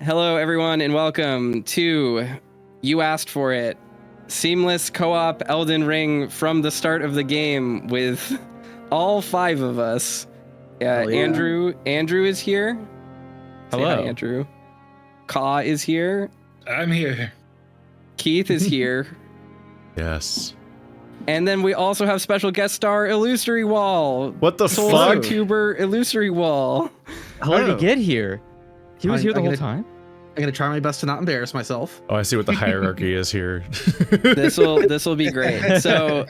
Hello, everyone, and welcome to You Asked For It, seamless co-op Elden Ring from the start of the game with all 5 of us. Andrew is here. Hello. Say hi, Andrew. Ka is here. I'm here. Keith is here. Yes. And then we also have special guest star Illusory Wall. What the Soul fuck? YouTuber Illusory Wall. How did he get here? He was here the whole time? I'm gonna try my best to not embarrass myself. Oh, I see what the hierarchy is here. This will be great. So,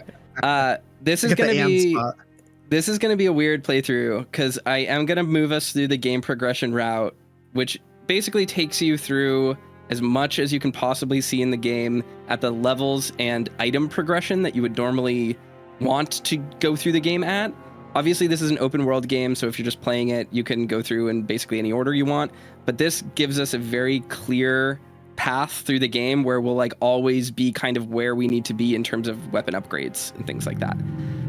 this is gonna be a weird playthrough because I am gonna move us through the game progression route, which basically takes you through as much as you can possibly see in the game at the levels and item progression that you would normally want to go through the game at. Obviously, this is an open world game, so if you're just playing it, you can go through in basically any order you want. But this gives us a very clear path through the game where we'll like always be kind of where we need to be in terms of weapon upgrades and things like that.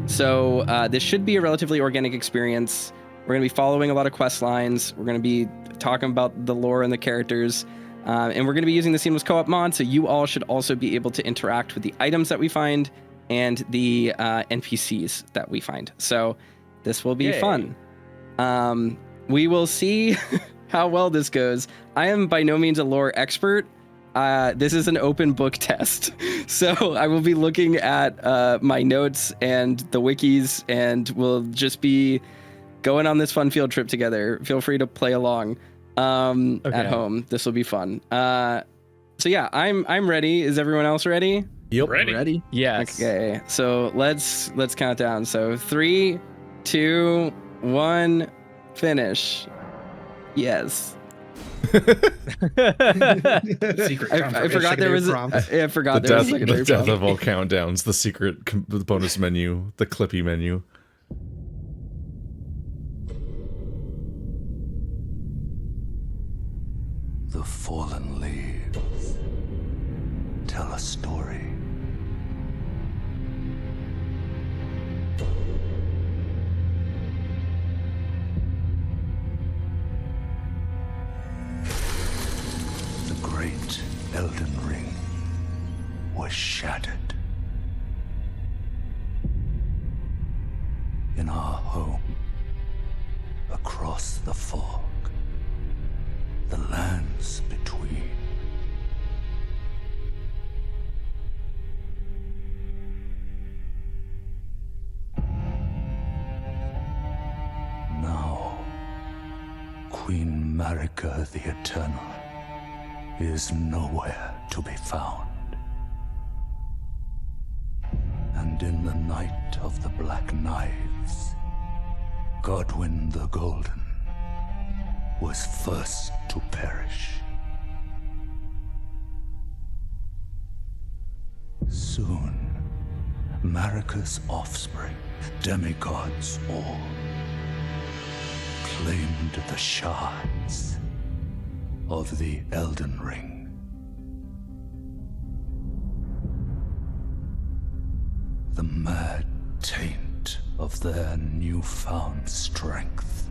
So this should be a relatively organic experience. We're going to be following a lot of quest lines. We're going to be talking about the lore and the characters. And we're going to be using the seamless co-op mod, so you all should also be able to interact with the items that we find and the NPCs that we find. So this will be fun. We will see how well this goes. I am by no means a lore expert. This is an open book test. So I will be looking at my notes and the wikis, and we'll just be going on this fun field trip together. Feel free to play along at home. This will be fun. So yeah, I'm ready. Is everyone else ready? Yep. Ready? Yes. Okay, so let's count down. So 3, 2, 1, finish. Yes. Secret I forgot there was. I forgot there was a secondary the death prompt. of all countdowns, the secret the bonus menu, the Clippy menu. The fallen leaves tell a story. The great Elden Ring was shattered. In our home, across the fog, the lands between. Now, Queen Marika the Eternal is nowhere to be found. And in the night of the Black Knives, Godwyn the Golden was first to perish. Soon, Marika's offspring, demigods all, claimed the shards of the Elden Ring. The mad taint of their newfound strength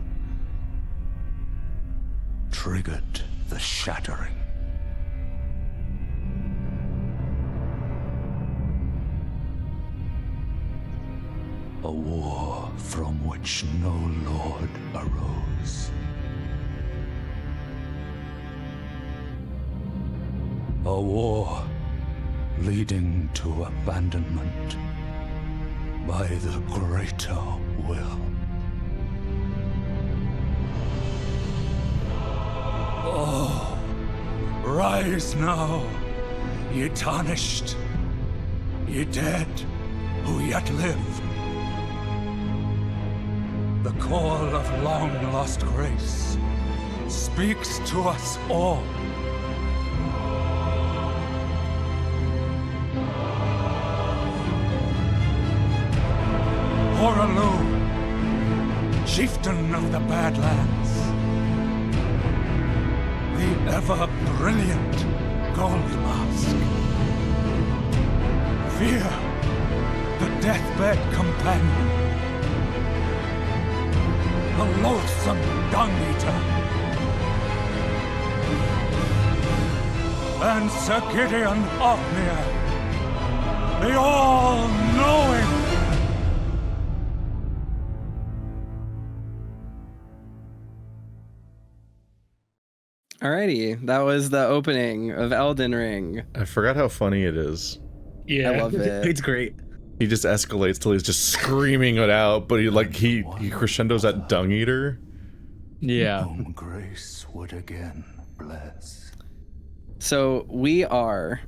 triggered the shattering. A war from which no lord arose. A war leading to abandonment by the greater will. Oh, rise now, ye tarnished, ye dead who yet live. The call of long-lost grace speaks to us all. Horalu, chieftain of the Badlands, the ever-brilliant Gold Mask. Fear, the deathbed companion, the loathsome dung-eater. and Sir Gideon Ofnir, the all-knowing. Alrighty, that was the opening of Elden Ring. I forgot how funny it is. Yeah. I love it. It's great. He just escalates till he's just screaming it out, but he crescendos at Dung Eater. Yeah. Whom grace would again bless. So we are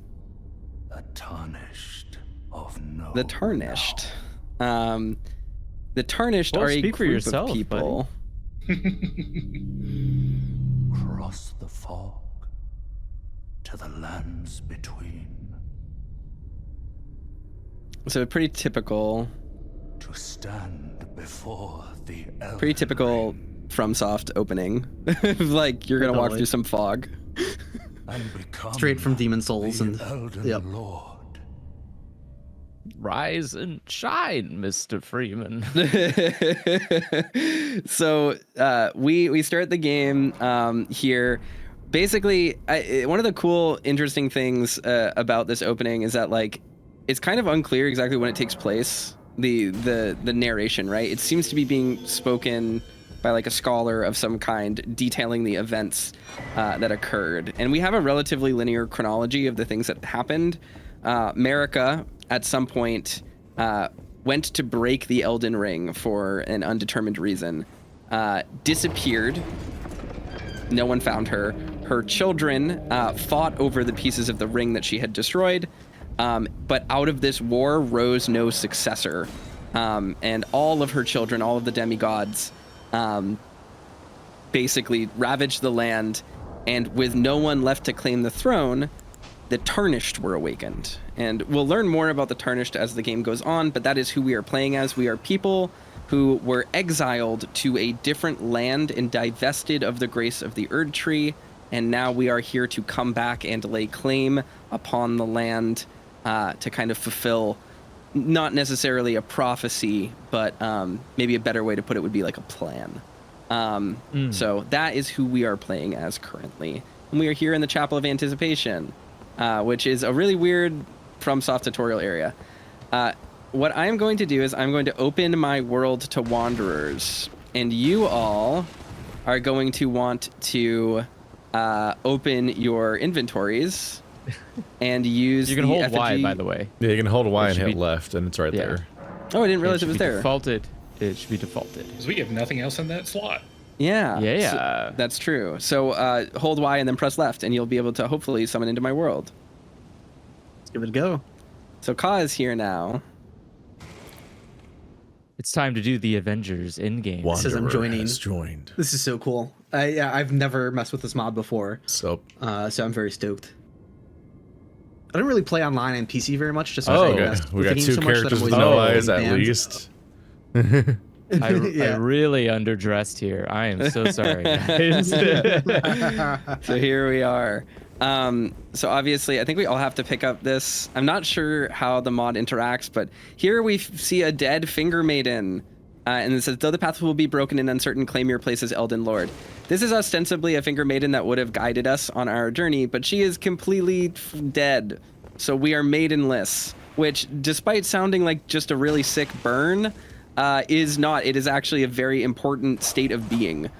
The Tarnished of no the Tarnished. The Tarnished Well, are a speak for group yourself, of people. Cross the fog to the lands between, So pretty typical to stand before the Elden pretty typical Ring FromSoft opening. Like you're gonna walk Totally. through some fog. and become Straight from Demon Souls the and Elden yep. Lord. Rise and shine, Mr. Freeman. So we start the game here. Basically, one of the cool, interesting things about this opening is that like it's kind of unclear exactly when it takes place. The narration, right? It seems to be being spoken by like a scholar of some kind, detailing the events that occurred, and we have a relatively linear chronology of the things that happened. Marika, at some point, went to break the Elden Ring for an undetermined reason, disappeared. No one found her. Her children fought over the pieces of the ring that she had destroyed, but out of this war rose no successor. And all of her children, all of the demigods, basically ravaged the land, and with no one left to claim the throne, the Tarnished were awakened. And we'll learn more about the Tarnished as the game goes on, but that is who we are playing as. We are people who were exiled to a different land and divested of the grace of the Erd Tree, and now we are here to come back and lay claim upon the land to kind of fulfill not necessarily a prophecy, but maybe a better way to put it would be like a plan. So that is who we are playing as currently. And we are here in the Chapel of Anticipation, which is a really weird FromSoft tutorial area. What I'm going to do is I'm going to open my world to wanderers, and you all are going to want to open your inventories and use You can the hold effigy. Y, by the way. Yeah, you can hold Y It and should hit be- left, and it's right Yeah. there. Oh, I didn't realize It it was should be there. defaulted. It should be defaulted. Because we have nothing else in that slot. Yeah. Yeah. So that's true. So hold Y and then press left, and you'll be able to hopefully summon into my world. Let's give it a go. So Ka is here now. It's time to do the Avengers in-game. Says I'm Wanderer joining. has joined. This is so cool. I've never messed with this mod before, So, so I'm very stoked. I don't really play online and PC very much. Just oh, because I okay. messed We with got the game two so much that characters I'm with always no like eyes, at banned. least. I Yeah. really underdressed here. I am so sorry, guys. So here we are. So obviously, I think we all have to pick up this. I'm not sure how the mod interacts, but here we see a dead finger maiden. And it says, though the path will be broken and uncertain, claim your place as Elden Lord. This is ostensibly a finger maiden that would have guided us on our journey, but she is completely dead. So we are maidenless, which, despite sounding like just a really sick burn, is not. It is actually a very important state of being.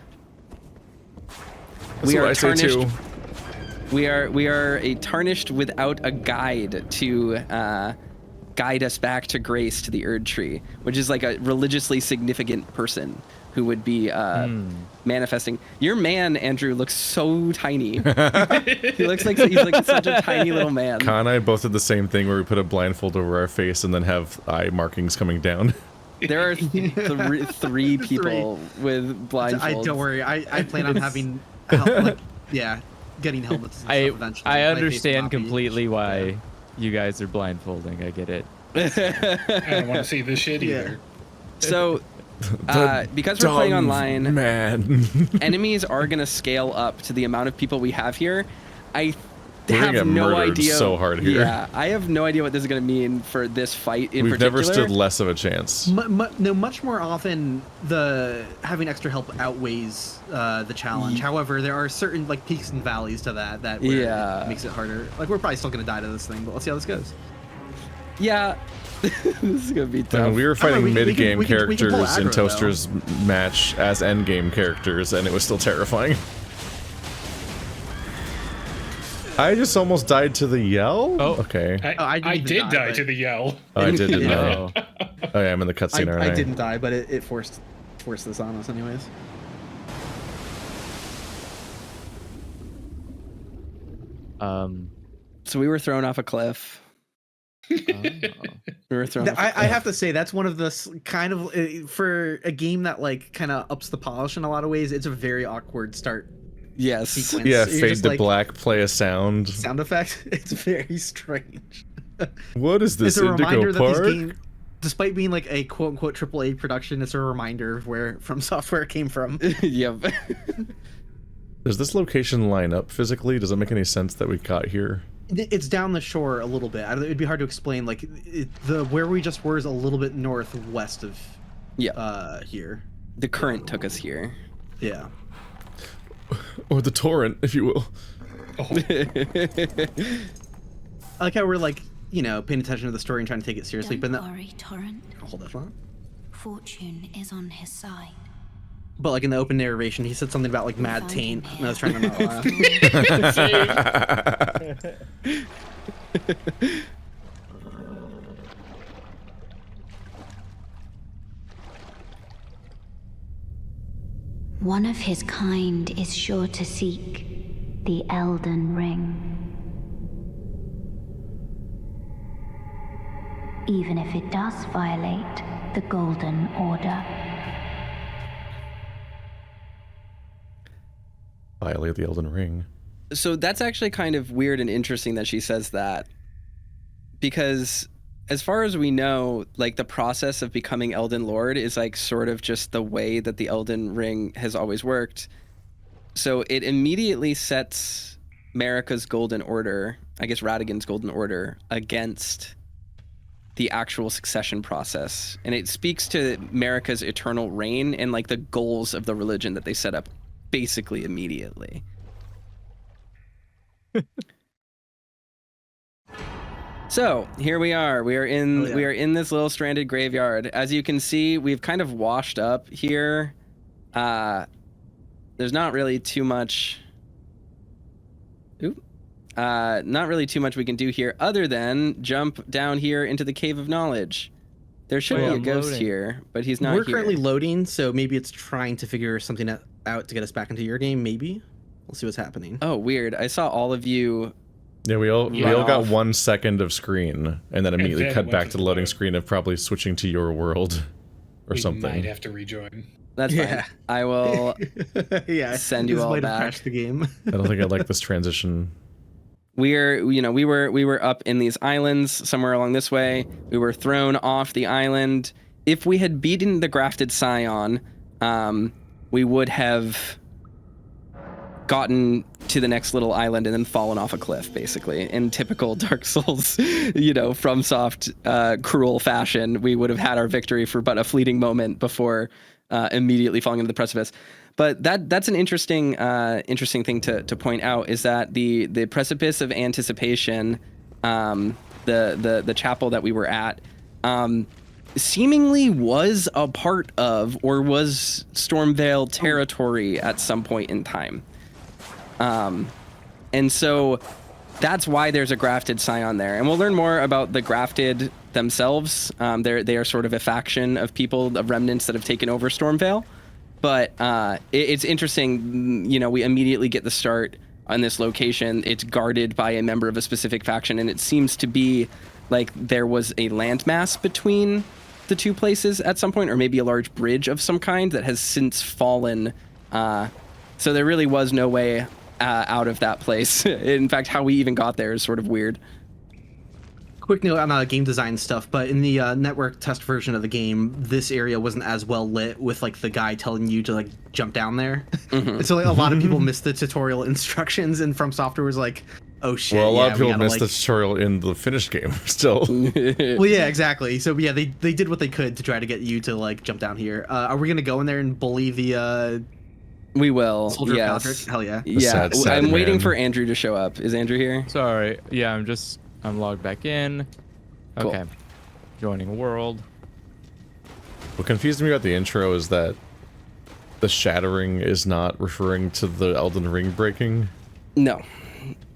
That's what I say too. We are a Tarnished without a guide to guide us back to grace, to the Erd Tree, which is like a religiously significant person who would be manifesting. Your man, Andrew, looks so tiny. He looks like he's like such a tiny little man. Khan and I both did the same thing where we put a blindfold over our face and then have eye markings coming down. There are three people with blindfolds. Don't worry. I plan on having help, getting helmets. And stuff eventually. I My face will understand not be- completely why you guys are blindfolding. I get it. I don't want to see this shit Yeah. either. So, because we're playing online, man. enemies are going to scale up to the amount of people we have here. I have get no murdered idea. so hard here. Yeah, I have no idea what this is going to mean for this fight in We've particular. never stood less of a chance. No, much more often the having extra help outweighs the challenge. However, there are certain like peaks and valleys to that where it makes it harder. Like we're probably still gonna die to this thing, but let's see how this goes. Yeah, this is gonna be tough. I mean, we were fighting mid-game characters pull aggro, in Toaster's match as end-game characters, and it was still terrifying. I just almost died to the yell? Oh. Okay. I did die to the yell. Oh, I did, didn't I? Oh. Oh, yeah, I'm in the cutscene, aren't I? I didn't die, but it forced this on us anyways. So we were thrown off a cliff. We were thrown. I have to say that's one of the kind of for a game that like kind of ups the polish in a lot of ways. It's a very awkward start. Yes. Sequence. Yeah, You're fade just to like, black, play a sound. sound effect. It's very strange. What is this, It's a Indigo reminder that Park? this game, despite being like a quote-unquote AAA production, it's a reminder of where From Software came from. Yep. Does this location line up physically? Does it make any sense that we got here? It's down the shore a little bit. It'd be hard to explain. Like where we just were is a little bit northwest of here. The current took us here. Yeah. Or the torrent, if you will. I like how we're like, you know, paying attention to the story and trying to take it seriously, Don't but worry, Torrent. hold that thought. Fortune is on his side. But like in the open narration, he said something about like mad Found taint, him and I was here. trying to not laugh. One of his kind is sure to seek the Elden Ring. Even if it does violate the Golden Order. Violate the Elden Ring. So that's actually kind of weird and interesting that she says that, because as far as we know, like the process of becoming Elden Lord is like sort of just the way that the Elden Ring has always worked. So it immediately sets Marika's Golden Order, I guess Radagon's Golden Order, against the actual succession process. And it speaks to Marika's eternal reign and like the goals of the religion that they set up basically immediately. So here we are. We are in this little stranded graveyard. As you can see, we've kind of washed up here. There's not really too much. Not really too much we can do here, other than jump down here into the Cave of Knowledge. There should be a ghost here, but he's not here. We're currently loading, so maybe it's trying to figure something out to get us back into your game. Maybe we'll see what's happening. Oh, weird! I saw all of you. Yeah, we all got 1 second of screen, and then immediately cut back to the loading screen of probably switching to your world or something. Might have to rejoin. That's fine. I will send you all might have back. crashed the game. I don't think I like this transition. We were up in these islands somewhere along this way. We were thrown off the island. If we had beaten the grafted scion, we would have gotten to the next little island and then fallen off a cliff, basically. In typical Dark Souls, FromSoft cruel fashion, we would have had our victory for but a fleeting moment before immediately falling into the precipice. But that's an interesting thing to point out, is that the precipice of anticipation, the chapel that we were at, seemingly was a part of or was Stormvale territory at some point in time. And so that's why there's a grafted scion there. And we'll learn more about the grafted themselves. They are sort of a faction of people, of remnants that have taken over Stormvale. But it's interesting, we immediately get the start on this location. It's guarded by a member of a specific faction, and it seems to be like there was a landmass between the two places at some point, or maybe a large bridge of some kind that has since fallen. So there really was no way out of that place. In fact, how we even got there is sort of weird. Quick note on game design stuff, but in the network test version of the game, this area wasn't as well lit, with like the guy telling you to like jump down there. Mm-hmm. And so like a lot of people missed the tutorial instructions, and From Software was like, Oh shit! Well, a lot of people gotta, missed the tutorial in the finished game still. Well, yeah, exactly. So yeah, they did what they could to try to get you to like jump down here. Are we gonna go in there and bully the? We will. Soldier yes. of Godric? Hell yeah. Yeah. Sad I'm waiting man. for Andrew to show up. Is Andrew here? Sorry. Yeah, I'm logged back in. Cool. Okay. Joining world. What confused me about the intro is that the shattering is not referring to the Elden Ring breaking. No.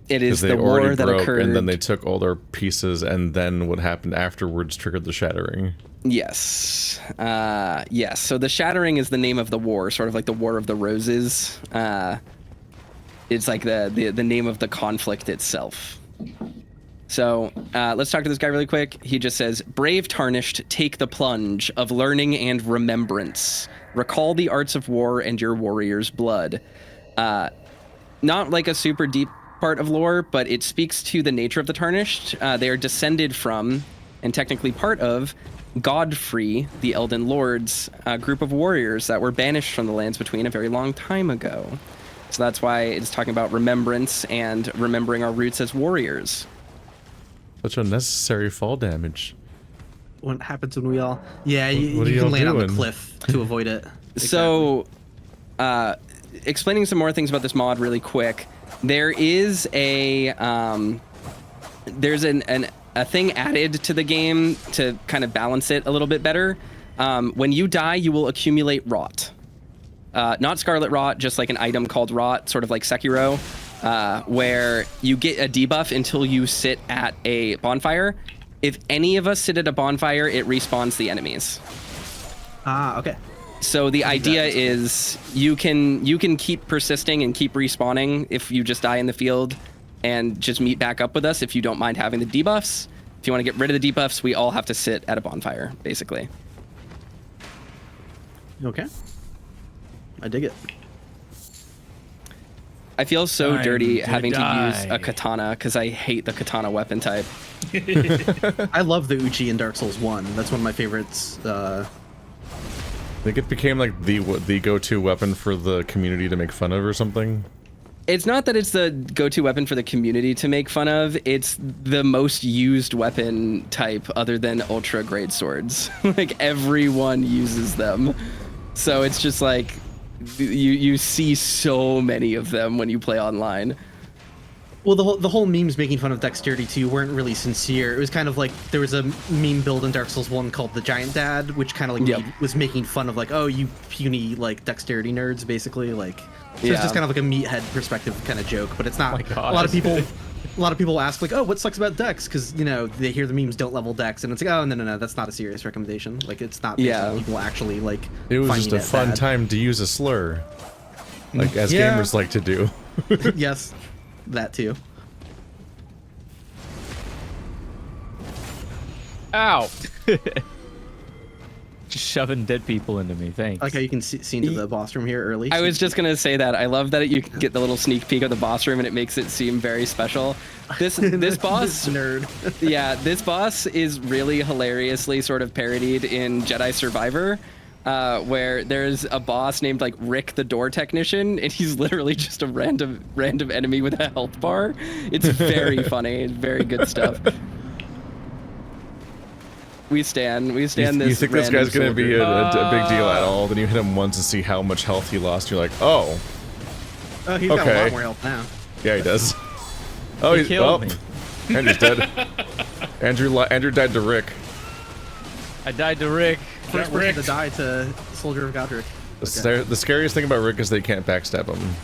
It is They the war already that broke, occurred. and then they took all their pieces, and then what happened afterwards triggered the shattering. Yes. Yes. So the Shattering is the name of the war, sort of like the War of the Roses. It's like the name of the conflict itself. So let's talk to this guy really quick. He just says, "Brave Tarnished, take the plunge of learning and remembrance. Recall the arts of war and your warrior's blood." Not like a super deep part of lore, but it speaks to the nature of the Tarnished. They are descended from, and technically part of, Godfrey, the Elden Lord's group of warriors that were banished from the lands between a very long time ago. So that's why it's talking about remembrance and remembering our roots as warriors. Such unnecessary fall damage. What happens when we all? Yeah, you What are y'all can land on the doing? cliff to avoid it. So, explaining some more things about this mod really quick. There is a there's a thing added to the game to kind of balance it a little bit better. When you die, you will accumulate rot. Not scarlet rot, just like an item called rot, sort of like Sekiro, where you get a debuff until you sit at a bonfire. If any of us sit at a bonfire, it respawns the enemies. Ah, okay. So the idea is you can keep persisting and keep respawning if you just die in the field and just meet back up with us if you don't mind having the debuffs. If you want to get rid of the debuffs, we all have to sit at a bonfire, basically. Okay. I dig it. I feel so Time dirty to having to use die. a katana because I hate the katana weapon type. I love the Uchi in Dark Souls 1. That's one of my favorites. I think it became like the go-to weapon for the community to make fun of or something. It's not that it's the go-to weapon for the community to make fun of. It's the most used weapon type other than ultra great swords. Like everyone uses them. So it's just like you see so many of them when you play online. Well, the whole memes making fun of dexterity 2 weren't really sincere. It was kind of like there was a meme build in Dark Souls 1 called the Giant Dad, which kind of like was making fun of like, oh, you puny like dexterity nerds, basically. Like, so it's just kind of like a meathead perspective kind of joke, but it's not. Oh my A lot of people ask like, oh, what sucks about dex? Because you know they hear the memes don't level dex, and it's like, oh no, that's not a serious recommendation. Like it's not. Based on people actually like. It was just a fun bad. time to use a slur, like as gamers like to do. Yes. That too. Ow! Just shoving dead people into me. Thanks. I like how you can see into the boss room here early. I was just gonna say that. I love that you can get the little sneak peek of the boss room and it makes it seem very special. This boss nerd. Yeah, this boss is really hilariously sort of parodied in Jedi Survivor. Where there's a boss named like Rick the door technician, and he's literally just a random enemy with a health bar. It's very funny. It's very good stuff. We stand this. You think this guy's gonna be soldier. a big deal at all? Then you hit him once and see how much health he lost. You're like, oh, Oh, he's got a Okay. lot more health now. yeah, he does. Oh, He killed me. Andrew's dead. Andrew died to Rick. I died to Rick. First person to die to Soldier of Godric. The scariest thing about Rick is they can't backstab him,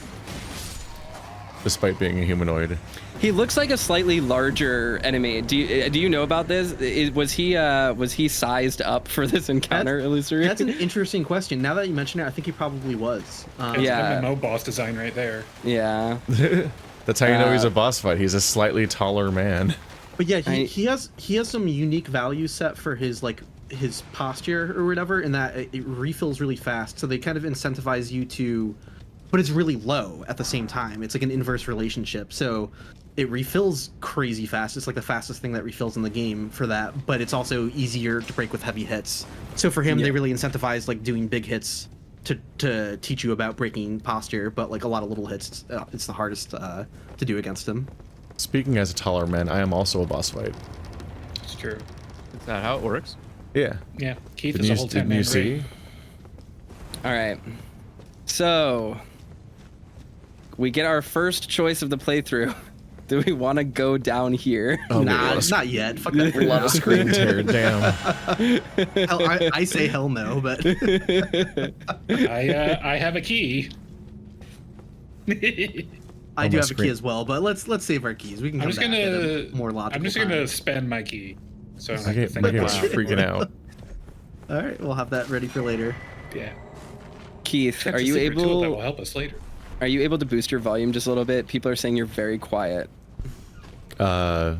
despite being a humanoid. He looks like a slightly larger enemy. Do you know about this? Was he sized up for this encounter, Illusory? That's an interesting question. Now that you mention it, I think he probably was. Yeah. MMO boss design right there. Yeah. That's how you know he's a boss fight. He's a slightly taller man. But yeah, he has some unique value set for his like his posture or whatever, in that it refills really fast. So they kind of incentivize you to, but it's really low at the same time. It's like an inverse relationship. So it refills crazy fast. It's like the fastest thing that refills in the game for that, but it's also easier to break with heavy hits. So for him, they really incentivize like doing big hits to teach you about breaking posture, but like a lot of little hits, it's the hardest to do against him. speaking as a taller man, I am also a boss fight. It's true. Is that how it works? Yeah. Yeah, Keith Didn't is a you, whole didn't 10-man you see? rig. All right. So we get our first choice of the playthrough. Do we want to go down here? Oh, Nah, not yet. Fuck that. A lot of screen tear. Damn. Hell, I say hell no, but I have a key. I do have a key as well. But let's save our keys. We can come back at a more logical I'm just time. gonna spend my key. So My game is freaking out. All right, we'll have that ready for later. Yeah. Keith, That's are a you secret tool that able? will help us later. Are you able to boost your volume just a little bit? People are saying you're very quiet. What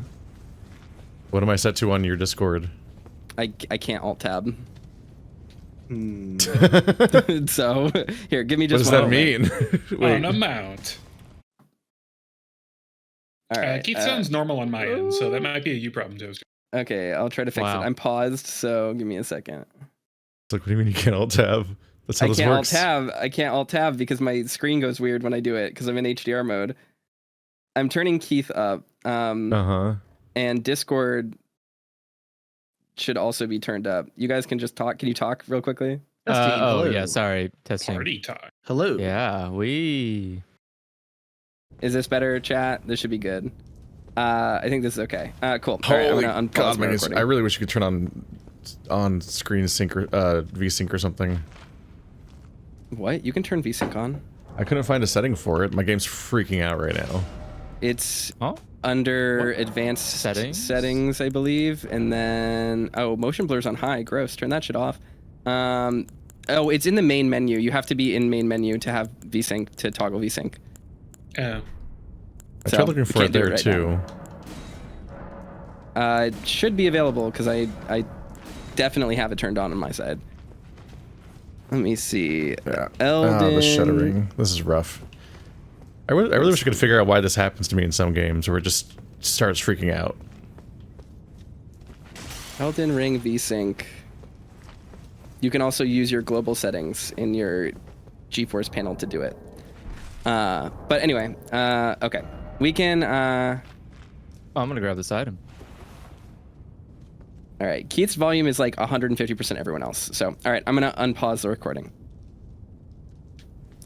am I set to on your Discord? I can't alt tab. Hmm. So here, give me What just. does one that moment. mean? Wait. On amount. All right. Keith sounds normal on my end, so that might be a you problem, Toaster. Okay, I'll try to fix Wow. it. I'm paused, so give me a second. It's like, what do you mean you can't alt tab? That's how this works. I can't alt tab because my screen goes weird when I do it because I'm in HDR mode. I'm turning Keith up. And Discord should also be turned up. You guys can just talk. Can you talk real quickly? Hello. Yeah, sorry. Testing. Party time. Hello. Yeah, Is this better, chat? This should be good. I think this is okay. Cool. All right, I'm Holy gonna unpause God, my man, recording. I really wish you could turn on screen sync or VSync or something. What? You can turn VSync on. I couldn't find a setting for it. My game's freaking out right now. It's Oh? under advanced Settings? I believe, and then motion blur's on high. Gross. Turn that shit off. It's in the main menu. You have to be in main menu to have VSync to toggle VSync. Oh. I tried looking for it there too. It should be available because I definitely have it turned on my side. Let me see. Elden. the shuddering. This is rough. I really wish I could figure out why this happens to me in some games where it just starts freaking out. Elden Ring VSync. You can also use your global settings in your GeForce panel to do it. But anyway, okay. We can... I'm gonna grab this item. All right, Keith's volume is like 150% everyone else. So, all right, I'm gonna unpause the recording.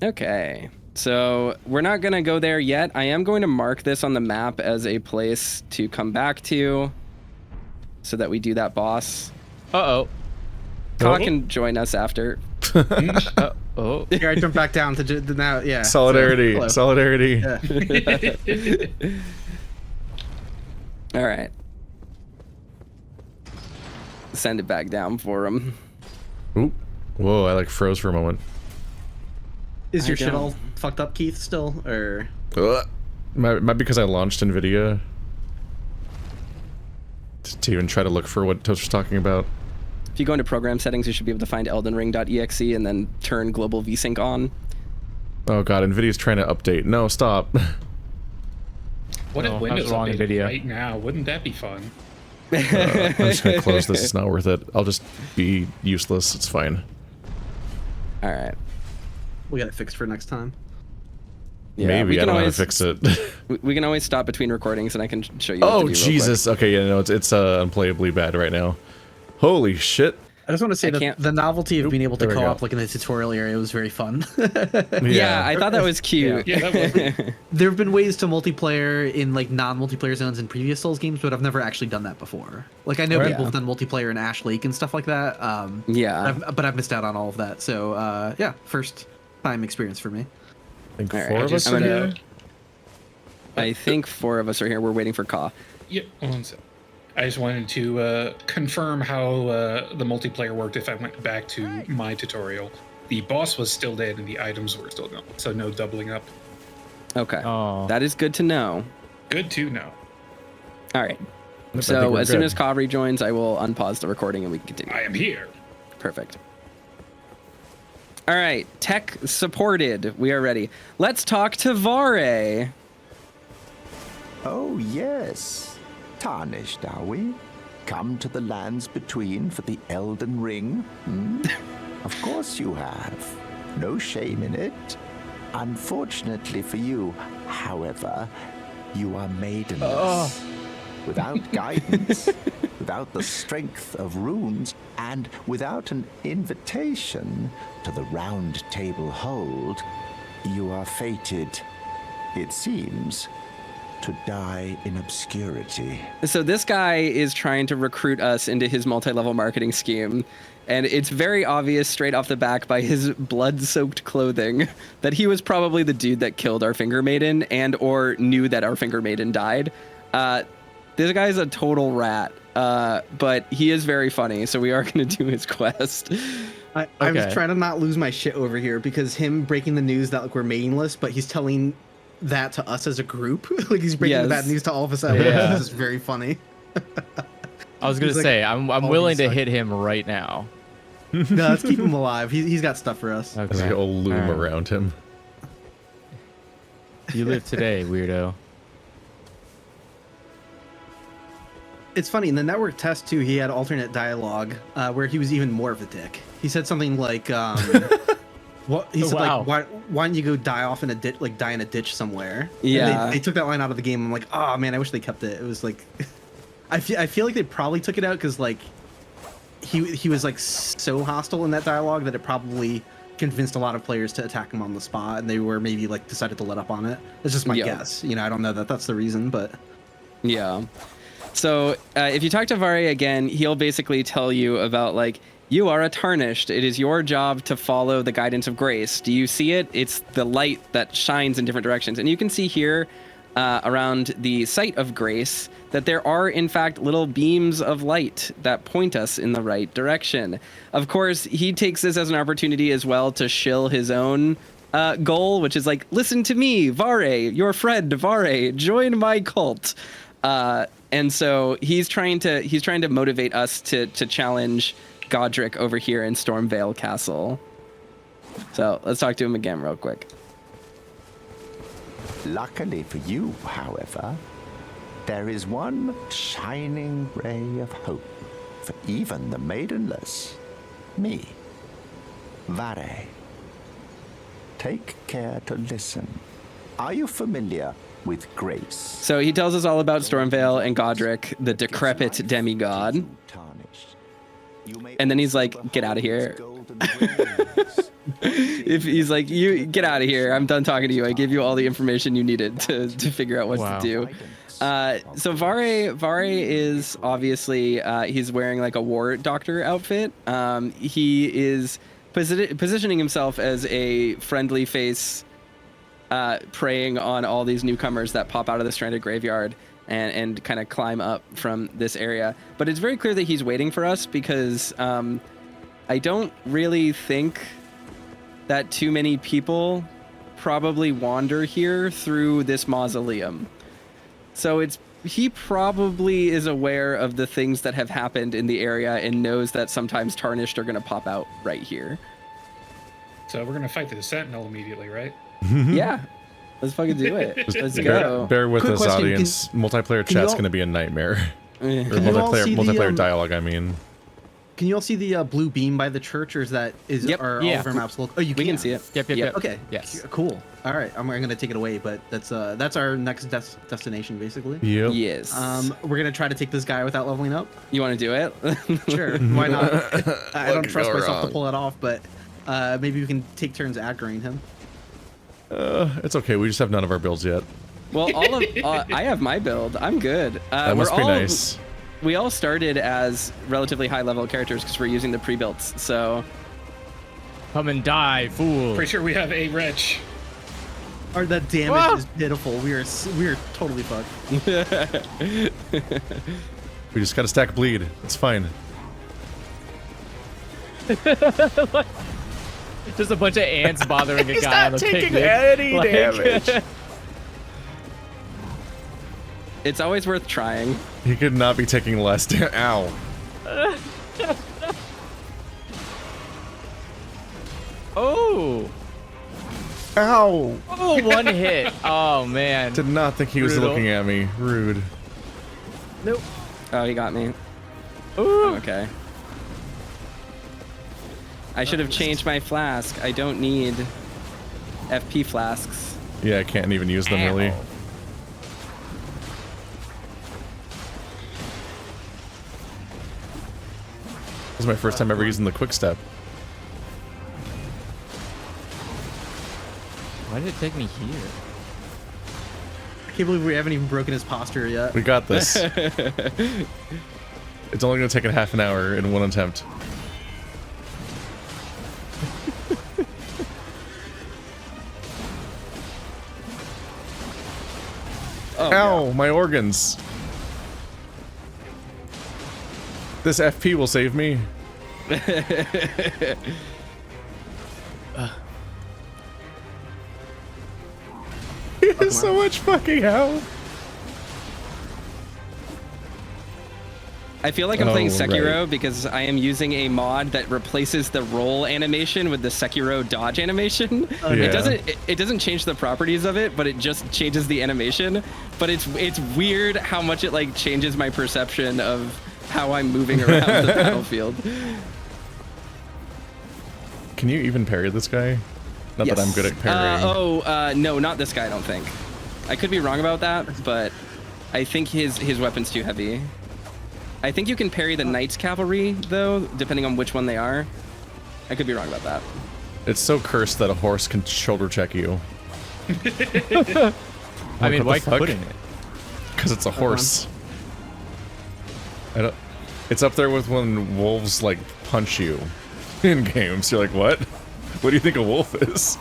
Okay, so we're not gonna go there yet. I am going to mark this on the map as a place to come back to so that we do that boss. Uh-oh. Ka can join us after. Oh. Here, I jump back down to now. Yeah. Solidarity. So, Solidarity. Yeah. All right. Send it back down for him. Oop. Whoa, I like froze for a moment. Is your I shit don't. all fucked up, Keith? Still, or? Might because I launched NVIDIA to even try to look for what Toast was talking about. If you go into program settings, you should be able to find eldenring.exe and then turn global VSync on. Oh god, NVIDIA's trying to update. No, stop. What Oh, if Windows that's wrong updated video. right now? Wouldn't that be fun? I'm just gonna close this. It's not worth it. I'll just be useless. It's fine. All right. We got it fixed for next time. Yeah, Maybe we I can don't know how to always fix it. we can always stop between recordings and I can show you. What to Oh do real Jesus! quick. Okay, yeah, no, it's unplayably bad right now. Holy shit! I just want to say I that can't- the novelty of being able to there we go. co-op like in the tutorial area was very fun. Yeah, I thought that was cute. Yeah, that was. There have been ways to multiplayer in like non-multiplayer zones in previous Souls games, but I've never actually done that before. Like I know Right. people have done multiplayer in Ash Lake and stuff like that. Yeah. but I've missed out on all of that. So yeah, first time experience for me. I think All right, four of us I'm are gonna- here. I think 4 of us are here. We're waiting for Ka. Yep. One sec. I just wanted to confirm how the multiplayer worked if I went back to my tutorial. The boss was still dead and the items were still gone, so no doubling up. Okay. Oh. That is good to know. Good to know. All right. I think So we're as soon good. as Ka rejoins, I will unpause the recording and we can continue. I am here. Perfect. All right, tech supported. We are ready. Let's talk to Vare. Oh, yes. Tarnished, are we? Come to the lands between for the Elden Ring? Hmm? Of course you have. No shame in it. Unfortunately for you, however, you are maidenless. Without guidance, without the strength of runes, and without an invitation to the Round Table Hold, you are fated, it seems, to die in obscurity. So this guy is trying to recruit us into his multi-level marketing scheme, and it's very obvious straight off the back by his blood-soaked clothing that he was probably the dude that killed our Finger Maiden and or knew that our Finger Maiden died. This guy's a total rat, but he is very funny, so we are going to do his quest. I was trying to not lose my shit over here because him breaking the news that like we're maidenless, but he's telling that to us as a group. Like he's breaking the bad news to all of us at once. This is very funny. I was gonna say I'm willing to hit him right now. No, let's keep him alive. He's got stuff for us. There's like a whole loom around him. You live today, weirdo. It's funny, in the network test, too, he had alternate dialogue where he was even more of a dick. He said something like, what he said, like, why don't you go die off in a ditch, like die in a ditch somewhere? Yeah. They took that line out of the game. I'm like, oh, man, I wish they kept it. It was like, I feel like they probably took it out because, like, he was, like, so hostile in that dialogue that it probably convinced a lot of players to attack him on the spot, and they were maybe, like, decided to let up on it. It's just my guess. You know, I don't know that that's the reason, but... Yeah. So if you talk to Vare again, he'll basically tell you about, like, you are a Tarnished. It is your job to follow the guidance of grace. Do you see it? It's the light that shines in different directions. And you can see here around the site of grace that there are, in fact, little beams of light that point us in the right direction. Of course, he takes this as an opportunity as well to shill his own goal, which is like, listen to me, Vare, your friend, Vare, join my cult. And so he's trying to motivate us to challenge Godric over here in Stormvale Castle. So let's talk to him again real quick. Luckily for you, however, there is one shining ray of hope for even the maidenless. Me, Vare. Take care to listen. Are you familiar with grace? So he tells us all about Stormvale and Godric, the decrepit demigod. And then he's like, get out of here. If he's like, you get out of here, I'm done talking to you. I gave you all the information you needed to figure out what to do. So Vare is obviously, he's wearing like a war doctor outfit. He is positioning himself as a friendly face, preying on all these newcomers that pop out of the stranded graveyard and kind of climb up from this area. But it's very clear that he's waiting for us because I don't really think that too many people probably wander here through this mausoleum. So he probably is aware of the things that have happened in the area and knows that sometimes Tarnished are going to pop out right here. So we're going to fight the Sentinel immediately, right? Yeah. Let's fucking do it. Let's go. Bear with Quick us, question, audience. Multiplayer chat's going to be a nightmare. Or multiplayer dialogue, I mean. Can you all see the blue beam by the church, or are all of our maps look? Oh, you can see it. Yep. Okay. Yes. Cool. All right. I'm gonna take it away, but that's our next destination, basically. Yep. Yes. We're gonna try to take this guy without leveling up. You want to do it? Sure. Why not? I don't trust myself to pull it off, but maybe we can take turns aggroing him. It's okay. We just have none of our builds yet. Well, I have my build. I'm good. That must be nice. We all started as relatively high-level characters because we're using the pre-builts, so... Come and die, fool. Pretty sure we have a wretch. Or the damage is pitiful. We are totally fucked. We just gotta stack bleed. It's fine. Just a bunch of ants bothering a guy on the picnic. He's not taking any damage. It's always worth trying. He could not be taking less damage. Ow. Oh. Ow. Oh, one hit. Oh, man. Did not think he was looking at me. Rude. Nope. Oh, he got me. Ooh. Okay. I should have changed my flask. I don't need FP flasks. Yeah, I can't even use them really. is my first time ever using the quick step. Why did it take me here? I can't believe we haven't even broken his posture yet. We got this. It's only going to take a half an hour in one attempt. Oh, ow, yeah. my organs. This FP will save me. He has so much fucking health. I feel like I'm playing Sekiro because I am using a mod that replaces the roll animation with the Sekiro dodge animation. It doesn't change the properties of it, but it just changes the animation. But it's weird how much it like changes my perception of how I'm moving around the battlefield. Can you even parry this guy? Not that I'm good at parrying. No, not this guy, I don't think. I could be wrong about that, but I think his weapon's too heavy. I think you can parry the Knight's Cavalry, though, depending on which one they are. I could be wrong about that. It's so cursed that a horse can shoulder check you. I mean, why couldn't it? Because it's a horse. It's up there with when wolves, like, punch you in games. You're like, what? What do you think a wolf is?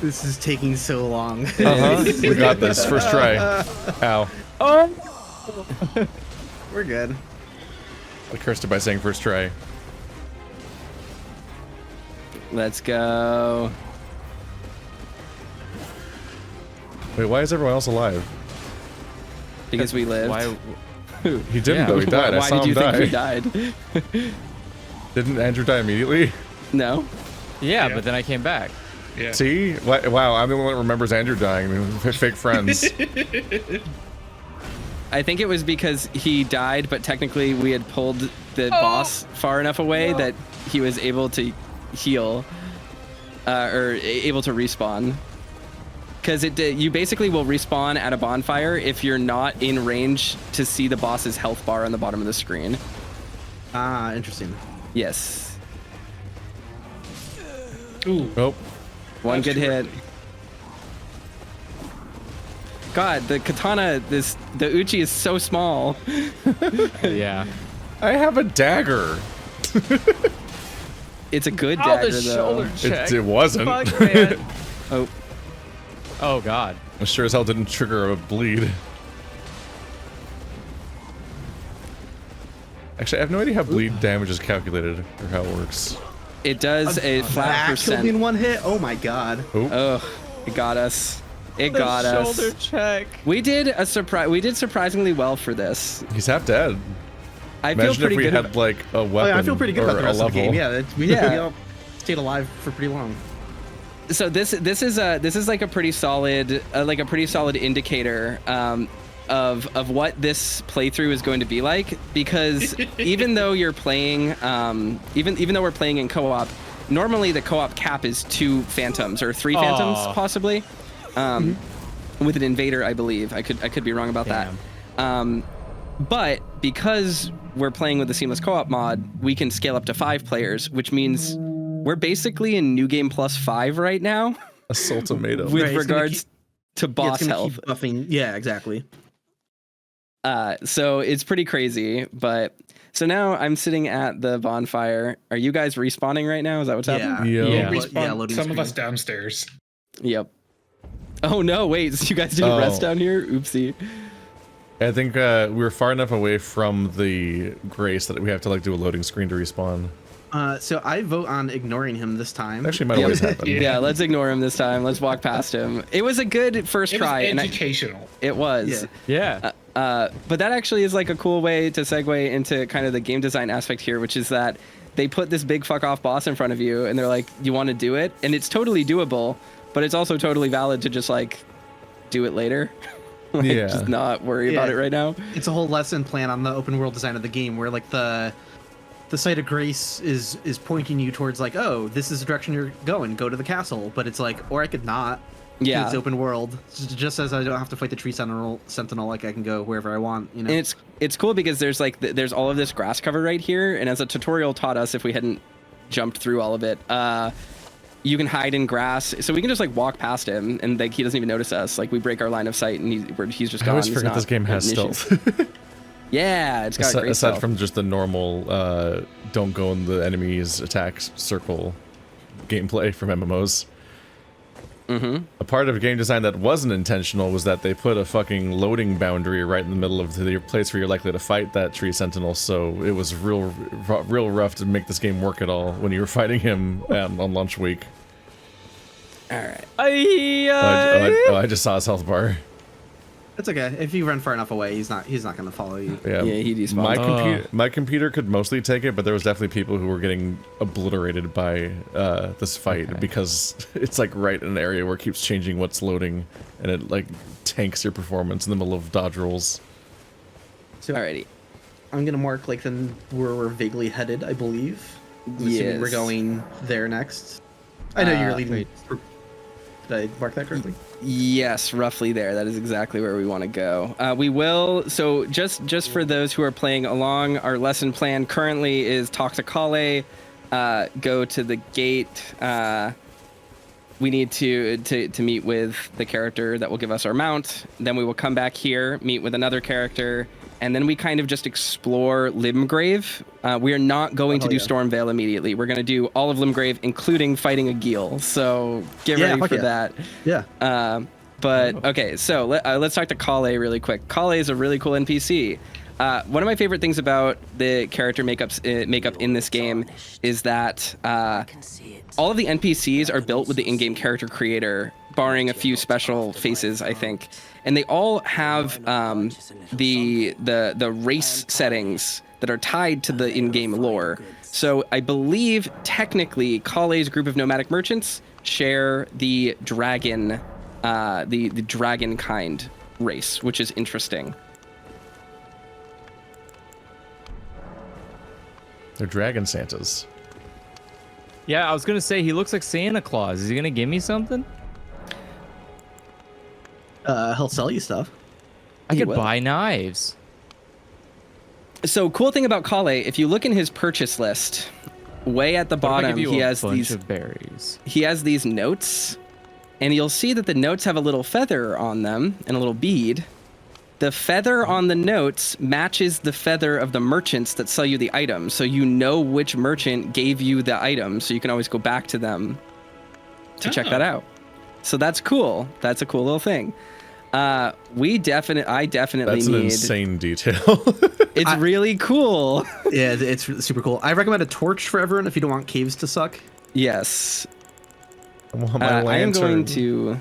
This is taking so long. We got this. First try. Ow. Oh! We're good. I cursed it by saying first try. Let's go. Wait, why is everyone else alive? Because we lived. Why? He didn't, though. He died. I saw him die. Why did you think he died? Didn't Andrew die immediately? No. Yeah, but then I came back. Yeah. See? Wow, I'm the one that remembers Andrew dying. Fake friends. I think it was because he died, but technically we had pulled the boss far enough away that he was able to heal, or able to respawn. Because you basically will respawn at a bonfire if you're not in range to see the boss's health bar on the bottom of the screen. Ah, interesting. Yes. Ooh. Oh. One good hit. God, the katana, the uchi is so small. Yeah. I have a dagger. It's a good dagger, though. It wasn't. Fuck, man. Oh. Oh, God. I sure as hell didn't trigger a bleed. Actually, I have no idea how bleed damage is calculated or how it works. It does a flat Killed me in percent. one hit? Oh my god. Oh, it got us. It got us. Shoulder check. We did surprisingly well for this. He's half dead. I feel Imagine if pretty we good. had like a weapon I feel pretty good or about the a rest of the level. game. Yeah, we all stayed alive for pretty long. So this is like a pretty solid indicator of what this playthrough is going to be like, because even though you're playing even though we're playing in co-op, normally the co-op cap is 2 phantoms or 3 phantoms possibly, with an invader, I believe. I could be wrong about that. But because we're playing with the seamless co-op mod, we can scale up to 5 players, which means we're basically in New Game Plus 5 right now. Assault ultimatum. With regards to boss health. Keep buffing. Yeah, exactly. So it's pretty crazy, but so now I'm sitting at the bonfire. Are you guys respawning right now? Is that what's happening? Yeah. Respawn, some of us downstairs. Yep. Oh no, wait, so you guys didn't rest down here? Oopsie. I think we were far enough away from the grace that we have to like do a loading screen to respawn. So I vote on ignoring him this time. Actually, might always happen. Yeah, let's ignore him this time. Let's walk past him. It was a good first try. It was educational. It was. Yeah. But that actually is like a cool way to segue into kind of the game design aspect here, which is that they put this big fuck off boss in front of you and they're like, you want to do it? And it's totally doable, but it's also totally valid to just like do it later. Just not worry about it right now. It's a whole lesson plan on the open world design of the game where like the site of grace is pointing you towards like, oh, this is the direction you're going, go to the castle. But it's like, or I could not. Yeah, it's open world. Just as I don't have to fight the tree sentinel, like I can go wherever I want. You know, and it's cool because there's like there's all of this grass cover right here, and as a tutorial taught us, if we hadn't jumped through all of it, you can hide in grass, so we can just like walk past him, and like he doesn't even notice us. Like we break our line of sight, and he's just gone. I always forget this game has stealth. Yeah, it's got great aside stealth. from just the normal don't go in the enemy's attack circle gameplay from MMOs. A part of game design that wasn't intentional was that they put a fucking loading boundary right in the middle of the place where you're likely to fight that tree sentinel, so it was real rough to make this game work at all when you were fighting him on launch week. Alright. I just saw his health bar. it's okay. If you run far enough away, he's not gonna follow you. Yeah, he despawned. my computer could mostly take it, but there was definitely people who were getting obliterated by this fight because it's like right in an area where it keeps changing what's loading, and it like tanks your performance in the middle of dodge rolls. So Alrighty. I'm gonna mark like where we're vaguely headed, I believe. I'm assuming we're going there next. I know you're leading. Did I mark that correctly? Yes, roughly there. That is exactly where we want to go. We will. So just for those who are playing along, our lesson plan currently is talk to Kale, go to the gate. We need to meet with the character that will give us our mount. Then we will come back here, meet with another character, and then we kind of just explore Limgrave. We are not going to do Stormvale immediately. We're going to do all of Limgrave, including fighting a Geel. So get ready for that. Yeah. But okay, so let's talk to Kale really quick. Kale is a really cool NPC. One of my favorite things about the character makeup in this game is that all of the NPCs are built with the in-game character creator, barring a few special faces, I think. And they all have the race settings that are tied to the in-game lore. So I believe technically Kale's group of nomadic merchants share the dragon, the dragon kind race, which is interesting. They're dragon Santas. Yeah, I was gonna say he looks like Santa Claus. Is he gonna give me something? He'll sell you stuff. I could buy knives. So cool thing about Kale, if you look in his purchase list, way at the bottom, he has these berries. He has these notes, and you'll see that the notes have a little feather on them and a little bead. The feather on the notes matches the feather of the merchants that sell you the items, so you know which merchant gave you the item, so you can always go back to them to check that out. So that's cool. That's a cool little thing. I definitely That's an insane detail. It's really cool. Yeah, it's super cool. I recommend a torch for everyone if you don't want caves to suck. Yes. I am going to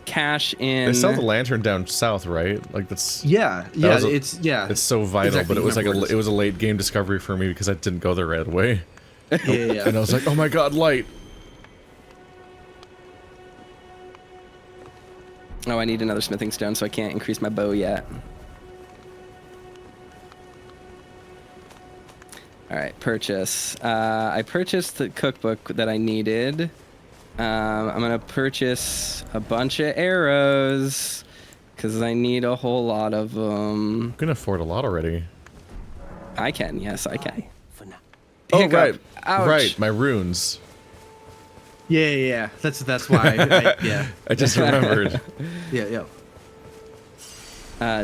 cash in. They sell the lantern down south, right? Like that's. It's so vital, exactly, but it was like it was a late game discovery for me because I didn't go there right away. Yeah. And I was like, oh my god, light. Oh, I need another smithing stone, so I can't increase my bow yet. All right, purchase. I purchased the cookbook that I needed. I'm gonna purchase a bunch of arrows because I need a whole lot of them. You can afford a lot already. I can, yes, I can. Oh, Hiccup. right. Ouch. Right, my runes. Yeah. That's why. I just remembered. Yeah.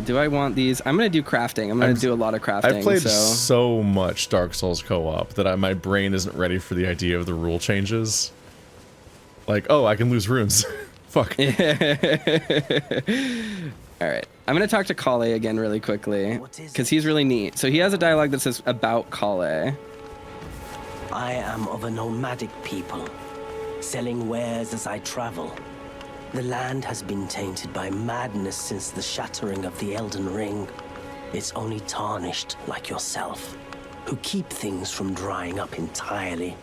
Do I want these? I'm gonna do crafting. I'm gonna do a lot of crafting. I've played so much Dark Souls co-op that my brain isn't ready for the idea of the rule changes. Like, oh, I can lose runes. Fuck. All right. I'm gonna talk to Kale again really quickly because he's really neat. So he has a dialogue that says about Kale. I am of a nomadic people, selling wares as I travel. The land has been tainted by madness since the shattering of the Elden Ring. It's only Tarnished, like yourself, who keep things from drying up entirely.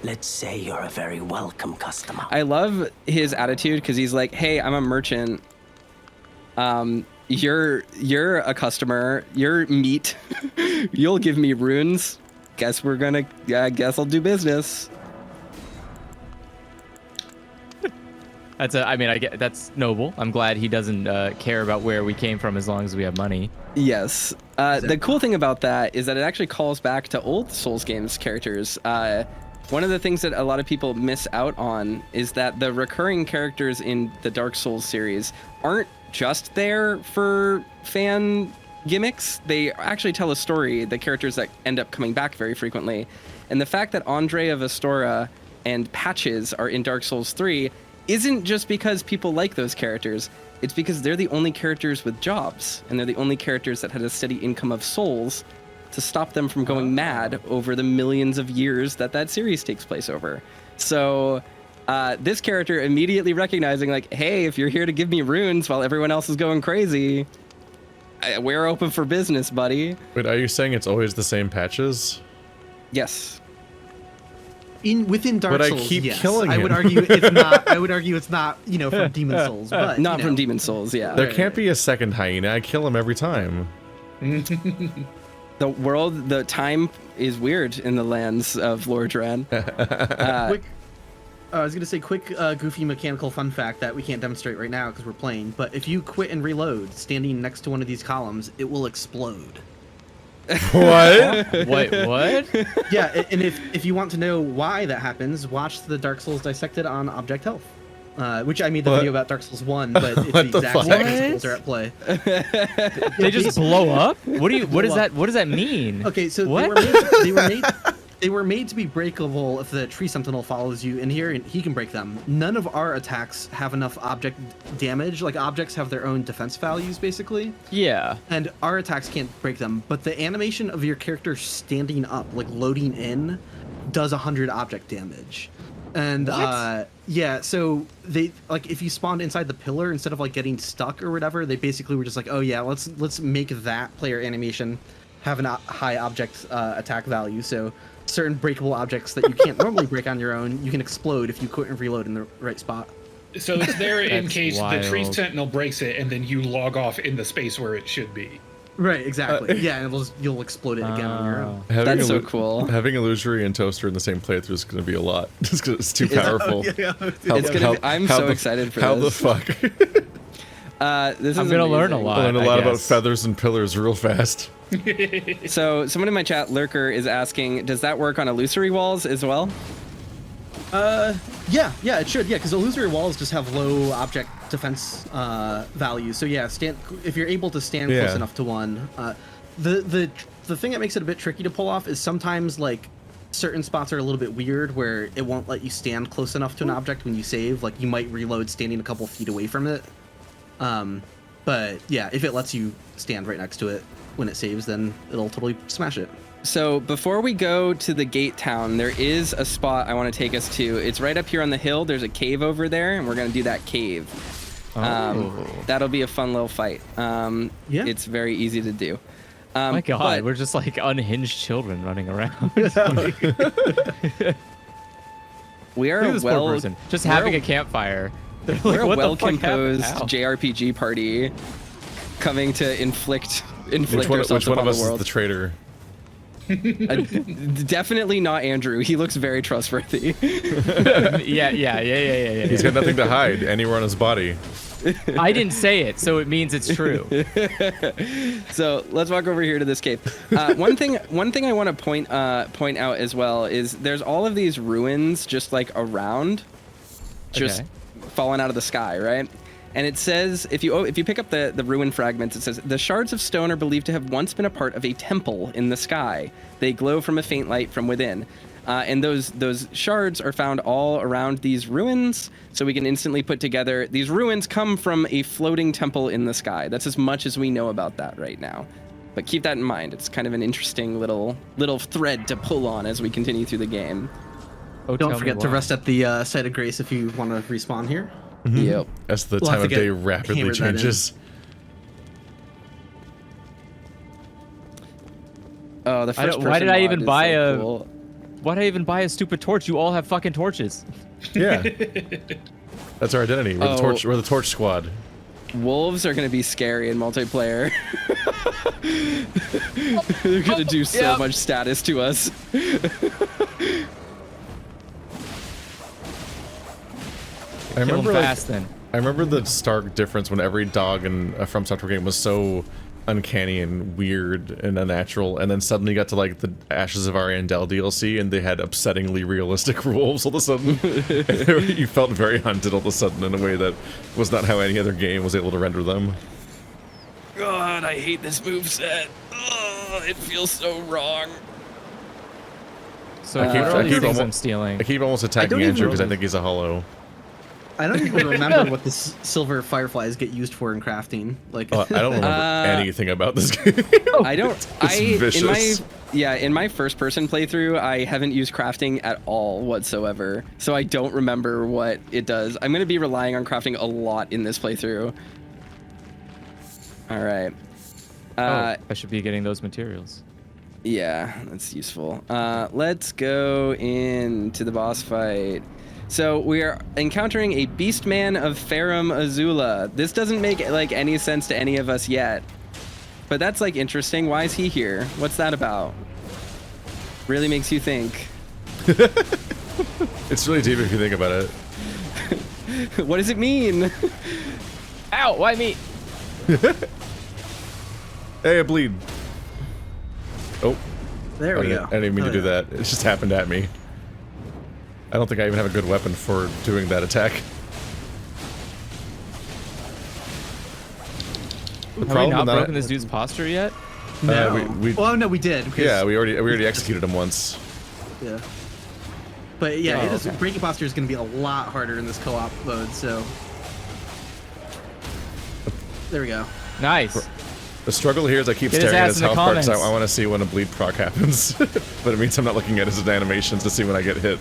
Let's say you're a very welcome customer. I love his attitude because he's like, hey, I'm a merchant. You're a customer. You're meat. You'll give me runes. Guess guess I'll do business. I mean, I get that's noble. I'm glad he doesn't care about where we came from as long as we have money. Yes. The cool thing about that is that it actually calls back to old Souls games characters. One of the things that a lot of people miss out on is that the recurring characters in the Dark Souls series aren't just there for fan gimmicks. They actually tell a story, the characters that end up coming back very frequently. And the fact that Andre of Astora and Patches are in Dark Souls 3 isn't just because people like those characters. It's because they're the only characters with jobs, and they're the only characters that had a steady income of souls to stop them from going mad over the millions of years that series takes place over. So this character immediately recognizing like, hey, if you're here to give me runes while everyone else is going crazy, we're open for business, buddy. Wait, are you saying it's always the same Patches? Yes. Within Dark Souls, but I keep yes. killing him. I would argue it's not. I would argue it's not. You know, from Demon Souls, but not from Demon Souls. Yeah. There can't be a second hyena. I kill him every time. The world, the time is weird in the lands of Lord Dran. I was gonna say quick, goofy mechanical fun fact that we can't demonstrate right now because we're playing. But if you quit and reload, standing next to one of these columns, it will explode. What? Wait, what? Yeah, and if you want to know why that happens, watch the Dark Souls Dissected on Object Health. Which I made the video about Dark Souls 1, but it's the exact same principles are at play. They just blow up? What does that mean? Okay, so what? they were made to be breakable if the Tree Sentinel follows you in here and he can break them. None of our attacks have enough object damage. Like objects have their own defense values basically. Yeah. And our attacks can't break them, but the animation of your character standing up, like loading in, does 100 object damage. And yeah, so they like if you spawned inside the pillar instead of like getting stuck or whatever, they basically were just like, oh yeah, let's make that player animation have a high object attack value. So certain breakable objects that you can't normally break on your own, you can explode if you quit and reload in the right spot. So it's there in That's case wild. the Tree Sentinel breaks it, and then you log off in the space where it should be. Right, exactly. Yeah, and you'll explode it again on your own. That's so cool. Having Illusory and Toaster in the same playthrough is going to be a lot. Just because it's too powerful. I'm so excited for how this. How the fuck? I'm going to learn a lot. Learn a lot about feathers and pillars real fast. So someone in my chat, Lurker, is asking, does that work on illusory walls as well? Yeah, it should. Yeah, because illusory walls just have low object defense values. So yeah, if you're able to stand close enough to one. The thing that makes it a bit tricky to pull off is sometimes like certain spots are a little bit weird where it won't let you stand close enough to an object when you save. Like you might reload standing a couple feet away from it. But yeah, if it lets you stand right next to it when it saves, then it'll totally smash it. So before we go to the gate town, there is a spot I want to take us to. It's right up here on the hill. There's a cave over there, and we're going to do that cave. That'll be a fun little fight. It's very easy to do. My God, we're just like unhinged children running around. We are just having a campfire. We're a well-composed JRPG party coming to inflict ourselves which one upon of us the world. is the traitor? Definitely not Andrew. He looks very trustworthy. Yeah. He's got nothing to hide anywhere on his body. I didn't say it, so it means it's true. So let's walk over here to this cave. One thing I want to point out as well is there's all of these ruins just like around, falling out of the sky, right? And it says, if you pick up the ruin fragments, it says, the shards of stone are believed to have once been a part of a temple in the sky. They glow from a faint light from within. And those shards are found all around these ruins, so we can instantly put together, these ruins come from a floating temple in the sky. That's as much as we know about that right now. But keep that in mind. It's kind of an interesting little thread to pull on as we continue through the game. Don't forget to rest at the site of grace if you want to respawn here. Mm-hmm. Yep. As the time of day rapidly changes. Oh, the first person why did I mod even is buy so a cool. Why did I even buy a stupid torch? You all have fucking torches. Yeah. That's our identity. We're the torch squad. Wolves are going to be scary in multiplayer. They're going to do so much status to us. I remember fast then. I remember the stark difference when every dog in a From Software game was so uncanny and weird and unnatural, and then suddenly you got to like the Ashes of Ariandel DLC and they had upsettingly realistic wolves all of a sudden. You felt very hunted all of a sudden in a way that was not how any other game was able to render them. God, I hate this moveset. Oh, it feels so wrong. So I'm stealing. I keep almost attacking Andrew because I think he's a hollow. I don't even remember what this silver fireflies get used for in crafting. Like, I don't remember anything about this game. I don't. It's vicious. In my first-person playthrough, I haven't used crafting at all whatsoever, so I don't remember what it does. I'm gonna be relying on crafting a lot in this playthrough. All right. I should be getting those materials. Yeah, that's useful. Let's go into the boss fight. So we are encountering a Beastman of Farum Azula. This doesn't make like any sense to any of us yet, but that's like interesting. Why is he here? What's that about? Really makes you think. It's really deep if you think about it. What does it mean? Ow! Why me? Hey, I bleed. Oh. There we go. I didn't mean to do that. It just happened at me. I don't think I even have a good weapon for doing that attack. Have we not broken this dude's posture yet? No. Well, no, we did. Yeah, we already executed him once. Yeah. But yeah, breaking posture is going to be a lot harder in this co-op mode. So there we go. Nice. The struggle here is I keep staring at his health bar because I want to see when a bleed proc happens. But it means I'm not looking at his animations to see when I get hit.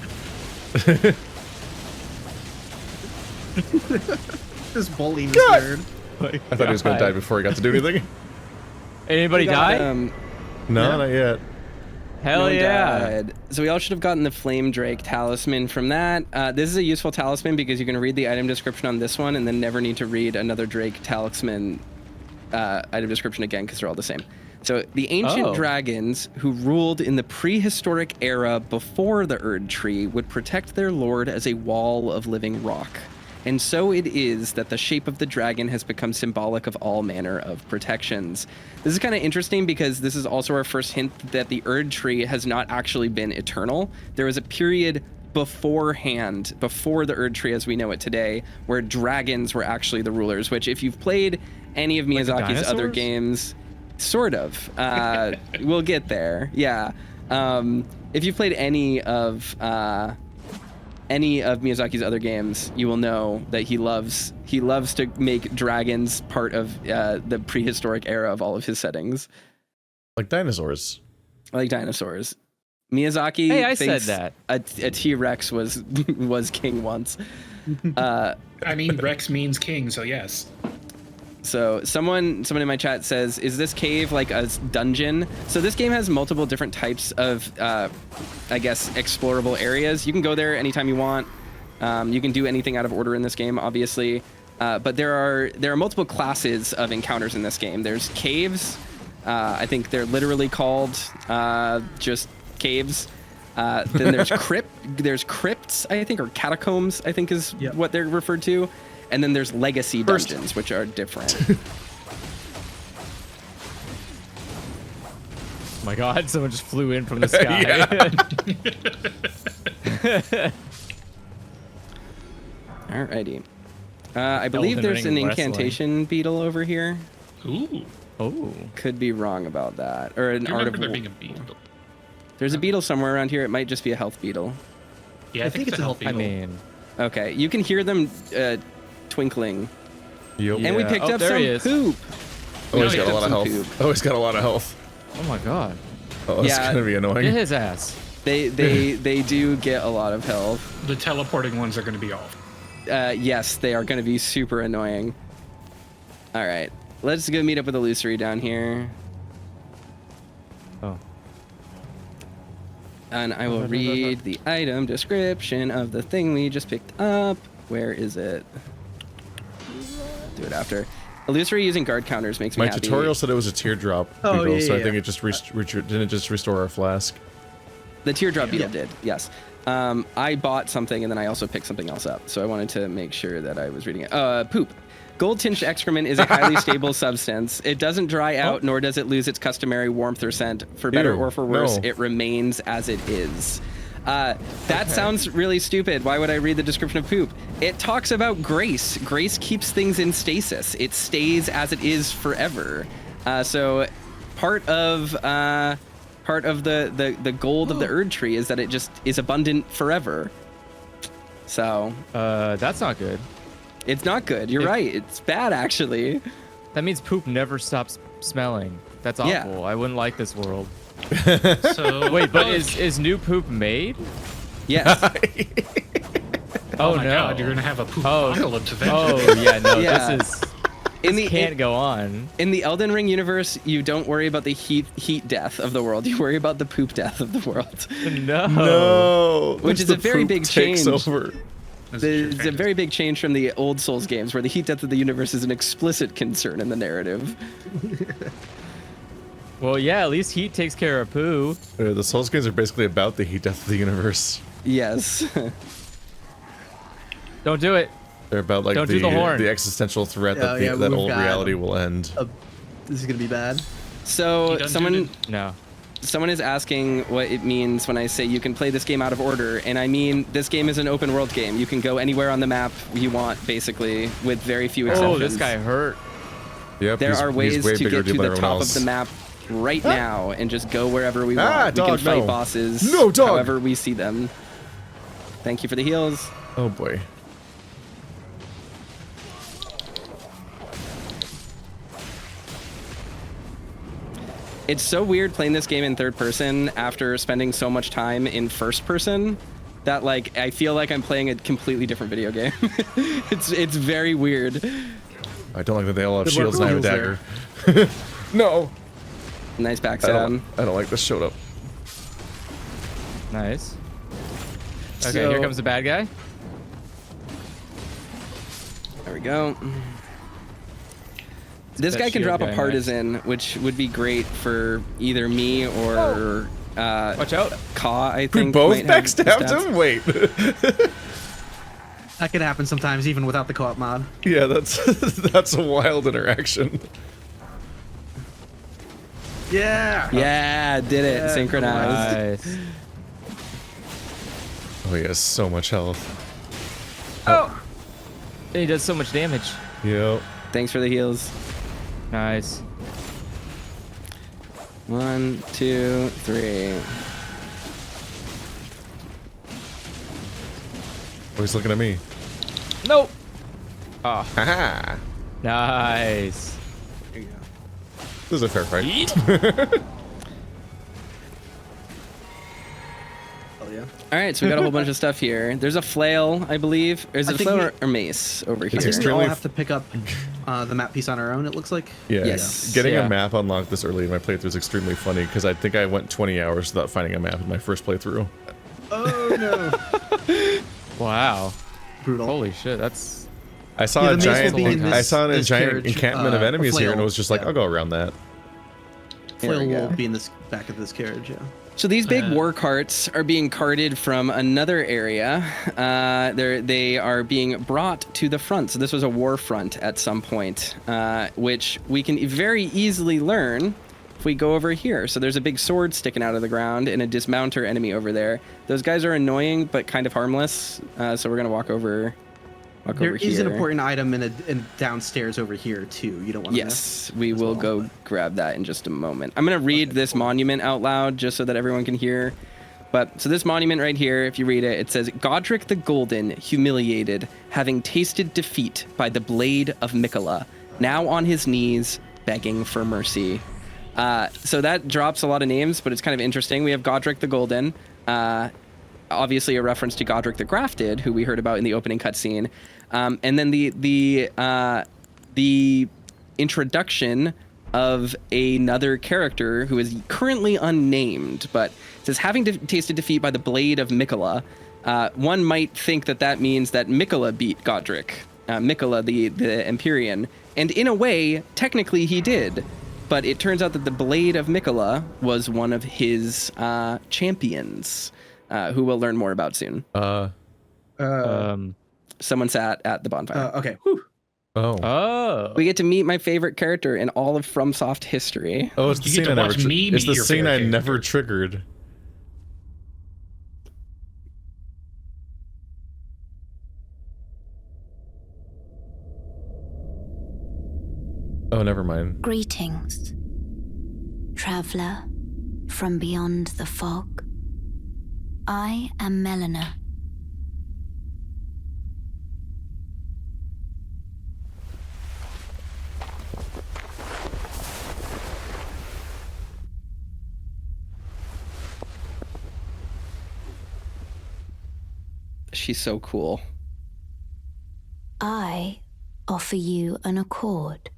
Just bullying this nerd. I thought he was going to die before he got to do anything. Anybody die? No, not yet. Hell yeah. Died. So we all should have gotten the Flame Drake talisman from that. This is a useful talisman because you can read the item description on this one and then never need to read another Drake talisman item description again because they're all the same. So the ancient dragons who ruled in the prehistoric era before the Erd Tree would protect their lord as a wall of living rock. And so it is that the shape of the dragon has become symbolic of all manner of protections. This is kind of interesting because this is also our first hint that the Erd Tree has not actually been eternal. There was a period beforehand, before the Erd Tree as we know it today, where dragons were actually the rulers, which if you've played any of Miyazaki's other games, sort of, we'll get there. Yeah. If you've played any of Miyazaki's other games, you will know that he loves to make dragons part of the prehistoric era of all of his settings. Like dinosaurs. Miyazaki thinks said that. a T-Rex was king once. I mean, Rex means king, so yes. So someone in my chat says, is this cave like a dungeon? So this game has multiple different types of, I guess, explorable areas. You can go there anytime you want. You can do anything out of order in this game, obviously. But there are multiple classes of encounters in this game. There's caves. I think they're literally called just caves. Then there's crypts, I think, or catacombs, I think is what they're referred to. And then there's legacy dungeons, which are different. Oh my god, someone just flew in from the sky. Alrighty. I believe there's an incantation beetle over here. Ooh. Oh. Could be wrong about that. Or an art of there being a beetle. There's a beetle somewhere around here. It might just be a health beetle. Yeah, I think it's a health beetle. I mean... Okay, you can hear them twinkling. Yep. And we picked up some poop. Oh, he's got a lot of health. Oh, he's got a lot of health. Oh my god. Oh, that's gonna be annoying. Get his ass. They do get a lot of health. The teleporting ones are going to be off. Yes, they are going to be super annoying. All right, let's go meet up with Illusory down here. Oh. And I will read the item description of the thing we just picked up. Where is it? Do it after. Illusory using guard counters makes me happy. My tutorial said it was a teardrop beetle, so I think it just didn't it just restore our flask. The teardrop beetle did, yes. I bought something and then I also picked something else up. So I wanted to make sure that I was reading it. Poop. Gold-tinged excrement is a highly stable substance. It doesn't dry out, nor does it lose its customary warmth or scent. For better or for worse, it remains as it is. That sounds really stupid. Why would I read the description of poop? It talks about grace. Grace keeps things in stasis. It stays as it is forever. So part of the gold of the Erd tree is that it just is abundant forever. So that's not good. It's not good. You're right. It's bad, actually. That means poop never stops smelling. That's awful. Yeah. I wouldn't like this world. So wait, but is new poop made? Yes. Oh my God, you're gonna have a poop apocalypse eventually. Oh yeah, no, Yeah. this can't go on. In the Elden Ring universe, you don't worry about the heat death of the world. You worry about the poop death of the world. No. Which is a very big change. Over. It's a very big change from the old Souls games, where the heat death of the universe is an explicit concern in the narrative. Well, yeah, at least heat takes care of poo. The Souls games are basically about the heat death of the universe. Yes. Don't do it. They're about like the existential threat that that old reality will end. This is gonna be bad. So No. Someone is asking what it means when I say you can play this game out of order, and I mean this game is an open world game. You can go anywhere on the map you want, basically, with very few exceptions. Oh, this guy hurt. Yep, there are ways to get to the top of the map right now and just go wherever we want. We can fight bosses however we see them. Thank you for the heals. Oh boy. It's so weird playing this game in third person after spending so much time in first person that like I feel like I'm playing a completely different video game. It's very weird. I don't like that they all have shields and I have a dagger. No. Nice backstab. I don't like this showed up. Nice. Okay, here comes the bad guy. There we go. This guy can drop a partisan, which would be great for either me or watch out, Ka. I think we both backstabbed him. Wait, that could happen sometimes, even without the co-op mod. Yeah, that's a wild interaction. Yeah, did it. Synchronized. Nice. Oh, he has so much health. Oh, and he does so much damage. Yep. Thanks for the heals. Nice. 1, 2, 3. Oh, he's looking at me. Nope. Oh. Haha. Nice. There you go. This is a fair fight. Oh yeah. All right, so we got a whole bunch of stuff here. There's a flail, I believe. Or is it a flail or mace over here? I think we all have to pick up the map piece on our own, it looks like. Yeah. Yes. Getting a map unlocked this early in my playthrough is extremely funny because I think I went 20 hours without finding a map in my first playthrough. Oh no. Wow. Brutal. Holy shit, that's... I saw a giant this giant encampment of enemies here and it was just like, I'll go around that. Flail will be in this back of this carriage, yeah. So these big war carts are being carted from another area. They are being brought to the front. So this was a war front at some point, which we can very easily learn if we go over here. So there's a big sword sticking out of the ground and a dismounter enemy over there. Those guys are annoying, but kind of harmless. So we're going to walk over There is an important item in downstairs over here too. You don't want to miss. Yes, we will go grab that in just a moment. I'm going to read this monument out loud just so that everyone can hear. But so this monument right here, if you read it, it says, Godric the Golden, humiliated, having tasted defeat by the blade of Mikola, now on his knees, begging for mercy. So that drops a lot of names, but it's kind of interesting. We have Godric the Golden, obviously a reference to Godric the Grafted, who we heard about in the opening cutscene. And then the introduction of another character who is currently unnamed, but it says, having tasted defeat by the blade of Mikola, one might think that means that Mikola beat Godric, Mikola the Empyrean. And in a way, technically he did. But it turns out that the blade of Mikola was one of his champions. who we'll learn more about soon. Someone sat at the bonfire. Okay. Whew. Oh. We get to meet my favorite character in all of FromSoft history. Oh, it's the scene I never. It's the scene I never triggered. Oh, never mind. Greetings, traveler from beyond the fog. I am Melina. She's so cool. I offer you an accord.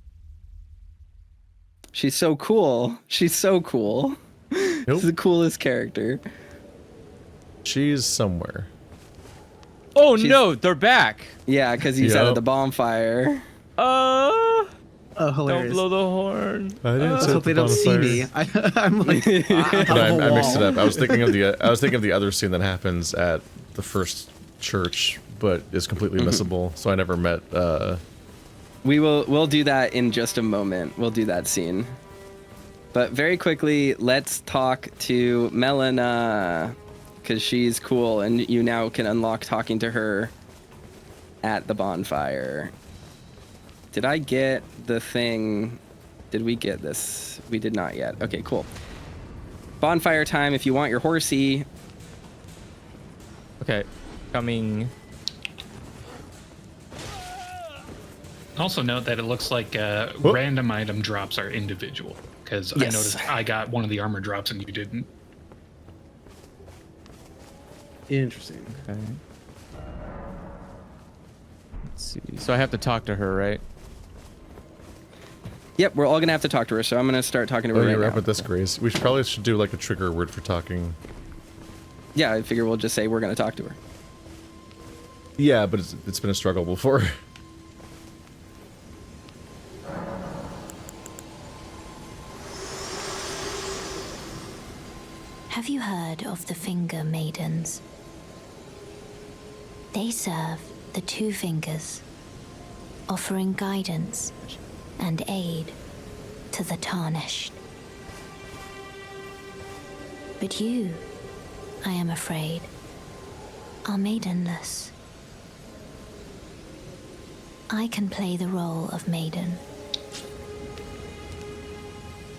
She's so cool. She's so cool. Nope. She's the coolest character. She's somewhere. Oh no, they're back. Yeah, because he's out of the bonfire. Oh, hilarious. Don't blow the horn. I didn't hope they don't see me. I'm like, I mixed it up. I was thinking of the other scene that happens at the first church, but is completely missable. So I never met. We'll do that in just a moment. We'll do that scene. But very quickly, let's talk to Melina, because she's cool, and you now can unlock talking to her at the bonfire. Did I get the thing? Did we get this? We did not yet. Okay, cool. Bonfire time. If you want your horsey. Okay, coming. Also note that it looks like random item drops are individual, because I noticed I got one of the armor drops and you didn't. Interesting. Okay. Let's see. So I have to talk to her, right? Yep, we're all gonna have to talk to her, so I'm gonna start talking to her right you're now. up with this, Grace. We probably should do like a trigger word for talking. Yeah, I figure we'll just say we're gonna talk to her. Yeah, but it's been a struggle before. Have you heard of the Finger Maidens? They serve the two fingers, offering guidance and aid to the Tarnished. But you, I am afraid, are maidenless. I can play the role of maiden,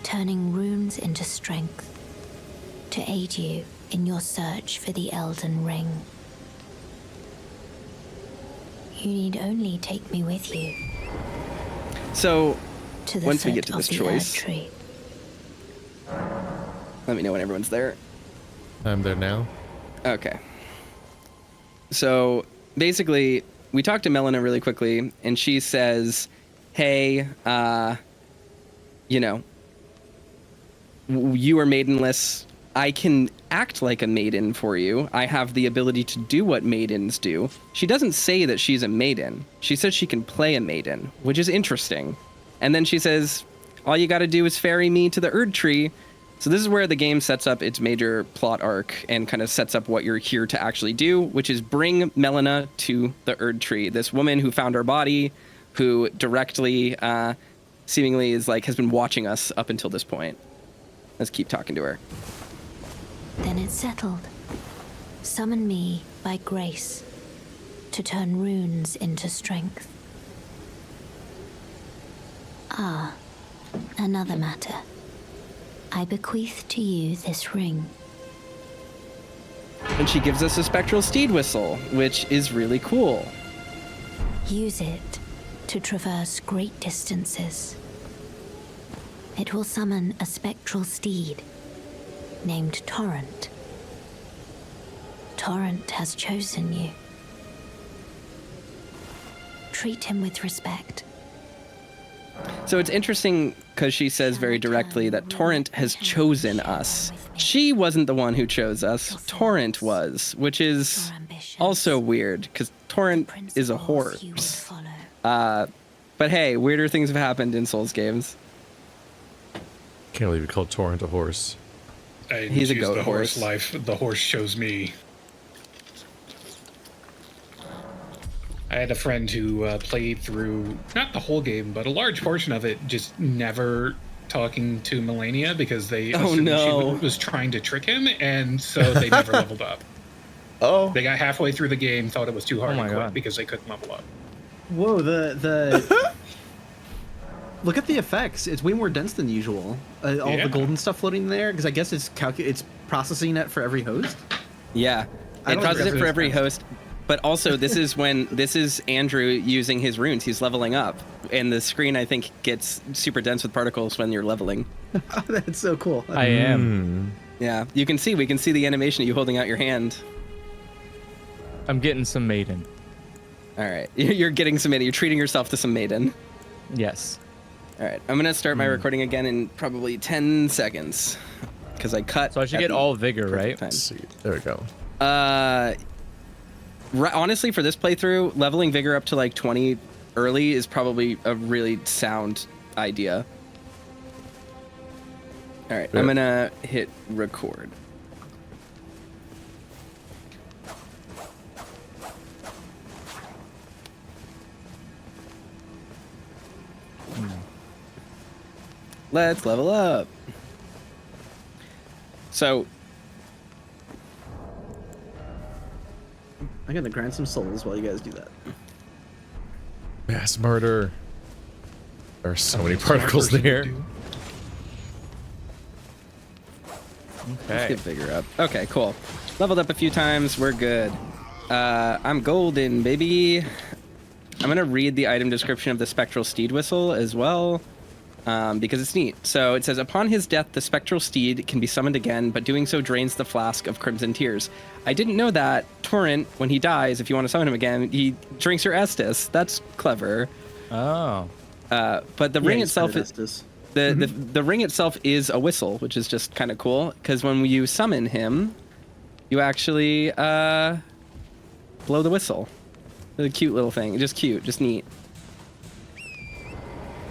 turning runes into strength to aid you in your search for the Elden Ring. You need only take me with you. So, to the once we foot get to this of the choice, Erd Tree. let me know when everyone's there. I'm there now. Okay. So, basically, we talked to Melina really quickly, and she says, hey, you know, you are maidenless. I can act like a maiden for you. I have the ability to do what maidens do. She doesn't say that she's a maiden. She says she can play a maiden, which is interesting. And then she says, all you got to do is ferry me to the Erd Tree. So this is where the game sets up its major plot arc and kind of sets up what you're here to actually do, which is bring Melina to the Erd Tree. This woman who found our body, who directly, seemingly is like, has been watching us up until this point. Let's keep talking to her. Then it's settled. Summon me by grace to turn runes into strength. Ah, another matter. I bequeath to you this ring. And she gives us a spectral steed whistle, which is really cool. Use it to traverse great distances. It will summon a spectral steed named Torrent. Torrent has chosen you. Treat him with respect. So it's interesting because she says very directly that Torrent has chosen us. She wasn't the one who chose us. Torrent was, which is also weird because Torrent is a horse. But hey, weirder things have happened in Souls games. Can't believe you called Torrent a horse. I He's a choose goat the horse. life. The horse chose me. I had a friend who played through not the whole game, but a large portion of it, just never talking to Melania because they assumed she was trying to trick him, and so they never leveled up. Oh. They got halfway through the game, thought it was too hard to quit because they couldn't level up. Whoa, the look at the effects. It's way more dense than usual. All the golden stuff floating there, because I guess it's processing it for every host. Yeah, it processes it for every host. But also, this is Andrew using his runes. He's leveling up, and the screen I think gets super dense with particles when you're leveling. Oh, that's so cool. I am. Yeah, we can see the animation of you holding out your hand. I'm getting some maiden. All right, you're getting some maiden. You're treating yourself to some maiden. Yes. All right, I'm gonna start my recording again in probably 10 seconds because I cut. So I should get all vigor, right? Let's see. There we go. Honestly, for this playthrough, leveling vigor up to like 20 early is probably a really sound idea. All right, I'm gonna hit record. Let's level up. So I'm gonna grind some souls while you guys do that. Mass murder. There are so many particles there. Let's get vigor up. Okay, cool. Leveled up a few times. We're good. I'm golden, baby. I'm gonna read the item description of the spectral steed whistle as well. Because it's neat. So it says, upon his death, the spectral steed can be summoned again, but doing so drains the flask of crimson tears. I didn't know that Torrent, when he dies, if you want to summon him again, he drinks your Estus. That's clever. Oh. But the ring itself is the ring itself is a whistle, which is just kind of cool. Because when you summon him, you actually blow the whistle. It's a cute little thing. Just cute, just neat.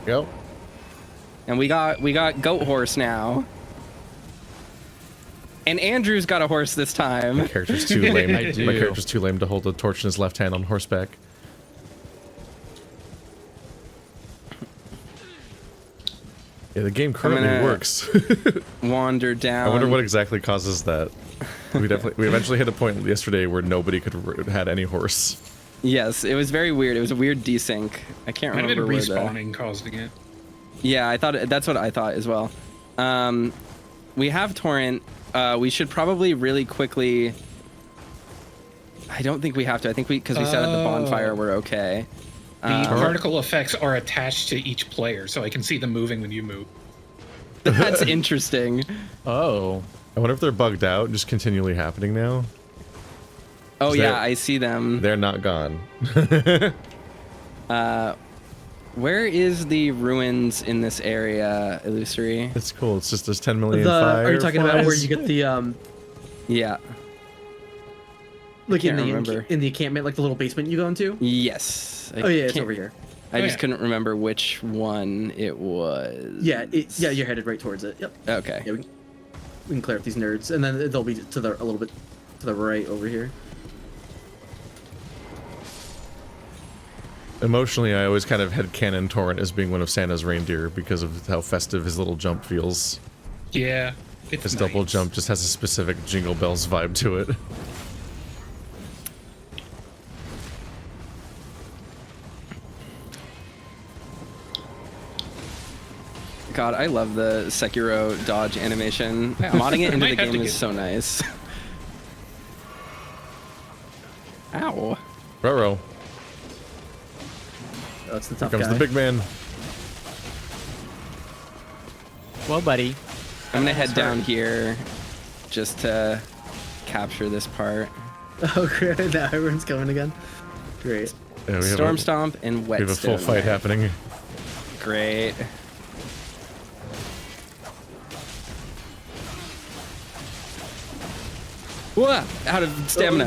Yep. And we got goat horse now. And Andrew's got a horse this time. My character's too lame. My character's too lame to hold a torch in his left hand on horseback. Yeah, the game currently works. Wander down. I wonder what exactly causes that. We eventually hit a point yesterday where nobody could had any horse. Yes, it was very weird. It was a weird desync. I can't remember where respawning causing it. Yeah, I thought that's what I thought as well. We have Torrent. We should probably really quickly. I don't think we have to. I think because we set up the bonfire, we're okay. The particle effects are attached to each player, so I can see them moving when you move. That's interesting. Oh. I wonder if they're bugged out, just continually happening now. Oh yeah, I see them. They're not gone. Where is the ruins in this area, Illusory? It's cool. It's just there's 10 million fire. Are you talking about where you get the Yeah. Like in the encampment, like the little basement you go into? Yes. It's over here. I just couldn't remember which one it was. Yeah, you're headed right towards it. Yep. Okay. Yeah, we can clear up these nerds, and then they'll be to a little bit to the right over here. Emotionally, I always kind of headcanon Torrent as being one of Santa's reindeer because of how festive his little jump feels. Yeah, his double jump just has a specific Jingle Bells vibe to it. God, I love the Sekiro dodge animation. Modding it into the game is so nice. Ow. Ruh-roh. That's the tough guy. Here comes the big man. Well, buddy. I'm gonna head down here just to capture this part. Oh, great. Now everyone's coming again. Great. Yeah, Storm Stomp and Whetstone. We have a full fight happening. Great. Whoa! Out of stamina.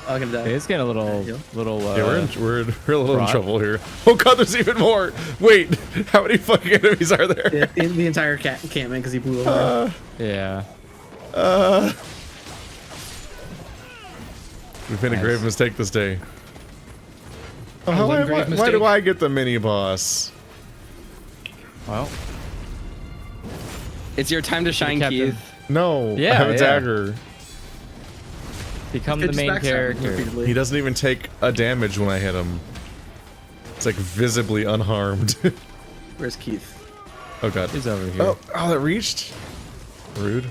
I'm gonna die. It's getting a little. Yeah, we're a little in trouble here. Oh god, there's even more. Wait, how many fucking enemies are there? Yeah, in the entire encampment because he blew over. Yeah. We've made a grave mistake this day. Oh, Why do I get the mini boss? Well, it's your time to shine, Keith. No, yeah, I have a dagger. Become the main character. He doesn't even take a damage when I hit him. It's like visibly unharmed. Where's Keith? Oh god. He's over here. Oh, that reached? Rude.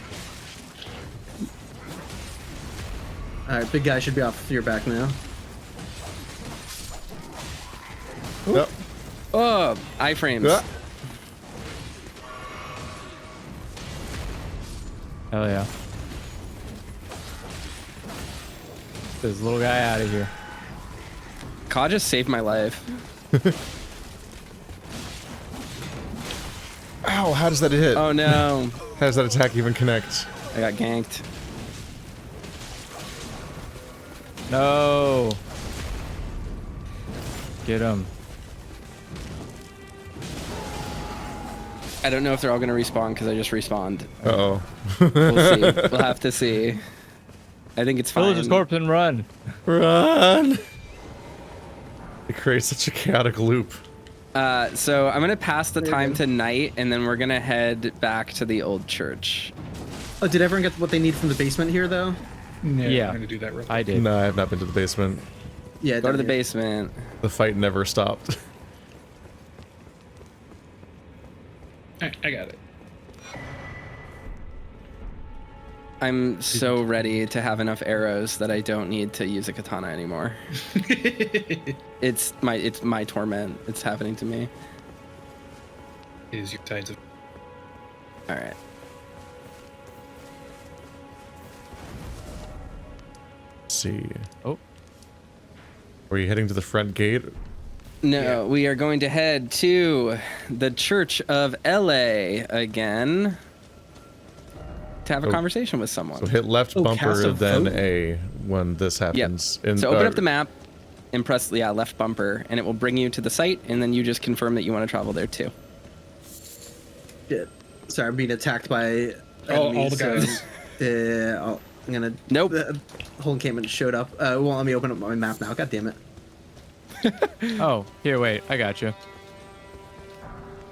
Alright, big guy should be off your back now. Nope. Oh, iframes. Hell yeah. Get this little guy out of here. Ka just saved my life. Ow, how does that hit? Oh no. How does that attack even connect? I got ganked. No. Get him. I don't know if they're all gonna respawn because I just respawned. Uh-oh. We'll see. We'll have to see. I think it's fine. Kill his corpse and run. Run! It creates such a chaotic loop. So I'm gonna pass the time to night, and then we're gonna head back to the old church. Oh, did everyone get what they need from the basement here, though? No, Yeah. I'm gonna do that real quick. I did. No, I have not been to the basement. Yeah, Go to the basement. The fight never stopped. I got it. I'm so ready to have enough arrows that I don't need to use a katana anymore. It's my torment. It's happening to me. Is your tides of... All right. Let's see. Oh. Are you heading to the front gate? No, we are going to head to the Church of LA again to have a conversation with someone. So hit left bumper, then A when this happens. Yep. So open up the map and press left bumper, and it will bring you to the site, and then you just confirm that you want to travel there too. Shit. Sorry, I'm being attacked by all enemies, the guys. So, I'm gonna... Nope. Whole encampment showed up. Won't let me open up my map now. God damn it. Oh, here, wait. I got you.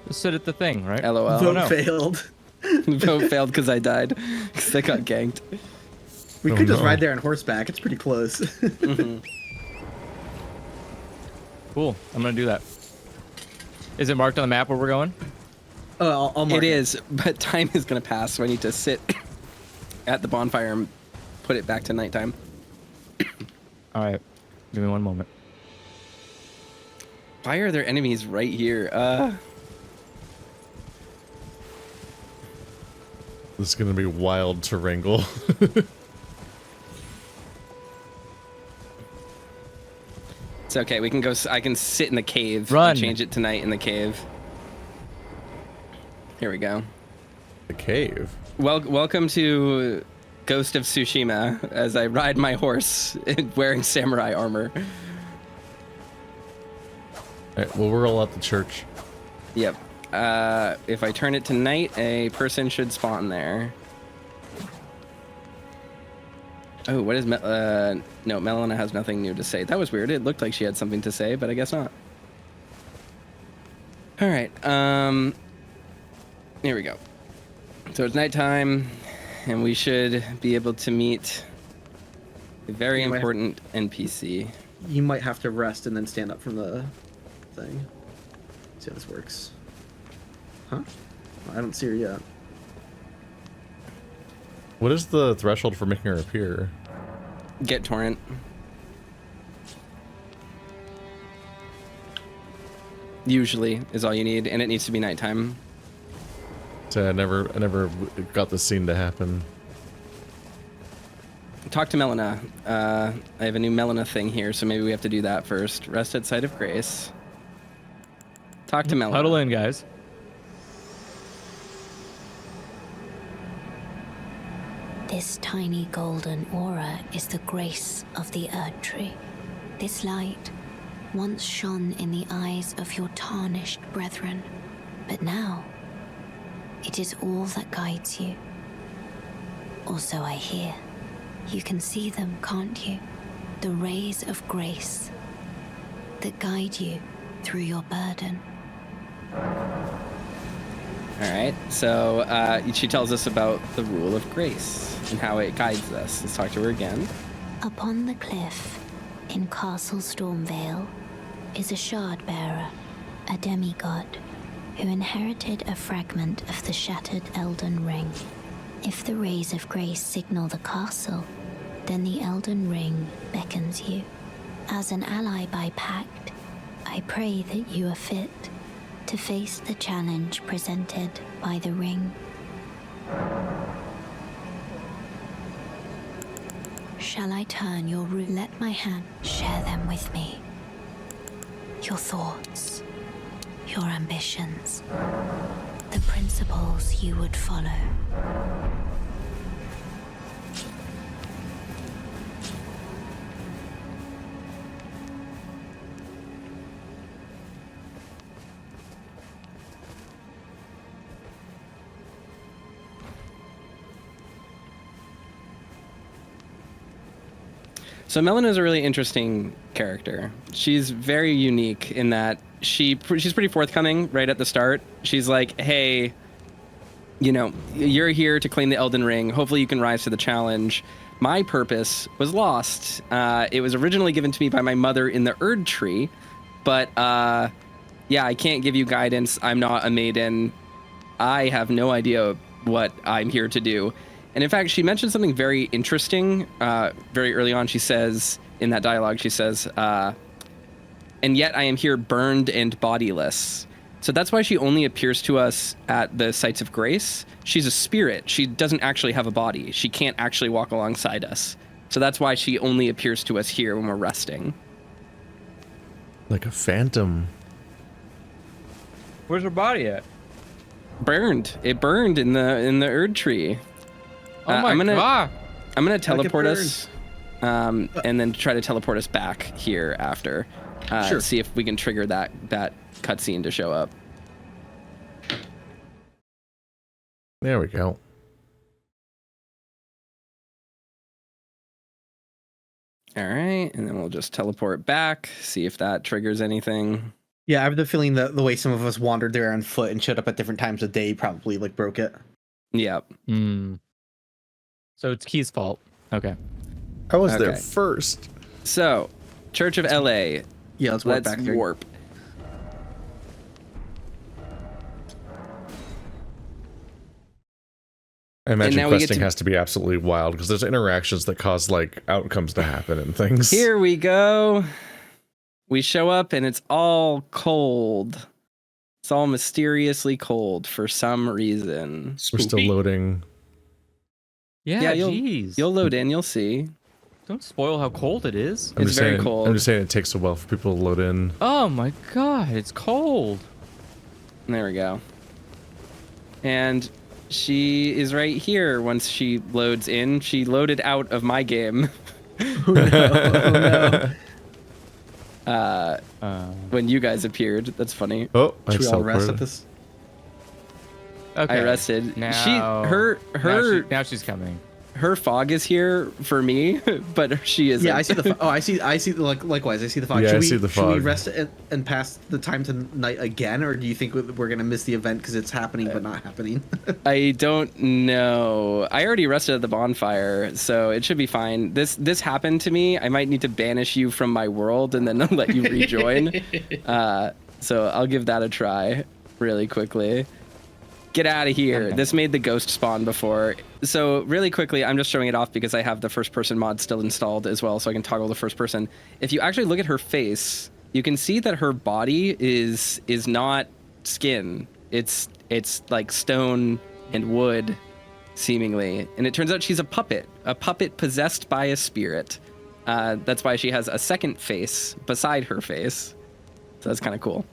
Just sit at the thing, right? LOL. Vote failed. Vote failed because I died. Because I got ganked. We could just ride there on horseback. It's pretty close. Cool. I'm gonna do that. Is it marked on the map where we're going? Oh, I'll mark it is, but time is gonna pass, so I need to sit at the bonfire and put it back to nighttime. All right. Give me one moment. Why are there enemies right here? This is gonna be wild to wrangle. It's okay. We can go. I can sit in the cave. Run. And change it tonight in the cave. Here we go. The cave. Welcome to Ghost of Tsushima as I ride my horse wearing samurai armor. Alright, well, we're all at the church. Yep. If I turn it to night, a person should spawn there. Oh, what is no, Melina has nothing new to say. That was weird. It looked like she had something to say, but I guess not. All right. Here we go. So it's nighttime, and we should be able to meet a very important NPC. You might have to rest and then stand up from the thing. See how this works. Huh? I don't see her yet. What is the threshold for making her appear? Get torrent. Usually is all you need, and it needs to be nighttime. So I never got this scene to happen. Talk to Melina. I have a new Melina thing here, so maybe we have to do that first. Rest at Site of Grace. Talk to Melina. Huddle in, guys. This tiny golden aura is the grace of the Erd Tree. This light once shone in the eyes of your tarnished brethren, but now it is all that guides you. Also, I hear. You can see them, can't you? the rays of grace that guide you through your burden. All right, so she tells us about the rule of grace and how it guides us. Let's talk to her again. Upon the cliff in Castle Stormvale is a shard bearer, a demigod, who inherited a fragment of the shattered Elden Ring. If the rays of grace signal the castle, then the Elden Ring beckons you. As an ally by pact, I pray that you are fit to face the challenge presented by the ring. Shall I turn your route? Let my hand share them with me. Your thoughts, your ambitions, the principles you would follow. So Melina is a really interesting character. She's very unique in that she's pretty forthcoming right at the start. She's like, hey, you know, you're here to claim the Elden Ring. Hopefully you can rise to the challenge. My purpose was lost. It was originally given to me by my mother in the Erd Tree, but yeah, I can't give you guidance. I'm not a maiden. I have no idea what I'm here to do. And in fact, she mentioned something very interesting very early on. She says, in that dialogue, she says, and yet I am here burned and bodiless. So that's why she only appears to us at the sites of grace. She's a spirit. She doesn't actually have a body. She can't actually walk alongside us. So that's why she only appears to us here when we're resting. Like a phantom. Where's her body at? Burned. It burned in the Erd Tree. Oh my God. I'm gonna teleport us, and then try to teleport us back here after. Sure. See if we can trigger that cutscene to show up. There we go. All right, and then we'll just teleport back, see if that triggers anything. Yeah, I have the feeling that the way some of us wandered there on foot and showed up at different times of day probably like broke it. Yep. So it's Key's fault. Okay. I was there first. So, Church of LA. Yeah, let's warp back there. Warp. I imagine questing has to be absolutely wild because there's interactions that cause like outcomes to happen and things. Here we go. We show up and it's all cold. It's all mysteriously cold for some reason. We're still loading. Yeah, you'll load in, you'll see. Don't spoil how cold it is. It's very cold. I'm just saying it takes a while for people to load in. Oh my God, it's cold. There we go. And she is right here once she loads in. She loaded out of my game. Oh no. Oh no. When you guys appeared. That's funny. Oh, should we all rest at this? Okay. I rested. Now, now she's coming. Her fog is here for me, but she isn't. Yeah, I see the. I see. Likewise, I see the fog. Yeah, should I see the fog. Should we rest and pass the time tonight again, or do you think we're gonna miss the event because it's happening but not happening? I don't know. I already rested at the bonfire, so it should be fine. This happened to me. I might need to banish you from my world and then let you rejoin. So I'll give that a try really quickly. Get out of here. Okay. This made the ghost spawn before. So really quickly, I'm just showing it off because I have the first person mod still installed as well, so I can toggle the first person. If you actually look at her face, you can see that her body is not skin. It's like stone and wood, seemingly. And it turns out she's a puppet possessed by a spirit. That's why she has a second face beside her face. So that's kind of cool.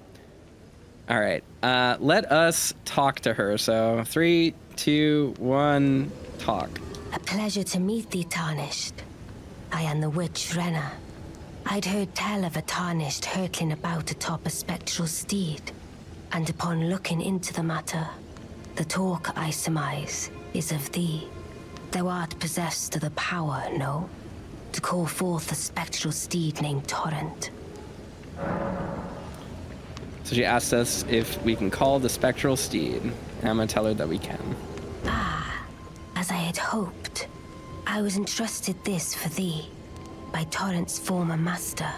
All right, let us talk to her. So 3, 2, 1, talk. A pleasure to meet thee, Tarnished. I am the witch Renna. I'd heard tell of a Tarnished hurtling about atop a spectral steed, and upon looking into the matter, the talk I surmise is of thee. Thou art possessed of the power, no? to call forth a spectral steed named Torrent. So she asked us if we can call the spectral steed. And I'm gonna tell her that we can. Ah, as I had hoped. I was entrusted this for thee by Torrent's former master.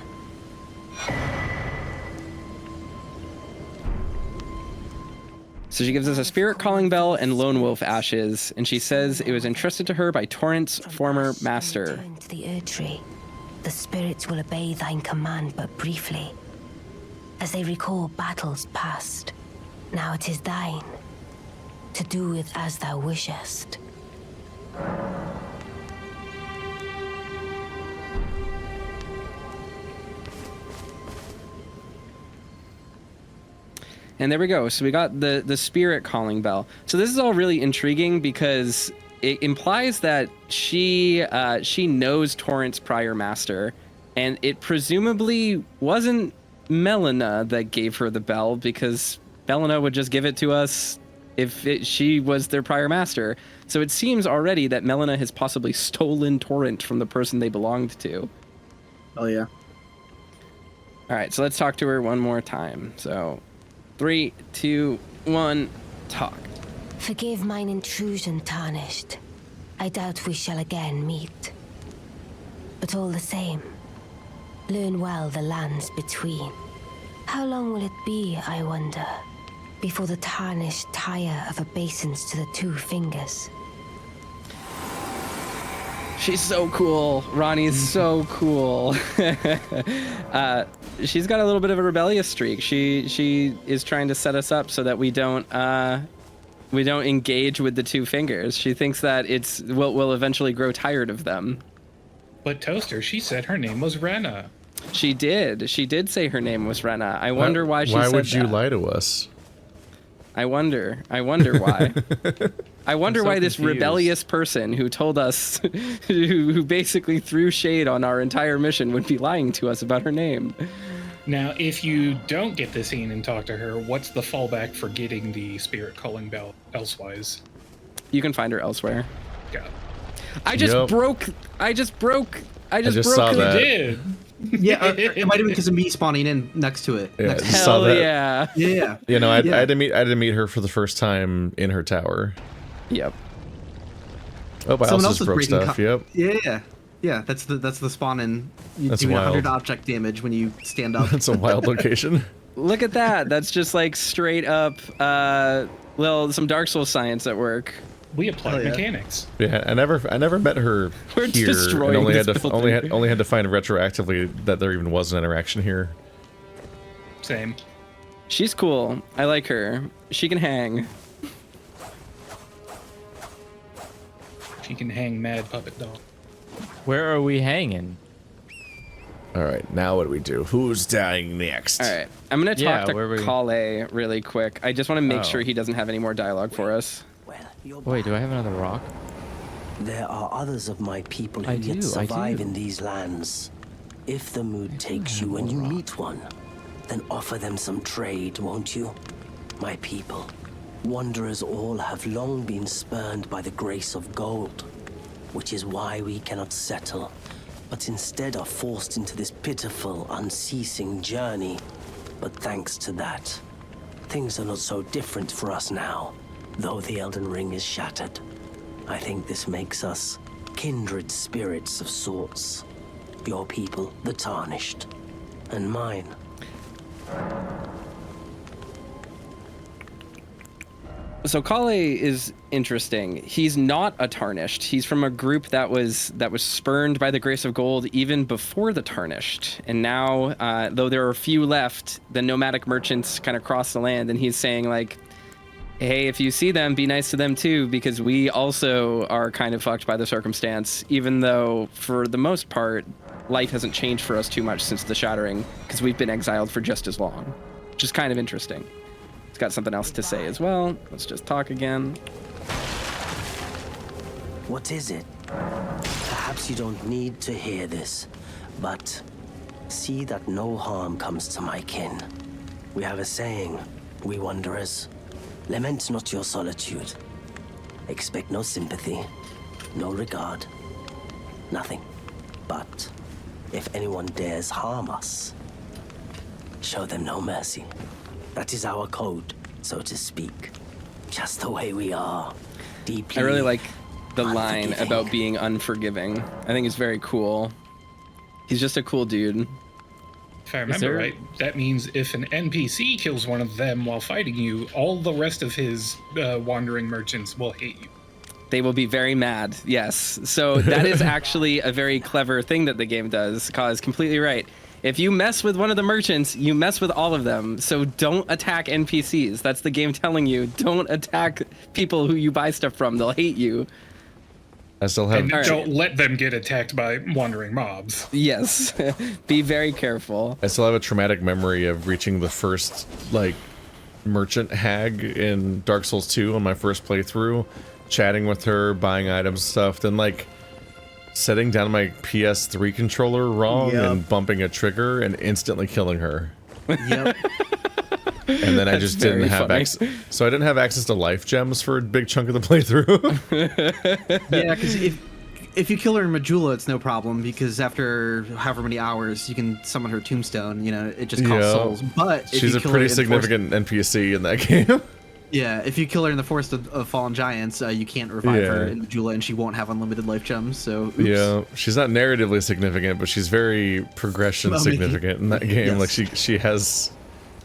So she gives us a spirit calling bell and lone wolf ashes, and she says it was entrusted to her by Torrent's former master. Return to the Erdtree. The spirits will obey thine command but briefly, as they recall battles past. Now it is thine, to do with as thou wishest. And there we go. So we got the spirit calling bell. So this is all really intriguing because it implies that she knows Torrent's prior master, and it presumably wasn't Melina that gave her the bell, because Melina would just give it to us if she was their prior master. So it seems already that Melina has possibly stolen Torrent from the person they belonged to. Oh yeah. All right, so let's talk to her one more time. So 3, 2, 1, talk. Forgive mine intrusion, Tarnished. I doubt we shall again meet. But all the same, learn well the lands between. How long will it be, I wonder, before the Tarnished tire of obeisance to the 2 fingers? She's so cool. Ronnie's so cool. She's got a little bit of a rebellious streak. She is trying to set us up so that we don't engage with the 2 fingers. She thinks that we'll eventually grow tired of them. But Toaster, she said her name was Rena. She did. She did say her name was Rena. I wonder why she said that. Why would you lie to us? I wonder why. I wonder why this rebellious person who told us, who basically threw shade on our entire mission, would be lying to us about her name. Now, if you don't get the scene and talk to her, what's the fallback for getting the spirit calling bell elsewise? You can find her elsewhere. Yeah. I just broke saw that. You did. Yeah, it might have been because of me spawning in next to it. Yeah, next just saw that. Yeah. Yeah. You know, I had to meet her for the first time in her tower. Yep. Oh, but I Someone also else just was broke breaking stuff. Yep. Yeah. That's the spawn in. You That's do 100 wild. object damage when you stand up. That's a wild location. Look at that. That's just like straight up, some Dark Souls science at work. We applied mechanics. Yeah, I never met her We're here, destroying and only this had to building. only had to find retroactively that there even was an interaction here. Same. She's cool. I like her. She can hang. She can hang mad puppet doll. Where are we hanging? All right, now what do we do? Who's dying next? All right. I'm going to Yeah, talk to where were we- Kale really quick. I just want to make Oh. sure he doesn't have any more dialogue for us. Well, you're Wait, do I have another rock? There are others of my people who I yet do. survive in these lands. If the mood takes you and you meet one, then offer them some trade, won't you? My people, wanderers all have long been spurned by the grace of gold, which is why we cannot settle, but instead are forced into this pitiful, unceasing journey. But thanks to that, things are not so different for us now, though the Elden Ring is shattered. I think this makes us kindred spirits of sorts. Your people, the Tarnished, and mine. So Kale is interesting. He's not a Tarnished. He's from a group that was spurned by the grace of gold even before the Tarnished. And now, though there are a few left, the nomadic merchants kind of cross the land, and he's saying like, hey, if you see them, be nice to them too, because we also are kind of fucked by the circumstance, even though for the most part, life hasn't changed for us too much since the Shattering, because we've been exiled for just as long, which is kind of interesting. He's got something else to say as well. Let's just talk again. What is it? Perhaps you don't need to hear this, but see that no harm comes to my kin. We have a saying, we wanderers. Lament not your solitude. Expect no sympathy, no regard, nothing. But if anyone dares harm us, show them no mercy. That is our code, so to speak. Just the way we are. Deeply. I really like the line about being unforgiving. I think it's very cool. He's just a cool dude. If I remember right, that means if an NPC kills one of them while fighting you, all the rest of his wandering merchants will hate you. They will be very mad, yes. So that is actually a very clever thing that the game does. Kaz, completely right. If you mess with one of the merchants, you mess with all of them. So don't attack NPCs. That's the game telling you. Don't attack people who you buy stuff from. They'll hate you. I still have. And don't let them get attacked by wandering mobs. Yes. Be very careful. I still have a traumatic memory of reaching the first, like, merchant hag in Dark Souls 2 on my first playthrough, chatting with her, buying items and stuff, then, like, setting down my PS3 controller wrong and bumping a trigger and instantly killing her. Yep. And then I just didn't have access. So I didn't have access to life gems for a big chunk of the playthrough. Yeah, because if you kill her in Majula, it's no problem, because after however many hours, you can summon her tombstone. You know, it just costs souls. But if she's you a kill pretty her in significant NPC in that game. Yeah, if you kill her in the Forest of Fallen Giants, you can't revive her in Majula, and she won't have unlimited life gems, so oops. Yeah, she's not narratively significant, but she's very progression significant in that game. Like, she has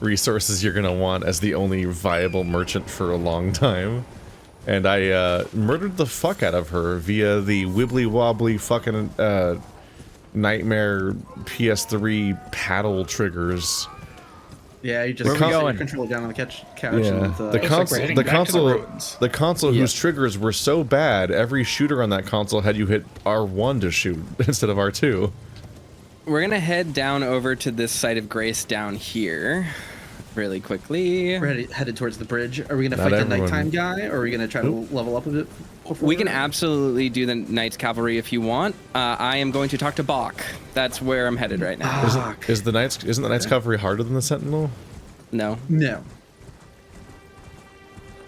resources you're gonna want as the only viable merchant for a long time. And I murdered the fuck out of her via the wibbly wobbly fucking nightmare PS3 paddle triggers. Yeah, you just control it down on the couch. Yeah. And, the console whose triggers were so bad, every shooter on that console had you hit R1 to shoot instead of R2. We're gonna head down over to this site of grace down here really quickly. We're headed towards the bridge. Are we gonna fight the nighttime guy, or are we gonna try to level up a bit? We can absolutely do the Knights Cavalry if you want. I am going to talk to Bach. That's where I'm headed right now. Isn't the Knights Cavalry harder than the Sentinel? No. No.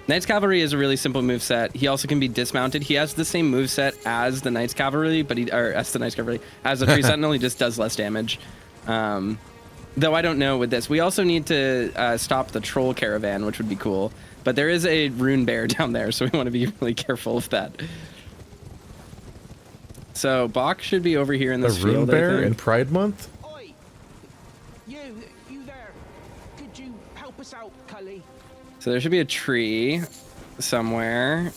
Knights Cavalry is a really simple moveset. He also can be dismounted. He has the same moveset as the Knights Cavalry, but as the Tree Sentinel, he just does less damage. Though I don't know with this. We also need to stop the troll caravan, which would be cool. But there is a rune bear down there, so we want to be really careful of that. So Bach should be over here in this field. The rune bear in Pride Month? Oi! You there? Could you help us out, Cully? So there should be a tree somewhere.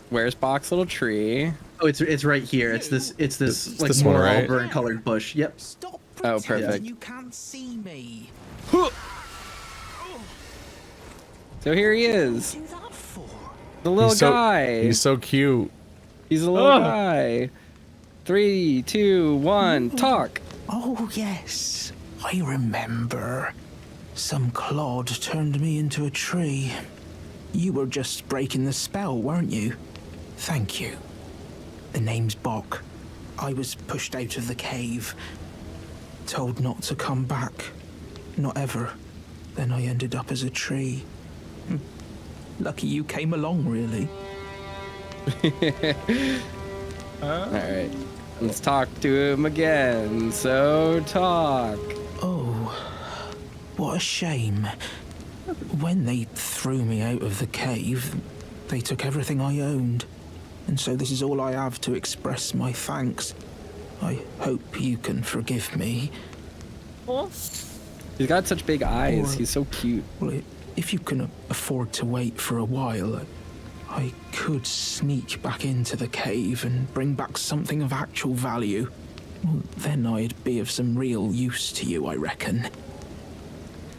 Where's Bach's little tree? Oh, it's right here. It's this like more auburn colored bush. Yep. Stop. Oh, perfect. You can't see me. So here he is. The little guy. He's so cute. He's a little guy. 3, 2, 1, talk. Oh, yes. I remember. Some clod turned me into a tree. You were just breaking the spell, weren't you? Thank you. The name's Bok. I was pushed out of the cave. Told not to come back. Not ever. Then I ended up as a tree. Lucky you came along, really. Alright. Let's talk to him again. So talk. Oh, what a shame. When they threw me out of the cave, they took everything I owned. And so this is all I have to express my thanks. I hope you can forgive me. He's got such big eyes. He's so cute. Well, if you can afford to wait for a while, I could sneak back into the cave and bring back something of actual value. Well, then I'd be of some real use to you, I reckon.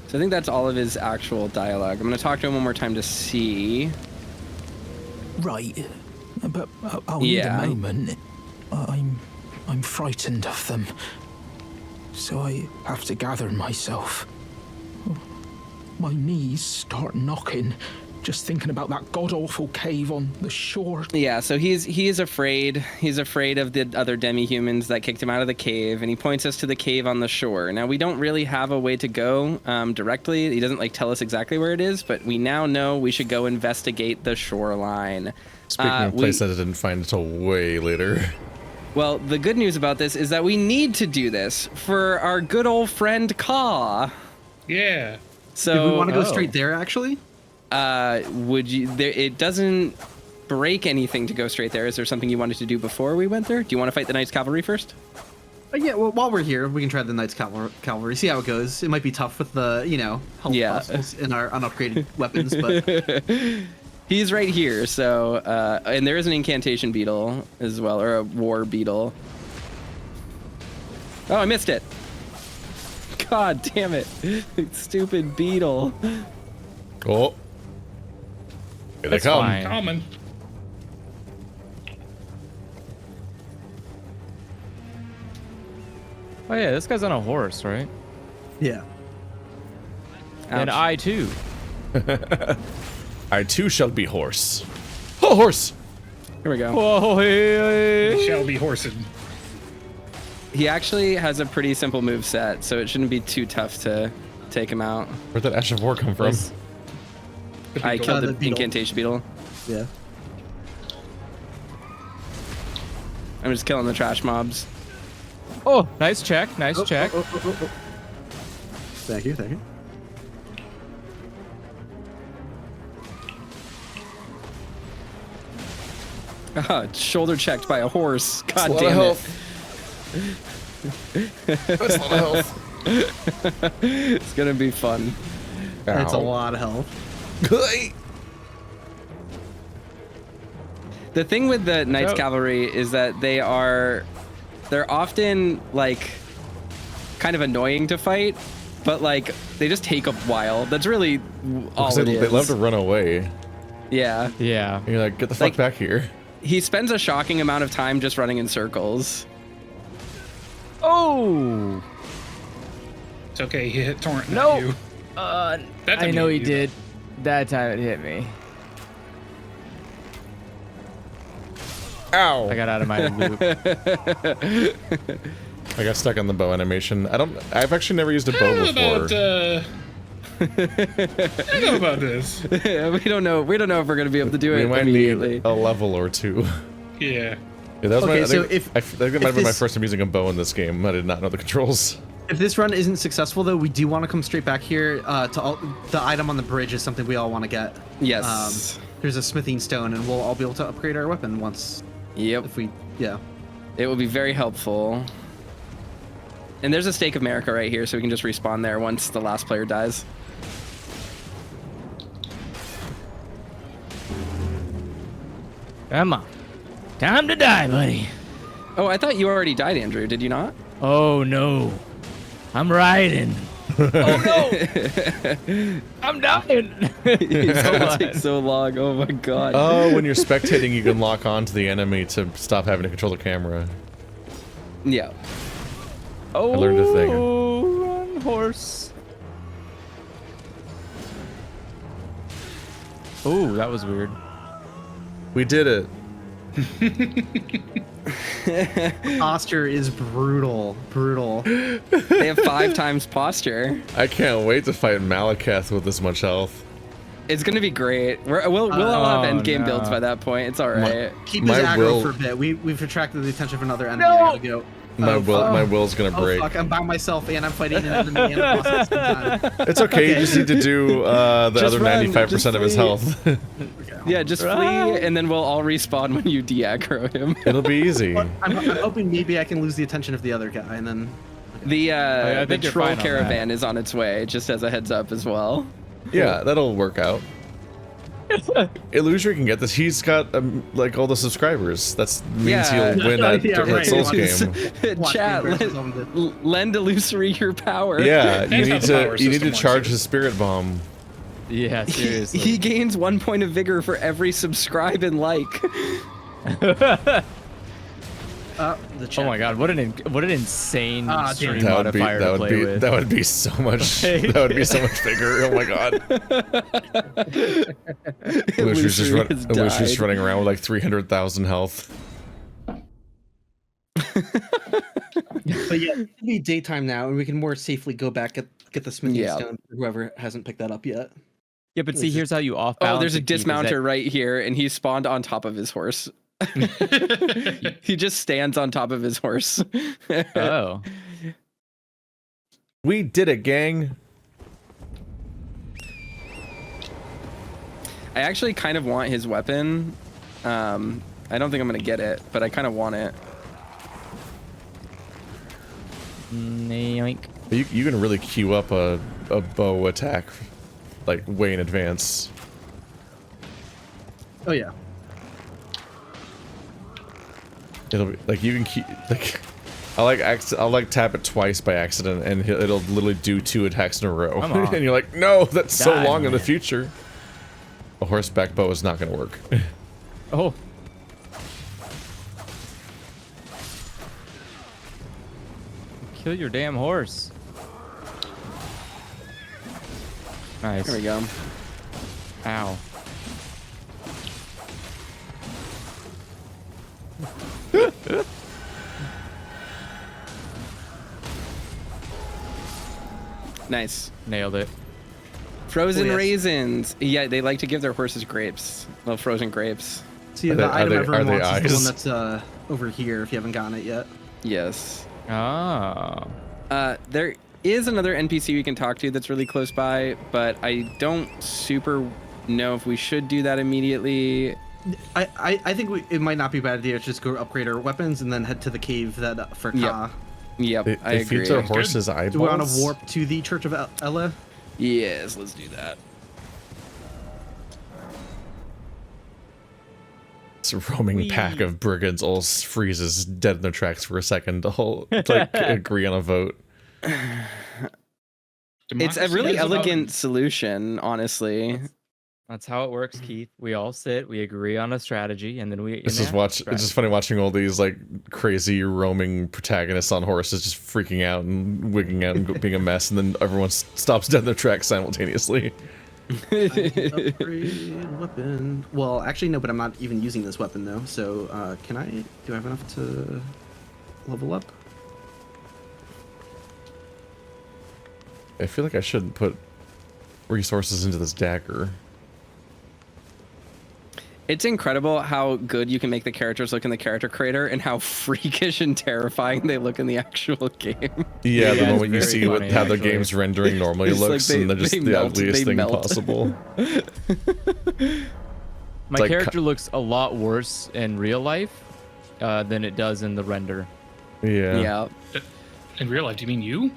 So I think that's all of his actual dialogue. I'm going to talk to him one more time to see. Right. But I'll need a moment. I'm frightened of them. So I have to gather myself. My knees start knocking, just thinking about that god-awful cave on the shore. Yeah, so he is afraid. He's afraid of the other demi-humans that kicked him out of the cave, and he points us to the cave on the shore. Now, we don't really have a way to go directly. He doesn't tell us exactly where it is, but we now know we should go investigate the shoreline. Speaking of place that I didn't find until way later. Well, the good news about this is that we need to do this for our good old friend Ka. Yeah. So do we want to go straight there, actually? Would you? There, it doesn't break anything to go straight there. Is there something you wanted to do before we went there? Do you want to fight the Knights Cavalry first? Yeah, well, while we're here, we can try the Knights Cavalry, see how it goes. It might be tough with the, health possibles in our unupgraded weapons, but... He's right here, so... and there is an incantation beetle as well, or a war beetle. Oh, I missed it! God damn it. Stupid beetle. Oh. Here they come. Fine. Common. Oh yeah, this guy's on a horse, right? Yeah. And I too. I too shall be horse. Oh, horse! Here we go. Whoa, hey. We shall be horsing. He actually has a pretty simple move set, so it shouldn't be too tough to take him out. Where'd that Ash of War come from? I killed the beetle. incantation beetle. Yeah. I'm just killing the trash mobs. Oh, nice check, nice check. Thank you, thank you. Shoulder checked by a horse. God That's damn a lot it. of health. That's a lot of health. It's gonna be fun. That's a lot of health. The thing with the Knights Cavalry is that they're often like kind of annoying to fight, but like they just take a while. That's really all it is. They love to run away. Yeah. Yeah. And you're like, get the fuck back here. He spends a shocking amount of time just running in circles. Oh. It's okay. He hit Torrent. No. You. I know he did. That time it hit me. Ow! I got out of my loop. I got stuck on the bow animation. I've actually never used a bow before. I know about this. We don't know. We don't know if we're gonna be able to do it We might immediately. need a level or two. Yeah. Yeah, that was Okay, I so think that might have been my first time using a bow in this game. I did not know the controls. If this run isn't successful, though, we do want to come straight back here. The item on the bridge is something we all want to get. Yes. There's a smithing stone, and we'll all be able to upgrade our weapon once. Yep. It will be very helpful. And there's a Stake of America right here, so we can just respawn there once the last player dies. Come on. Time to die, buddy. Oh, I thought you already died, Andrew. Did you not? Oh, no. I'm riding. Oh, no. I'm dying. It's gonna take so long. Oh, my God. Oh, when you're spectating, you can lock on to the enemy to stop having to control the camera. Yeah. Oh, I learned a thing. Run, horse. Oh, that was weird. We did it. Posture is brutal. They have 5 times posture. I can't wait to fight Malekith with this much health. It's gonna be great. We'll all have end game builds by that point. It's all right. Keep his aggro for a bit. We've attracted the attention of another enemy. No! I gotta go. My will's gonna break. Oh fuck! I'm by myself and I'm fighting an enemy and a boss at the same time. It's okay. You just need to do the other run, 95% of his health. Yeah, just flee, and then we'll all respawn when you de-aggro him. It'll be easy. I'm hoping maybe I can lose the attention of the other guy, and then. The troll caravan is on its way, just as a heads up as well. Yeah, that'll work out. Illusory can get this. He's got like all the subscribers. That means he'll win that Souls game. Chat, lend Illusory your power. Yeah, you need to charge his spirit bomb. Yeah, seriously. He gains 1 point of vigor for every subscribe and like. Oh my god, what an insane stream that modifier to play with. That would be so much. That would be so much bigger. Oh my god. I wish he was just running around with like 300,000 health. But yeah, it'll be daytime now, and we can more safely go back get the smithing stone. For whoever hasn't picked that up yet. Yeah, but see, here's how you off balance. Oh, there's a dismounter right here, and he spawned on top of his horse. He just stands on top of his horse. Oh. We did it, gang. I actually kind of want his weapon. I don't think I'm gonna get it, but I kind of want it. Yoink. You can really queue up a bow attack like way in advance. Oh yeah. It'll be like you can keep like I'll like tap it twice by accident and it'll literally do 2 attacks in a row. And you're like, no, that's so long in the future. A horseback bow is not gonna work. Oh. Kill your damn horse. Nice. There we go. Ow. Nice. Nailed it. Frozen yes. raisins. Yeah, they like to give their horses grapes. Well, frozen grapes. See, the item everyone wants is the one that's over here if you haven't gotten it yet. Yes. Oh. There is another NPC we can talk to that's really close by, but I don't super know if we should do that immediately. I think it might not be a bad idea to just go upgrade our weapons and then head to the cave that for Ka. Yep, I agree. Feeds our horses eyeballs. Do we want to warp to the Church of Ella? Yes, let's do that. It's a roaming pack of brigands all freezes dead in their tracks for a second to whole like agree on a vote. It's a really elegant solution, honestly. That's how it works, Keith. We all sit, we agree on a strategy, and then we. It's just funny watching all these like crazy roaming protagonists on horses just freaking out and wigging out and being a mess, and then everyone stops dead in their tracks simultaneously. Upgrade weapon. Well, actually no, but I'm not even using this weapon though. So do I have enough to level up? I feel like I shouldn't put resources into this dagger. It's incredible how good you can make the characters look in the character creator and how freakish and terrifying they look in the actual game. Yeah, the moment you see how the game's rendering normally looks, and they're just the ugliest thing possible. My character looks a lot worse in real life than it does in the render. Yeah. In real life, do you mean you?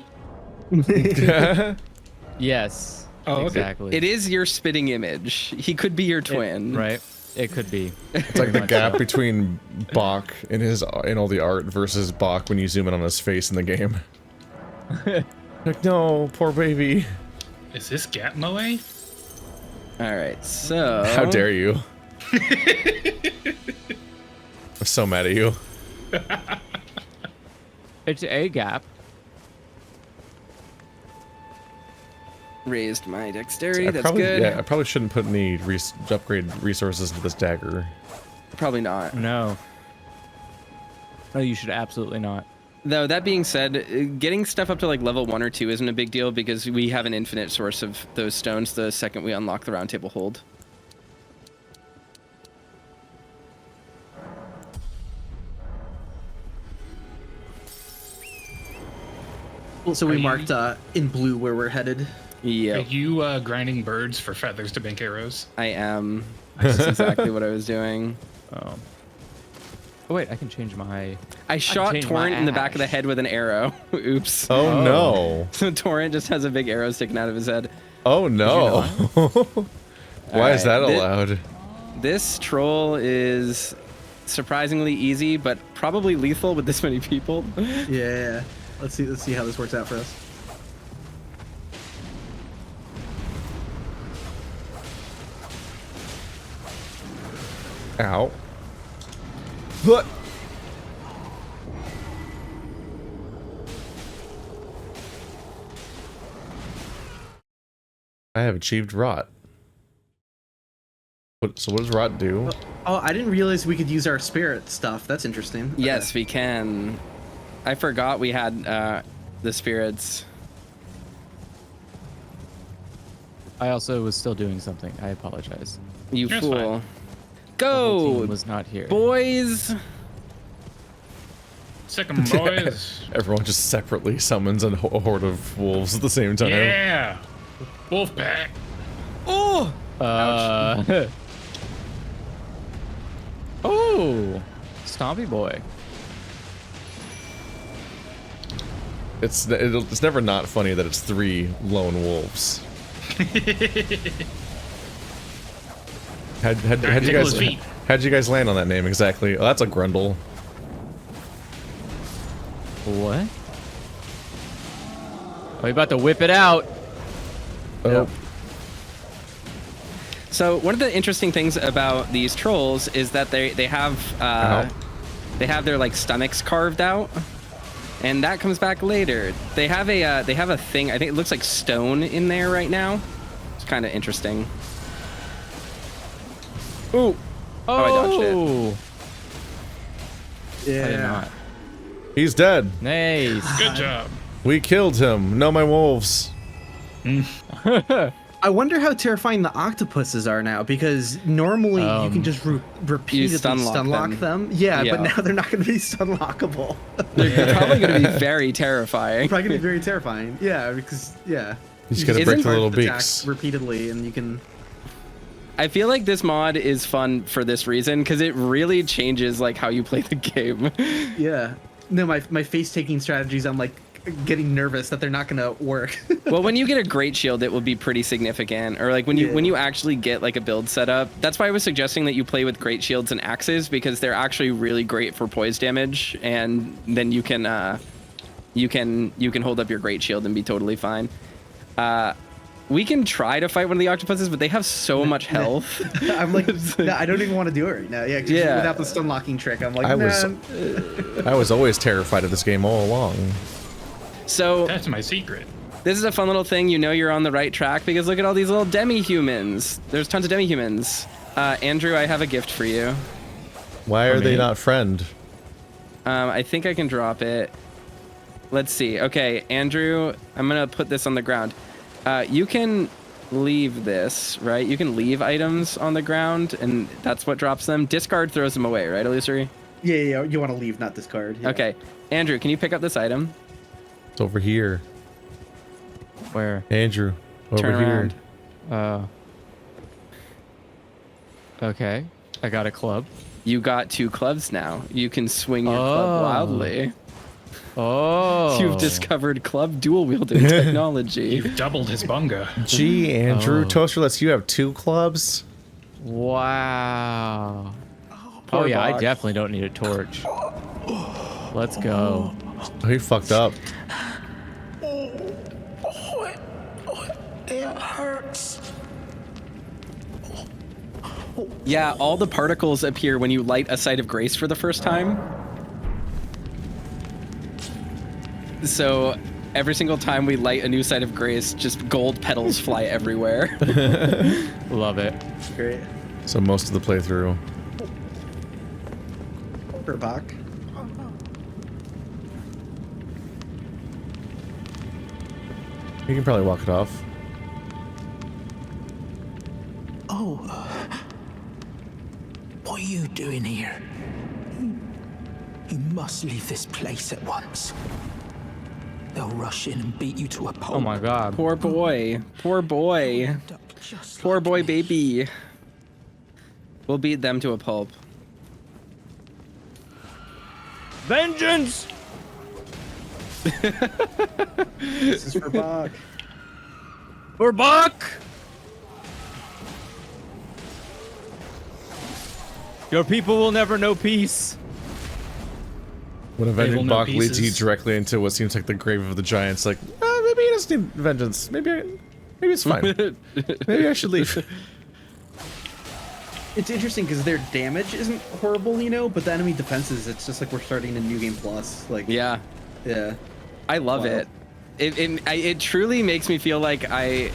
Yes. Oh, exactly. Okay. It is your spitting image. He could be your twin. Right. It could be. It's like the gap between Bach in all the art versus Bach when you zoom in on his face in the game. Like, no, poor baby. Is this gap moe? All right, so how dare you? I'm so mad at you. It's a gap. Raised my dexterity. That's good. Yeah, I probably shouldn't put any upgrade resources into this dagger. Probably not. No. Oh, you should absolutely not. Though that being said, getting stuff up to like level 1 or 2 isn't a big deal because we have an infinite source of those stones the second we unlock the round table hold. So we marked in blue where we're headed. Yeah. Are you grinding birds for feathers to bank arrows? I am. That's exactly what I was doing. Oh. Oh wait, I can change my. I shot Torrent in the back of the head with an arrow. Oops. Oh no. So Torrent just has a big arrow sticking out of his head. Oh no. Why is that allowed? This troll is surprisingly easy, but probably lethal with this many people. Yeah. Let's see how this works out for us. Ow. What? I have achieved rot. So what does rot do? Oh, I didn't realize we could use our spirit stuff. That's interesting. Yes, we can. I forgot we had the spirits. I also was still doing something. I apologize. You That's fool. fine. Go! Team was not here. Boys! Sick 'em, boys. Everyone just separately summons a horde of wolves at the same time. Yeah. Wolf pack. Oh! Oh! Stompy boy. It's never not funny that it's 3 lone wolves. How'd you guys land on that name exactly? Oh, that's a Grundle. What? Oh, you about to whip it out? Oh. Yep. So one of the interesting things about these trolls is that they have their like stomachs carved out, and that comes back later. They have a thing. I think it looks like stone in there right now. It's kind of interesting. Ooh. Oh, I dodged it. Yeah. I did not. He's dead. Nice. Good job. We killed him. No, my wolves. I wonder how terrifying the octopuses are now, because normally you can just repeatedly stunlock them. Yeah, but now they're not going to be stunlockable. They're probably going to be very terrifying. Probably going to be very terrifying. Yeah, because you just got to break the little beaks repeatedly, and you can. I feel like this mod is fun for this reason, because it really changes like how you play the game. Yeah. No, my face taking strategies, I'm like getting nervous that they're not gonna work. Well, when you get a great shield, it will be pretty significant. Or like when you actually get like a build set up. That's why I was suggesting that you play with great shields and axes, because they're actually really great for poise damage, and then you can hold up your great shield and be totally fine. We can try to fight one of the octopuses, but they have so much health. I'm like, no, I don't even want to do it right now. Yeah, without the stun locking trick, I'm like, I was always terrified of this game all along. So that's my secret. This is a fun little thing. You know you're on the right track because look at all these little demi-humans. There's tons of demi-humans. Andrew, I have a gift for you. Why are they not friend? I think I can drop it. Let's see. Okay, Andrew, I'm gonna put this on the ground. You can leave this, right? You can leave items on the ground, and that's what drops them. Discard throws them away, right, Illusory? Yeah, you want to leave, not discard. Yeah. Okay. Andrew, can you pick up this item? It's over here. Where? Andrew, over Turn here. Okay. I got a club. You got 2 clubs now. You can swing your club wildly. Oh. You've discovered club dual wielding technology. You've doubled his bunga. Gee, Andrew, Toaster lets you have 2 clubs? Wow. Oh yeah, I definitely don't need a torch. Let's go. Oh, he fucked up. It hurts. Yeah, all the particles appear when you light a Site of Grace for the first time. So every single time we light a new Site of Grace, just gold petals fly everywhere. Love it. Great. So most of the playthrough. For Bach. You can probably walk it off. Oh. What are you doing here? You must leave this place at once. They'll rush in and beat you to a pulp. Oh my god. Poor boy. Poor boy. Poor boy baby. We'll beat them to a pulp. Vengeance! This is for Bach. For Buck! Your people will never know peace. When avenging know Bach leads you pieces. directly into what seems like the grave of the giants, like, maybe he doesn't need vengeance. Maybe it's fine. Maybe I should leave. It's interesting because their damage isn't horrible, you know, but the enemy defenses, it's just like we're starting a new game plus. Like, Yeah. yeah. I love Wow. it. It truly makes me feel like I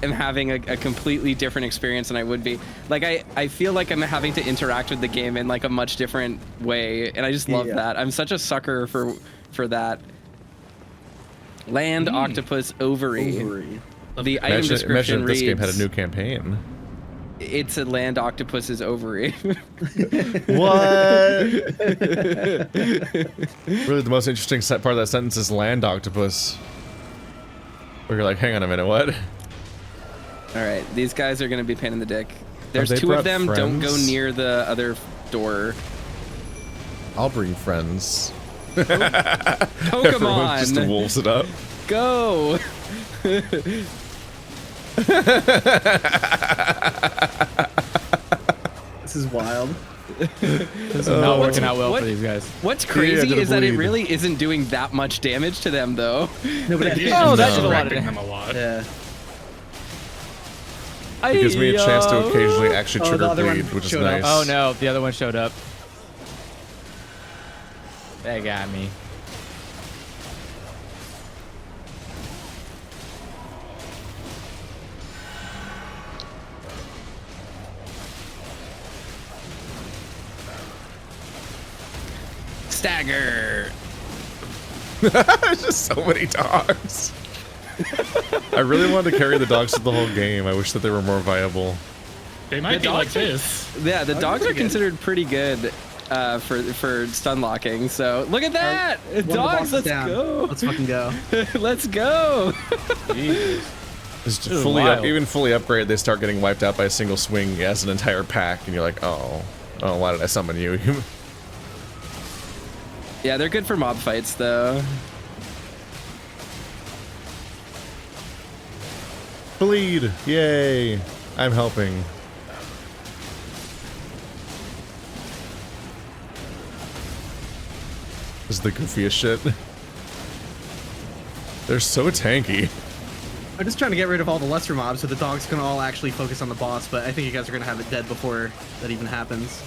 am having a completely different experience than I would be. Like I feel like I'm having to interact with the game in like a much different way, and I just love that. I'm such a sucker for that. Land octopus ovary. The item description imagine if reads, this game had a new campaign. it's a land octopus's ovary. What? Really, the most interesting part of that sentence is land octopus. Where you're like, hang on a minute, what? All right, these guys are gonna be a pain in the dick. There's they 2 of brought them. friends? Don't go near the other door. I'll bring friends. Pokemon. Everyone just wolves it up. Go. This is wild. This is not working out well for these guys. What's crazy is that it really isn't doing that much damage to them, though. No, but that did a lot of them a lot. Yeah. It gives me a chance to occasionally actually trigger bleed, which is nice. Oh no, the other one showed up. They got me. Stagger. There's just so many dogs. I really wanted to carry the dogs through the whole game. I wish that they were more viable. They might be like this. Yeah, the dogs are considered pretty good for stun locking. So look at that, dogs. Let's go. Let's fucking go. Let's go. Just even fully upgraded, they start getting wiped out by a single swing as an entire pack, and you're like, oh, why did I summon you? Yeah, they're good for mob fights, though. Bleed! Yay! I'm helping. This is the goofiest shit. They're so tanky. I'm just trying to get rid of all the lesser mobs so the dogs can all actually focus on the boss, but I think you guys are going to have it dead before that even happens.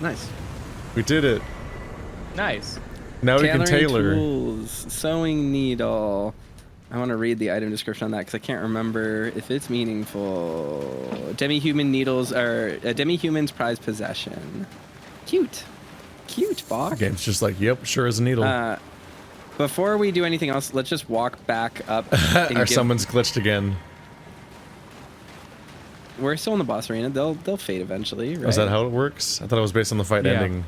Nice. We did it. Nice. Now we can tailor. Tools, sewing needle. I want to read the item description on that because I can't remember if it's meaningful. Demi-human needles are a demi-human's prized possession. Cute. Cute, Bach. Game's just like, yep, sure is a needle. Before we do anything else, let's just walk back up. Or someone's glitched again. We're still in the boss arena. They'll fade eventually, right? Is that how it works? I thought it was based on the fight ending.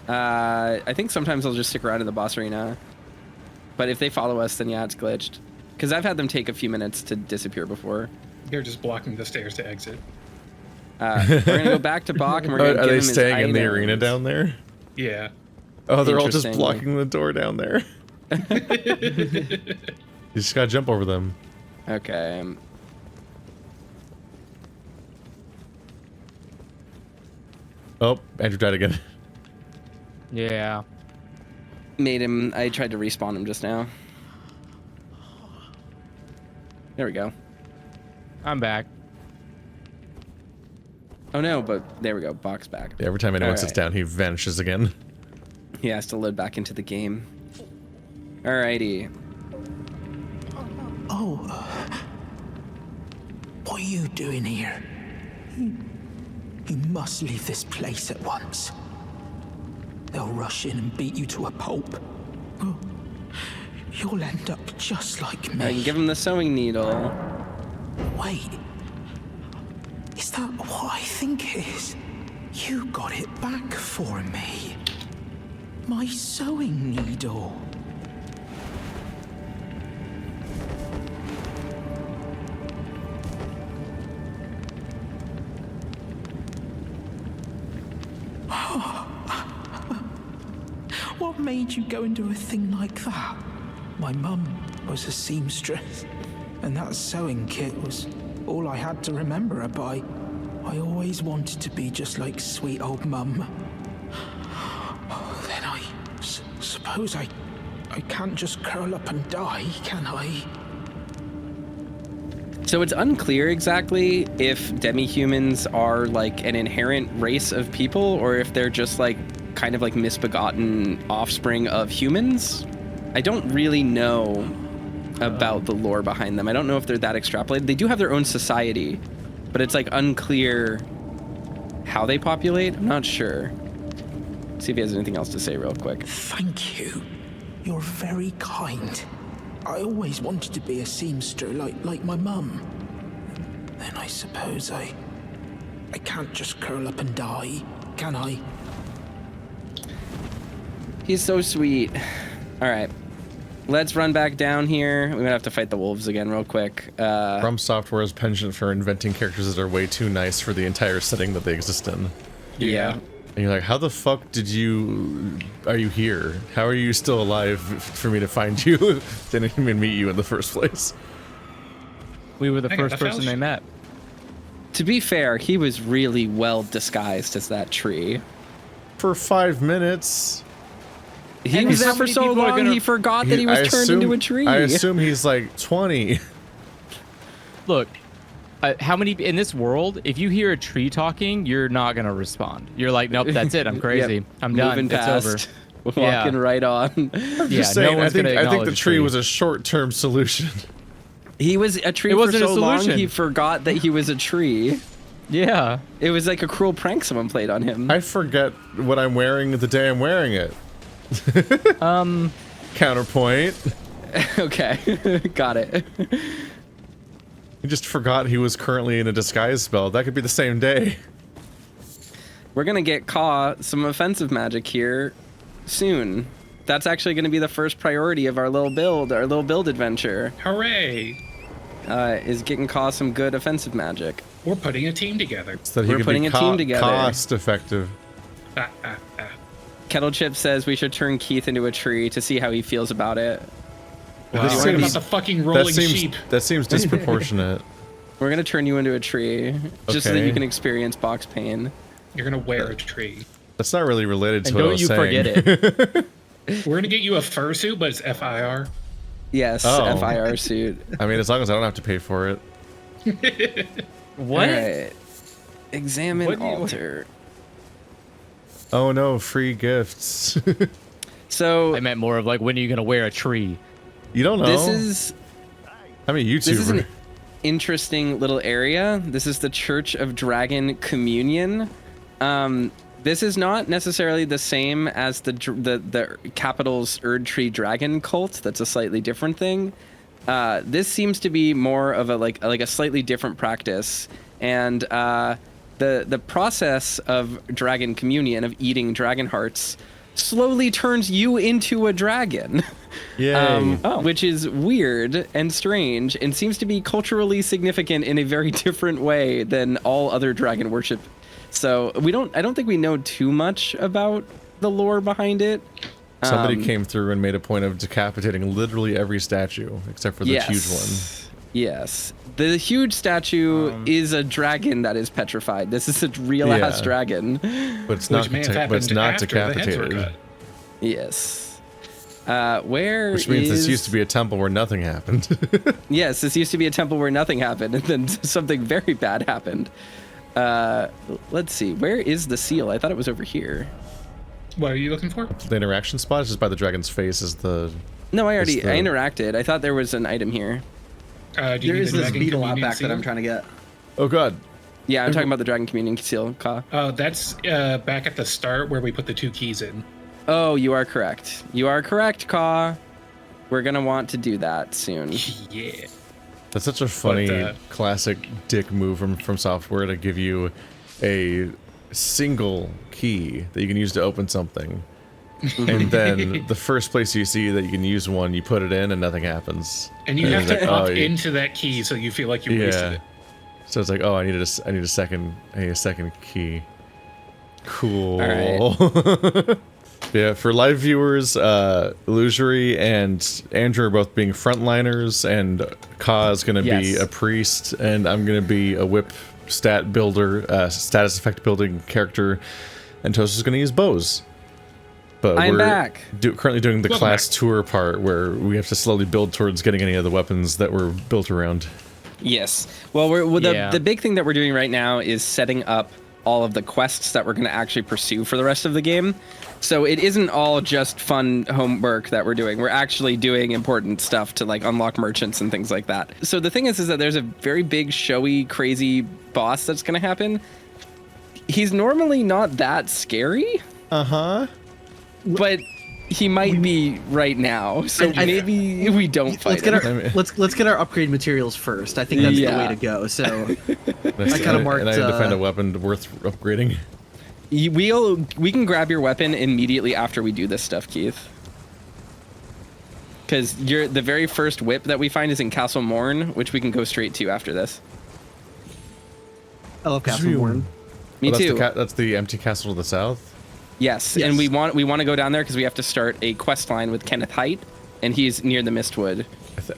I think sometimes they'll just stick around in the boss arena. But if they follow us, then yeah, it's glitched. Because I've had them take a few minutes to disappear before. They're just blocking the stairs to exit. We're gonna go back to Bach and we're gonna Are give they him his staying in the items. arena down there? Yeah. Oh, they're all just blocking the door down there. You just gotta jump over them. Okay. Oh, Andrew died again. Yeah. I tried to respawn him just now. There we go. I'm back. Oh no, but there we go. Bach's back. Yeah, every time anyone sits down, he vanishes again. He has to load back into the game. Alrighty. Oh. What are you doing here? You must leave this place at once. They'll rush in and beat you to a pulp. Oh, you'll end up just like me. I can give him the sewing needle. Wait. Is that what I think it is? You got it back for me. My sewing needle. What made you go and do a thing like that? My mum was a seamstress, and that sewing kit was all I had to remember her by. I always wanted to be just like sweet old mum. Then I suppose I can't just curl up and die, can I? So it's unclear exactly if demi-humans are like an inherent race of people or if they're just like kind of like misbegotten offspring of humans. I don't really know about the lore behind them. I don't know if they're that extrapolated. They do have their own society, but it's like unclear how they populate. I'm not sure. See if he has anything else to say real quick. Thank you. You're very kind. I always wanted to be a seamster like my mum. Then I suppose I can't just curl up and die, can I? He's so sweet. All right. Let's run back down here. We're gonna have to fight the wolves again real quick. From Software's penchant for inventing characters that are way too nice for the entire setting that they exist in. Yeah. And you're like, how the fuck are you here? How are you still alive for me to find you? Didn't even meet you in the first place. We were the first person they met. To be fair, he was really well disguised as that tree. For 5 minutes. He was there for so long, he forgot that he was turned into a tree. I assume he's like 20. Look, how many in this world, if you hear a tree talking, you're not going to respond. You're like, nope, that's it. I'm crazy. Yep. I'm done. Moving past. It's over. Walking right on. I'm just saying, I think the tree was a short-term solution. He was a tree for so long, he forgot that he was a tree. Yeah. It was like a cruel prank someone played on him. I forget what I'm wearing the day I'm wearing it. Counterpoint. Okay. Got it. He just forgot he was currently in a disguise spell. That could be the same day. We're gonna get Ka some offensive magic here soon. That's actually gonna be the first priority of our little build adventure. Hooray! Is getting Ka some good offensive magic. We're putting a team together. So that he We're putting a team together. Cost effective. Kettle Chip says we should turn Keith into a tree to see how he feels about it. Wow. What about the fucking rolling sheep? That seems disproportionate. We're gonna turn you into a tree, just so that you can experience box pain. You're gonna wear a tree. That's not really related to and what I was saying. Don't you forget it. We're gonna get you a fursuit, but it's FIR. Yes, FIR suit. I mean, as long as I don't have to pay for it. What? All right. Examine altar. Oh no, free gifts. So I meant more of like, when are you gonna wear a tree? You don't know. This is. I'm a YouTuber. This is an interesting little area. This is the Church of Dragon Communion. This is not necessarily the same as the capital's Erdtree Dragon cult. That's a slightly different thing. This seems to be more of a slightly different practice, and the process of dragon communion, of eating dragon hearts, slowly turns you into a dragon. Yay. Which is weird and strange, and seems to be culturally significant in a very different way than all other dragon worship. So I don't think we know too much about the lore behind it. Somebody came through and made a point of decapitating literally every statue except for the huge one. Yes. The huge statue is a dragon that is petrified. This is a real ass dragon. But it's not decapitated. Yes. Which means this used to be a temple where nothing happened. Yes, this used to be a temple where nothing happened, and then something very bad happened. Let's see. Where is the seal? I thought it was over here. What are you looking for? The interaction spot is just by the dragon's face. Is the No, I interacted. I thought there was an item here. There is this beetle out back that I'm trying to get. Oh god. Yeah, I'm talking about the Dragon Communion seal, Ka. That's back at the start where we put the 2 keys in. Oh, you are correct. You are correct, Ka. We're gonna want to do that soon. Yeah. That's such a funny classic dick move from software to give you a single key that you can use to open something. And then the first place you see that you can use one, you put it in and nothing happens. And you have to up into that key so you feel like you wasted it. So it's like, oh, I need a second key. Cool. All right. Yeah, for live viewers, Illusory and Andrew are both being frontliners, and Ka is going to be a priest, and I'm going to be a whip stat builder, status effect building character, and Toast is going to use bows. But I'm back. Currently doing the class tour part where we have to slowly build towards getting any of the weapons that were built around. Yes. Well, the big thing that we're doing right now is setting up all of the quests that we're going to actually pursue for the rest of the game. So it isn't all just fun homework that we're doing. We're actually doing important stuff to like unlock merchants and things like that. So the thing is that there's a very big, showy, crazy boss that's going to happen. He's normally not that scary. Uh-huh. But he might be right now, so maybe we don't fight him. Let's get our upgrade materials first. I think that's the way to go. So I kind of marked. And I had to find a weapon worth upgrading. We can grab your weapon immediately after we do this stuff, Keith. Because the very first whip that we find is in Castle Morn, which we can go straight to after this. I love Castle Morn. Me too. That's the empty castle to the south. Yes, and we want to go down there because we have to start a quest line with Kenneth Height, and he's near the Mistwood.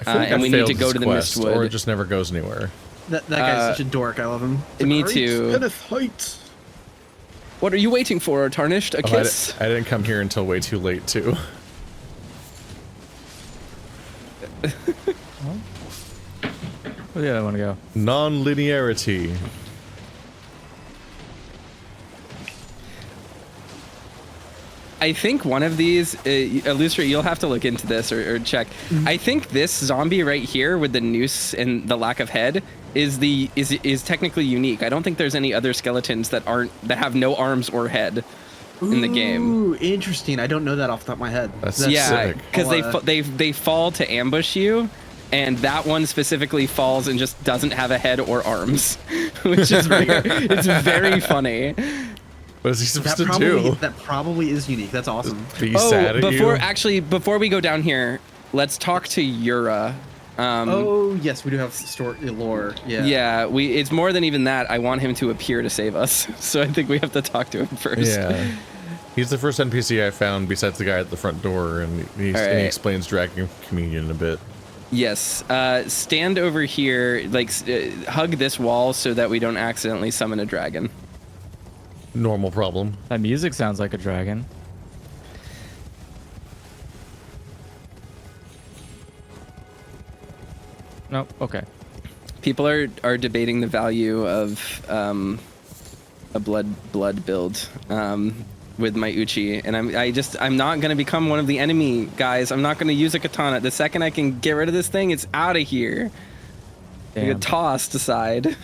And we need to go to the Mistwood. Or it just never goes anywhere. That guy's such a dork. I love him. Me too. Kenneth Height. What are you waiting for, Tarnished? A kiss? I didn't come here until way too late, too. Where the other one go? Non-linearity. I think one of these, Illustra, you'll have to look into this or check. I think this zombie right here with the noose and the lack of head is technically unique. I don't think there's any other skeletons that have no arms or head in the game. Ooh, interesting. I don't know that off the top of my head. That's sick. Because they fall to ambush you, and that one specifically falls and just doesn't have a head or arms, which is it's very funny. What is he supposed to do? That probably is unique. That's awesome. Sad at you? Before we go down here, let's talk to Yura. Yes, we do have lore. Yeah. It's more than even that. I want him to appear to save us, so I think we have to talk to him first. Yeah. He's the first NPC I found besides the guy at the front door, and he explains Dragon Communion a bit. Yes. Stand over here, hug this wall so that we don't accidentally summon a dragon. Normal problem. That music sounds like a dragon. Nope. Okay. People are debating the value of a blood build with my Uchi, and I'm not gonna become one of the enemy guys. I'm not gonna use a katana. The second I can get rid of this thing, it's out of here. You get tossed aside.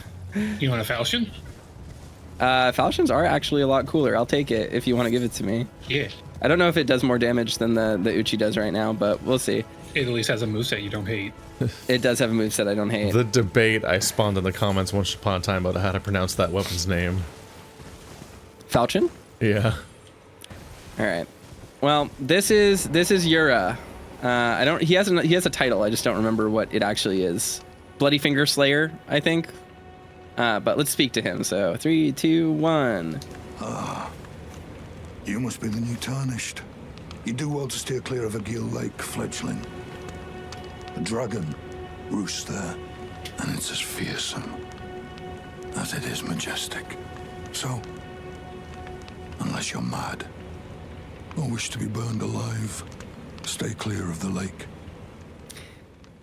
You want a falchion? Falchions are actually a lot cooler. I'll take it if you want to give it to me. Yeah. I don't know if it does more damage than the Uchi does right now, but we'll see. It at least has a moveset you don't hate. It does have a moveset I don't hate. The debate I spawned in the comments once upon a time about how to pronounce that weapon's name. Falchion? Yeah. All right. Well, this is Yura. He has a title. I just don't remember what it actually is. Bloody Finger Slayer, I think. But let's speak to him. So 3, 2, 1. You must be the new Tarnished. You do well to steer clear of a gill like fledgling. A dragon roosts there, and it's as fearsome as it is majestic. So, unless you're mad or wish to be burned alive, stay clear of the lake.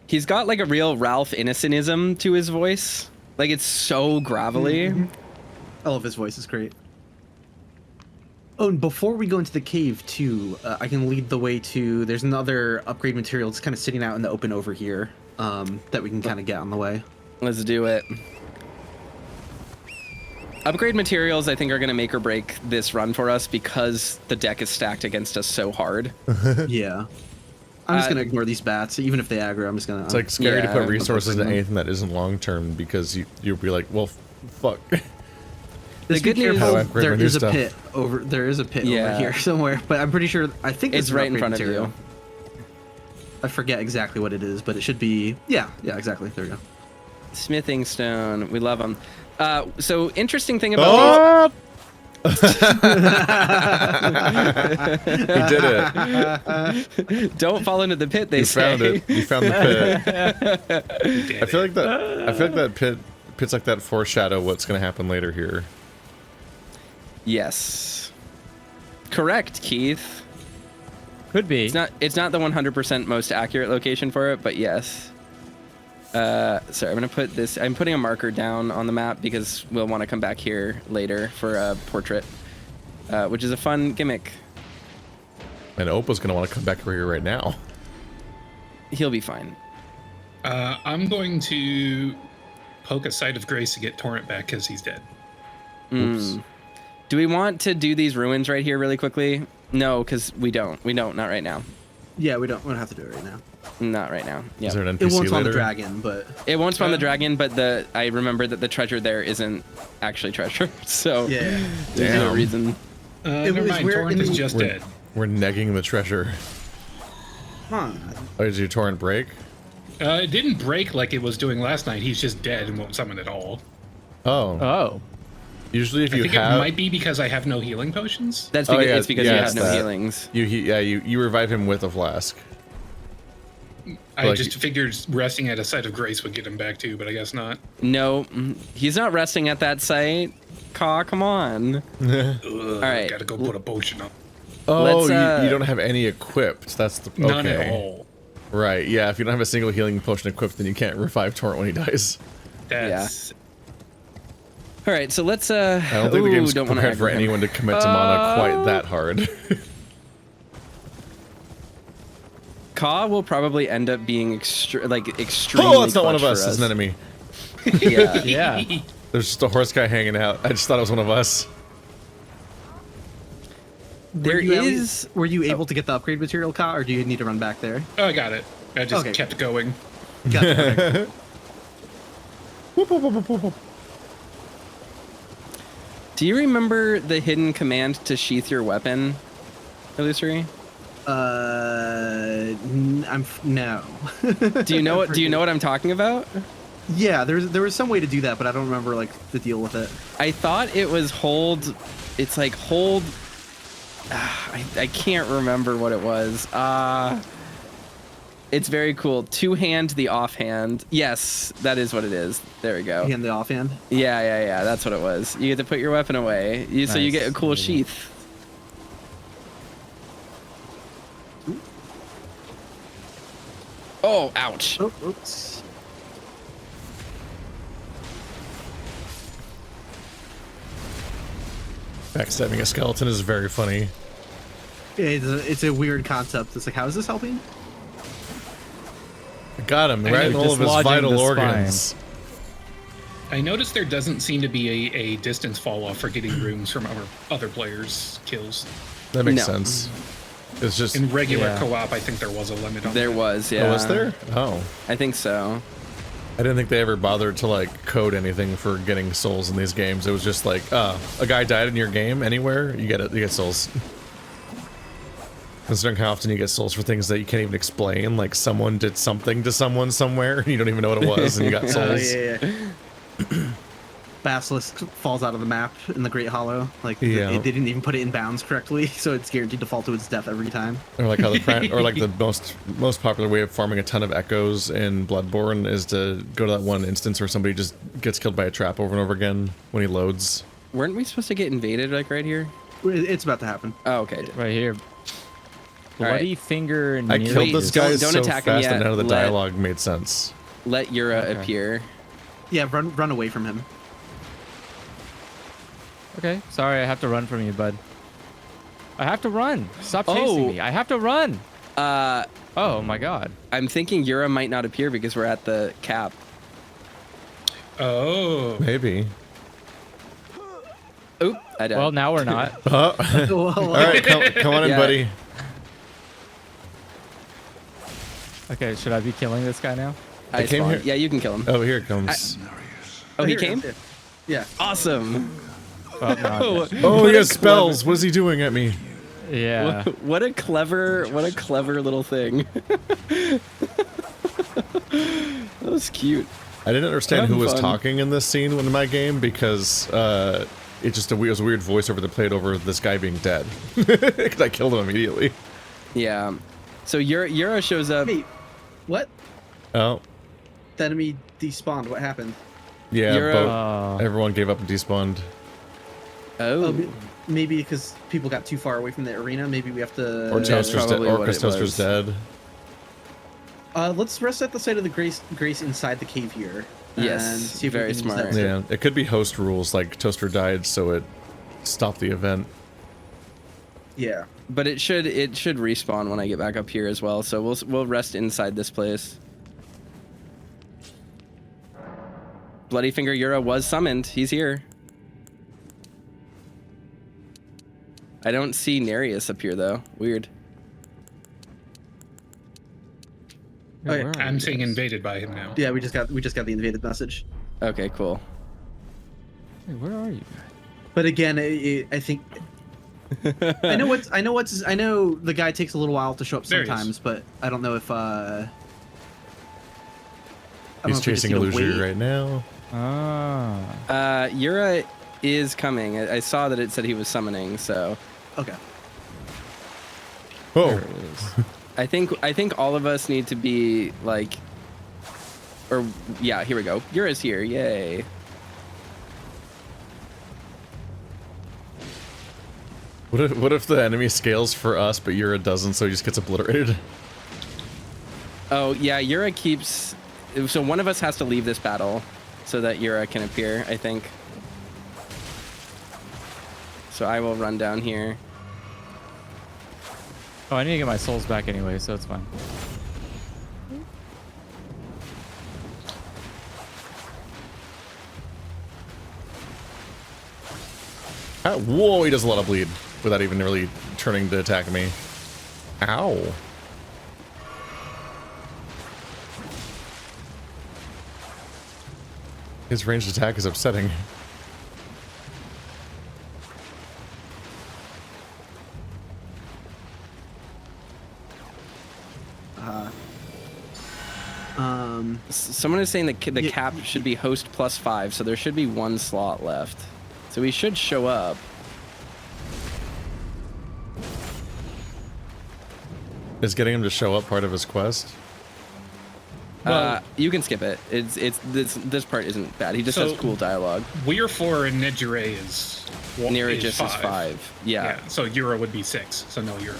He's got like a real Ralph Innocentism to his voice. Like, it's so gravelly. Mm-hmm. I love his voice. It's great. Oh, and before we go into the cave, too, I can lead the way to... There's another upgrade material that's kind of sitting out in the open over here that we can kind of get on the way. Let's do it. Upgrade materials, I think, are going to make or break this run for us because the deck is stacked against us so hard. Yeah. I'm just going to ignore these bats. Even if they aggro, I'm just going to... It's like scary to put resources into anything that isn't long-term because you'll be like, well, fuck. The good news is there is a pit over here somewhere, but I'm pretty sure, I think it's right in front of you. I forget exactly what it is, but it should be, yeah, exactly. There we go. Smithing stone. We love them. So interesting thing about He did it. Don't fall into the pit, they say. Found it. You found the pit. I feel like that pit's like that foreshadow what's going to happen later here. Yes. Correct, Keith. Could be. It's not the 100% most accurate location for it, but yes. Sorry, I'm putting a marker down on the map because we'll want to come back here later for a portrait, which is a fun gimmick. And Opa's going to want to come back over here right now. He'll be fine. I'm going to poke a Sight of Grace to get Torrent back because he's dead. Oops. Do we want to do these ruins right here really quickly? No, because we don't. Not right now. Yeah, we don't have to do it right now. Not right now. Yeah. Is there an NPC It won't spawn later? the dragon, but It won't spawn the dragon, but I remember that the treasure there isn't actually treasure. So yeah. there's no reason. Never mind. Torrent is just dead. We're negging the treasure. Huh. Oh, did your torrent break? It didn't break like it was doing last night. He's just dead and won't summon at all. Oh. Oh. Usually if I you think have... it might be because I have no healing potions. That's because, yeah, it's because yeah, you it's have no that. healings. You revive him with a flask. I Like- just figured resting at a site of grace would get him back too, but I guess not. No, he's not resting at that site. Caw, come on. All right. Gotta go put a potion up. Oh, Let's, you don't have any equipped. That's the... Okay. None at all. Right, yeah, if you don't have a single healing potion equipped, then you can't revive Torrent when he dies. That's... All right, so let's. I don't think the game's don't wanna prepared for aggro him. anyone to commit to mana quite that hard. Caw will probably end up being extremely. Oh, it's not one of clutch us, for it's an enemy. Yeah. Yeah. There's just a horse guy hanging out. I just thought it was one of us. There is. Were you able to get the upgrade material, Ka, or do you need to run back there? Oh, I got it. I just Okay. kept going. Got it. Okay. Whoop, whoop, whoop, whoop, whoop, whoop. Do you remember the hidden command to sheath your weapon, Illusory? No. Do you know what? Do you know what I'm talking about? Yeah, there was some way to do that, but I don't remember like the deal with it. I thought it was hold. It's like hold. I can't remember what it was. It's very cool. Two hand the offhand. Yes, that is what it is. There we go. Hand the offhand. Yeah. That's what it was. You get to put your weapon away. So you get a cool sheath. Oh, ouch. Oh, oops. Backstabbing a skeleton is very funny. It's a weird concept. It's like, how is this helping? I got him right in all of his dislodging vital the organs. I noticed there doesn't seem to be a distance fall off for getting runes from other players' kills. That makes No. sense. It's just... In regular Yeah. co-op, I think there was a limit on There that. was, yeah. Oh, was there? Oh. I think so. I didn't think they ever bothered to like code anything for getting souls in these games. It was just like, a guy died in your game anywhere, you get souls. Considering how often you get souls for things that you can't even explain, like someone did something to someone somewhere and you don't even know what it was and you got souls. Yeah. Basilisk falls out of the map in the Great Hollow. Like Yeah. they didn't even put it in bounds correctly, so it's guaranteed to fall to its death every time. Or like how the most popular way of farming a ton of echoes in Bloodborne is to go to that one instance where somebody just gets killed by a trap over and over again when he loads. Weren't we supposed to get invaded like right here? It's about to happen. Oh, okay. Right here. Bloody finger. I near killed this guy don't so attack him fast yet. that none of the Let- dialogue made sense. Let Yura Okay. appear. Yeah, run away from him. Okay, sorry, I have to run from you, bud. I have to run. Stop chasing me. I have to run. Oh my god. I'm thinking Yura might not appear because we're at the cap. Oh. Maybe. Oop, I died. Well, now we're not. All right, come on in, Yeah. buddy. Okay, should I be killing this guy now? I came spawned. here- Yeah, you can kill him. Oh, here it comes. Oh, he Here, came? Yeah. Awesome. Oh, no. Oh, What he a has spells. What is he doing at me? Yeah. What a clever little thing. That was cute. I didn't understand who Having was fun. talking in this scene in my game because it was a weird voiceover that played over this guy being dead. 'Cause I killed him immediately. Yeah. So Yura shows up. Wait, what? Oh, The enemy despawned. What happened? yeah. You're Everyone gave up and despawned. Oh. Maybe because people got too far away from the arena. Maybe we have to. Or That's Toaster's dead. probably Or what it Toaster's was. dead. Let's rest at the site of the grace inside the cave here. Yes, and see if very we can use smart. that. Yeah, it could be host rules, like Toaster died, so it stopped the event. Yeah. But it should respawn when I get back up here as well. So we'll rest inside this place. Bloody Finger Yura was summoned. He's here. I don't see Nereus up here though. Weird. I'm seeing invaded by him now. Yeah, we just got the invaded message. Okay, cool. Wait, where are you? But again, I think I know the guy takes a little while to show up sometimes, but I don't know if he's chasing Illusory right now. Yura is coming. I saw that it said he was summoning, so okay. Oh. I think all of us need to be like, or yeah, here we go. Yura's here, yay. What if the enemy scales for us, but Yura doesn't, so he just gets obliterated? Oh yeah, Yura keeps. So one of us has to leave this battle, so that Yura can appear. I think. So I will run down here. Oh, I need to get my souls back anyway, so it's fine. Whoa, he does a lot of bleed without even really turning to attack me. Ow. His ranged attack is upsetting. Someone is saying that the cap should be host +5, so there should be 1 slot left. So we should show up. Is getting him to show up part of his quest? You can skip it. This part isn't bad. He just has cool dialogue. We're 4 and Nejire is Nereus is 5. Yeah. So Yura would be 6. So no Yura.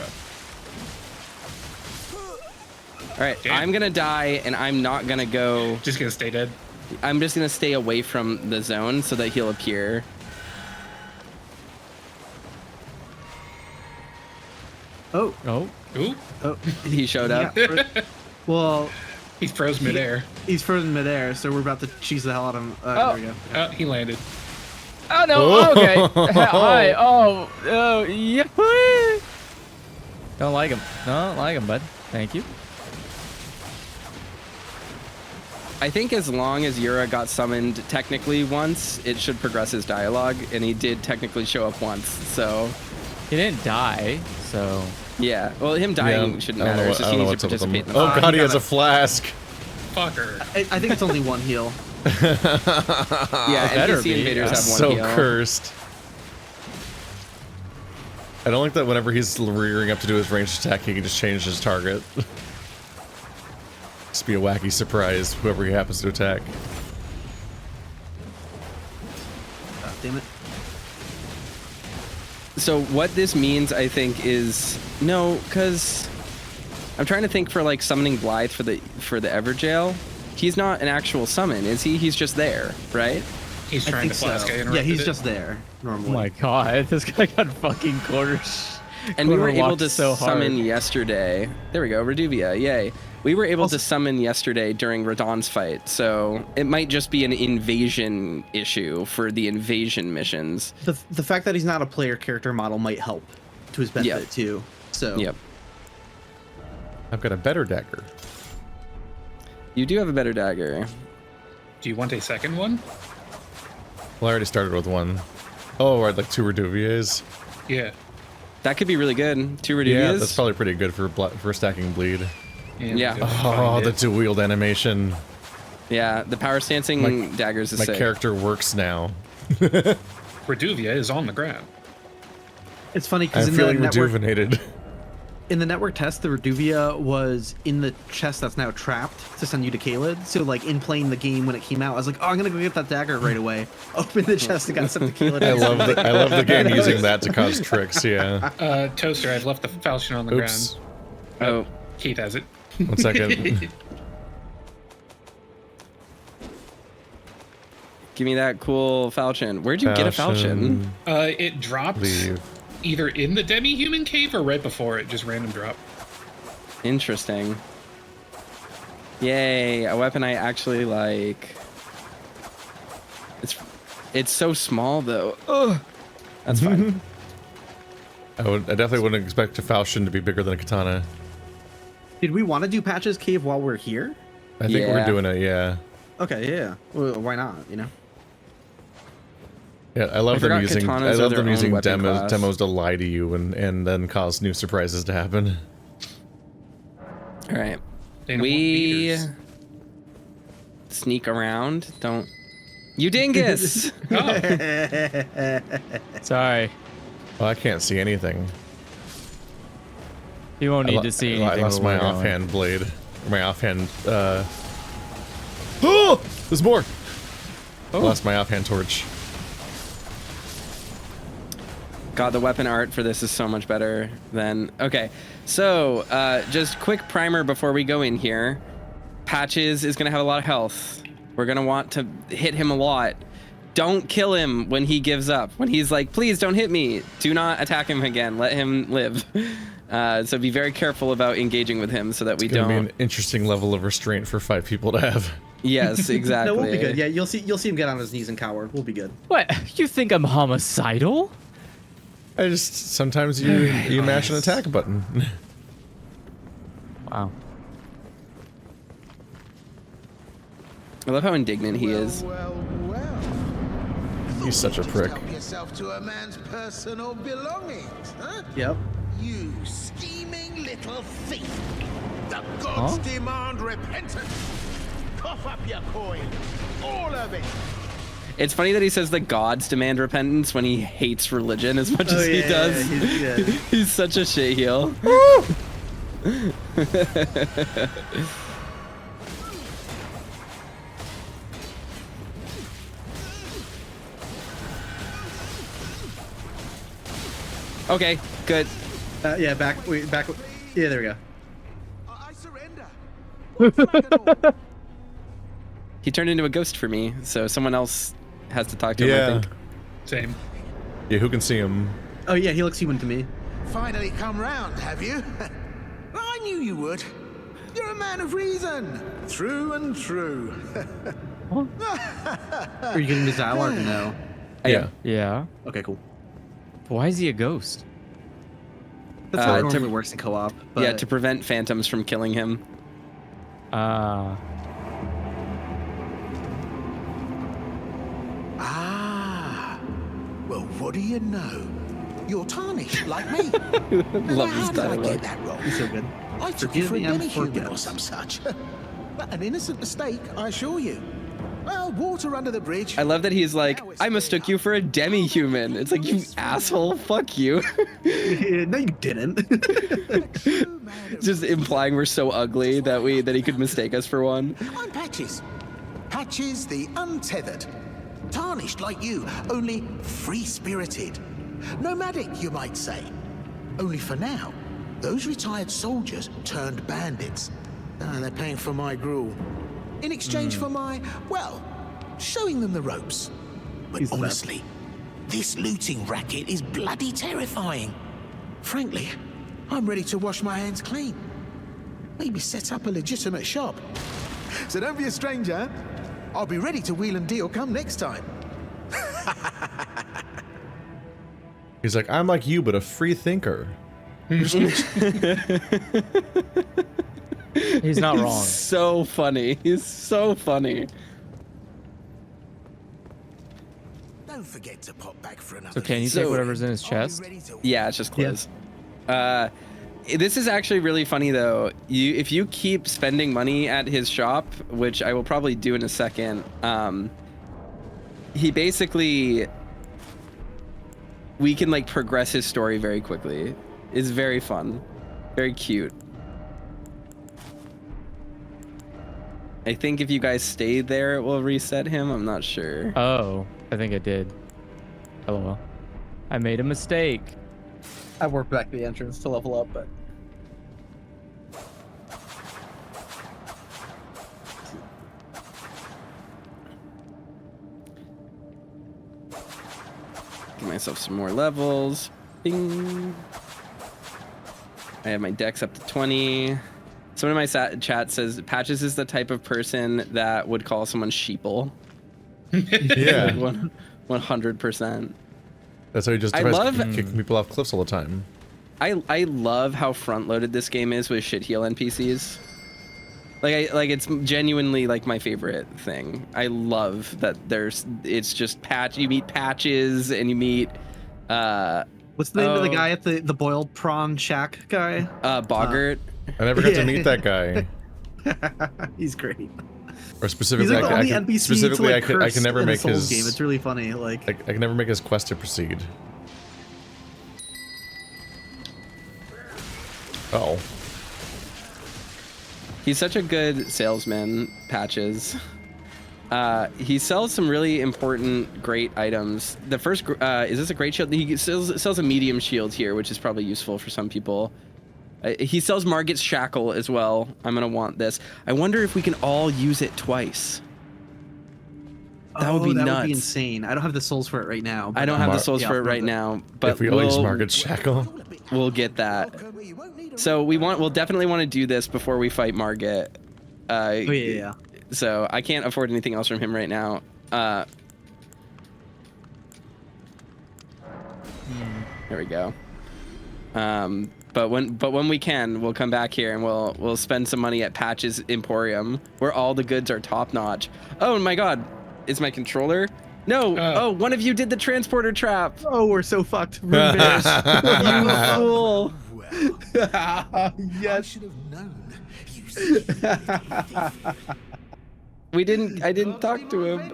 All right, I'm gonna die, and I'm not gonna go. Just gonna stay dead. I'm just gonna stay away from the zone so that he'll appear. Oh. Ooh. Oh. He showed up. Yeah, well, he's frozen midair. He's frozen midair, so we're about to cheese the hell out of him. There we go. Oh, he landed. Oh no! Okay. Hi. Oh. Yeah. Don't like him. Don't like him, bud. Thank you. I think as long as Yura got summoned technically once, it should progress his dialogue, and he did technically show up once, so... He didn't die, so... Yeah, well, him dying shouldn't matter. It's just he needs to participate in the fight. Oh god, he has a flask! Fucker. I think it's only 1 heal. Yeah, NPC invaders have 1 heal. So cursed. I don't like that whenever he's rearing up to do his ranged attack, he can just change his target. Just be a wacky surprise, whoever he happens to attack. Oh, damn it. So what this means, I think, is... No, because... I'm trying to think for, like, summoning Blythe for the Everjail. He's not an actual summon, is he? He's just there, right? He's trying to flask. So. Yeah, he's just there, normally. Oh my god, this guy got fucking quarters. And we were able to so summon yesterday. There we go, Reduvia, yay. We were able to summon yesterday during Radahn's fight, so it might just be an invasion issue for the invasion missions. The fact that he's not a player character model might help to his benefit too. So yep. I've got a better dagger. You do have a better dagger. Do you want a second one? Well, I already started with 1. Oh, right, like 2 Reduvias. Yeah. That could be really good. 2 Reduvias. Yeah, that's probably pretty good for stacking bleed. Yeah. Oh, the two-wield animation. Yeah, the power stancing daggers is my sick. character works now. Reduvia is on the ground. It's funny because I'm feeling rejuvenated. In the network test, the Reduvia was in the chest that's now trapped to send you to Caelid. So, like, in playing the game when it came out, I was like, oh, I'm going to go get that dagger right away. Open the chest and got sent to Caelid. I love the game using that to cause tricks, yeah. Toaster, I've left the falchion on the ground. Oh. Keith has it. 1 second. Give me that cool falchion. Where'd you get a falchion? It drops either in the demi-human cave or right before it, just random drop. Interesting. Yay, a weapon I actually like. It's so small though. Ugh. That's fine. I definitely wouldn't expect a falchion to be bigger than a katana. Did we want to do Patch's Cave while we're here? I think we're doing it, yeah. Okay, yeah. Well, why not, you know? Yeah, I love them using demos to lie to you and then cause new surprises to happen. All right. We sneak around. Don't. You dingus! Sorry. Well, I can't see anything. You won't need to see anything. I lost my offhand blade. My offhand. Oh! There's more! I lost my offhand torch. God, the weapon art for this is so much better than... Okay, so just quick primer before we go in here. Patches is going to have a lot of health. We're going to want to hit him a lot. Don't kill him when he gives up. When he's like, please don't hit me. Do not attack him again. Let him live. So be very careful about engaging with him so that we don't... It's going to be an interesting level of restraint for 5 people to have. Yes, exactly. No, we'll be good. Yeah, you'll see him get on his knees and cower. We'll be good. What? You think I'm homicidal? Sometimes you mash an attack button. Wow. I love how indignant he is. He's such a prick. Help yourself to a man's personal belongings, huh? Yep. You scheming little thief. The gods demand repentance. Cough up your coin. All of it. It's funny that he says the gods demand repentance when he hates religion as much as he does. He's such a shitheel. Okay, good. Yeah, back. Yeah, there we go. I surrender. He turned into a ghost for me, so someone else has to talk to him, I think. Same. Yeah, who can see him? Oh, yeah, he looks human to me. Finally come round, have you? I knew you would. You're a man of reason. Through and through. Are you getting his dialogue or no? Yeah. Yeah. Okay, cool. Why is he a ghost? That's how it normally works in co-op. Yeah, to prevent phantoms from killing him. Ah, well, what do you know? You're tarnished, like me. Love this How did I dialogue. get that wrong? He's so good. I took you for a Forgive and demi-human forget. or some such. But an innocent mistake, I assure you. Well, water under the bridge. I love that he's like, I mistook you for a demi-human. It's like, you asshole, fuck you. No, you didn't. Just implying we're so ugly that he could mistake us for one. I'm Patches. Patches the untethered. Tarnished like you, only free-spirited. Nomadic, you might say. Only for now, those retired soldiers turned bandits. They're paying for my gruel. In exchange for my, well, showing them the ropes. But honestly, this looting racket is bloody terrifying. Frankly, I'm ready to wash my hands clean. Maybe set up a legitimate shop. So don't be a stranger. I'll be ready to wheel and deal come next time. He's like, I'm like you, but a free thinker. He's not wrong. So funny. He's so funny. Don't forget to pop back for another. So can you take whatever's in his chest? Yeah, it's just clothes. This is actually really funny though. If you keep spending money at his shop, which I will probably do in a second, he basically, we can like progress his story very quickly. It's very fun, very cute. I think if you guys stay there, it will reset him. I'm not sure. Oh, I think I did. Hello. I made a mistake. I worked back the entrance to level up, but... Give myself some more levels. Bing. I have my dex up to 20. Someone in my chat says Patches is the type of person that would call someone sheeple. Yeah. 100%. That's how he just tries kicking people off cliffs all the time. I love how front-loaded this game is with shit heal NPCs. Like it's genuinely like my favorite thing. I love that it's just you meet Patches and you meet what's the name of the guy at the boiled prawn shack guy? Boggart. I never got to meet that guy. He's great. Or specifically, he's like the only NPC specifically, to, like, I can never make his game. It's really funny. Like I can never make his quest to proceed. Oh. He's such a good salesman, Patches. He sells some really important, great items. The first, is this a great shield? He sells a medium shield here, which is probably useful for some people. He sells Margit's Shackle as well. I'm gonna want this. I wonder if we can all use it twice. That would be nuts. That would be insane. I don't have the souls for it right now. I don't have the souls for it right now, but if we all use Margit's Shackle, we'll get that. So we'll definitely want to do this before we fight Margit. Yeah. So I can't afford anything else from him right now. There we go. But when we can, we'll come back here and we'll spend some money at Patch's Emporium, where all the goods are top notch. Oh my God, is my controller? No. Oh, one of you did the transporter trap. Oh, we're so fucked. You fool. Yes. Should have known. I didn't talk to him.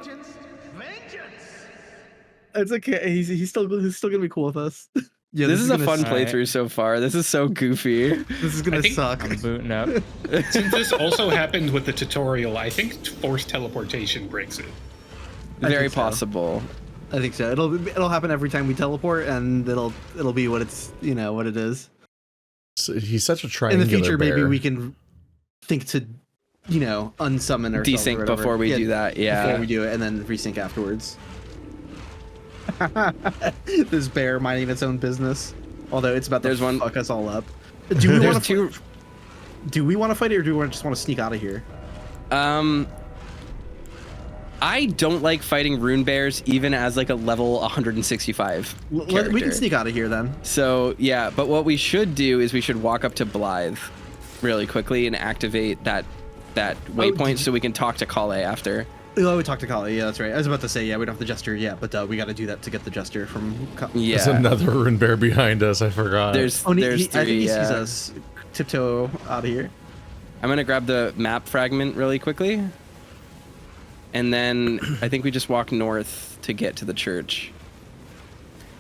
It's okay. He's still gonna be cool with us. Yeah, this is a fun playthrough so far. This is so goofy. This is gonna suck. I'm booting up. Since this also happened with the tutorial, I think forced teleportation breaks it. Very possible. I think so. It'll happen every time we teleport, and it'll be what it's what it is. So he's such a triangular In the future, bear. maybe we can think to, unsummon or desync before we do that. Yeah, before we do it, and then resync afterwards. This bear minding its own business, although it's about to fuck us all up. Do we want to? Do we want to fight it, or do we just want to sneak out of here? I don't like fighting rune bears, even as like a level 165 character. We can sneak out of here then. So yeah, but what we should do is we should walk up to Blythe really quickly and activate that waypoint so we can talk to Kale after. Oh, we talked to Kale. Yeah, that's right. I was about to say, yeah, we don't have the Jester yet, but we got to do that to get the Jester from Kale. Yeah. There's another rune bear behind us. I forgot. There's three. I think he sees us tiptoe out of here. I'm going to grab the map fragment really quickly. And then I think we just walk north to get to the church.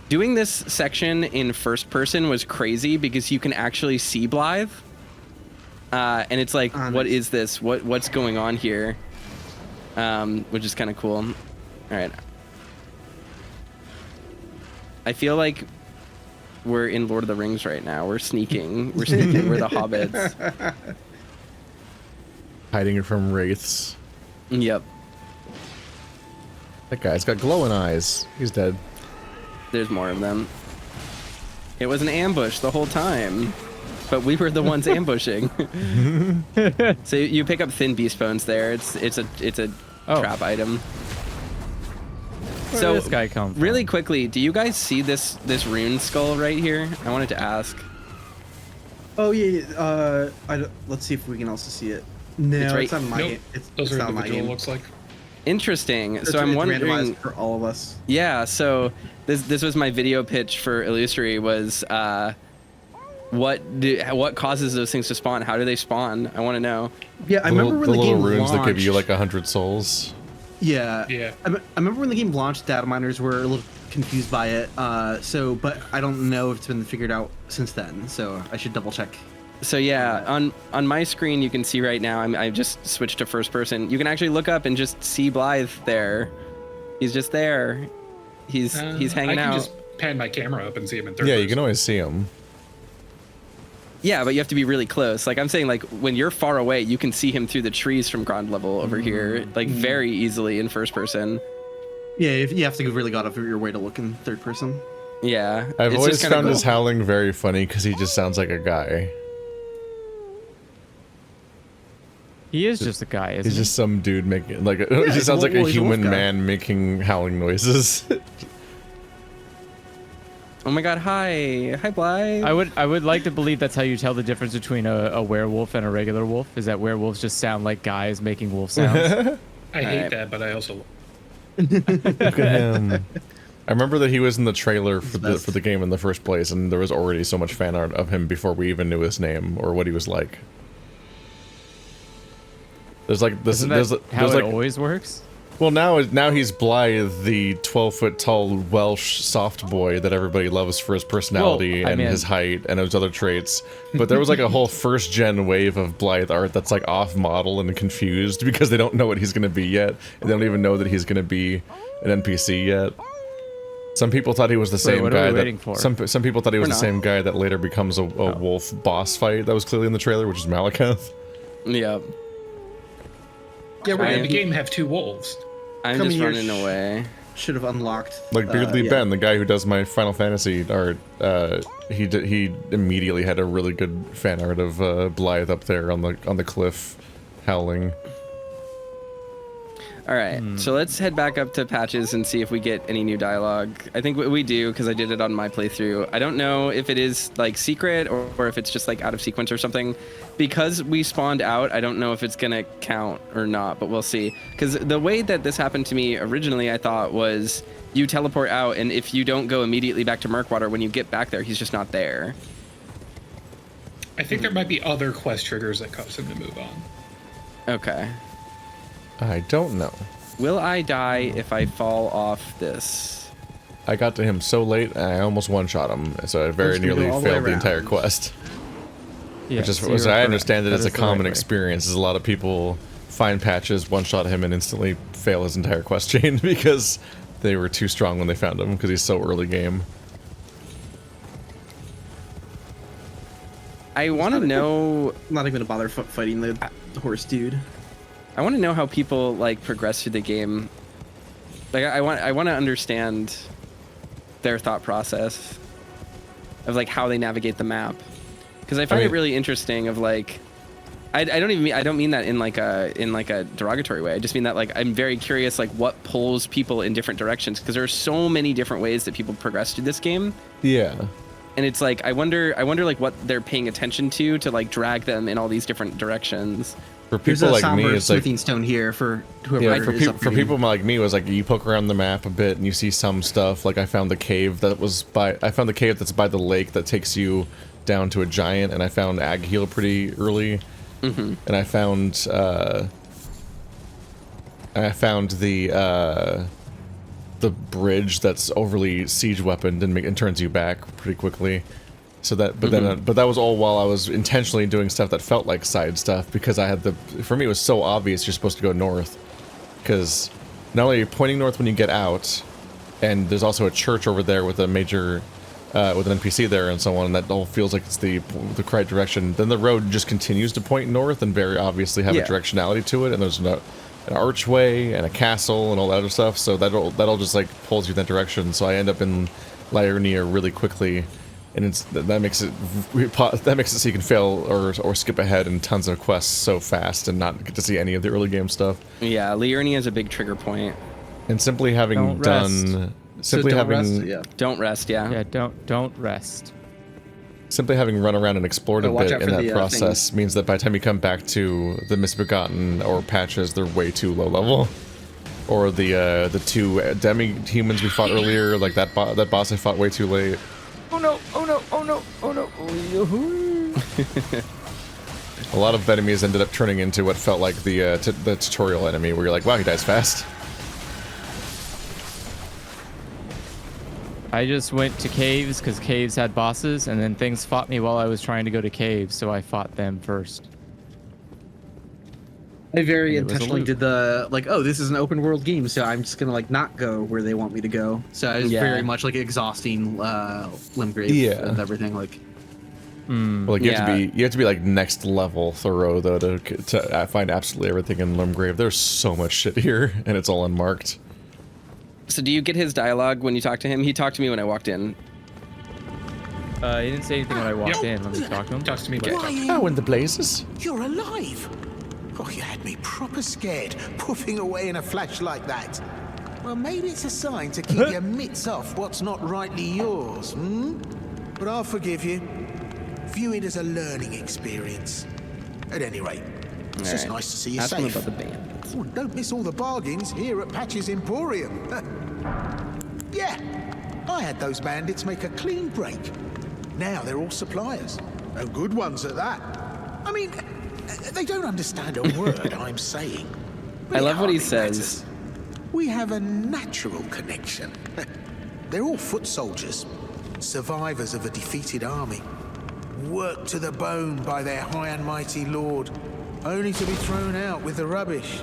Doing this section in first person was crazy because you can actually see Blythe. And it's like, what is this? What's going on here? Which is kind of cool. All right. I feel like we're in Lord of the Rings right now. We're sneaking. We're the hobbits. Hiding from wraiths. Yep. That guy's got glowing eyes. He's dead. There's more of them. It was an ambush the whole time, but we were the ones ambushing. So you pick up thin beast bones there. It's a trap item. Where did this guy come from? Really quickly, do you guys see this rune skull right here? I wanted to ask. Oh yeah. Let's see if we can also see it. No, it's on my game. Those are individual. Looks like. Interesting. So I'm wondering for all of us. Yeah. So this was my video pitch for Illusory was what causes those things to spawn? How do they spawn? I want to know. Yeah, I remember when the game launched. The little runes that give you like 100 souls. Yeah. I remember when the game launched, data miners were a little confused by it. But I don't know if it's been figured out since then. So I should double check. So yeah, on my screen you can see right now. I just switched to first person. You can actually look up and just see Blythe there. He's just there. He's hanging out. I can just pan my camera up and see him in third person. Yeah, you can always see him. Yeah, but you have to be really close. Like I'm saying, like when you're far away, you can see him through the trees from ground level over here, like very easily in first person. Yeah, if you have to really go out of your way to look in third person. Yeah, I've always found his howling very funny because he just sounds like a guy. He is just a guy, isn't he? He's just some dude making like he just sounds like a human man making howling noises. Oh my god, hi Blythe. I would like to believe that's how you tell the difference between a werewolf and a regular wolf, is that werewolves just sound like guys making wolf sounds. I hate that, but I also look at him. I remember that he was in the trailer for the game in the first place, and there was already so much fan art of him before we even knew his name or what he was like. There's like this. There's how like, it always works. Well, now he's Blythe, the 12-foot tall Welsh soft boy that everybody loves for his personality and his height and his other traits. But there was like a whole first-gen wave of Blythe art that's like off-model and confused because they don't know what he's going to be yet, and they don't even know that he's going to be an NPC yet. Some people thought he was the same guy. Some people thought he was the same guy that later becomes a wolf boss fight that was clearly in the trailer, which is Malekith. Yeah. Yeah, the game have 2 wolves. I'm just running away. Should have unlocked. Like Beardly Ben, the guy who does my Final Fantasy art. He immediately had a really good fan art of Blythe up there on the cliff, howling. All right, so let's head back up to Patches and see if we get any new dialogue. I think we do, because I did it on my playthrough. I don't know if it is like secret or if it's just like out of sequence or something. Because we spawned out, I don't know if it's gonna count or not, but we'll see. Because the way that this happened to me originally, I thought was you teleport out, and if you don't go immediately back to Murkwater, when you get back there, he's just not there. I think there might be other quest triggers that cause him to move on. Okay. I don't know. Will I die if I fall off this? I got to him so late, and I almost one-shot him, so I very nearly failed the entire quest. Yeah, which is, as I understand it, as a common experience, is a lot of people find Patches, one-shot him, and instantly fail his entire quest chain because they were too strong when they found him, because he's so early game. I want to know... I'm not even gonna bother fighting the horse dude. I want to know how people like progress through the game. Like I want to understand their thought process of like how they navigate the map, because I find it really interesting. Of like, I don't mean that in like a derogatory way. I just mean that like I'm very curious like what pulls people in different directions, because there are so many different ways that people progress through this game. Yeah. And it's like I wonder like what they're paying attention to like drag them in all these different directions. For people like me, it's like smithing stone here for whoever. Yeah, for people like me, it was like you poke around the map a bit and you see some stuff. Like I found the cave that's by the lake that takes you down to a giant, and I found Agheel pretty early. And I found the bridge that's overly siege weaponed and turns you back pretty quickly. So that, but that was all while I was intentionally doing stuff that felt like side stuff, because I had for me it was so obvious you're supposed to go north, because not only are you pointing north when you get out, and there's also a church over there with a major, with an NPC there and so on, and that all feels like it's the correct direction. Then the road just continues to point north and very obviously have a directionality to it, and there's an archway and a castle and all that other stuff, so that all just like pulls you that direction. So I end up in Liurnia really quickly. And that makes it so you can fail or skip ahead in tons of quests so fast and not get to see any of the early game stuff. Yeah, Liurnia is a big trigger point. And simply having don't rest. Yeah, don't rest. Simply having run around and explored a bit in that process means that by the time you come back to the Misbegotten or Patches, they're way too low level. Or the 2 demi-humans we fought earlier, like that boss I fought way too late. Oh no, oh no, oh no, oh no. A lot of enemies ended up turning into what felt like the tutorial enemy, where you're like, wow, he dies fast. I just went to caves because caves had bosses, and then things fought me while I was trying to go to caves, so I fought them first. I very intentionally did the like, oh, this is an open world game, so I'm just gonna like not go where they want me to go. So I was very much like exhausting Limgrave and everything. Like, well, like you have to be like next level thorough though to find absolutely everything in Limgrave. There's so much shit here, and it's all unmarked. So do you get his dialogue when you talk to him? He talked to me when I walked in. He didn't say anything when I walked in. Let me talk to him. Talks to me. Oh, in the blazes. You're alive. Oh, you had me proper scared, puffing away in a flash like that. Well, maybe it's a sign to keep your mitts off what's not rightly yours, hmm? But I'll forgive you. View it as a learning experience. At any rate, it's just nice to see you safe. About the band. Oh, don't miss all the bargains here at Patch's Emporium. Yeah, I had those bandits make a clean break. Now they're all suppliers. And good ones at that. I mean, they don't understand a word I'm saying. I love what he says. We have a natural connection. They're all foot soldiers, survivors of a defeated army, worked to the bone by their high and mighty lord, only to be thrown out with the rubbish.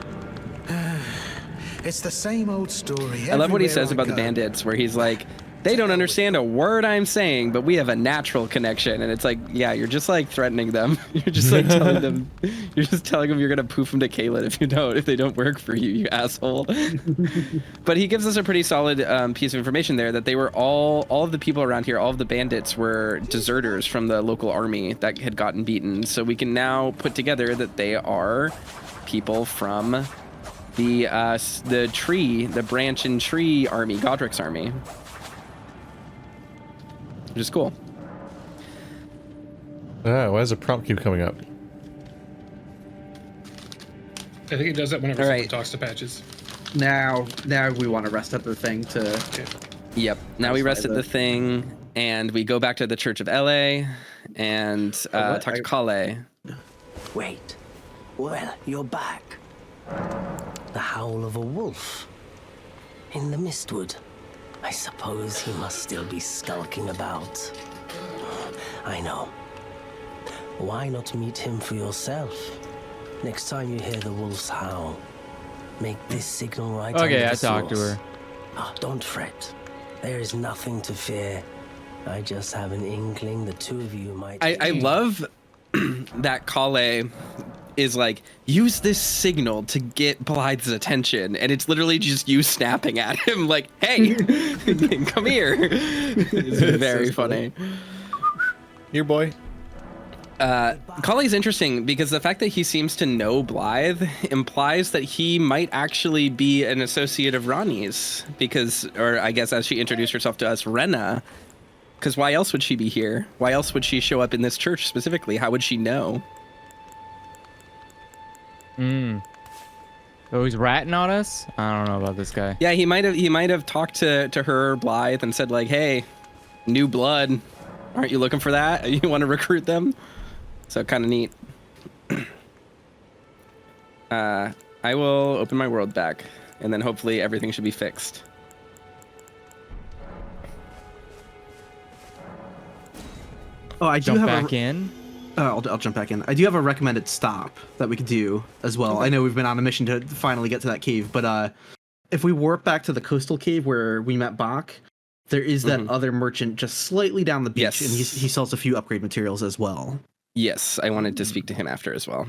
It's the same old story. I love what he says about the bandits, where he's like, they don't understand a word I'm saying, but we have a natural connection. And it's like, yeah, you're just like threatening them. You're just like telling them, you're just telling them you're going to poof them to Caelid if they don't work for you, you asshole. But he gives us a pretty solid piece of information there that they were all of the people around here, all of the bandits were deserters from the local army that had gotten beaten. So we can now put together that they are people from the branch and tree army, Godric's army, which is cool. Why does a prompt keep coming up? I think it does that whenever someone talks to Patches. Now we want to rest at the thing to. Yep. Now we rest at the thing, and we go back to the Church of LA and talk to Kale. Wait. Well, you're back. The howl of a wolf in the mistwood. I suppose he must still be skulking about. I know. Why not meet him for yourself? Next time you hear the wolf's howl, make this signal right under the I talked to her. Oh, don't fret. There is nothing to fear. I just have an inkling the two of you might... I love that Kale is like, use this signal to get Blythe's attention, and it's literally just you snapping at him like, hey, come here. It's very funny. Here, boy. Kale's interesting because the fact that he seems to know Blythe implies that he might actually be an associate of Ronnie's, because, or I guess as she introduced herself to us, Renna, because why else would she be here? Why else would she show up in this church specifically? How would she know? Oh, he's ratting on us? I don't know about this guy. Yeah, he might have talked to her, Blythe, and said like, hey, new blood, aren't you looking for that? You want to recruit them? So kind of neat. I will open my world back, and then hopefully everything should be fixed. Oh, I do jump have back in. I'll jump back in. I do have a recommended stop that we could do as well. Okay. I know we've been on a mission to finally get to that cave, but if we warp back to the coastal cave where we met Bach, there is that other merchant just slightly down the beach, and he sells a few upgrade materials as well. Yes, I wanted to speak to him after as well.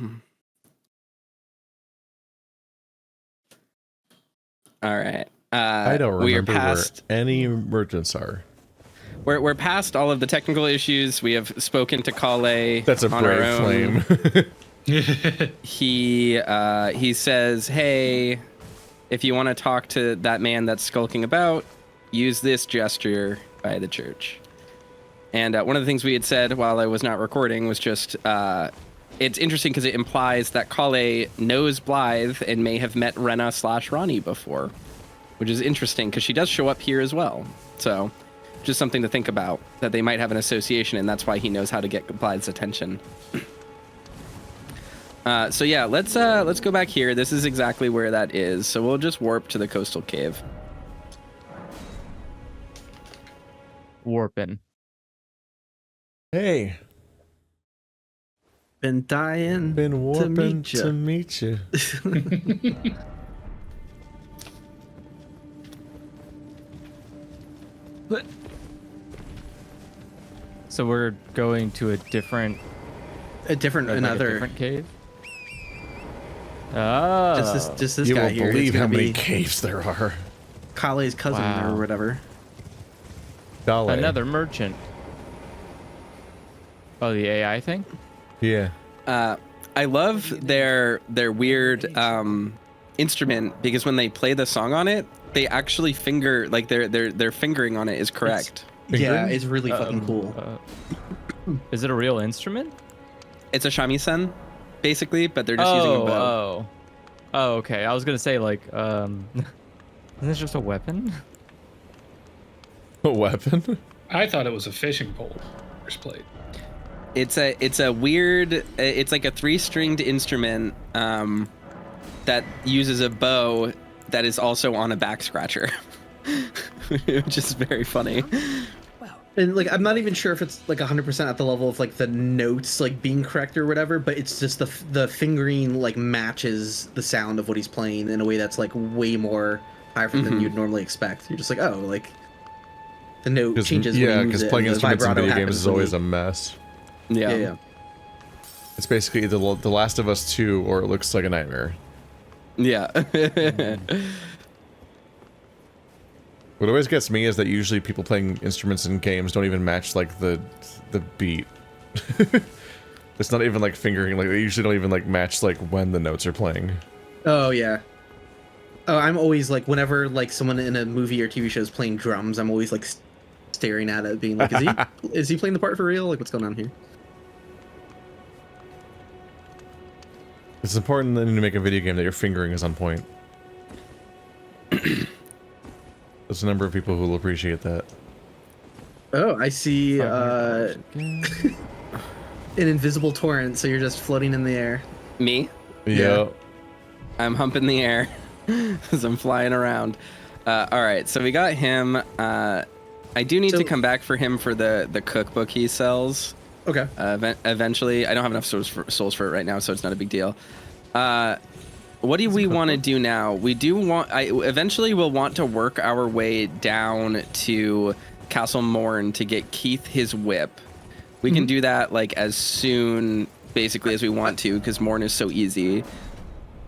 All right. I don't remember where any merchants are. We're past all of the technical issues. We have spoken to Kale. That's a brave flame. He says, hey, if you want to talk to that man that's skulking about, use this gesture by the church. And one of the things we had said while I was not recording was just, it's interesting because it implies that Kale knows Blythe and may have met Renna/Ronnie before, which is interesting because she does show up here as well. So just something to think about, that they might have an association, and that's why he knows how to get Blythe's attention. So yeah, let's go back here. This is exactly where that is. So we'll just warp to the coastal cave. Warping. Hey. Been dying. Been warping to meet you. So we're going to a different cave. Oh, just this you guy won't here. believe how many caves there are. Kale's cousin or whatever. Dale. Another merchant. Oh, the AI thing? Yeah. I love their weird instrument, because when they play the song on it, they actually finger, like their fingering on it is correct. It's really fucking cool. Is it a real instrument? It's a shamisen, basically, but they're just using a bow. Oh, okay. I was gonna say like, isn't this just a weapon? A weapon? I thought it was a fishing pole. First plate. It's a weird. It's like a 3-stringed instrument that uses a bow that is also on a back scratcher, which is very funny. And like, I'm not even sure if it's like 100% at the level of like the notes like being correct or whatever, but it's just the fingering like matches the sound of what he's playing in a way that's like way more powerful than you'd normally expect. You're just like, oh, like the note changes. Yeah, because playing instruments in video games is always a mess. Yeah. It's basically either The Last of Us 2 or it looks like a nightmare. Yeah. What always gets me is that usually people playing instruments in games don't even match like the beat. It's not even like fingering, like they usually don't even like match like when the notes are playing. Oh yeah. Oh, I'm always like, whenever like someone in a movie or TV show is playing drums, I'm always like staring at it, being like, is he playing the part for real? Like, what's going on here? It's important then to make a video game that your fingering is on point. There's a number of people who will appreciate that. Oh, I see an invisible torrent, so you're just floating in the air. Me? Yeah. I'm humping the air as I'm flying around. All right, so we got him. I do need to come back for him for the cookbook he sells. Okay. Eventually, I don't have enough souls for it right now, so it's not a big deal. What do we want to do now? We do want. Eventually we'll want to work our way down to Castle Morn to get Keith his whip. We can do that like as soon, basically, as we want to, because Morn is so easy.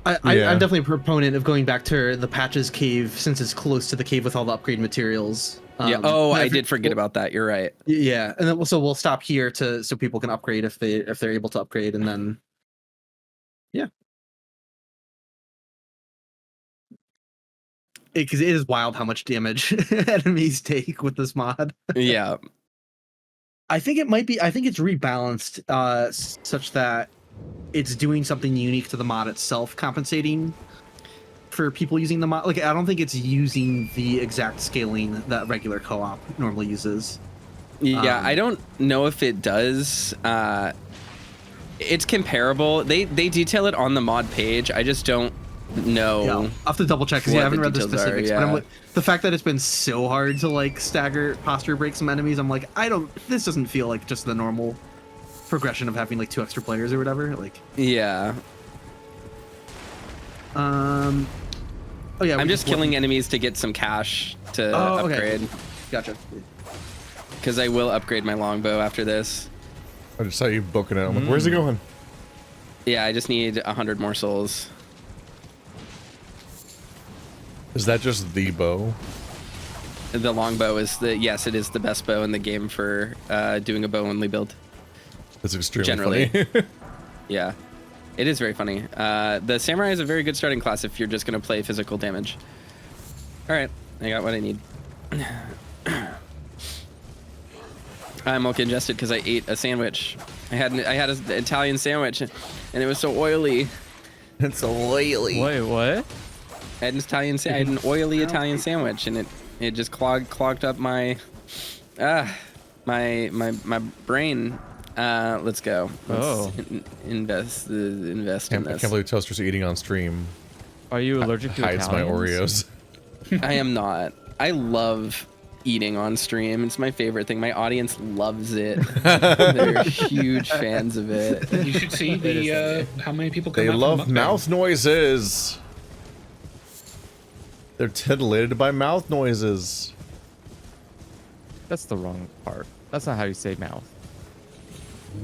I'm definitely a proponent of going back to the Patches Cave, since it's close to the cave with all the upgrade materials. Yeah. Oh, I did forget about that. You're right. Yeah, and then so we'll stop here so people can upgrade if they're able to upgrade, and then yeah. Because it is wild how much damage enemies take with this mod. Yeah. I think it's rebalanced such that it's doing something unique to the mod itself, compensating for people using the mod. Like, I don't think it's using the exact scaling that regular co-op normally uses. Yeah, I don't know if it does. It's comparable. They detail it on the mod page. I just don't know. Yeah, I'll have to double check because I haven't read the specifics. But I'm like, the fact that it's been so hard to like stagger posture break some enemies, I'm like, this doesn't feel like just the normal progression of having like 2 extra players or whatever. Like, yeah. Oh yeah. I'm just killing enemies to get some cash to upgrade. Okay. Gotcha. Because I will upgrade my longbow after this. I just saw you booking it. I'm like, where's he going? Yeah, I just need 100 more souls. Is that just the bow? The longbow is yes, it is the best bow in the game for doing a bow only build. That's extremely funny. Yeah, it is very funny. The samurai is a very good starting class if you're just gonna play physical damage. All right, I got what I need. I'm all congested because I ate a sandwich. I had an Italian sandwich, and it was so oily. It's so oily. Wait, what? I had an oily Italian sandwich, and it just clogged up my brain. Let's go. Let's invest in this. I can't believe Toaster's eating on stream. Are you allergic to Hides my Oreos. I am not. I love eating on stream. It's my favorite thing. My audience loves it. They're huge fans of it. You should see the how many people come. They love mouth noises. They're titillated by mouth noises. That's the wrong part. That's not how you say mouth.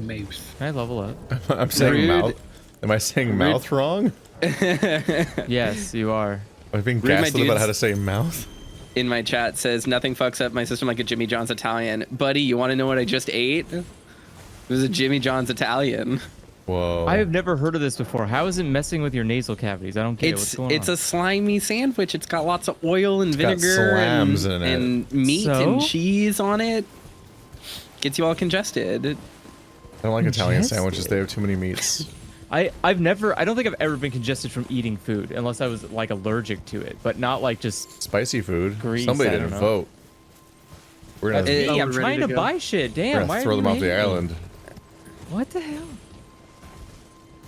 Mouth. Can I level up? I'm saying mouth. Am I saying mouth wrong? Yes, you are. I've been gaslit about how to say mouth. In my chat says nothing fucks up my system like a Jimmy John's Italian. Buddy, you want to know what I just ate? It was a Jimmy John's Italian. Whoa. I have never heard of this before. How is it messing with your nasal cavities? I don't get it. What's going on? It's a slimy sandwich. It's got lots of oil and It's vinegar and meat So? and cheese on it. Gets you all congested. I don't like Italian sandwiches. They have too many meats. I don't think I've ever been congested from eating food unless I was like allergic to it, but not like just spicy food. Grease, Somebody I didn't don't know. vote. We're gonna. That's me. I'm trying to buy shit. Damn. We're Why gonna throw are them you off the hating me? island. What the hell?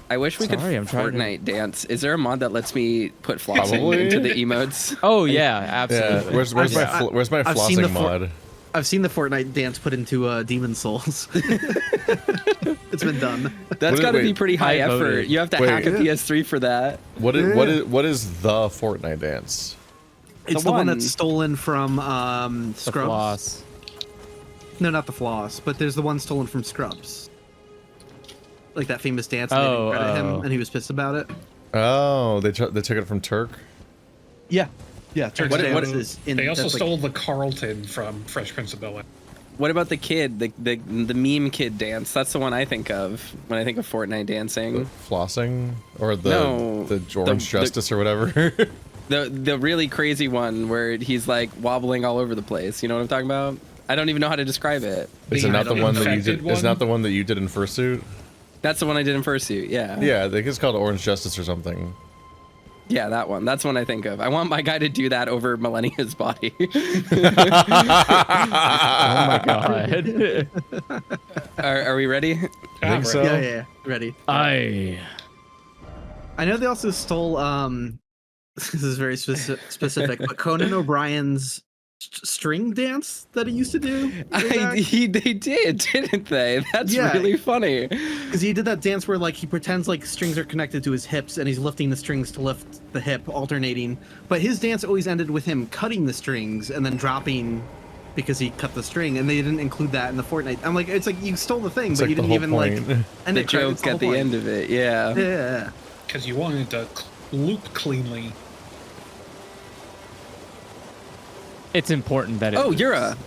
I wish we Sorry, I'm could trying to- Fortnite dance. Is there a mod that lets me put flossing Probably. into the emotes? Oh yeah, absolutely. Yeah. Where's my I've seen flossing mod? I've seen the Fortnite dance put into Demon Souls. It's been done. That's got to be pretty high I effort. voted. You have to Wait. hack a PS3 for that. What is the Fortnite dance? It's the one that's stolen from Scrubs. Floss. No, not the floss, but there's the one stolen from Scrubs. Like that famous dance, and they Oh, didn't credit oh. him, and he was pissed about it. Oh, they took it from Turk. Yeah, Turkish What- dance is in. They also that's like- stole the Carlton from Fresh Prince of Bel-Air. What about the kid, the meme kid dance? That's the one I think of when I think of Fortnite dancing. Flossing or the No, Orange Justice or whatever. The really crazy one where he's like wobbling all over the place. You know what I'm talking about? I don't even know how to describe it. Is it not the one that you infected did? Is one? not the one that you did in Fursuit? That's the one I did in Fursuit. Yeah. Yeah, I think it's called Orange Justice or something. Yeah, that one. That's one I think of. I want my guy to do that over Millennia's body. Oh my god. Are we ready? I think so. Yeah, ready. I know they also stole. This is very specific, but Conan O'Brien's string dance that he used to do. They did, didn't they? That's Yeah. really funny. Because he did that dance where like he pretends like strings are connected to his hips and he's lifting the strings to lift the hip, alternating. But his dance always ended with him cutting the strings and then dropping because he cut the string, and they didn't include that in the Fortnite. I'm like, it's like you stole the thing, It's but like you the didn't whole even point. like end The it correct. It's joke at the whole end point. of it, yeah. Yeah. Because you wanted to loop cleanly. It's important that it. Oh, moves. Yura.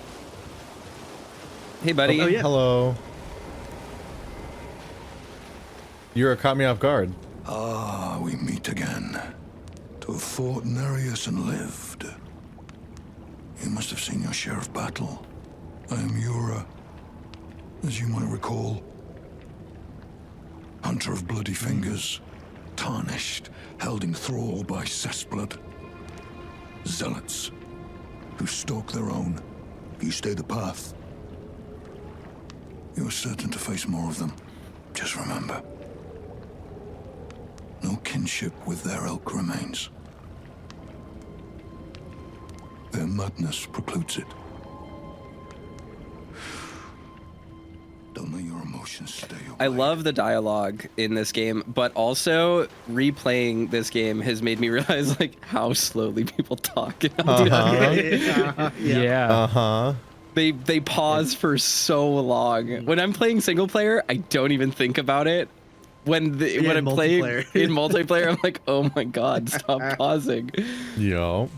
Hey, buddy. Oh, yeah. Hello. Yura caught me off guard. Ah, we meet again. To have fought Nereus and lived. You must have seen your share of battle. I am Yura, as you might recall. Hunter of bloody fingers. Tarnished, held in thrall by cessblood. Zealots, who stalk their own. You stay the path. You are certain to face more of them. Just remember, no kinship with their ilk remains. Their madness precludes it. Don't let your emotions stay away. I love the dialogue in this game, but also replaying this game has made me realize like how slowly people talk. Yeah. Uh-huh. They pause for so long. When I'm playing single player, I don't even think about it. When I'm playing in multiplayer, I'm like, oh my god, stop pausing. Yo.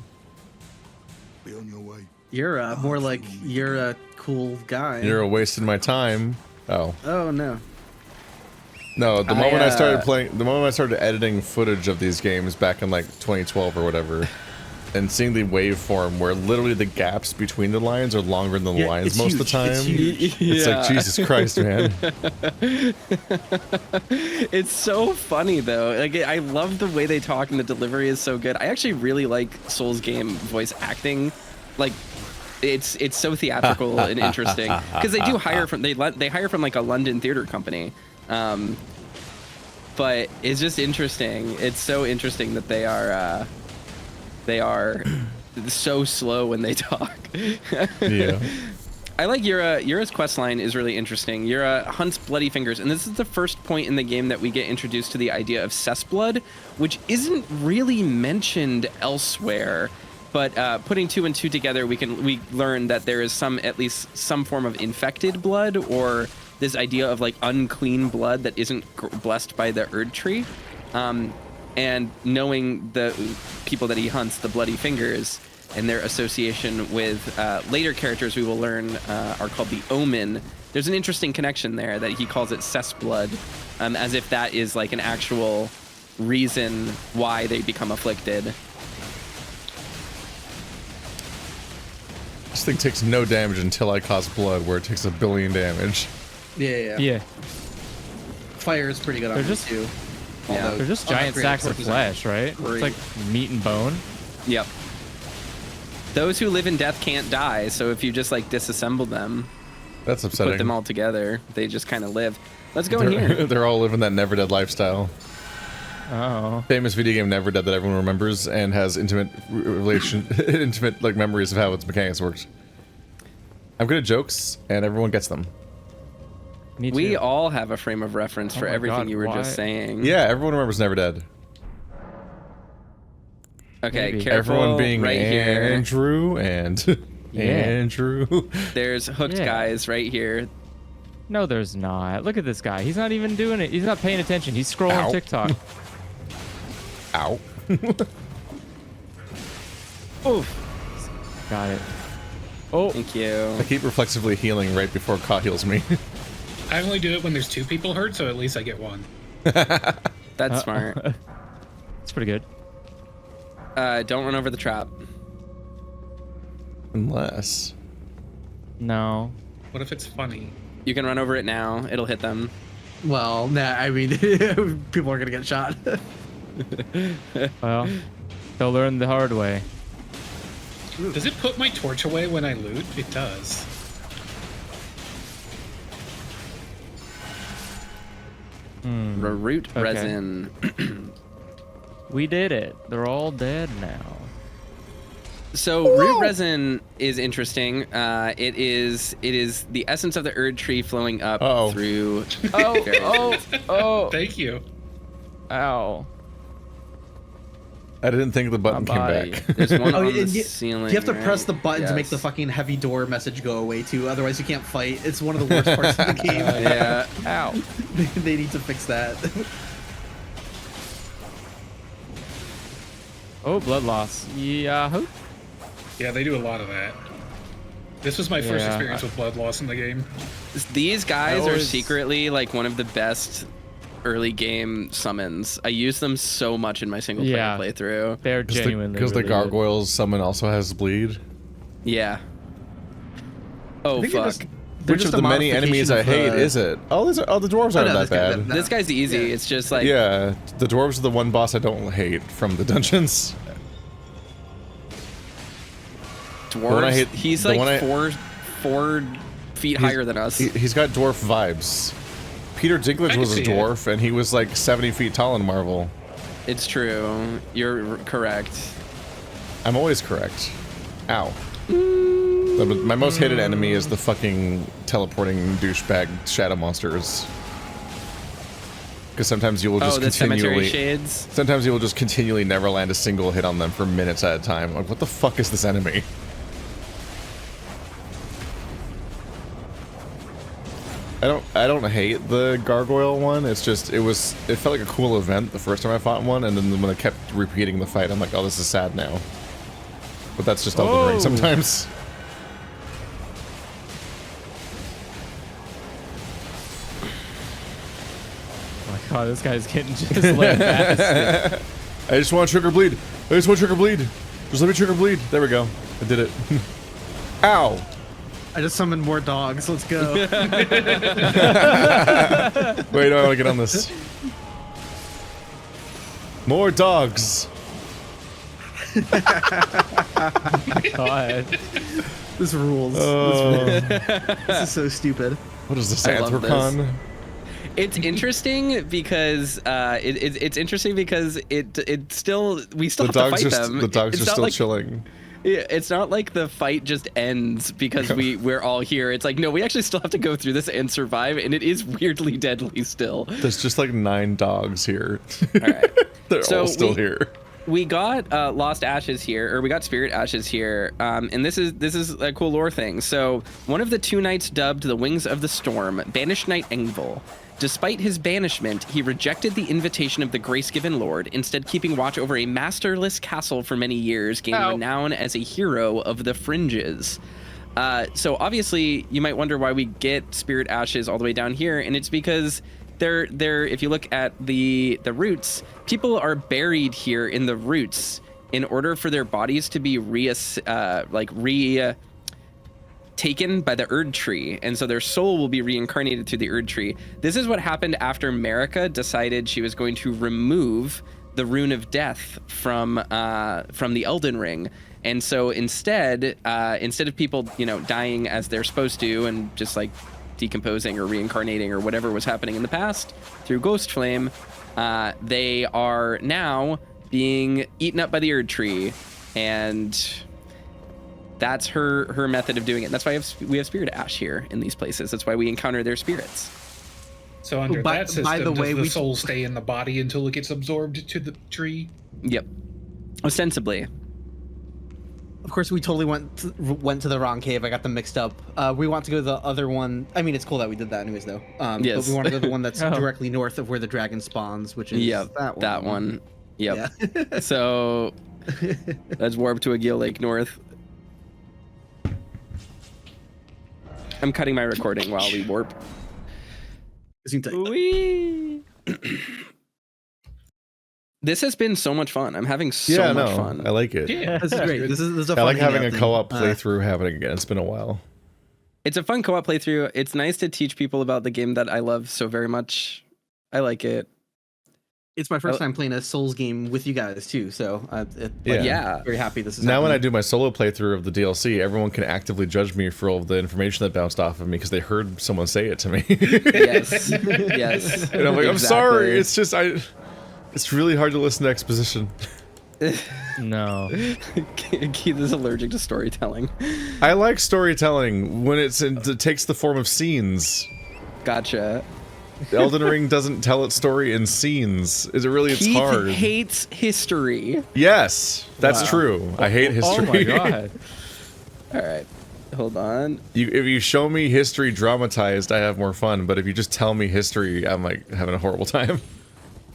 Be on your way. You're more like you're a cool guy. You're wasting my time. Oh. Oh no. No, the moment I started editing footage of these games back in like 2012 or whatever, and seeing the waveform where literally the gaps between the lines are longer than the lines most of the time. It's like, Jesus Christ, man. It's so funny though. Like I love the way they talk and the delivery is so good. I actually really like Souls game voice acting. Like it's so theatrical and interesting because they do hire from they hire from like a London theater company. But it's just interesting. It's so interesting that they are so slow when they talk. Yeah. I like Yura. Yura's questline is really interesting. Yura hunts bloody fingers, and this is the first point in the game that we get introduced to the idea of cessblood, which isn't really mentioned elsewhere. But putting two and two together, we learn that there is at least some form of infected blood, or this idea of like unclean blood that isn't blessed by the Erd tree. And knowing the people that he hunts, the bloody fingers, and their association with later characters we will learn are called the Omen. There's an interesting connection there that he calls it cessblood, as if that is like an actual reason why they become afflicted. This thing takes no damage until I cause blood, where it takes 1 billion damage. Yeah. Fire is pretty good on this too. Yeah, they're just giant sacks of flesh, right? It's like meat and bone. Yep. Those who live in death can't die, so if you just like disassemble them, that's upsetting. Put them all together, they just kind of live. Let's go in here. They're all living that never dead lifestyle. Oh. Famous video game Never Dead that everyone remembers and has intimate like memories of how its mechanics worked. I'm good at jokes, and everyone gets them. We all have a frame of reference for everything you were just saying. Yeah, everyone remembers Never Dead. Okay, Maybe. Careful. Everyone being right Andrew here. and Andrew. There's hooked guys right here. No, there's not. Look at this guy. He's not even doing it. He's not paying attention. He's scrolling TikTok. Ow. Oof. Got it. Oh. Thank you. I keep reflexively healing right before Ka heals me. I only do it when there's 2 people hurt, so at least I get 1. That's smart. It's pretty good. Don't run over the trap. Unless. No. What if it's funny? You can run over it now. It'll hit them. Well, nah, I mean, people are gonna get shot. Well, they'll learn the hard way. Does it put my torch away when I loot? It does. Root resin. We did it. They're all dead now. So root resin is interesting. It is the essence of the Erd tree flowing up through. Oh! Thank you. Ow! I didn't think the button came back. There's one on the ceiling. You have to press the button to make Yes. the fucking heavy door message go away too. Otherwise, you can't fight. It's one of the worst parts of the game. Yeah. Ow! They need to fix that. Oh, blood loss. Yahoo! Yeah, they do a lot of that. This was my first experience with blood loss in the game. These guys are secretly like one of the best early game summons. I use them so much in my single player playthrough. They're genuinely because really the gargoyles summon also has bleed. Yeah. Oh fuck. Which of the many enemies I hate is it? Oh, the dwarves aren't that bad. This guy's easy. It's just like the dwarves are the one boss I don't hate from the dungeons. Dwarves. He's like 4 feet higher than us. He's got dwarf vibes. Peter Dinklage was a dwarf, and he was like 70 feet tall in Marvel. It's true. You're correct. I'm always correct. Ow. My most hated enemy is the fucking teleporting douchebag shadow monsters. Because sometimes you will just continually. Shades? Sometimes you will just continually never land a single hit on them for minutes at a time. Like, what the fuck is this enemy? I don't hate the gargoyle one. It's just it felt like a cool event the first time I fought one, and then when I kept repeating the fight, I'm like, oh, this is sad now. But that's just Elden Ring sometimes. Oh my god, this guy's getting just lit fast. I just want trigger bleed. I just want trigger bleed. Just let me trigger bleed. There we go. I did it. Ow. I just summoned more dogs. Let's go. Wait, I want to get on this. More dogs. God. This rules. This is so stupid. What is this, I love Anthropon? It's interesting because it's interesting because it still we still have to fight them. The dogs It's are not still like, chilling. Yeah, it's not like the fight just ends because we're all here. It's like, no, we actually still have to go through this and survive, and it is weirdly deadly still. There's just like 9 dogs here. All right. They're all still here. we got Lost Ashes here, or we got Spirit Ashes here, and this is a cool lore thing. So one of the 2 knights dubbed the Wings of the Storm, banished Knight Engvil. Despite his banishment, he rejected the invitation of the grace-given Lord, instead keeping watch over a masterless castle for many years, gaining renown as a hero of the fringes. So obviously, you might wonder why we get Spirit Ashes all the way down here, and it's because they're if you look at the roots, people are buried here in the roots in order for their bodies to be taken by the Erd Tree, and so their soul will be reincarnated through the Erd Tree. This is what happened after Marika decided she was going to remove the Rune of Death from the Elden Ring, and so instead of people dying as they're supposed to and just like decomposing or reincarnating or whatever was happening in the past through Ghost Flame, they are now being eaten up by the Erd Tree, and that's her method of doing it. And that's why we have Spirit Ash here in these places. That's why we encounter their spirits. So under that system, does the soul stay in the body until it gets absorbed to the tree? Yep. Ostensibly. Of course, we totally went to the wrong cave. I got them mixed up. We want to go to the other one. I mean, it's cool that we did that anyways, though. Yes. But we want to go to the one that's directly north of where the dragon spawns, which is that one. Yep. Yeah. So let's warp to Agil Lake North. I'm cutting my recording while we warp. This has been so much fun. I'm having so much fun. I like it. Yeah, this is great. This is a fun I like having a thing. co-op playthrough happening again. It's been a while. It's a fun co-op playthrough. It's nice to teach people about the game that I love so very much. I like it. It's my first time playing a Souls game with you guys too, so very happy this is now happening. When I do my solo playthrough of the DLC, everyone can actively judge me for all of the information that bounced off of me because they heard someone say it to me. Yes, yes. And I'm like, I'm sorry. It's just it's really hard to listen to exposition. No. Keith is allergic to storytelling. I like storytelling when it takes the form of scenes. Gotcha. Elden Ring doesn't tell its story in scenes. It's Keith hard. Hates history. Yes, that's true. I hate history. Oh my god. All right, hold on. If you show me history dramatized, I have more fun. But if you just tell me history, I'm like having a horrible time.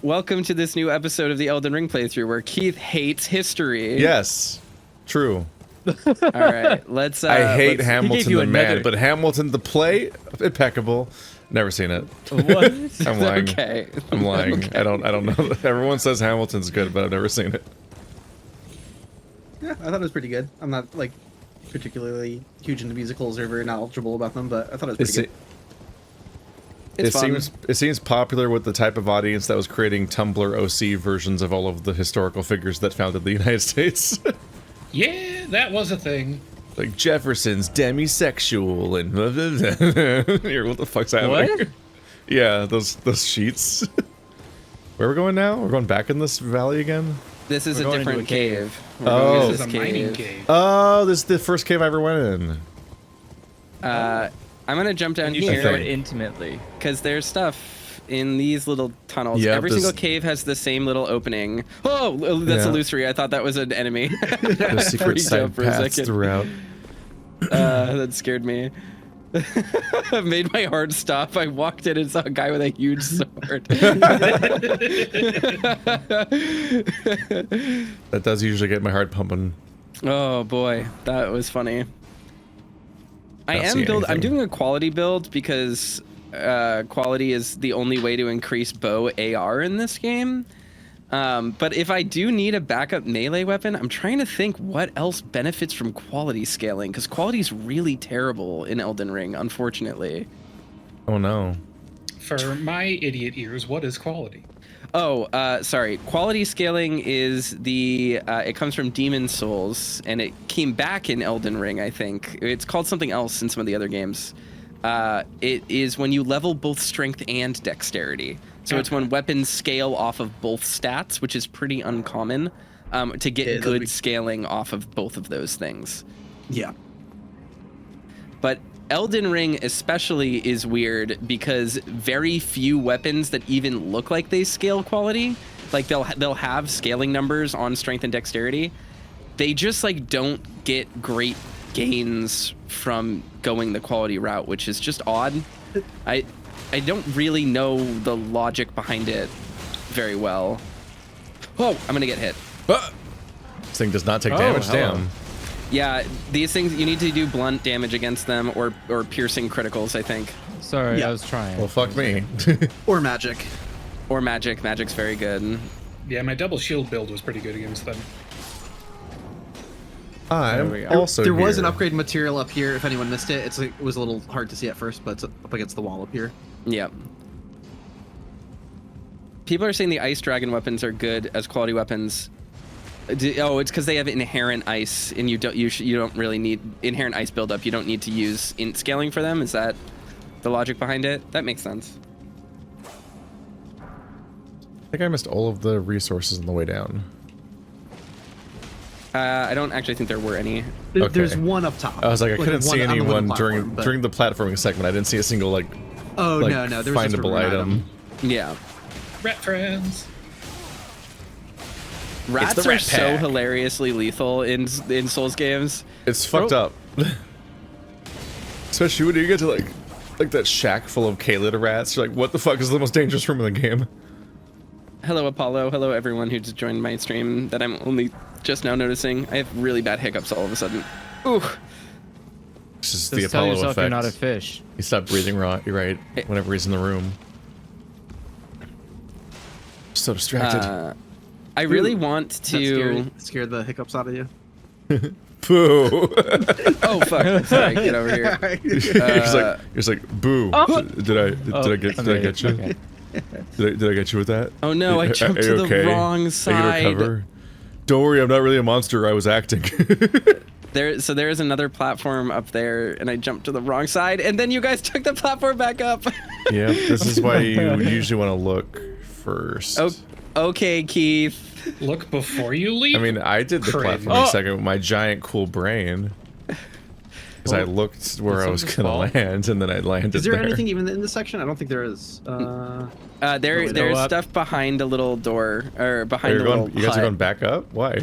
Welcome to this new episode of the Elden Ring playthrough where Keith hates history. Yes, true. All right, let's. I hate Hamilton the man, but Hamilton the play, impeccable. Never seen it. What? I'm lying. Okay. I'm lying. Okay. I don't know. Everyone says Hamilton's good, but I've never seen it. Yeah, I thought it was pretty good. I'm not like particularly huge into musicals or very knowledgeable about them, but I thought it was pretty good. It seems popular with the type of audience that was creating Tumblr OC versions of all of the historical figures that founded the United States. Yeah, that was a thing. Like Jefferson's demisexual and blah, blah, blah. What the fuck's happening? What? Yeah, those sheets. Where we're going now? We're going back in this valley again? This is a different cave. This is a mining cave. Oh, this is the first cave I ever went in. I'm gonna jump down You here know it intimately because there's stuff in these little tunnels. Yeah, Every single cave has the same little opening. Oh, that's illusory. I thought that was an enemy. The secret side paths throughout. That scared me. Made my heart stop. I walked in and saw a guy with a huge sword. That does usually get my heart pumping. Oh boy, that was funny. I'm doing a quality build because quality is the only way to increase bow AR in this game. But if I do need a backup melee weapon, I'm trying to think what else benefits from quality scaling, because quality is really terrible in Elden Ring, unfortunately. Oh no. For my idiot ears, what is quality? Oh, sorry. Quality scaling is it comes from Demon Souls, and it came back in Elden Ring, I think. It's called something else in some of the other games. It is when you level both strength and dexterity. So it's when weapons scale off of both stats, which is pretty uncommon, to get good scaling off of both of those things. Yeah. But Elden Ring especially is weird because very few weapons that even look like they scale quality Like they'll have scaling numbers on strength and dexterity. They just like don't get great gains from going the quality route, which is just odd. I don't really know the logic behind it very well. Oh, I'm gonna get hit. This thing does not take damage. Damn. Yeah, these things, you need to do blunt damage against them or piercing criticals, I think. Sorry, I was trying. Well, fuck me. Or magic. Or magic. Magic's very good. Yeah, my double shield build was pretty good against them. I'm also There was an upgrade material up here. If anyone missed it, it was a little hard to see at first, but it's up against the wall up here. Yep. People are saying the ice dragon weapons are good as quality weapons. Oh, it's because they have inherent ice, and you don't really need inherent ice buildup. You don't need to use int scaling for them. Is that the logic behind it? That makes sense. I think I missed all of the resources on the way down. I don't actually think there were any. There's one up top. I was like, I couldn't see anyone during the platforming segment. I didn't see a single no, there was findable item. Yeah. Rat friends. Rats are so hilariously lethal in Souls games. It's fucked up. Especially when you get to like that shack full of Kaled rats. You're like, what the fuck is the most dangerous room in the game? Hello, Apollo. Hello, everyone who just joined my stream that I'm only just now noticing. I have really bad hiccups all of a sudden. Ooh. This is the Apollo effect. You're not a fish. He stopped breathing raw. You're right. Whenever he's in the room. So distracted. I really want to scare the hiccups out of you. Boo. Oh fuck! Sorry, get over here. You're just like boo. Oh. Did I get you? Okay. Did I get you with that? Oh no! I jumped to the wrong side. Recover? Don't worry, I'm not really a monster. I was acting. There is another platform up there, and I jumped to the wrong side, and then you guys took the platform back up. Yeah, this is why you usually want to look first. Okay, Keith. Look before you leap. I mean, I did the platforming second with my giant cool brain. Because I looked where I was gonna land, and then I landed. Is there anything even in this section? I don't think there is. There's stuff behind a little door, or behind a little hut. You guys are going back up? Why?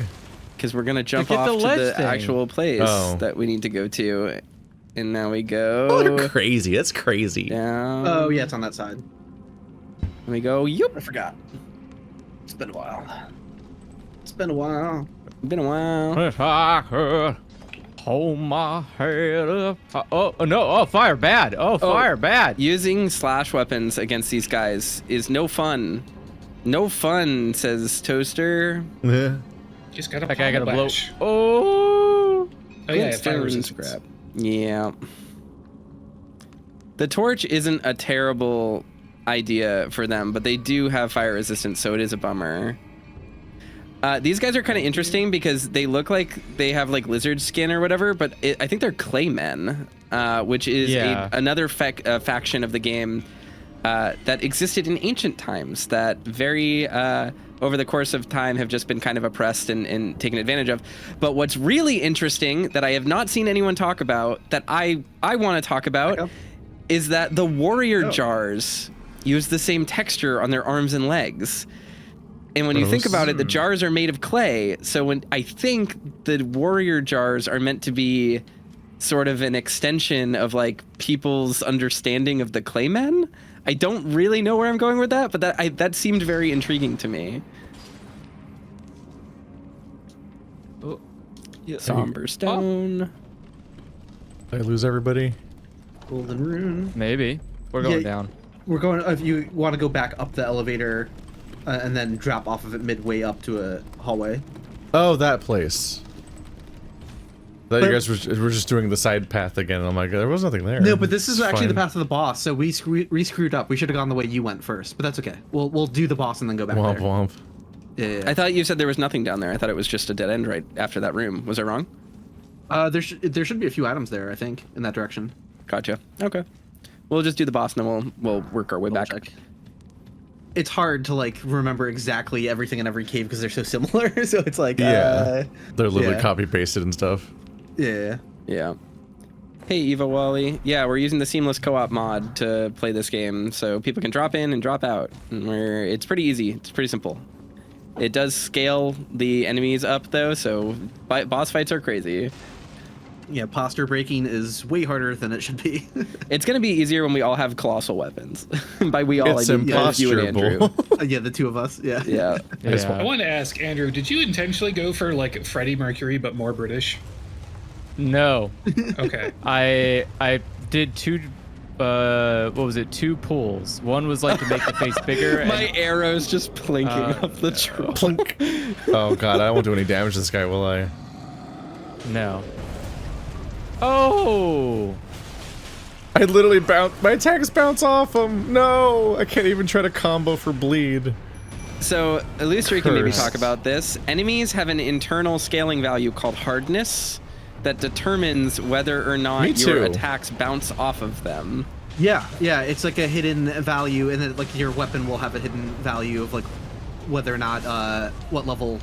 Because we're gonna jump off to the actual place that we need to go to, and now we go. Oh, they're crazy. That's crazy. Down. Oh yeah, it's on that side. And we go. Yup. I forgot. It's been a while. It's been a while. Been a while. If I could hold my head up. Oh no! Oh, fire bad! Oh, fire bad! Using slash weapons against these guys is no fun. No fun, says Toaster. Yeah. Just gotta. That guy gotta blow. Oh. Oh yeah, fire resistance. Grab. Yeah. The torch isn't a terrible idea for them, but they do have fire resistance, so it is a bummer. These guys are kind of interesting because they look like they have like lizard skin or whatever, but I think they're claymen, which is another faction of the game that existed in ancient times that very over the course of time have just been kind of oppressed and taken advantage of. But what's really interesting that I have not seen anyone talk about that I want to talk about is that the warrior jars use the same texture on their arms and legs. And when you think about it, the jars are made of clay. So when I think the warrior jars are meant to be sort of an extension of like people's understanding of the claymen. I don't really know where I'm going with that, but that seemed very intriguing to me. Oh, yeah. Somber stone. Did I lose everybody? Golden rune. Maybe. We're going down. We're going. If you want to go back up the elevator, and then drop off of it midway up to a hallway. Oh, that place. That you guys were just doing the side path again. I'm like, there was nothing there. No, but this is actually the path of the boss. So we screwed up. We should have gone the way you went first, but that's okay. We'll do the boss and then go back there. Womp. Yeah. I thought you said there was nothing down there. I thought it was just a dead end right after that room. Was I wrong? There should be a few items there, I think, in that direction. Gotcha. Okay. We'll just do the boss and then we'll work our way back. It's hard to like remember exactly everything in every cave because they're so similar. So it's like they're literally copy pasted and stuff. Yeah. Hey Eva Wally. Yeah, we're using the seamless co-op mod to play this game, so people can drop in and drop out. And it's pretty easy. It's pretty simple. It does scale the enemies up though, so boss fights are crazy. Yeah, posture breaking is way harder than it should be. It's gonna be easier when we all have colossal weapons. By we all, it's I mean you and Andrew. Yeah, the two of us. Yeah. Yeah. I want to ask Andrew, did you intentionally go for like Freddie Mercury but more British? No. Okay. I did two. What was it? 2 pulls. One was like to make the face bigger. My arrow's just plinking up the troll. Plink. Oh god, I won't do any damage to this guy, will I? No. Oh! I literally my attacks bounce off him. No, I can't even try to combo for bleed. So, Illusory can maybe talk about this. Enemies have an internal scaling value called hardness that determines whether or not your attacks bounce off of them. Yeah, it's like a hidden value, and then like your weapon will have a hidden value of like whether or not what level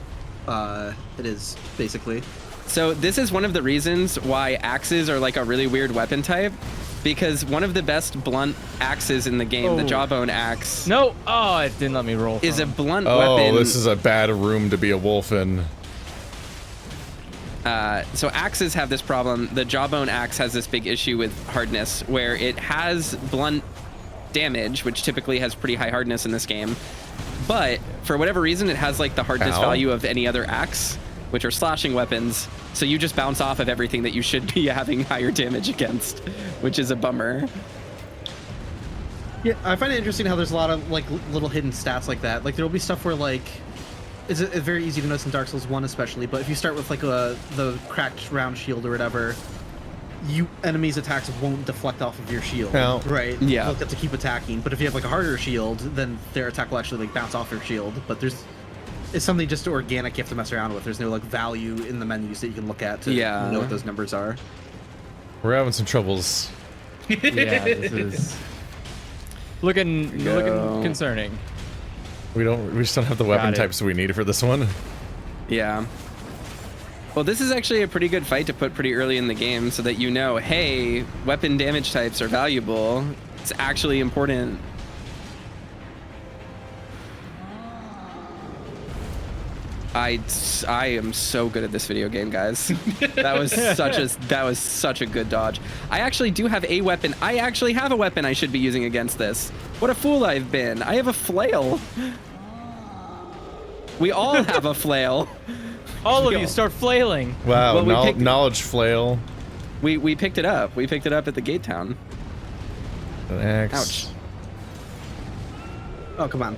it is, basically. So this is one of the reasons why axes are like a really weird weapon type, because one of the best blunt axes in the game, the jawbone axe. No! Oh, it didn't let me roll. Is a blunt Oh, weapon. this is a bad room to be a wolf in. So axes have this problem. The jawbone axe has this big issue with hardness, where it has blunt damage, which typically has pretty high hardness in this game. But for whatever reason, it has like the hardness value of any other axe, which are slashing weapons. So you just bounce off of everything that you should be having higher damage against, which is a bummer. Yeah, I find it interesting how there's a lot of like little hidden stats like that. Like there'll be stuff where like it's very easy to notice in Dark Souls 1 especially, but if you start with like the cracked round shield or whatever, enemies' attacks won't deflect off of your shield, right? Yeah. They'll get to keep attacking, but if you have like a harder shield, then their attack will actually like bounce off your shield. But it's something just organic you have to mess around with. There's no like value in the menus that you can look at to know what those numbers are. We're having some troubles. Yeah, this is looking concerning. We just don't have the weapon types we need for this one. Yeah. Well, this is actually a pretty good fight to put pretty early in the game so that you know, hey, weapon damage types are valuable. It's actually important. I am so good at this video game, guys. That was such a good dodge. I actually do have a weapon. I actually have a weapon I should be using against this. What a fool I've been. I have a flail. We all have a flail. All of you start flailing. Wow, well, knowledge flail. We picked it up. We picked it up at the gate town. An axe. Ouch. Oh, come on.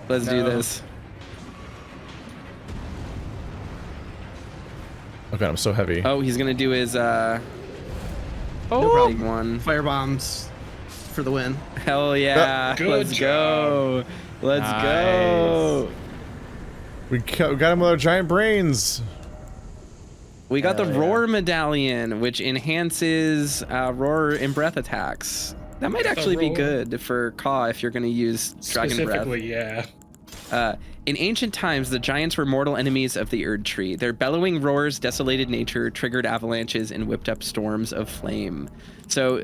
Let's do this. Oh god, I'm so heavy. Oh, he's gonna do his no problem. one. Fire bombs for the win. Hell yeah. Let's go. Let's go. We got him with our giant brains. We got the Roar Medallion, which enhances Roar and Breath attacks. That might actually be good for Ka if you're going to use Dragon Breath. Specifically, yeah. In ancient times, the giants were mortal enemies of the Erd Tree. Their bellowing roars, desolated nature, triggered avalanches, and whipped up storms of flame. So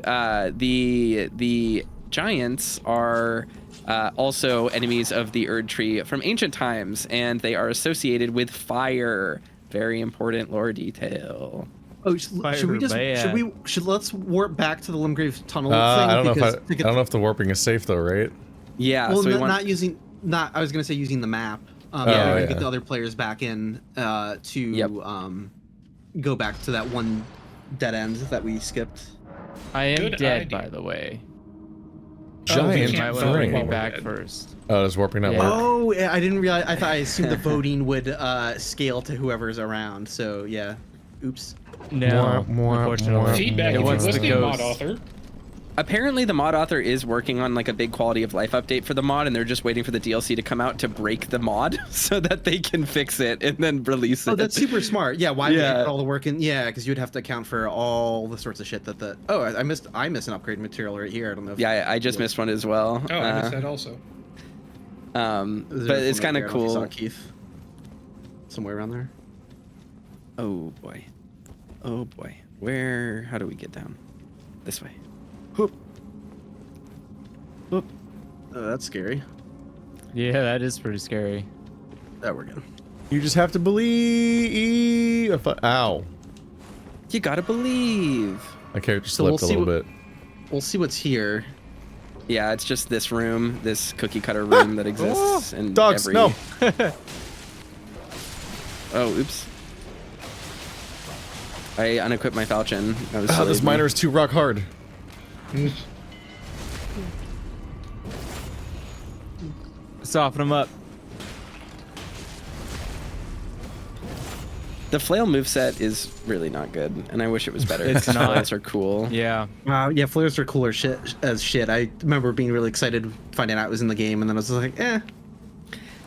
the giants are also enemies of the Erd Tree from ancient times, and they are associated with fire. Very important lore detail. Oh, let's warp back to the Limgrave tunnel thing? I don't know if the warping is safe though, right? Yeah. Well, so I was gonna say using the map. Get the other players back in to go back to that one dead end that we skipped. I am dead, by the way. Giant might want to bring me back first. Oh, does warping not work? Oh, I didn't realize. I assumed the voting would scale to whoever's around. So yeah, oops. No, unfortunately. Feedback. If you listen to mod author. Apparently, the mod author is working on like a big quality of life update for the mod, and they're just waiting for the DLC to come out to break the mod so that they can fix it and then release it. Oh, that's super smart. Yeah, why put all the work in? Yeah, because you'd have to account for all the sorts of shit that Oh, I missed an upgrade material right here. I don't know. I just missed one as well. Oh, I missed that also. But it's kind of cool. Saw Keith somewhere around there. Oh boy. Oh boy. How do we get down? This way. Whoop. Whoop. Oh, that's scary. Yeah, that is pretty scary. That we're good. You just have to believe. Ow. You gotta believe. My character slipped a little bit. We'll see what's here. Yeah, it's just this room, this cookie cutter room that exists in Dogs, every... no. Oh, oops. I unequipped my falchion. This miner is too rock hard. Soften them up. The flail moveset is really not good, and I wish it was better. It's not. Flails are cool. Yeah. Yeah, flares are cooler as shit. I remember being really excited finding out it was in the game, and then I was like, eh.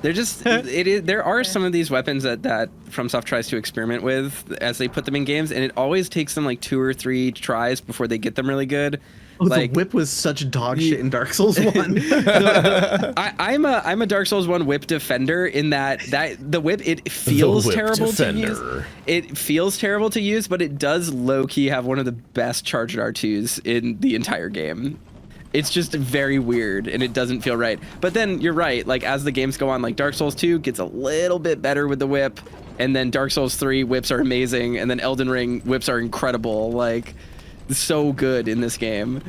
They're just there are some of these weapons that FromSoft tries to experiment with as they put them in games, and it always takes them like 2 or 3 tries before they get them really good. Oh, like, the whip was such dog shit in Dark Souls 1. I'm a Dark Souls 1 whip defender in that the whip, it feels terrible to use. It feels terrible to use, but it does low-key have one of the best charged R2s in the entire game. It's just very weird, and it doesn't feel right. But then you're right, like as the games go on, like Dark Souls 2 gets a little bit better with the whip, and then Dark Souls 3 whips are amazing, and then Elden Ring whips are incredible. Like, so good in this game.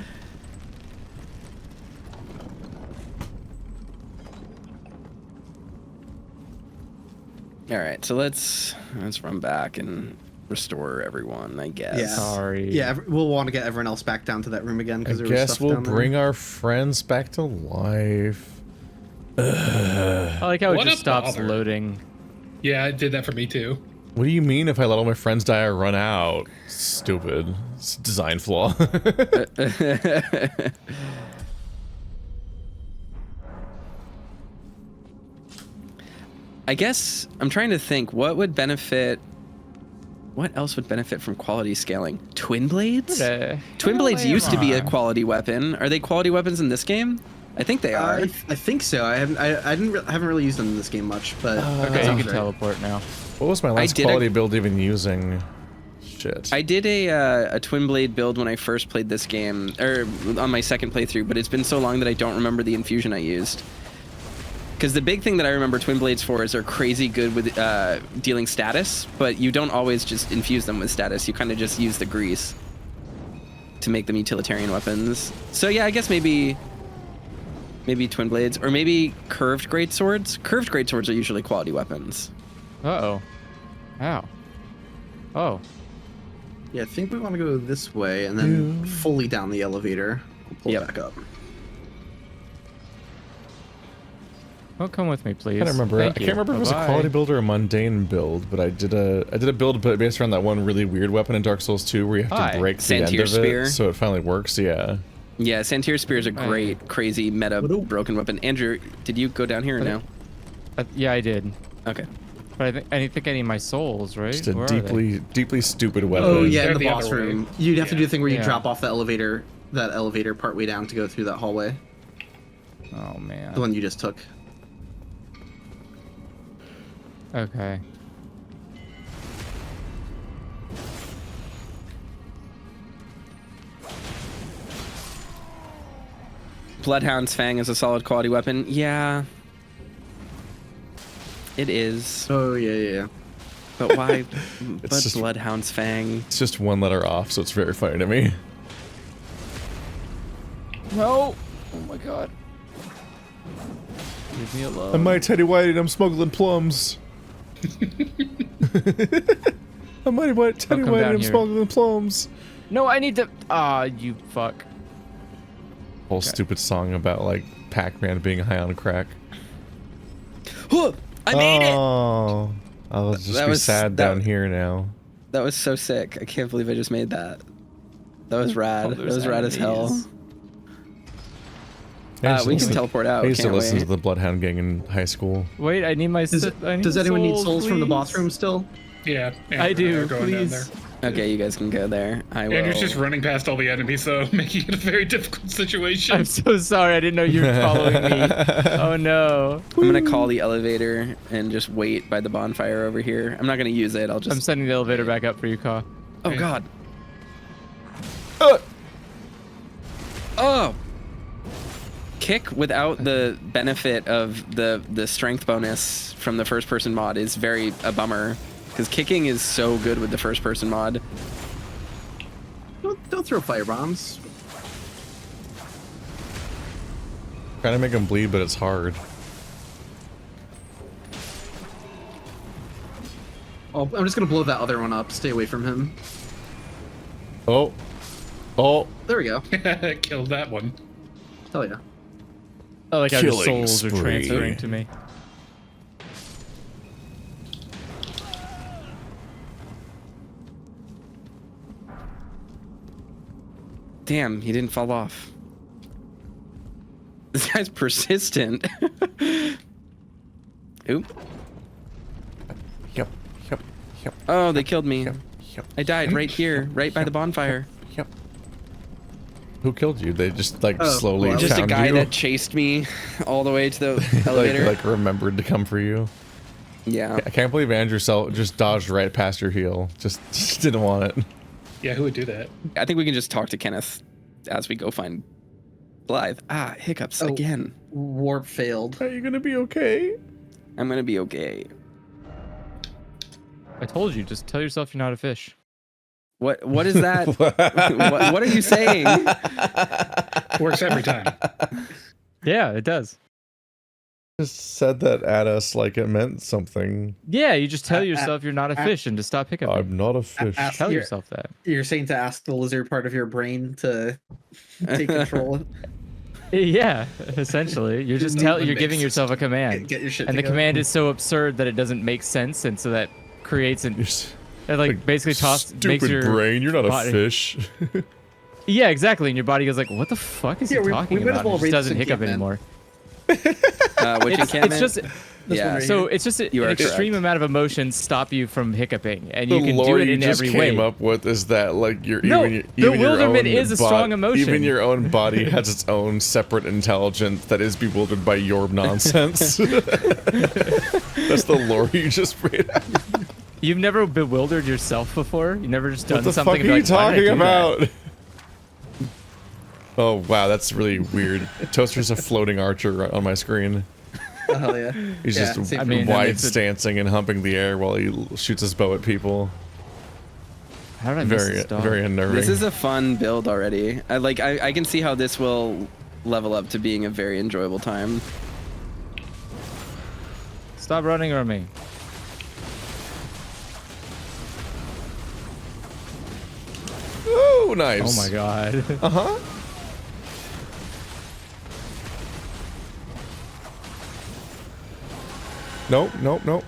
All right, so let's run back and restore everyone, I guess. Yeah. Sorry. Yeah, we'll want to get everyone else back down to that room again because there was stuff we'll down there. bring our friends back to life. I like how it just stops loading. Yeah, it did that for me too. What do you mean if I let all my friends die, I run out? Stupid. It's a design flaw. I guess I'm trying to think what else would benefit from quality scaling? Twin blades? Twin blades used to be a quality weapon. Are they quality weapons in this game? I think they are. I think so. I haven't really used them in this game much, but okay, you can teleport now. What was my last quality build even using? Shit. I did a twin blade build when I first played this game, or on my second playthrough, but it's been so long that I don't remember the infusion I used. Because the big thing that I remember twin blades for is they're crazy good with dealing status, but you don't always just infuse them with status. You kind of just use the grease to make them utilitarian weapons. So yeah, I guess maybe twin blades, or maybe curved greatswords. Curved greatswords are usually quality weapons. Uh-oh. Ow. Oh. Yeah, I think we want to go this way and then fully down the elevator. We'll pull back up. Oh, come with me, please. I can't remember. I can't remember if it was a quality build or a mundane build, but I did a build based around that one really weird weapon in Dark Souls 2 where you have to break the end of it, so it finally works. Yeah. Yeah, Santir Spear is a great, crazy meta broken weapon. Andrew, did you go down here or no? Yeah, I did. Okay. But I think I need my souls, right? Just a deeply stupid weapon. Oh yeah, in the boss room. You'd have to do the thing where you drop off the elevator, partway down to go through that hallway. Oh man. The one you just took. Okay. Bloodhound's Fang is a solid quality weapon. Yeah. It is. Oh, yeah. But why? But Bloodhound's Fang. It's just one letter off, so it's very funny to me. No! Oh my god. Leave me alone. I'm my Teddy White and I'm smuggling plums. I'm Mighty White, Teddy White, and I'm smuggling plums. No, I need to. You fuck. Whole stupid song about like Pac-Man being high on crack. I made it. Oh, I'll just be sad down here now. That was so sick. I can't believe I just made that. That was rad. That was rad as hell. We can teleport out. I used to listen to the Bloodhound Gang in high school. Wait, I need my. Does anyone need souls from the boss room still? Yeah, I do. Going down there. Okay, you guys can go there. I will. Andrew's just running past all the enemies, though, making it a very difficult situation. I'm so sorry. I didn't know you were following me. Oh no. I'm gonna call the elevator and just wait by the bonfire over here. I'm not gonna use it. I'll just. I'm sending the elevator back up for you, Ka. Oh god. Oh. kick without the benefit of the strength bonus from the first person mod is a bummer, because kicking is so good with the first person mod. Don't throw fire bombs. Trying to make him bleed, but it's hard. Oh, I'm just gonna blow that other one up. Stay away from him. Oh. There we go. Killed that one. Hell yeah. I like how the Killing souls are spree. transferring to me. Damn, he didn't fall off. This guy's persistent. Oop. Yep. Oh, they killed me. I died right here, right by the bonfire. Who killed you? They just slowly just found a guy you? that chased me all the way to the elevator. like remembered to come for you. Yeah. I can't believe Andrew just dodged right past your heel. Just didn't want it. Yeah, who would do that? I think we can just talk to Kenneth as we go find Blythe. Hiccups again. Warp failed. Are you gonna be okay? I'm gonna be okay. I told you, just tell yourself you're not a fish. What is that? what are you saying? Works every time. Yeah, it does. Just said that at us like it meant something. Yeah, you just tell yourself you're not a fish and to stop hiccuping. I'm not a fish. Tell yourself that. You're saying to ask the lizard part of your brain to take control. Yeah, essentially. You're just you're giving yourself a command. Get your shit and together. the command is so absurd that it doesn't make sense, and so that creates an basically makes your brain, you're not body. a fish. Yeah, exactly. And your body goes like, what the fuck is he talking about? It just doesn't hiccup anymore. Which encampment? It's just so it's just an extreme amount of emotions stop you from hiccuping, and you can do it in every way. Came up with is that like bewilderment is a strong emotion. Even your own body has its own separate intelligence that is bewildered by your nonsense. That's the lore you just made up. You've never bewildered yourself before? You've never just done what the something fuck and are you be like, talking about? That? Oh wow, that's really weird. Toaster's a floating archer on my screen. Oh, hell yeah. He's just wide stancing and humping the air while he shoots his bow at people. How did I miss this dog? Very unnerving. This is a fun build already. I can see how this will level up to being a very enjoyable time. Stop running on me. Oh, nice. Oh my god. Uh-huh. Nope. No.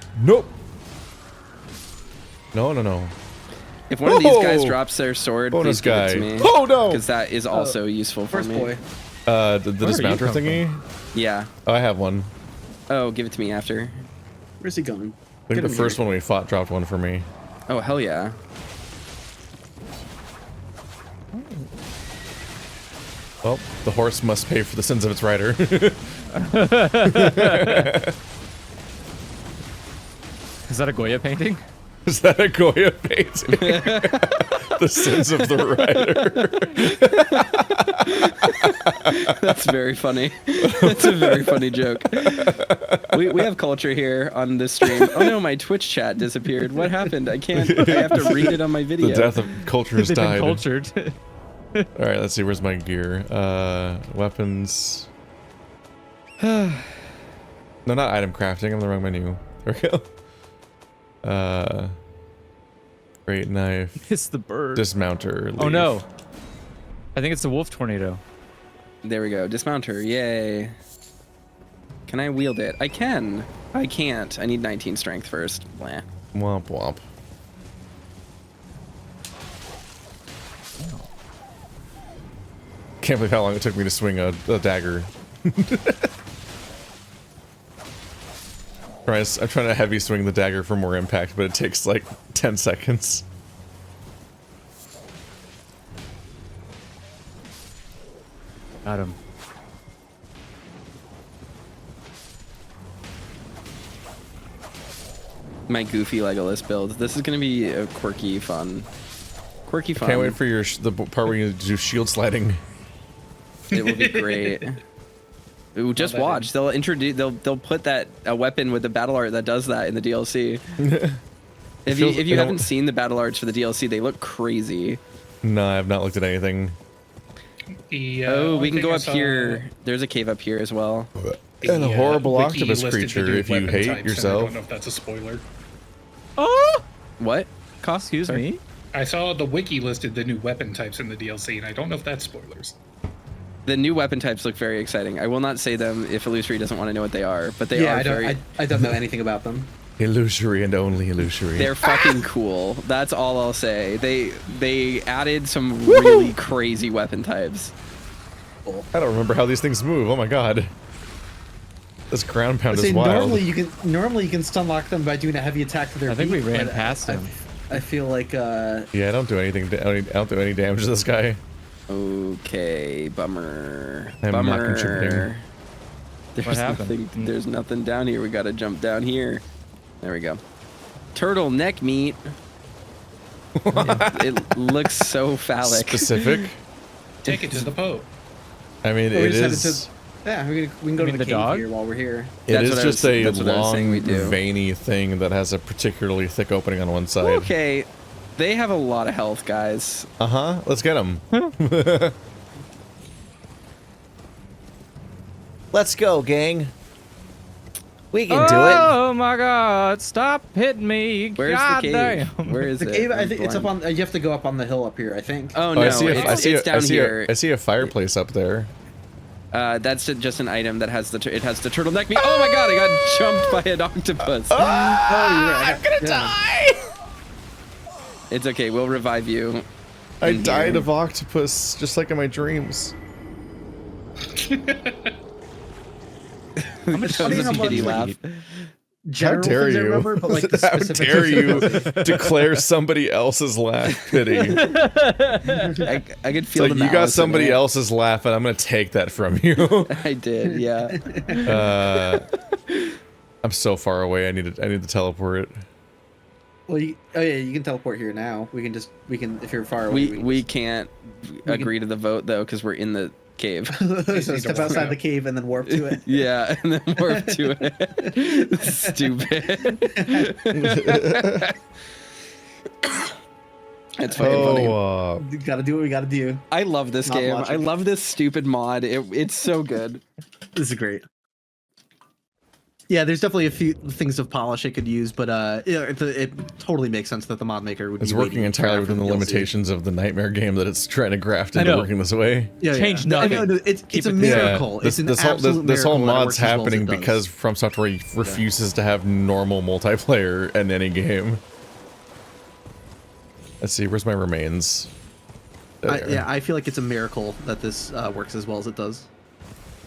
If one of these guys drops their sword, bonus please give guy. it to me. Oh no! Because that is also useful for me. Boy. The dismounter thingy? Yeah. Oh, I have one. Oh, give it to me after. Where's he going? I think the first one we fought dropped one for me. Oh, hell yeah. Well, the horse must pay for the sins of its rider. Is that a Goya painting? Is that a Goya painting? The sins of the rider. That's very funny. That's a very funny joke. We have culture here on this stream. Oh no, my Twitch chat disappeared. What happened? I have to read it on my video. The death of culture has died. Been cultured. All right, let's see. Where's my gear? Weapons. No, not item crafting. I'm in the wrong menu. There we go. Great knife. It's the bird. Dismounter. Oh no. I think it's the wolf tornado. There we go. Dismounter. Yay. Can I wield it? I can. I can't. I need 19 strength first. Blah. Womp womp. Can't believe how long it took me to swing a dagger. I'm trying to heavy swing the dagger for more impact, but it takes like 10 seconds. Got him. My goofy Legolas build. This is gonna be a quirky fun. Can't wait for the part where you do shield sliding. It will be great. Ooh, just watch. They'll introduce. They'll put a weapon with the battle art that does that in the DLC. If you haven't seen the battle arts for the DLC, they look crazy. No, I have not looked at anything. We can go up here. There's a cave up here as well. And a horrible octopus creature if you hate yourself. I don't know if that's a spoiler. Oh! What? Excuse me? I saw the wiki listed the new weapon types in the DLC, and I don't know if that's spoilers. The new weapon types look very exciting. I will not say them if Illusory doesn't want to know what they are, but they are I don't know anything about them. Illusory and only illusory. They're fucking cool. That's all I'll say. They added some really crazy weapon types. I don't remember how these things move. Oh my god. This ground pound is wild. Normally you can stun lock them by doing a heavy attack to their I think we ran past him. I feel like yeah, I don't do anything. I don't do any damage to this guy. Okay, bummer. I'm not contributing. There's nothing down here. We gotta jump down here. There we go. Turtle neck meat. it looks so phallic. Specific. Take it to the Pope. I mean, it is. Yeah, we can go to the cave here while we're here. It is just a long, veiny thing that has a particularly thick opening on one side. Okay, they have a lot of health, guys. Let's get them. Let's go, gang. We can do it. Oh my god, stop hitting me. Where's god the cave? Damn. Where is the cave? I think it's up on. You have to go up on the hill up here, I think. Oh no, it's down here. I see a fireplace up there. That's just an item that has the turtleneck meat. Oh my god, I got jumped by an octopus. I'm gonna die. It's okay, we'll revive you. I died of octopus, just like in my dreams. How much kitty laugh? How dare you? Remember, but like How dare you declare somebody else's laugh pity? I could feel like you got somebody else's laugh, and I'm gonna take that from you. I did, yeah. I'm so far away. I need to teleport. Well, you can teleport here now. We can if you're far away. We can't agree to the vote though because we're in the cave. So step outside the cave and then warp to it. Yeah, and then warp to it. Stupid. It's fucking funny. You gotta do what we gotta do. I love this game. I love this stupid mod. It's so good. This is great. Yeah, there's definitely a few things of polish it could use, but it totally makes sense that the mod maker would. It's working entirely within the limitations of the nightmare game that it's trying to graft into working this way. Yeah, change nothing. It's a miracle. It's an absolute this whole mod's happening well because From Software refuses to have normal multiplayer in any game. Let's see, where's my remains? I feel like it's a miracle that this works as well as it does.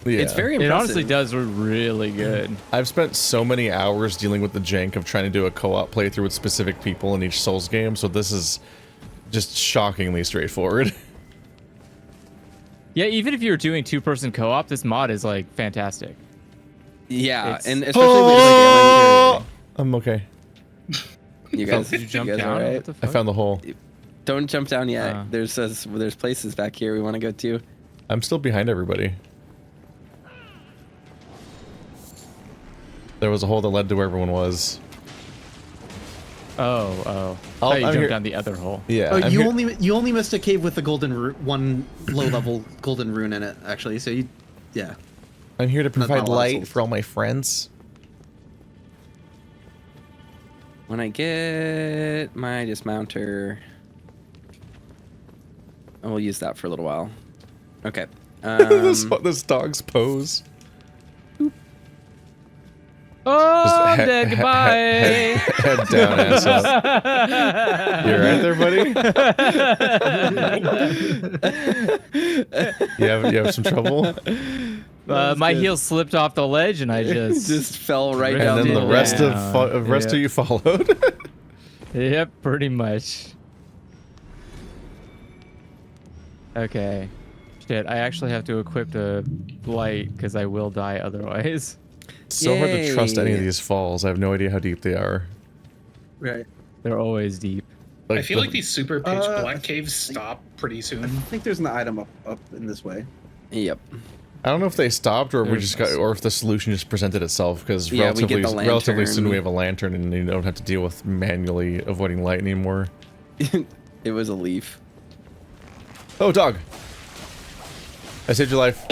Yeah. It's very impressive. It honestly does really good. I've spent so many hours dealing with the jank of trying to do a co-op playthrough with specific people in each Souls game, so this is just shockingly straightforward. Yeah, even if you're doing two-person co-op, this mod is like fantastic. Yeah, and especially with like I'm okay. You guys, did you jump down? All right? I found the hole. Don't jump down yet. There's places back here we want to go to. I'm still behind everybody. There was a hole that led to where everyone was. Oh. You jumped down the other hole. Yeah. Oh, you only missed a cave with the golden one low-level golden rune in it, actually. So yeah. I'm here to provide light for all my friends. When I get my dismounter, we'll use that for a little while. Okay. This dog's pose. Oh, I'm dead. Goodbye. Head down, ass up. You right there, buddy? You have some trouble? My heel slipped off the ledge, and I just fell right down. And then the rest of you followed. Yep, pretty much. Okay. Shit, I actually have to equip the light because I will die otherwise. It's so hard to trust any of these falls. I have no idea how deep they are. Right. They're always deep. I feel like these super pitch black caves stop pretty soon. I think there's an item up in this way. Yep. I don't know if they stopped or if the solution just presented itself, because relatively soon we have a lantern and you don't have to deal with manually avoiding light anymore. It was a leaf. Oh, dog! I saved your life.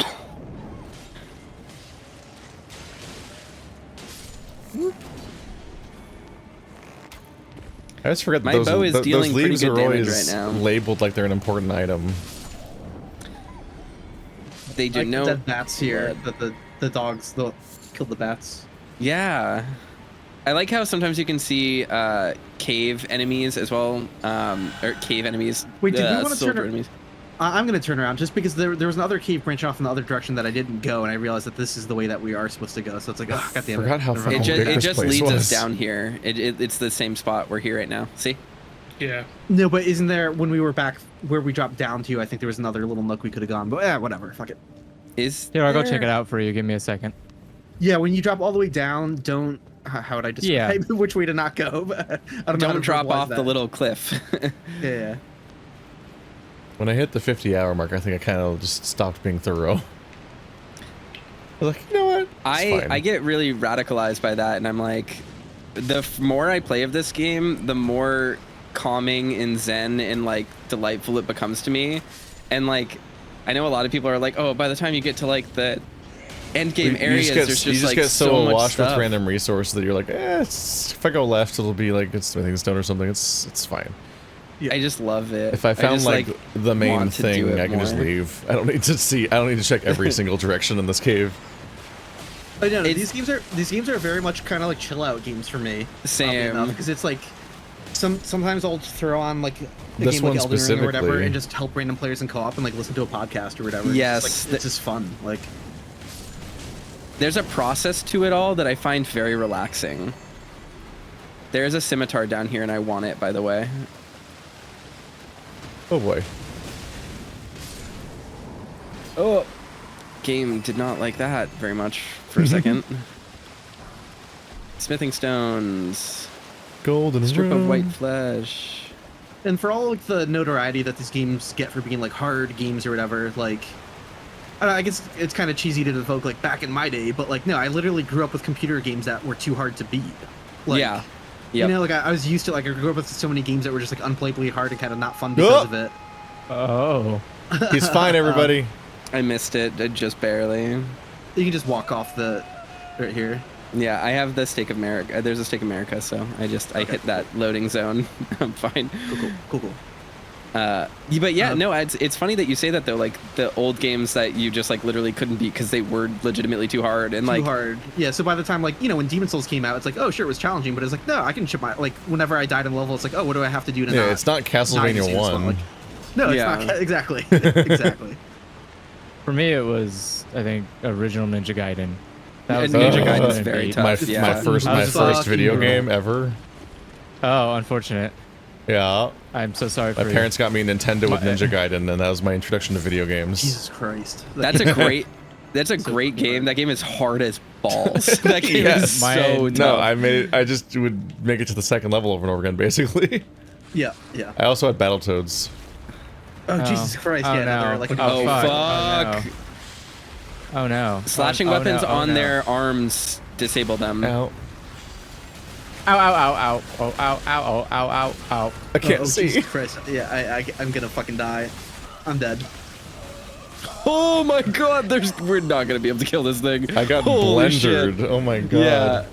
I just forget that those leaves are always labeled like they're an important item. They do know dead bats here. The dogs killed the bats. Yeah, I like how sometimes you can see cave enemies as well, or cave enemies. Wait, did we want to turn enemies? I'm going to turn around just because there was another cave branch off in the other direction that I didn't go, and I realized that this is the way that we are supposed to go. So it's like, oh, goddamn it. Forgot how fucking big it this just place leads was. us down here. It's the same spot we're here right now. See? Yeah. No, but isn't there, when we were back where we dropped down to, I think there was another little nook we could have gone, but whatever, fuck it. Here, I'll go check it out for you. Give me a second. Yeah, when you drop all the way down, don't, how would I describe which way to not go? But I don't drop off the little cliff. Yeah. When I hit the 50-hour mark, I think I kind of just stopped being thorough. I was like, you know what? I get really radicalized by that, and I'm like, the more I play of this game, the more calming and zen and like delightful it becomes to me. And like, I know a lot of people are like, oh, by the time you get to like the end game areas, there's just like get so much awash stuff with random resources that you're like, if I go left, it'll be like it's smithing stone or something. It's fine. Yeah. I just love it. If I found like the main thing, I can just leave. I don't need to check every single direction in this cave. I know these games are very much kind of like chill out games for me. Same, because it's like sometimes I'll just throw on like a game like Elden Ring or whatever and just help random players in co-op and like listen to a podcast or whatever. Yes, it's just fun. Like there's a process to it all that I find very relaxing. There's a scimitar down here and I want it, by the way. Oh boy. Oh, game did not like that very much for a second. Smithing stones. Golden strip of white flesh. And for all like the notoriety that these games get for being like hard games or whatever, like I don't know, I guess it's kind of cheesy to evoke like back in my day, but like no, I literally grew up with computer games that were too hard to beat. Like, yeah. Yep. You know, like I was used to, like, I grew up with so many games that were just like unplayably hard and kind of not fun because of it. Oh. He's fine, everybody. I missed it just barely. You can just walk off the right here. Yeah, I have the Stake of America. There's a Stake of America, so I hit that loading zone. I'm fine. Cool. But yeah, no, it's funny that you say that though. Like the old games that you just like literally couldn't beat because they were legitimately too hard and too hard. Yeah. So by the time like when Demon Souls came out, it's like, oh sure, it was challenging, but it's like no, I can chip my like whenever I died in level, it's like, oh, what do I have to do to? Yeah, it's not Castlevania 1. Like, no, it's not exactly. Exactly. For me, it was I think original Ninja Gaiden. That was Ninja Gaiden is very tough. My first video game ever. Oh, unfortunate. Yeah. I'm so sorry for my parents got me Nintendo with Ninja Gaiden, and that was my introduction to video games. Jesus Christ. That's a great game. That game is hard as balls. That game is so tough. No, I just would make it to the second level over and over again, basically. Yeah. I also had Battletoads. Oh, Jesus Christ. Oh, yeah, no. Like fuck. Oh no. Slashing weapons on their arms disable them. Ow. Ow, ow, ow, ow, oh, ow, ow, ow, ow, ow, ow. I can't see. Jesus Christ. Yeah, I'm gonna fucking die. I'm dead. Oh my god, we're not gonna be able to kill this thing. I got blendered. Oh my god. Yeah.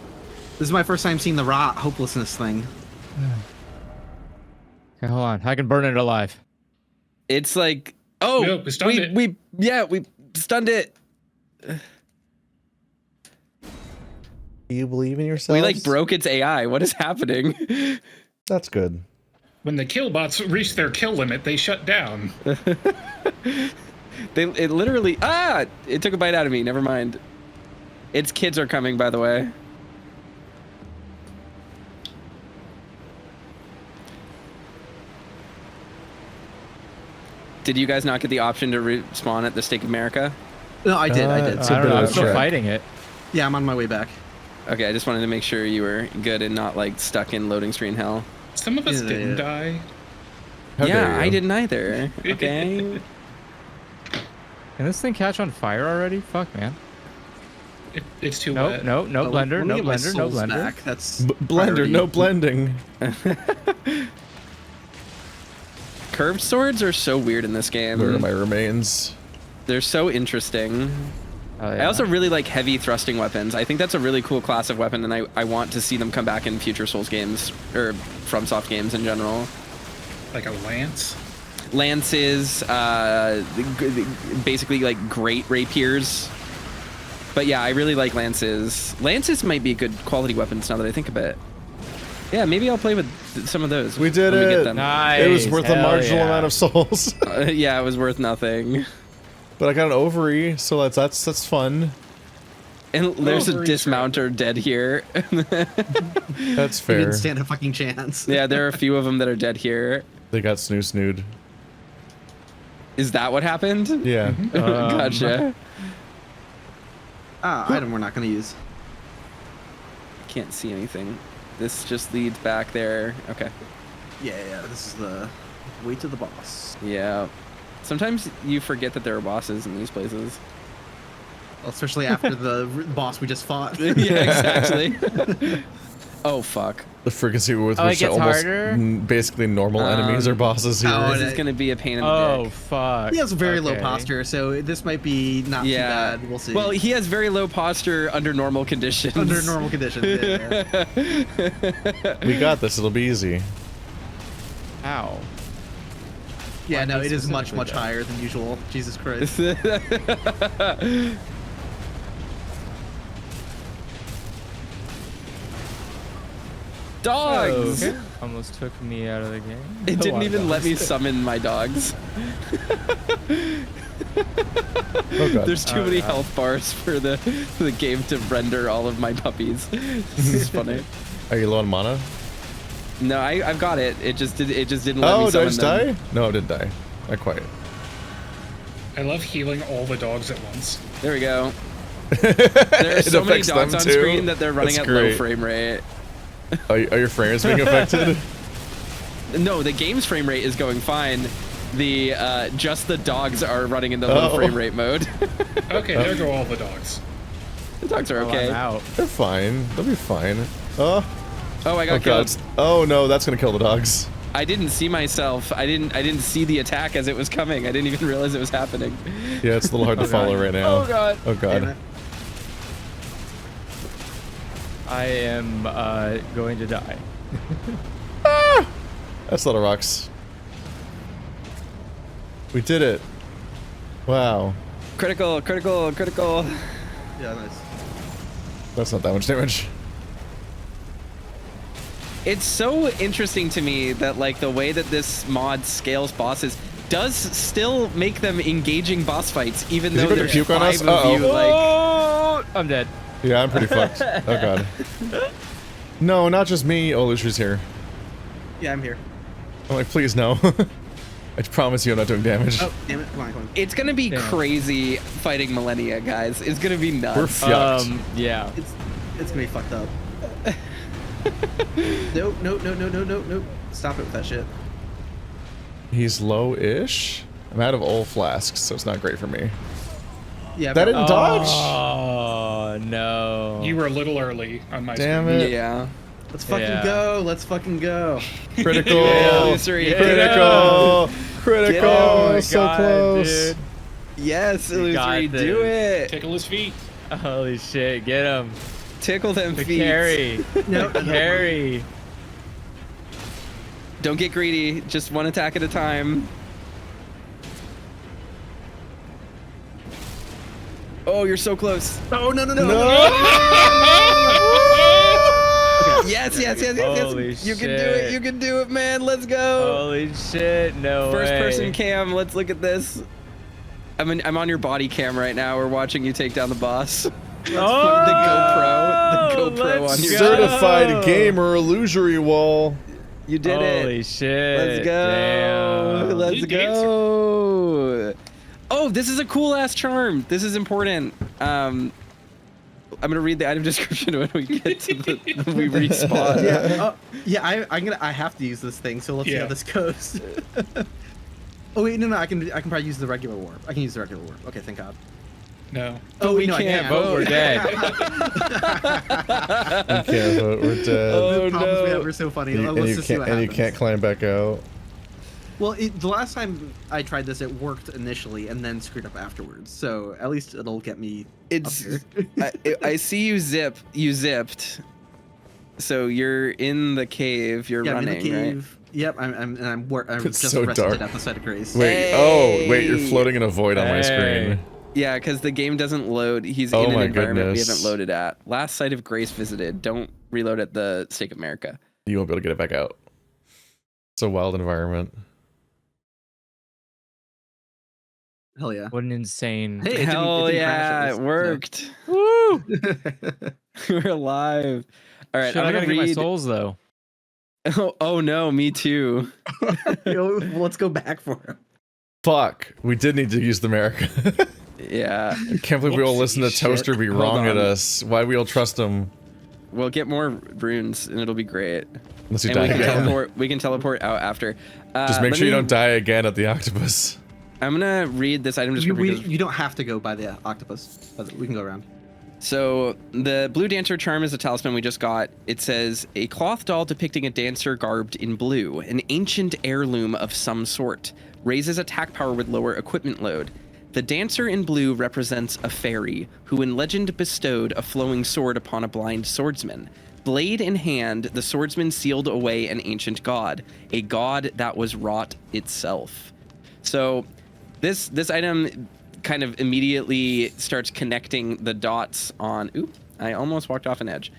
This is my first time seeing the rot hopelessness thing. Okay, hold on. I can burn it alive. It's like, oh, no, we stunned it. We stunned it. You believe in yourself? We like broke its AI. What is happening? That's good. When the kill bots reach their kill limit, they shut down. It literally it took a bite out of me. Never mind. Its kids are coming, by the way. Did you guys not get the option to respawn at the Stake of America? No, I did. I don't know. I'm still fighting it. Yeah, I'm on my way back. Okay, I just wanted to make sure you were good and not like stuck in loading screen hell. Some of us didn't die. Yeah, I didn't either. Okay. Can this thing catch on fire already? Fuck, man. It's too nope, wet. No blender, no blender, no blender. Back. That's blender, no blending. Curved swords are so weird in this game. Where are my remains? They're so interesting. Oh, yeah. I also really like heavy thrusting weapons. I think that's a really cool class of weapon, and I want to see them come back in future Souls games, or FromSoft games in general. Like a lance? Lances, basically like great rapiers. But yeah, I really like lances. Lances might be good quality weapons now that I think of it. Yeah, maybe I'll play with some of those. We did it. Nice. It was worth a marginal amount of souls. Yeah, it was worth nothing. But I got an ovary, so that's fun. And there's a dismounter dead here. That's fair. He didn't stand a fucking chance. Yeah, there are a few of them that are dead here. They got snoo-snooed. Is that what happened? Yeah. Gotcha. Item we're not going to use. Can't see anything. This just leads back there. Okay. Yeah, this is the way to the boss. Yeah. Sometimes you forget that there are bosses in these places. Especially after the boss we just fought. Yeah, exactly. Oh, fuck. The frequency with it which gets almost harder? basically normal enemies are bosses here. This is going to be a pain in the dick. Oh, fuck. He has very low posture, so this might be not too bad. We'll see. Well, he has very low posture under normal conditions. Under normal conditions, yeah. We got this. It'll be easy. Ow. Yeah, no, it is much higher than usual. Jesus Christ. Dogs! Okay. Almost took me out of the game. It didn't even let me summon my dogs. Oh, God. There's too many health bars for the game to render all of my puppies. This is funny. Are you low on mana? No, I've got it. It just didn't let me did I summon just them. die? No, I didn't die. Not quite. I love healing all the dogs at once. There we go. There are so many dogs on too. screen that they're running That's at low great. frame rate. Are your frames being affected? No, the game's frame rate is going fine. The just the dogs are running in the low frame rate mode. Okay, there go all the dogs. The dogs are okay. They're fine. They'll be fine. Oh, I got killed. Oh no, that's gonna kill the dogs. I didn't see myself. I didn't see the attack as it was coming. I didn't even realize it was happening. Yeah, it's a little hard to follow right now. Oh god. Oh god. I am going to die. That's a lot of rocks. We did it. Wow. Critical. Yeah, nice. That's not that much damage. It's so interesting to me that like the way that this mod scales bosses does still make them engaging boss fights, even though there's puke on us? 5 of you. Like, I'm dead. Yeah, I'm pretty fucked. Oh god. No, not just me. Oh, Lucia's here. Yeah, I'm here. I'm like, please no. I promise you I'm not doing damage. Oh, damn it. Come on. it's gonna be crazy fighting Millennia, guys. It's gonna be nuts. We're fucked. Yeah. It's gonna be fucked up. Nope. Stop it with that shit. He's low-ish. I'm out of old flasks, so it's not great for me. Yeah. That didn't dodge? Oh, no. You were a little early on my Damn screen. it. Yeah. Let's fucking go. Let's fucking go. Critical. Illusory. Critical. Critical. Oh my So God, close. dude. Yes, You got Illusory, this. do it. Tickle his feet. Holy shit, get him. Tickle them The feet. carry. No. Carry. Don't get greedy. Just one attack at a time. Oh, you're so close. Oh, no. Yes. Holy You can do it. shit. You can do it, man. Let's go. Holy shit, no First way. person cam. Let's look at this. I'm on your body cam right now. We're watching you take down the boss. The GoPro on your Certified gamer illusory wall. You did it. Holy shit. Let's go. Damn. Let's go. Oh, this is a cool ass charm. This is important. I'm gonna read the item description when we get to the we respawn. I have to use this thing, so let's see how this goes. Oh wait, no, I can probably use the regular warp. I can use the regular warp. Okay, thank God. No. Oh, we can't vote. We're dead. We can't vote. We're dead. Oh, the problems we have are so funny. Let's just see what happens. And you can't climb back out. Well, the last time I tried this, it worked initially and then screwed up afterwards. So at least it'll get me up here. I see you zip. You zipped. So you're in the cave. You're running, I'm in the cave. Right? Yep, I'm It's just so rested dark. at the site of grace. Wait, wait, you're floating in a void on my screen. Yeah, because the game doesn't load. He's in an environment we haven't loaded at. Last site of grace visited. Don't reload at the Stake of America. You won't be able to get it back out. It's a wild environment. Hell yeah. What an insane. Hey, Hell yeah, it worked. Woo! We're alive. All right, Shit, I gotta get my souls though. Oh no, me too. Let's go back for him. Fuck, we did need to use the America. Yeah. I can't believe we all listen to Toaster be wrong at us. Why we all trust him? We'll get more runes and it'll be great. Unless you and die we can again. teleport. We can teleport out after. Just make sure you don't die again at the octopus. I'm gonna read this item description. You don't have to go by the octopus, but we can go around. So the blue dancer charm is a talisman we just got. It says a cloth doll depicting a dancer garbed in blue, an ancient heirloom of some sort, raises attack power with lower equipment load. The dancer in blue represents a fairy who in legend bestowed a flowing sword upon a blind swordsman. Blade in hand, the swordsman sealed away an ancient god, a god that was wrought itself. So this item kind of immediately starts connecting the dots on, oop, I almost walked off an edge.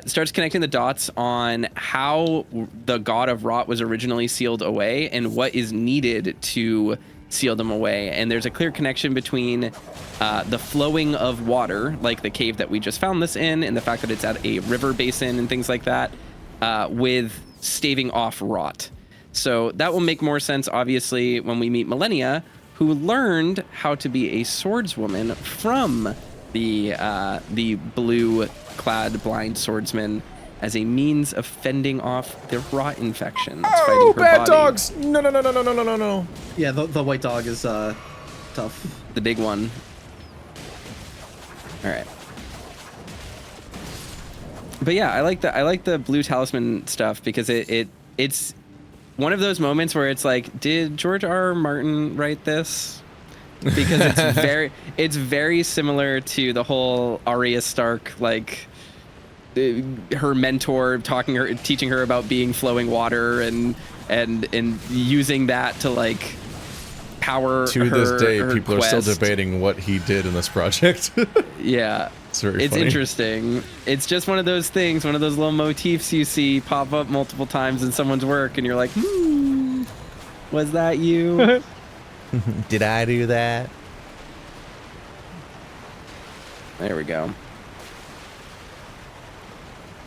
Starts connecting the dots on how the god of rot was originally sealed away and what is needed to seal them away. And there's a clear connection between the flowing of water, like the cave that we just found this in, and the fact that it's at a river basin and things like that, with staving off rot. So that will make more sense, obviously, when we meet Millennia, who learned how to be a swordswoman from the blue-clad blind swordsman as a means of fending off the rot infection that's fighting her bad body. dogs! No. Yeah, the white dog is tough. The big one. All right. But yeah, I like the blue talisman stuff because it's one of those moments where it's like, did George R.R. Martin write this? Because it's very similar to the whole Arya Stark, like her mentor teaching her about being flowing water and using that to like power to her, this day, her people quest. are still debating what he did in this project. Yeah. It's very It's funny. interesting. It's just one of those things, one of those little motifs you see pop up multiple times in someone's work, and you're like, was that you? Did I do that? There we go.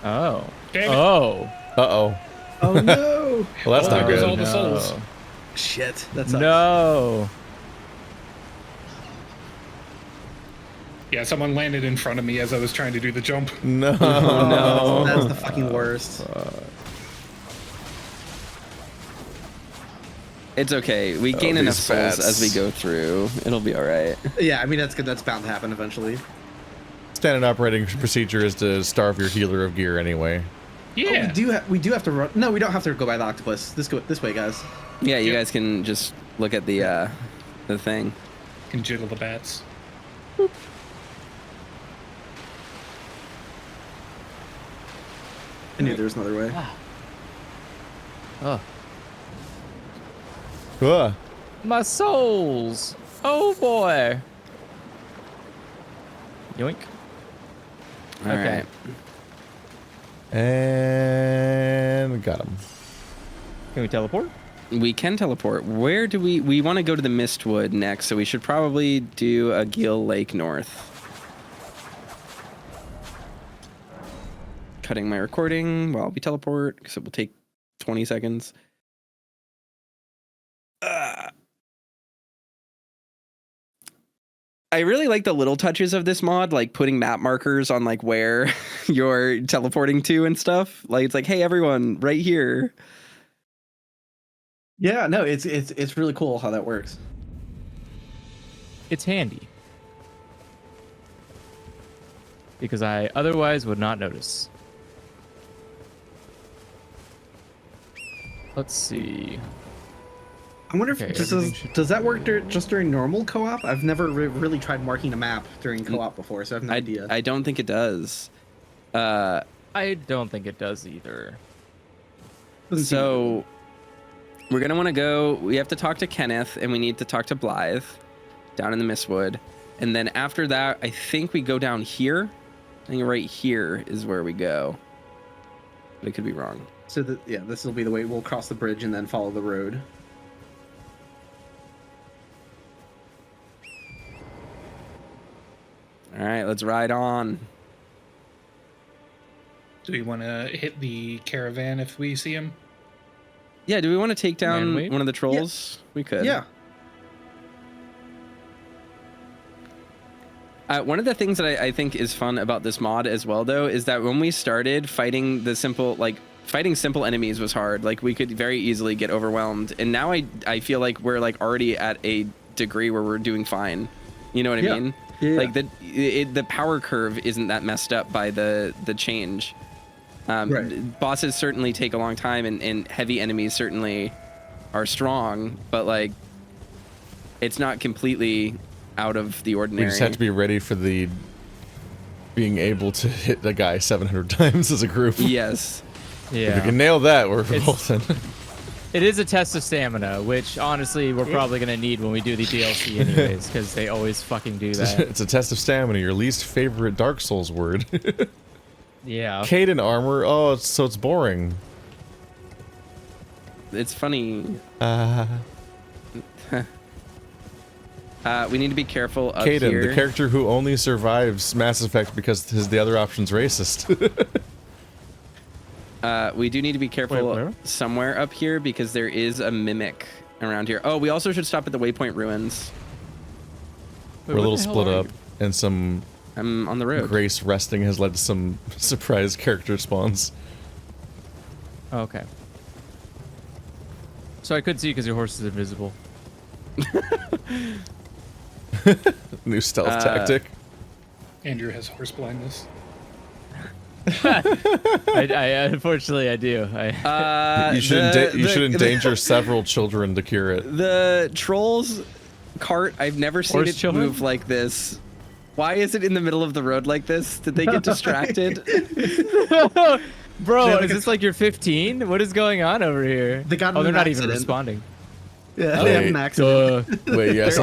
Oh. Damn it. Oh. Uh-oh. Oh no! Well, that's not There goes good. all the souls. Shit, that sucks. No. Yeah, someone landed in front of me as I was trying to do the jump. No. No, that's the fucking worst. It's okay. We gain enough these souls bats. as we go through. It'll be all right. Yeah, I mean that's good. That's bound to happen eventually. Standard operating procedure is to starve your healer of gear anyway. Yeah. Oh, we do have to run. No, we don't have to go by the octopus. This way, guys. Yeah, you guys can just look at the thing. Can jiggle the bats. I knew there was another way. Oh. Ah. My souls. Oh boy. Yoink. All Okay. right. And got him. Can we teleport? We can teleport. Where do we want to go to the Mistwood next, so we should probably do a Gill Lake North. Cutting my recording while we teleport, because it will take 20 seconds. I really like the little touches of this mod, like putting map markers on like where you're teleporting to and stuff. Like it's like, hey everyone, right here. Yeah, no, it's really cool how that works. It's handy. Because I otherwise would not notice. Let's see. I wonder if does that work just during normal co-op? I've never really tried marking a map during co-op before, so I have no idea. I don't think it does. I don't think it does either. So we're gonna want to go. We have to talk to Kenneth, and we need to talk to Blythe down in the Mistwood, and then after that, I think we go down here. I think right here is where we go. But I could be wrong. So this will be the way we'll cross the bridge and then follow the road. All right, let's ride on. Do we want to hit the caravan if we see him? Yeah, do we want to take down one of the trolls? Yeah. We could. Yeah. One of the things that I think is fun about this mod as well, though, is that when we started fighting fighting simple enemies was hard. Like, we could very easily get overwhelmed. And now I feel like we're like already at a degree where we're doing fine. You know what I mean? Yeah. Like the power curve isn't that messed up by the change. Right. Bosses certainly take a long time, and heavy enemies certainly are strong, but like it's not completely out of the ordinary. We just have to be ready for the being able to hit the guy 700 times as a group. Yes. Yeah. If we can nail that, we're golden. It is a test of stamina, which honestly we're probably gonna need when we do the DLC anyways, because they always fucking do that. It's a test of stamina, your least favorite Dark Souls word. Yeah. Caden armor. Oh, so it's boring. It's funny. We need to be careful up Caden, here. the character who only survives Mass Effect because the other option's racist. We do need to be careful somewhere up here because there is a mimic around here. Oh, we also should stop at the Waypoint Ruins. We're a little split up, and some I'm on the road. Grace resting has led to some surprise character spawns. Okay. So I couldn't see because your horse is invisible. New stealth tactic. Andrew has horse blindness. I unfortunately I do. You should endanger several children to cure it. The trolls cart, I've never seen it move like this. Why is it in the middle of the road like this? Did they get distracted? Bro, is this like you're 15? What is going on over here? They got they're not even responding. Yeah, they have an accident. Wait, yes.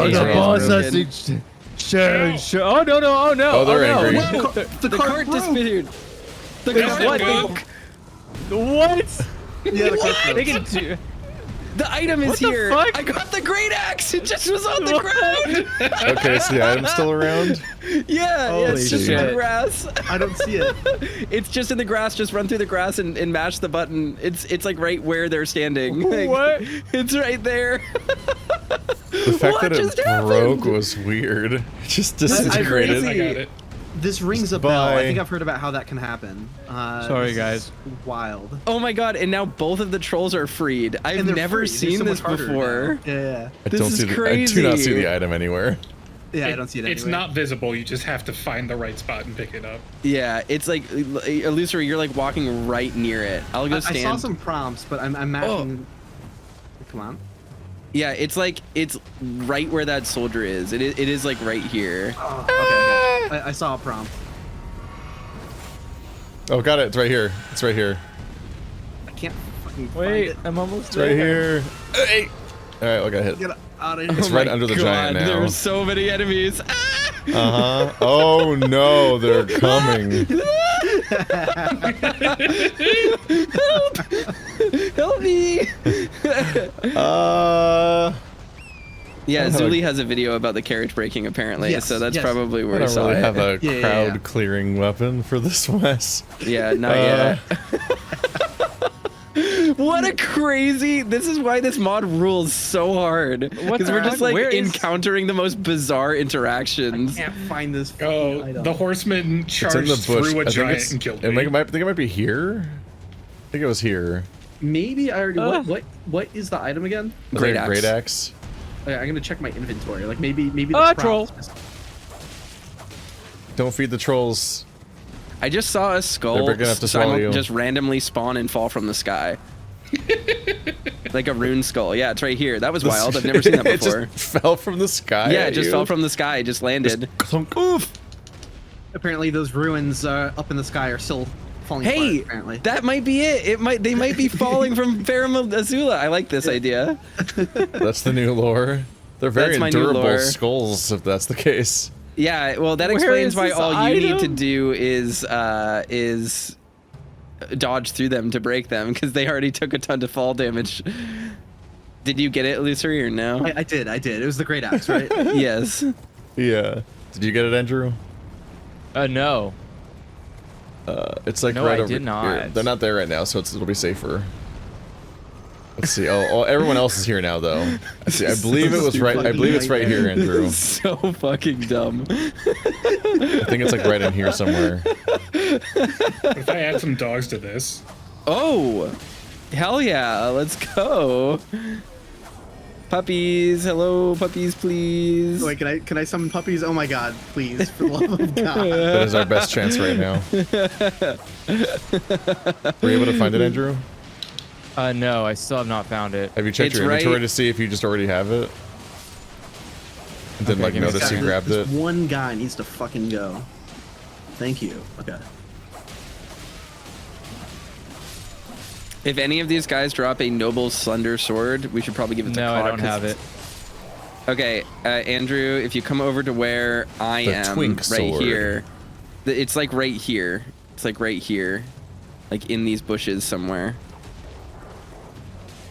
Sure. Oh no! Oh, they're angry. Whoa, the cart disappeared. The cart broke. What? Yeah, the cart broke. The item is here. I got the great axe. It just was on the ground. Okay, so the item's still around? Yeah, it's just in the grass. I don't see it. It's just in the grass. Just run through the grass and mash the button. It's like right where they're standing. Like, what? It's right there. The fact that it broke was weird. It just disintegrated. I got it. This rings a bell. I think I've heard about how that can happen. Sorry, guys. Wild. Oh my god! And now both of the trolls are freed. I've never seen this before. Yeah. This is crazy. I do not see the item anywhere. Yeah, I don't see it anywhere. It's not visible. You just have to find the right spot and pick it up. Yeah, it's like Illusory, you're like walking right near it. I'll go stand. I saw some prompts, but I'm matching. Oh. Come on. Yeah, it's like it's right where that soldier is. It is like right here. Oh, okay. I saw a prompt. Oh, got it. It's right here. It's right here. I can't fucking Wait, find it. I'm almost It's there. right here. Hey. All right, I got hit. Get out of here. It's right under the giant now. There's so many enemies. Oh no, they're coming. Help me. Yeah, Zuli has a video about the carriage breaking apparently, so that's probably where I saw really it. have a crowd clearing weapon for this Wes. Yeah, not yet. What a crazy! This is why this mod rules so hard. Because we're just like encountering the most bizarre interactions. I can't find this. Oh, the horseman charged through a giant and killed me. I think it might be here. I think it was here. Maybe I already. What is the item again? Great axe. Okay, I'm gonna check my inventory. Like maybe the troll. Don't feed the trolls. I just saw a skull just randomly spawn and fall from the sky. Like a rune skull. Yeah, it's right here. That was wild. I've never seen that before. It just fell from the sky. Yeah, it just fell from the sky. It just landed. Oof. Apparently, those ruins up in the sky are still falling apart, apparently. That might be it. They might be falling from Farum Azula. I like this idea. That's the new lore. They're very durable skulls, if that's the case. Yeah, well, that explains why all you need to do is dodge through them to break them, because they already took a ton of fall damage. Did you get it, Illusory, or no? I did. It was the great axe, right? Yes. Yeah. Did you get it, Andrew? No. It's like no, right I over did not. here. They're not there right now, so it'll be safer. Let's see. Oh, everyone else is here now, though. I believe it was right. I believe it's right here, Andrew. So fucking dumb. I think it's like right in here somewhere. If I add some dogs to this. Oh, hell yeah! Let's go. Puppies, hello, puppies, please. Wait, can I summon puppies? Oh my god, please, for the love of God. That is our best chance right now. Were you able to find it, Andrew? No, I still have not found it. Have you checked your inventory to see if you just already have it? And then, like, notice you grabbed it? One guy needs to fucking go. Thank you. Okay. If any of these guys drop a noble slender sword, we should probably give it to Cog. No, I don't have it. Okay, Andrew, if you come over to where I am, right here, it's like right here. It's like right here, like in these bushes somewhere.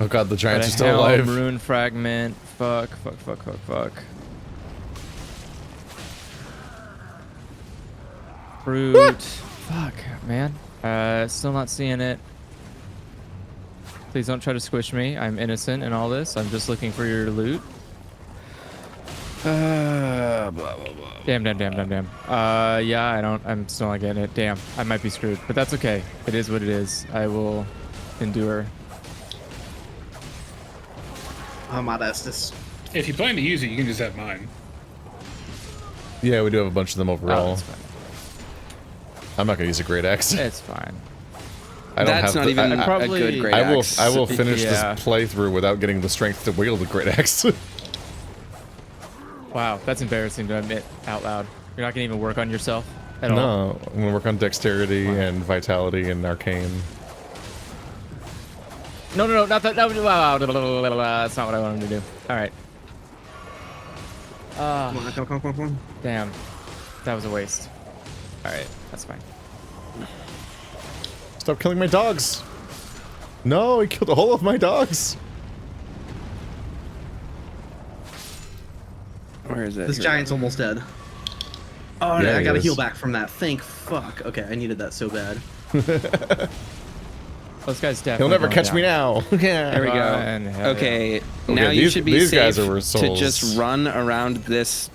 Oh god, the giants are still alive. Rune fragment. Fuck. Fruit. Fuck, man. Still not seeing it. Please don't try to squish me. I'm innocent in all this. I'm just looking for your loot. Blah, blah, blah. Damn. Yeah, I'm still not getting it. Damn, I might be screwed, but that's okay. It is what it is. I will endure. If you plan to use it, you can just have mine. Yeah, we do have a bunch of them overall. Oh, that's fine. I'm not gonna use a great axe. It's fine. I don't That's have not even a good great axe. I will finish this playthrough without getting the strength to wield the great axe. Wow, that's embarrassing to admit out loud. You're not gonna even work on yourself at all? No, I'm gonna work on dexterity and vitality and arcane. No, not that. No, that's not what I wanted to do. All right. Come on. Damn, that was a waste. All right, that's fine. Stop killing my dogs! No, he killed all of my dogs! Where is it? This giant's almost dead. Oh, no, I gotta heal back from that. Thank fuck. Okay, I needed that so bad. Those guys definitely. He'll never catch me now. There we go. Okay, now you should be safe to just run around this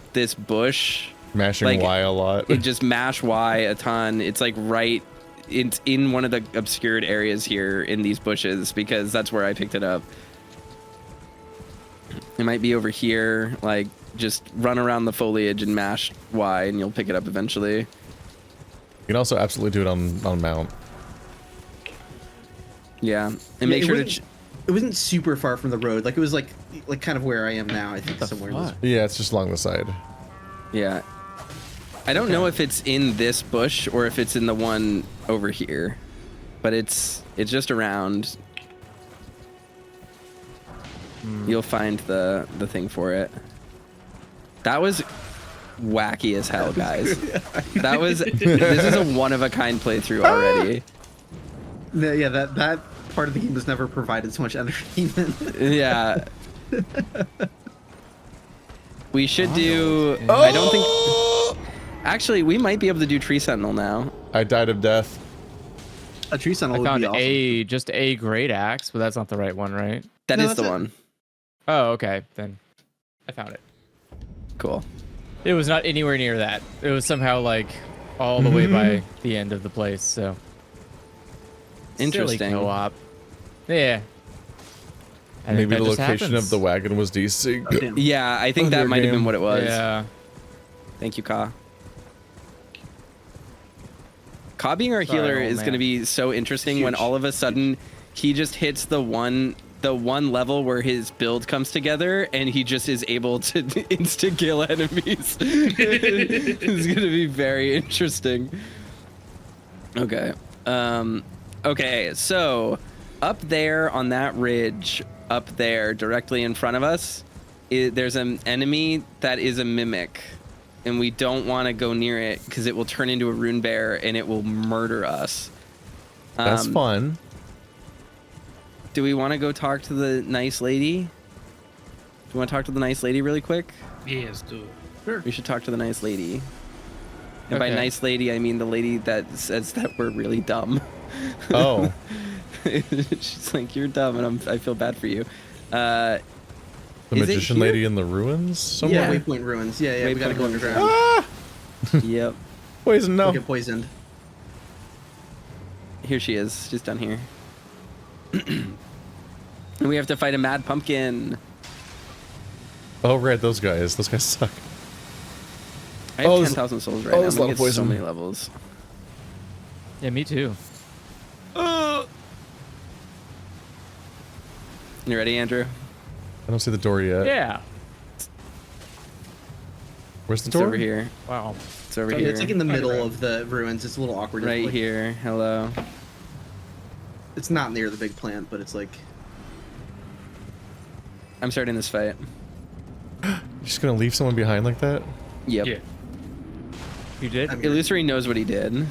bush. Mashing Y a lot. Just mash Y a ton. It's like right. It's in one of the obscured areas here in these bushes, because that's where I picked it up. It might be over here. Like, just run around the foliage and mash Y, and you'll pick it up eventually. You can also absolutely do it on mount. Yeah, and make sure to. It wasn't super far from the road. Like, it was like kind of where I am now. I think somewhere. Yeah, it's just along the side. Yeah. I don't know if it's in this bush or if it's in the one over here, but it's just around. You'll find the thing for it. That was wacky as hell, guys. That was this is a one of a kind playthrough already. Yeah, that part of the game was never provided so much entertainment. Yeah. We should do. I don't think. Actually, we might be able to do Tree Sentinel now. I died of death. A Tree Sentinel would be awesome. I found just a great axe, but that's not the right one, right? That is the one. Oh, okay. Then I found it. Cool. It was not anywhere near that. It was somehow like all the way by the end of the place. So interesting. Co-op. Yeah. Maybe the location of the wagon was DC. Yeah, I think that might have been what it was. Yeah. Thank you, Ka. Ka being our healer is going to be so interesting when all of a sudden he just hits the one level where his build comes together and he just is able to insta kill enemies. It's going to be very interesting. Okay. Okay, so up there on that ridge, up there directly in front of us, there's an enemy that is a mimic. And we don't want to go near it because it will turn into a rune bear and it will murder us. That's fun. Do we want to go talk to the nice lady? Do you want to talk to the nice lady really quick? Yes, do. Sure. We should talk to the nice lady. And by nice lady, I mean the lady that says that we're really dumb. Oh. She's like, you're dumb, and I feel bad for you. The magician lady in the ruins somewhere? Yeah, Waypoint ruins. Yeah, we gotta go underground. Ah! Yep. Poison, no. Get poisoned. Here she is. She's down here. And we have to fight a mad pumpkin. Oh, right, those guys. Those guys suck. I have 10,000 souls right now. There's a lot of poison. So many levels. Yeah, me too. You ready, Andrew? I don't see the door yet. Yeah. Where's the It's door? over here. Wow. It's over here. It's like in the middle of the ruins. It's a little awkward. Right like, here. Hello. It's not near the big plant, but it's like... I'm starting this fight. You're just gonna leave someone behind like that? Yep. Yeah. You did? Illusory knows what he did.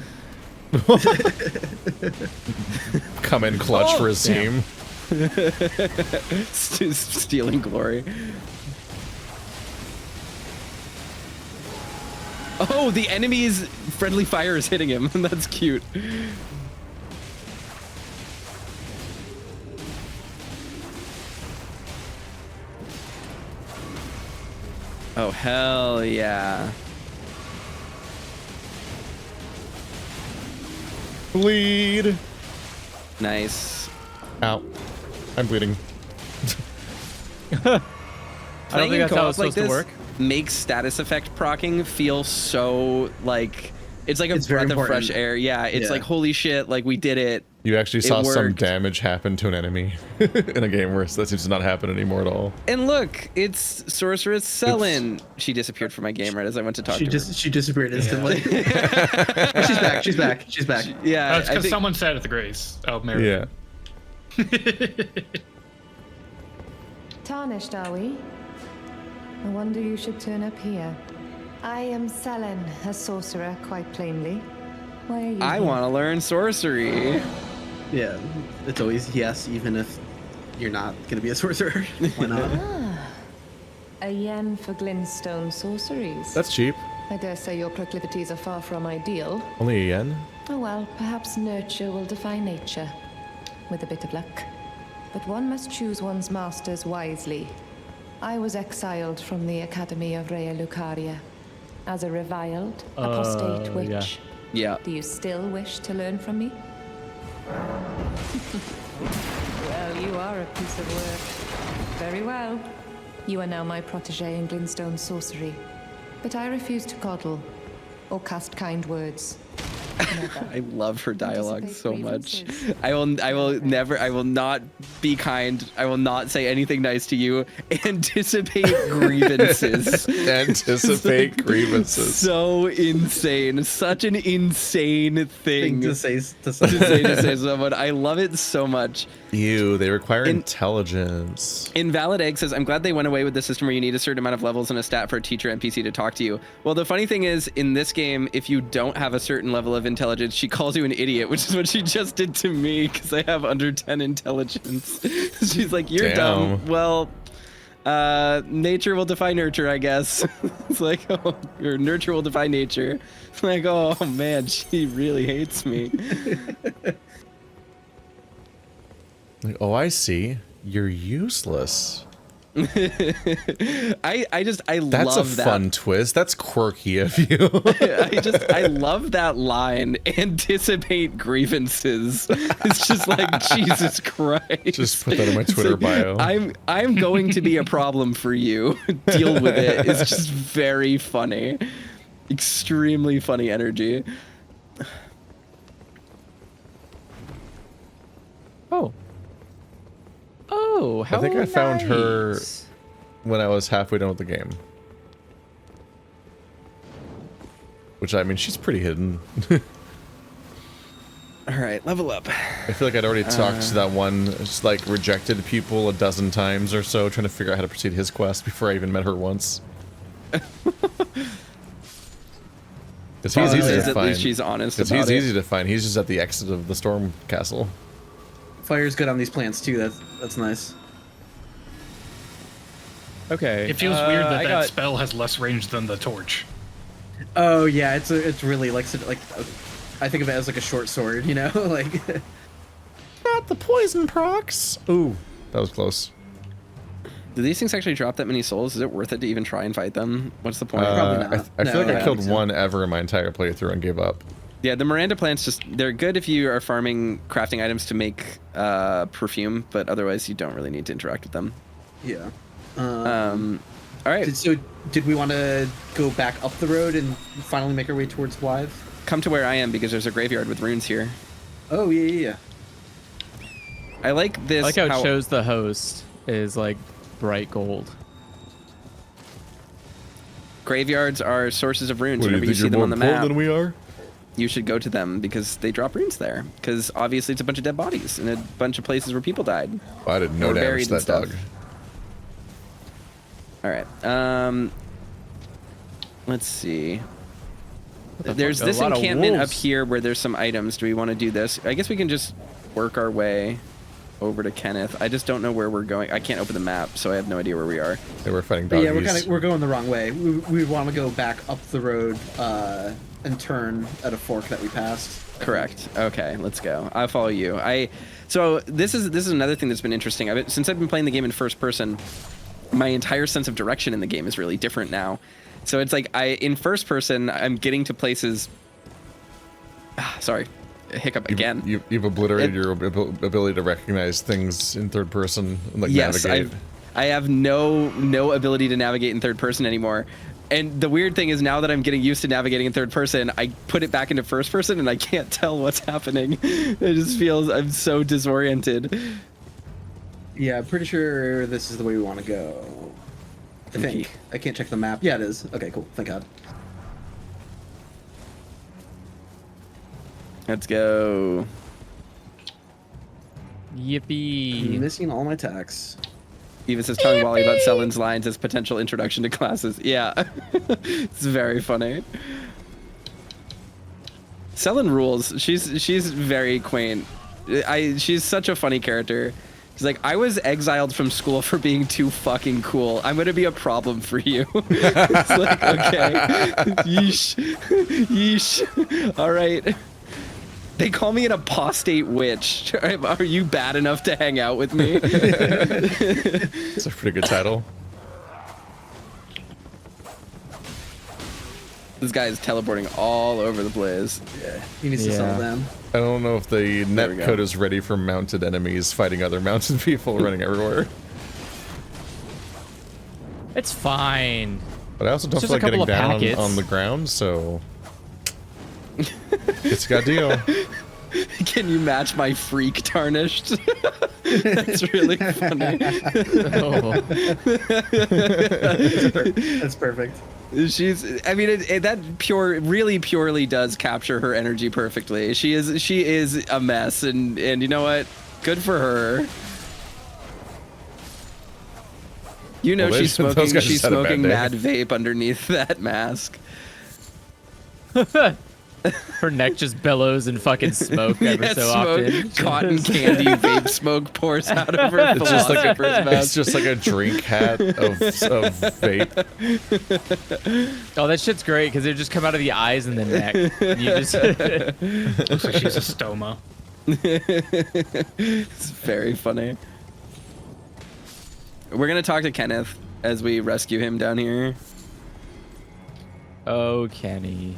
Come in clutch for his team. Stealing glory. Oh, the enemy's friendly fire is hitting him. That's cute. Oh, hell yeah. Bleed. Nice. Ow. I'm bleeding. I don't think that's how it's supposed to work. Makes status effect procking feel so like it's like a breath of fresh air. Yeah, it's like holy shit, like we did it. You actually saw some damage happen to an enemy in a game where that seems to not happen anymore at all. And look, it's Sorceress Selin. She disappeared from my game right as I went to talk to her. She disappeared instantly. She's back. She's back. She's back. Yeah, it's because someone said at the grace. Oh, Mary. Yeah. Tarnished, are we? I wonder you should turn up here. I am Selin, a sorcerer, quite plainly. Why are you I want to learn sorcery. Yeah, it's always yes, even if you're not going to be a sorcerer. Why not? A yen for glintstone sorceries. That's cheap. I dare say your proclivities are far from ideal. Only a yen? Oh well, perhaps nurture will defy nature, with a bit of luck. But one must choose one's masters wisely. I was exiled from the Academy of Rea Lucaria as a reviled, apostate witch. Yeah. Do you still wish to learn from me? Well, you are a piece of work. Very well. You are now my protege in glintstone sorcery. But I refuse to coddle or cast kind words. I love her dialogue so much. I will not be kind. I will not say anything nice to you. Anticipate grievances. Anticipate grievances. So insane. Such an insane thing to say to someone. I love it so much. Ew, they require intelligence. Invalid Egg says, I'm glad they went away with the system where you need a certain amount of levels and a stat for a teacher NPC to talk to you. Well, the funny thing is, in this game, if you don't have a certain level of intelligence, she calls you an idiot, which is what she just did to me because I have under 10 intelligence. She's like, you're dumb. Well, nature will defy nurture, I guess. It's like, oh, your nurture will defy nature. It's like, oh man, she really hates me. Like, oh, I see. You're useless. I That's love that. fun twist. That's quirky of you. I love that line. Anticipate grievances. It's just like Jesus Christ. Just put that in my Twitter bio. I'm going to be a problem for you. Deal with it. It's just very funny. Extremely funny energy. Oh, how I think I found her nice. when I was halfway done with the game. Which, I mean, she's pretty hidden. All right, level up. I feel like I'd already talked to that one, just like rejected pupil a dozen times or so, trying to figure out how to proceed his quest before I even met her once. Because he's easy to find. At least she's honest about Because it. he's easy to find. He's just at the exit of the storm castle. Fire's good on these plants too. That's nice. Okay. It feels weird that that spell has less range than the torch. Oh yeah, it's really like I think of it as like a short sword, you know, like. Not the poison procs. Ooh, that was close. Do these things actually drop that many souls? Is it worth it to even try and fight them? What's the point? Probably not. I feel like I killed so. one ever in my entire playthrough and gave up. Yeah, the Miranda plants they're good if you are farming crafting items to make perfume, but otherwise you don't really need to interact with them. Yeah. All right. So did we want to go back up the road and finally make our way towards Blythe? Come to where I am because there's a graveyard with runes here. Oh yeah. I like this. I like how it shows the host is like bright gold. Graveyards are sources of runes. What, Whenever you see them on the more important map, than we are? you should go to them because they drop runes there. Because obviously it's a bunch of dead bodies and a bunch of places where people died. Well, I did no damage to that dog. All right. Let's see. There's this encampment up here where there's some items. Do we want to do this? I guess we can just work our way over to Kenneth. I just don't know where we're going. I can't open the map, so I have no idea where we are. They were fighting doggies. Yeah, we're going the wrong way. We want to go back up the road and turn at a fork that we passed. Correct. Okay, let's go. I'll follow you. So this is another thing that's been interesting. Since I've been playing the game in first person, my entire sense of direction in the game is really different now. So it's like in first person, I'm getting to places. Sorry, hiccup again. You've obliterated your ability to recognize things in third person and like navigate. I have no ability to navigate in third person anymore. And the weird thing is now that I'm getting used to navigating in third person, I put it back into first person and I can't tell what's happening. It just feels I'm so disoriented. Yeah, I'm pretty sure this is the way we want to go. I think. I can't check the map. Yeah, it is. Okay, cool. Thank God. Let's go. Yippee. I'm missing all my attacks. Eva says telling Wally about Selen's lines as potential introduction to classes. Yeah. It's very funny. Selen rules. She's very quaint. She's such a funny character. She's like, I was exiled from school for being too fucking cool. I'm gonna be a problem for you. It's like, okay. Yeesh. Yeesh. All right. They call me an apostate witch. Are you bad enough to hang out with me? It's a pretty good title. This guy is teleporting all over the place. Yeah, he needs to settle down. I don't know if the netcode is ready for mounted enemies fighting other mounted people running everywhere. It's fine. But I also don't feel like getting down on the ground, so it's got deal. Can you match my freak Tarnished? That's really funny. That's perfect. I mean, that really purely does capture her energy perfectly. She is a mess, and you know what? Good for her. You know, she's smoking mad vape underneath that mask. Her neck just bellows in fucking smoke ever so often. Cotton candy vape smoke pours out of her philosopher's mask. It's just like a drink hat of vape. Oh, that shit's great because they just come out of the eyes and the neck. And you just looks like she's a stoma. It's very funny. We're gonna talk to Kenneth as we rescue him down here. Oh, Kenny.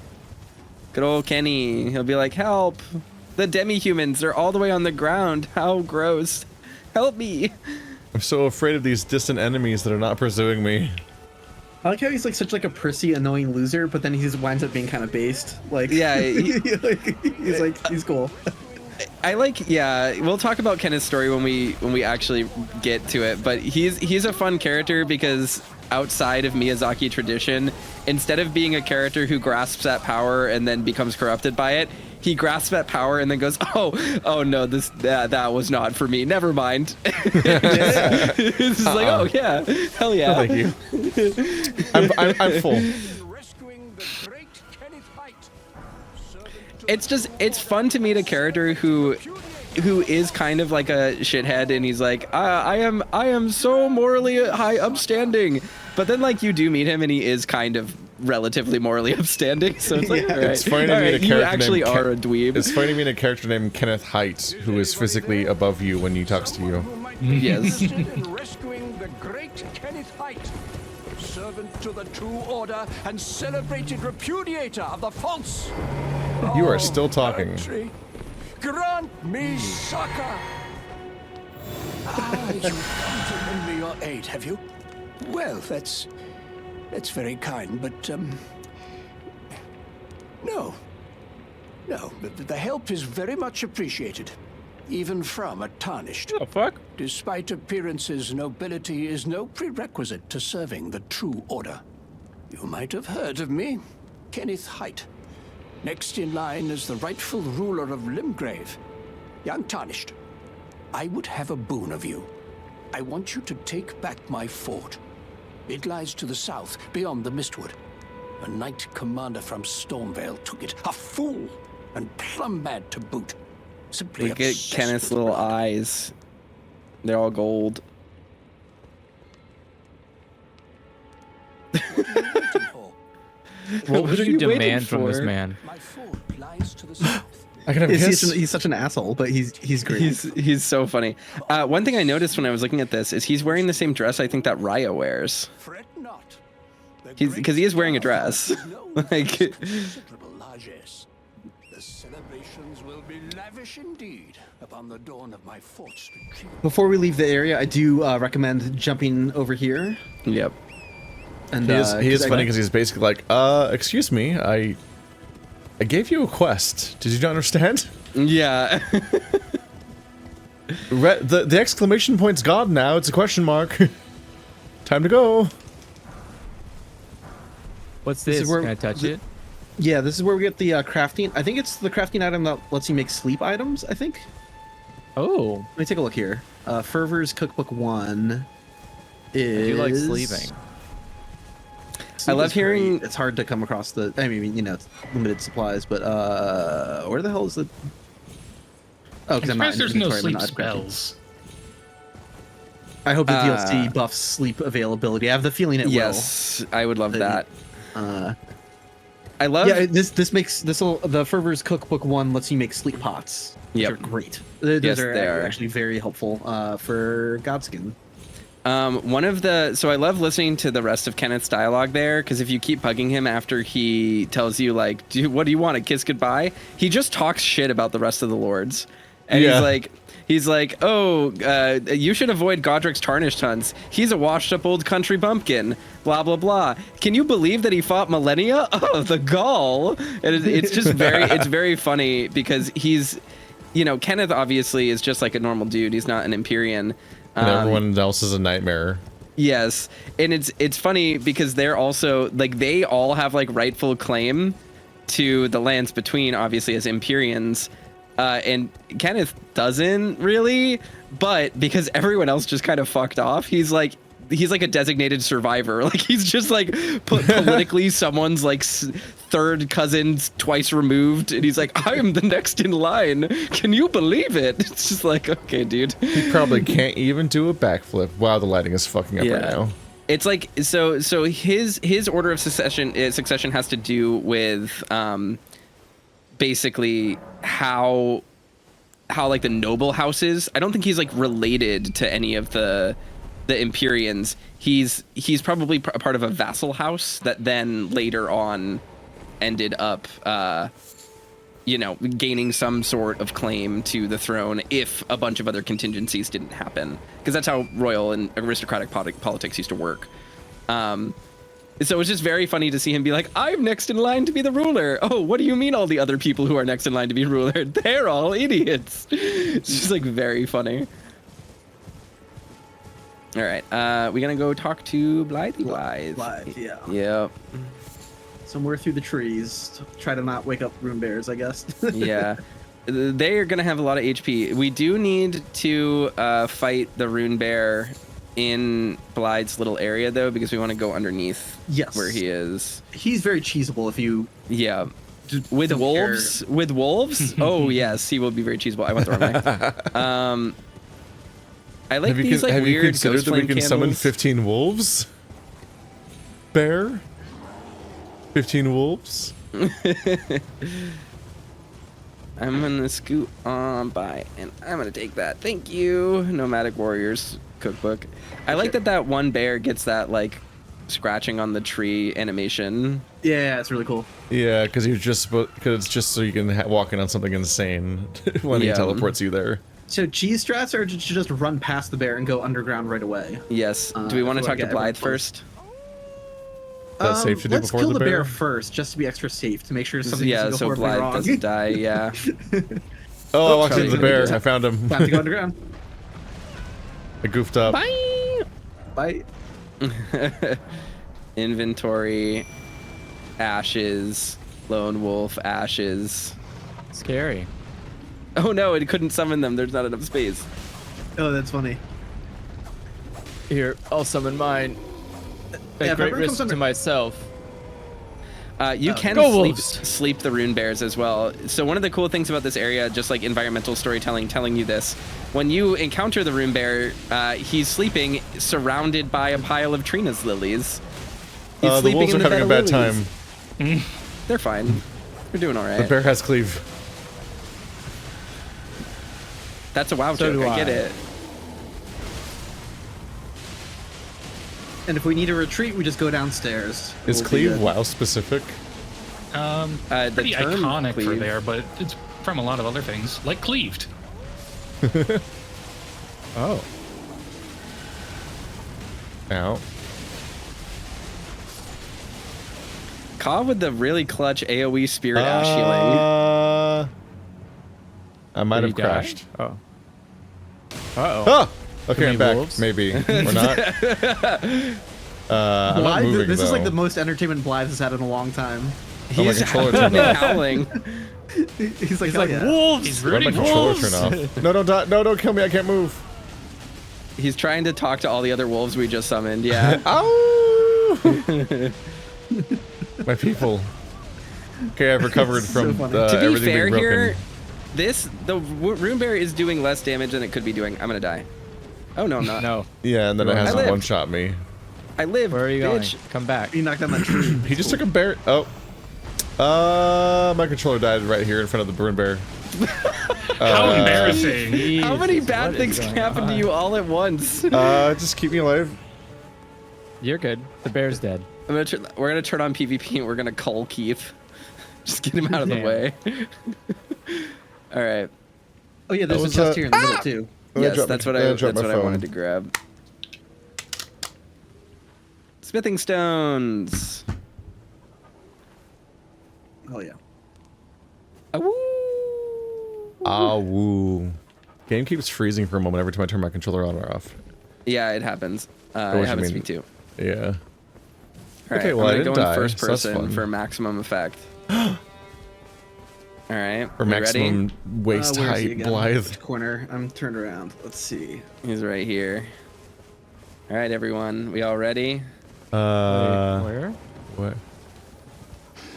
Good old Kenny. He'll be like, help! The demi-humans, they're all the way on the ground. How gross. Help me! I'm so afraid of these distant enemies that are not pursuing me. I like how he's like such like a prissy, annoying loser, but then he just winds up being kind of based. Like, yeah, he's cool. I like, yeah. We'll talk about Kenneth's story when we actually get to it. But he's a fun character because outside of Miyazaki tradition, instead of being a character who grasps at power and then becomes corrupted by it, he grasps at power and then goes, oh no, that was not for me. Never mind. It's just like, oh yeah, hell yeah. No, thank you. I'm full. It's fun to meet a character who is kind of like a shithead, and he's like, I am so morally high upstanding, but then like you do meet him and he is kind of relatively morally upstanding, so it's like, all right, it's funny to meet a character you actually are a dweeb. It's funny to meet a character named Kenneth Height, who is physically above you when he talks to you. Yes. Rescuing the great Kenneth Height, servant to the true order and celebrated repudiator of the false. You are still talking. Grant me succor. You've come to lend me your aid, have you? Well, that's very kind, but no, the help is very much appreciated, even from a Tarnished. Oh fuck! Despite appearances, nobility is no prerequisite to serving the true order. You might have heard of me, Kenneth Height. Next in line is the rightful ruler of Limgrave, young Tarnished. I would have a boon of you. I want you to take back my fort. It lies to the south, beyond the Mistwood. A knight commander from Stormvale took it. A fool, and plumb mad to boot. Simply Look at Kenneth's little eyes. They're all gold. What would you demand from this man? My fort lies to the south. I can have he's such an asshole, but he's great. He's so funny. One thing I noticed when I was looking at this is he's wearing the same dress I think that Raya wears. Fret not. Because he is wearing a dress. Like, The celebrations will be lavish indeed upon the dawn of my fort's retrieval. Before we leave the area, I do recommend jumping over here. Yep. And he is funny because he's basically like, excuse me, I gave you a quest. Did you not understand? Yeah. The exclamation point's gone now. It's a question mark. Time to go. What's this? Can I touch it? Yeah, this is where we get the crafting. I think it's the crafting item that lets you make sleep items, I think. Oh. Let me take a look here. Fervor's Cookbook 1 is... I do like sleeping. I love hearing... It's hard to come across the... I mean, you know, it's limited supplies, but where the hell is the... Oh, because I'm not in there's no inventory, sleep spells. I hope the DLC buffs sleep availability. I have the feeling it will. Yes, I would love that. I love... Yeah, the Fervor's Cookbook 1 lets you make sleep pots, which are great. Those are actually very helpful for Godskin. So I love listening to the rest of Kenneth's dialogue there, because if you keep bugging him after he tells you, like, what do you want, a kiss goodbye? He just talks shit about the rest of the lords. And he's like, oh, you should avoid Godric's Tarnished hunts. He's a washed up old country bumpkin, blah, blah, blah. Can you believe that he fought Millennia? Oh, the gall. And it's just it's very funny because he's, you know, Kenneth obviously is just like a normal dude. He's not an Empyrean. And everyone else is a nightmare. Yes, and it's funny because they're also like they all have like rightful claim to the lands between, obviously as Empyreans, and Kenneth doesn't really, but because everyone else just kind of fucked off, he's like a designated survivor. Like he's just like politically someone's like third cousin twice removed, and he's like, I am the next in line. Can you believe it? It's just like, okay, dude. He probably can't even do a backflip. Wow, the lighting is fucking up right now. It's like so his order of succession has to do with basically how like the noble houses. I don't think he's like related to any of the the Empyreans, he's probably a part of a vassal house that then later on ended up, gaining some sort of claim to the throne if a bunch of other contingencies didn't happen. Because that's how royal and aristocratic politics used to work. So it's just very funny to see him be like, I'm next in line to be the ruler. Oh, what do you mean all the other people who are next in line to be ruler? They're all idiots. It's just like very funny. All right, we're gonna go talk to Blythe. Blythe, yeah. Yep. Somewhere through the trees. Try to not wake up rune bears, I guess. Yeah. They are gonna have a lot of HP. We do need to fight the rune bear in Blythe's little area though, because we want to go underneath where he is. He's very cheesable if you with wolves care. With wolves oh yes, he will be very cheesable. I went the wrong way. I like these like weird considered that we can summon 15 wolves? Bear? 15 wolves? I'm gonna scoot on by and I'm gonna take that. Thank you. Nomadic Warriors cookbook. I like that one bear gets that like scratching on the tree animation. Yeah, it's really cool. Yeah, because it's just so you can walk in on something insane when he teleports you there. So cheese strats are to just run past the bear and go underground right away. Yes. Do we want to talk to Blythe first? That's safe to do let's before kill the the bear first, just to be extra safe, to make sure something doesn't go horribly wrong. Blythe doesn't die. Yeah. Oh, I walked into the bear. I found him. Time to go underground. I goofed up. Bye. Inventory. Ashes. Lone wolf. Ashes. Scary. Oh no, it couldn't summon them. There's not enough space. Oh, that's funny. Here, I'll summon mine. At great risk to myself. You can sleep the rune bears as well. So one of the cool things about this area, just like environmental storytelling telling you this, when you encounter the rune bear, he's sleeping surrounded by a pile of Trina's lilies. He's the wolves are having a bad time. They're fine. They're doing all right. The bear has cleave. That's a WoW joke. I get it. And if we need a retreat, we just go downstairs. Is cleave WoW specific? Pretty iconic for there, but it's from a lot of other things, like cleaved. Oh. Ow. Ka with the really clutch AoE spirit ash healing. I might have crashed. Oh. Uh-oh. Oh! Okay, I'm back. Wolves? Maybe. Or not. I'm not moving, this is like the most entertainment Blythe has had in a long time. He's howling. He's like wolves! He's rooting wolves! Turn off. No, don't die. No, don't kill me. I can't move. He's trying to talk to all the other wolves we just summoned, yeah. Ow! My people. Okay, I've recovered from to be fair being here, the rune bear is doing less damage than it could be doing. I'm gonna die. Oh no, I'm not. No. Yeah, and then it has one-shot me. I live. Where are you bitch. going? Come back. You knocked down that tree. He just took a bear. Oh. My controller died right here in front of the rune bear. How embarrassing. Jesus, how many bad things can happen to you all at once? Just keep me alive. You're good. The bear's dead. We're gonna turn on PvP and we're gonna cull Keith. Just get him out of the way. All right. Oh yeah, there's a chest here in the middle too. Yes, that's what I wanted to grab. Smithing stones. Oh yeah. Woo. Game keeps freezing for a moment every time I turn my controller on or off. Yeah, it happens. It happens to me too. Yeah. All right, okay, well, I'm gonna go in die, first so person for maximum effect. All right. For maximum ready? waist height, Blythe. Which corner? I'm turned around. Let's see. He's right here. All right, everyone. We all ready? Where? What?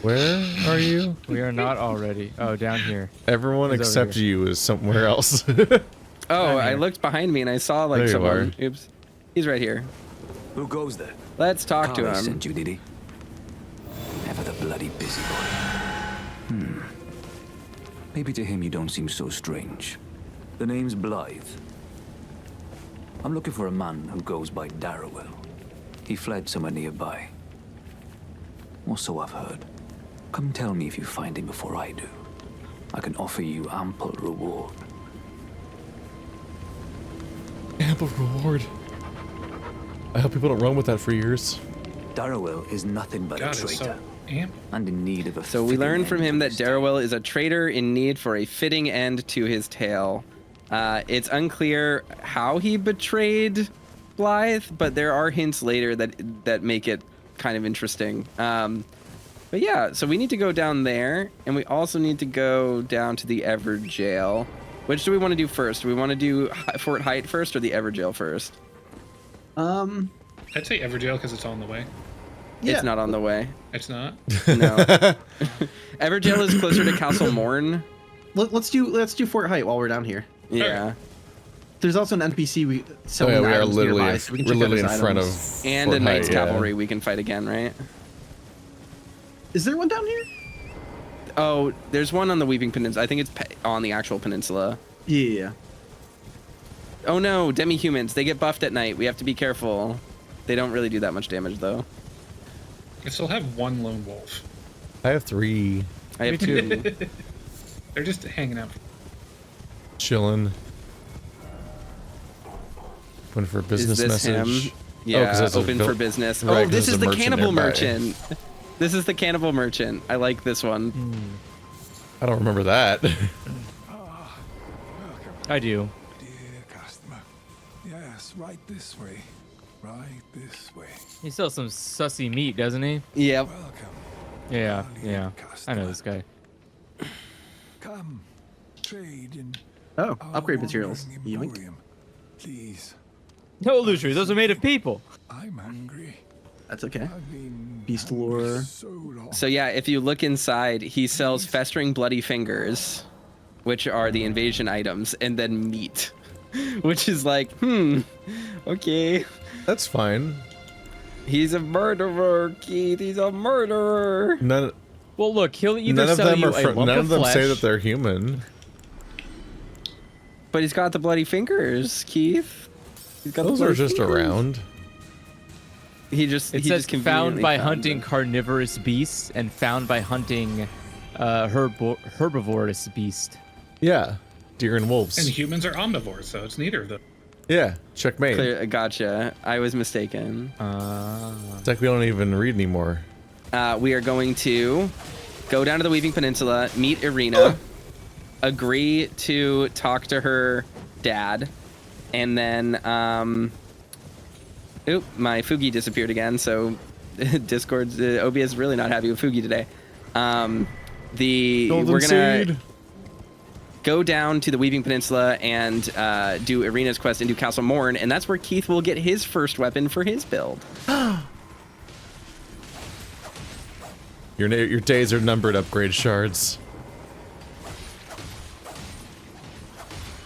Where are you? We are not all ready. Oh, down here. Everyone except you is somewhere else. Oh, I looked behind me and I saw like someone. Oops. He's right here. Who goes there? Let's talk to him. Sent you, did he? Ever the bloody busy boy. Maybe to him you don't seem so strange. The name's Blythe. I'm looking for a man who goes by Darrowell. He fled somewhere nearby. Or so I've heard. Come tell me if you find him before I do. I can offer you ample reward. Ample reward. I hope people don't run with that for years. Darrowell is nothing but a traitor. And in need of a So we learn from him that Darrowell is a traitor in need for a fitting end to his tale. It's unclear how he betrayed Blythe, but there are hints later that make it kind of interesting. But yeah, so we need to go down there, and we also need to go down to the Ever Jail. Which do we want to do first? Do we want to do Fort Height first or the Ever Jail first? I'd say Ever Jail because it's on the way. It's not on the way. It's not? No. Ever Jail is closer to Castle Morn. Let's do Fort Height while we're down here. Yeah. There's also an NPC we are literally nearby, so we can we're check out literally his in front of items. And Fort a Knights Height, Cavalry we can fight again, right? Is there one down here? Oh, there's one on the Weeping Peninsula. I think it's on the actual peninsula. Yeah. Oh no, demi-humans. They get buffed at night. We have to be careful. They don't really do that much damage, though. I still have one lone wolf. I have 3. I have 2. They're just hanging out. Chilling. Went for a business Is this message. him? Yeah, open for business. Oh, this is the cannibal merchant. This is the cannibal merchant. I like this one. I don't remember that. I do. Dear customer. Yes, right this way. Right this way. He sells some sussy meat, doesn't he? Yep. Yeah, yeah. I know this guy. Come, trade in. Oh, upgrade materials. Please. No, illusory. Those are made of people. I'm hungry. That's okay. Beast lore. So yeah, if you look inside, he sells festering bloody fingers, which are the invasion items, and then meat, which is like, okay. That's fine. He's a murderer, Keith. He's a murderer. Well, look, he'll either none of sell them you are a lump none of them flesh, say that they're human. But he's got the bloody fingers, Keith. He's got Those the are bloody just fingers. around. He just It he says just found by conveniently hunting them. carnivorous beasts and found by hunting herbivorous beast. Yeah, deer and wolves. And humans are omnivores, so it's neither of them. Yeah, checkmate. Clear, gotcha. I was mistaken. It's like we don't even read anymore. We are going to go down to the Weaving Peninsula, meet Irina, agree to talk to her dad, and then oop, my Fugi disappeared again, so Discord's OBS is really not happy with Fugi today. We're gonna go down to the Weaving Peninsula and do Irina's quest into Castle Morn, and that's where Keith will get his first weapon for his build. Your days are numbered, upgrade shards.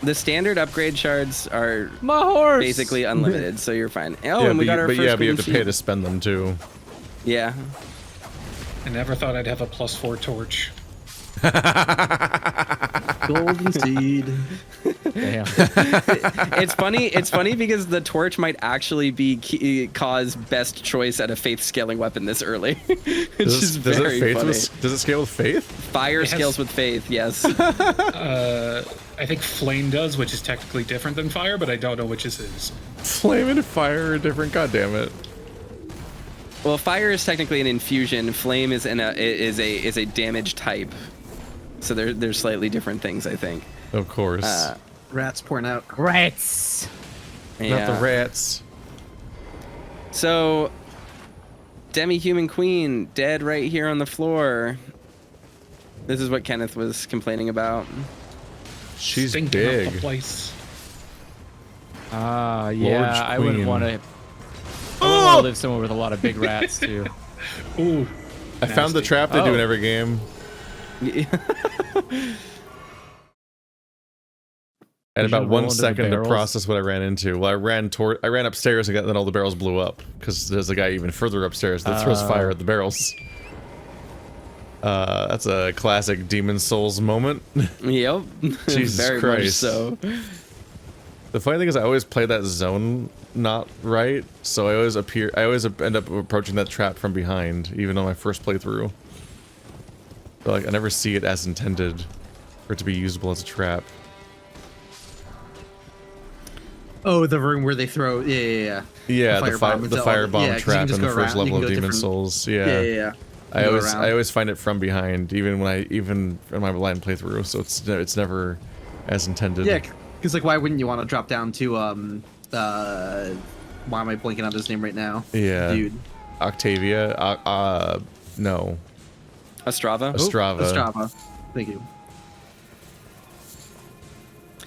The standard upgrade shards are my horse basically unlimited, so you're fine. Oh, yeah, and we got our first but you have to golden pay sheep. to spend them too. Yeah. I never thought I'd have a +4 torch. Golden seed. Damn. It's funny because the torch might actually be cause best choice at a faith scaling weapon this early. Does it scale with faith? Fire scales with faith, yes. I think flame does, which is technically different than fire, but I don't know which is his. Flame and fire are different, goddammit. Well, fire is technically an infusion. Flame is a damage type. So they're slightly different things, I think. Of course. Rats pouring out. Rats. Not the rats. So, demi-human queen dead right here on the floor. This is what Kenneth was complaining about. She's Stinking up big. the place. Yeah, I wouldn't want to. I wouldn't want to live somewhere with a lot of big rats too. Ooh. I found the trap they do in every game. I had about 1 second to process what I ran into. Well, I ran upstairs and then all the barrels blew up because there's a guy even further upstairs that throws fire at the barrels. That's a classic Demon Souls moment. Yep. Jesus Very Christ. much so. The funny thing is I always play that zone not right, so I always end up approaching that trap from behind, even on my first playthrough. But like I never see it as intended for it to be usable as a trap. Oh, the room where they throw Yeah, the firebomb trap in the first level of Demon Souls. Yeah. I always find it from behind, even in my blind playthrough, so it's never as intended. Yeah, because like why wouldn't you want to drop down to why am I blanking on his name right now? Yeah, dude. Octavia. No. Ostrava. Ostrava. Thank you.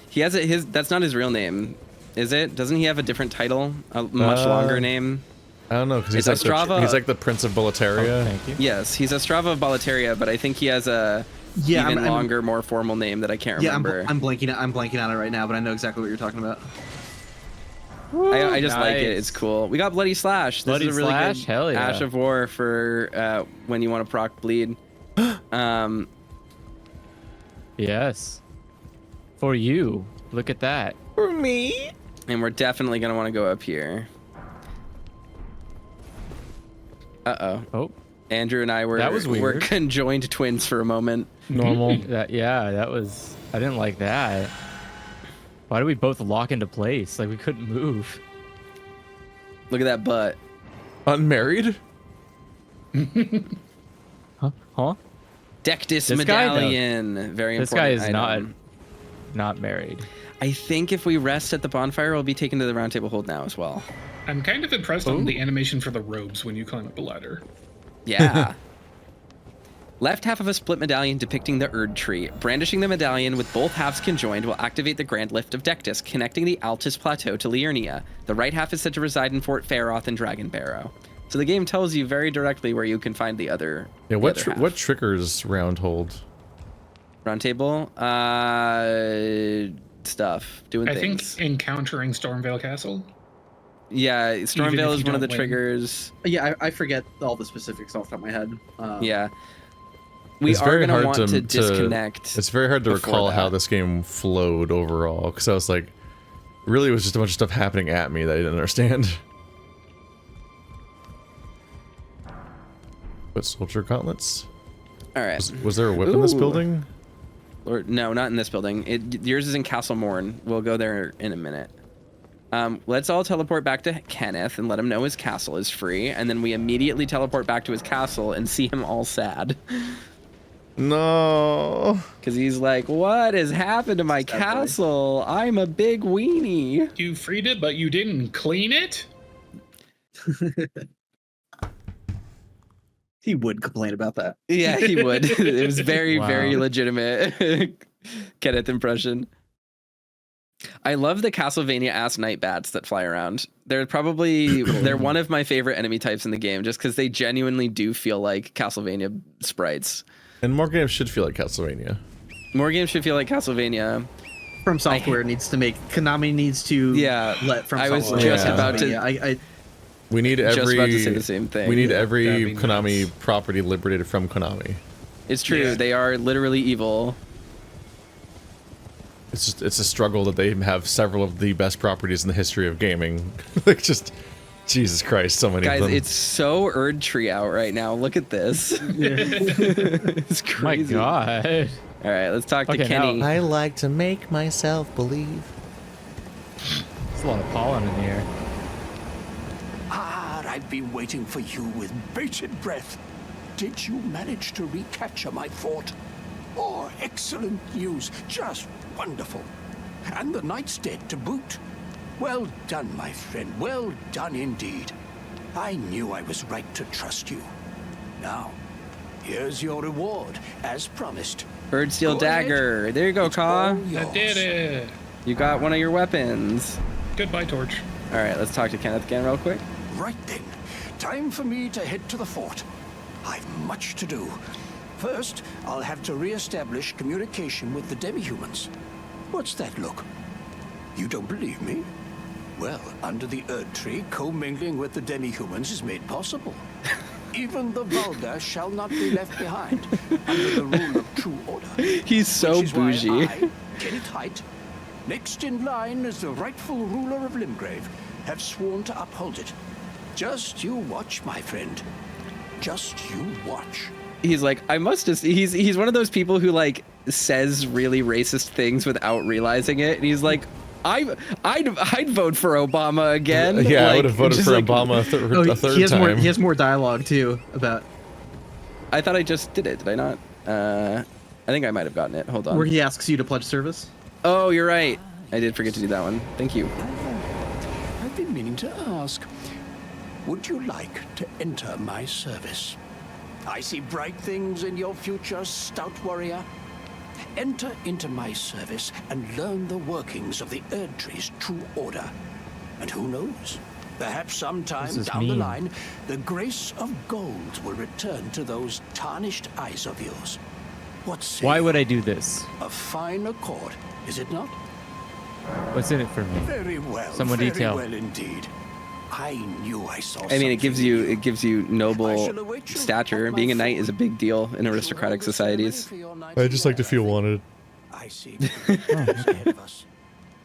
He has that's not his real name, is it? Doesn't he have a different title, a much longer name? I don't know, because he's like the Prince of Boletaria. Oh, thank you. Yes, he's Ostrava of Boletaria, but I think he has a even longer, more formal name that I can't remember. Yeah, I'm blanking on it right now, but I know exactly what you're talking about. I just like it. It's cool. We got Bloody Slash. This is a really good Hell yeah. Ash of War for when you want to proc bleed. Yes. For you. Look at that. For me. And we're definitely going to want to go up here. Uh-oh. Oh. Andrew and I were conjoined twins for a moment. Normal. That was... I didn't like that. Why did we both lock into place? Like, we couldn't move. Look at that butt. Unmarried? Huh? Dectus medallion. Very important. This guy is item. not married. I think if we rest at the bonfire, we'll be taken to the round table hold now as well. I'm kind of impressed on the animation for the robes when you climb up a ladder. Yeah. Left half of a split medallion depicting the Erd tree. Brandishing the medallion with both halves conjoined will activate the Grand Lift of Dectus, connecting the Altus Plateau to Liurnia. The right half is said to reside in Fort Faroth and Dragon Barrow. So the game tells you very directly where you can find the other. Yeah, what triggers round hold? Round table? Stuff. Doing things. I think encountering Stormvale Castle. Yeah, Stormvale is one of the triggers. Yeah, I forget all the specifics off the top of my head. Yeah. We are going to want to disconnect. It's very hard to recall how this game flowed overall, because I was like, really it was just a bunch of stuff happening at me that I didn't understand. But soldier gauntlets? Alright. Was there a whip in this building? No, not in this building. Yours is in Castle Morn. We'll go there in a minute. Let's all teleport back to Kenneth and let him know his castle is free, and then we immediately teleport back to his castle and see him all sad. No. Because he's like, what has happened to my castle? I'm a big weenie. You freed it, but you didn't clean it? He would complain about that. Yeah, he would. It was very, very legitimate Kenneth impression. I love the Castlevania-ass night bats that fly around. They're one of my favorite enemy types in the game, just because they genuinely do feel like Castlevania sprites. And more games should feel like Castlevania. More games should feel like Castlevania. From Software Konami needs to let From Software. I was just about to... We need just about to say the same thing. We need every Konami property liberated from Konami. It's true. Yeah. They are literally evil. It's a struggle that they have several of the best properties in the history of gaming. Like, just Jesus Christ, so many of them. Guys, it's so Erd Tree out right now. Look at this. It's crazy. My God. All right, let's talk to Kenny. I like to make myself believe. There's a lot of pollen in the air. I've been waiting for you with bated breath. Did you manage to recapture my fort? Oh, excellent news. Just wonderful. And the knight's dead to boot. Well done, my friend. Well done indeed. I knew I was right to trust you. Now, here's your reward, as promised. Birdsteel dagger. There you go, Ka. I did it. You got one of your weapons. Goodbye, Torch. All right, let's talk to Kenneth again real quick. Right then. Time for me to head to the fort. I've much to do. First, I'll have to re-establish communication with the demi-humans. What's that look? You don't believe me? Well, under the Erd Tree, commingling with the demi-humans is made possible. Even the vulgar shall not be left behind under the rule of true order. He's so bougie. I, Kenneth Height, Next in line is the rightful ruler of Limgrave. Have sworn to uphold it. Just you watch, my friend. Just you watch. He's like, I must just. He's one of those people who like says really racist things without realizing it. And he's like, I'd vote for Obama again. Yeah, like, I would have voted for Obama a third time. He has more dialogue too about. I thought I just did it. Did I not? I think I might have gotten it. Hold on. Where he asks you to pledge service. Oh, you're right. I did forget to do that one. Thank you. I've been meaning to ask. Would you like to enter my service? I see bright things in your future, stout warrior. Enter into my service and learn the workings of the Erdtree's true order. And who knows? Perhaps sometime down the line, the grace of gold will return to those tarnished eyes of yours. Why would I do this? A fine accord, is it not? What's in it for me? Very well. Some detail. Very well indeed. I knew I saw. I mean, it gives you noble stature. Being a knight is a big deal in aristocratic societies. I just like to feel wanted. I see. Ahead of us.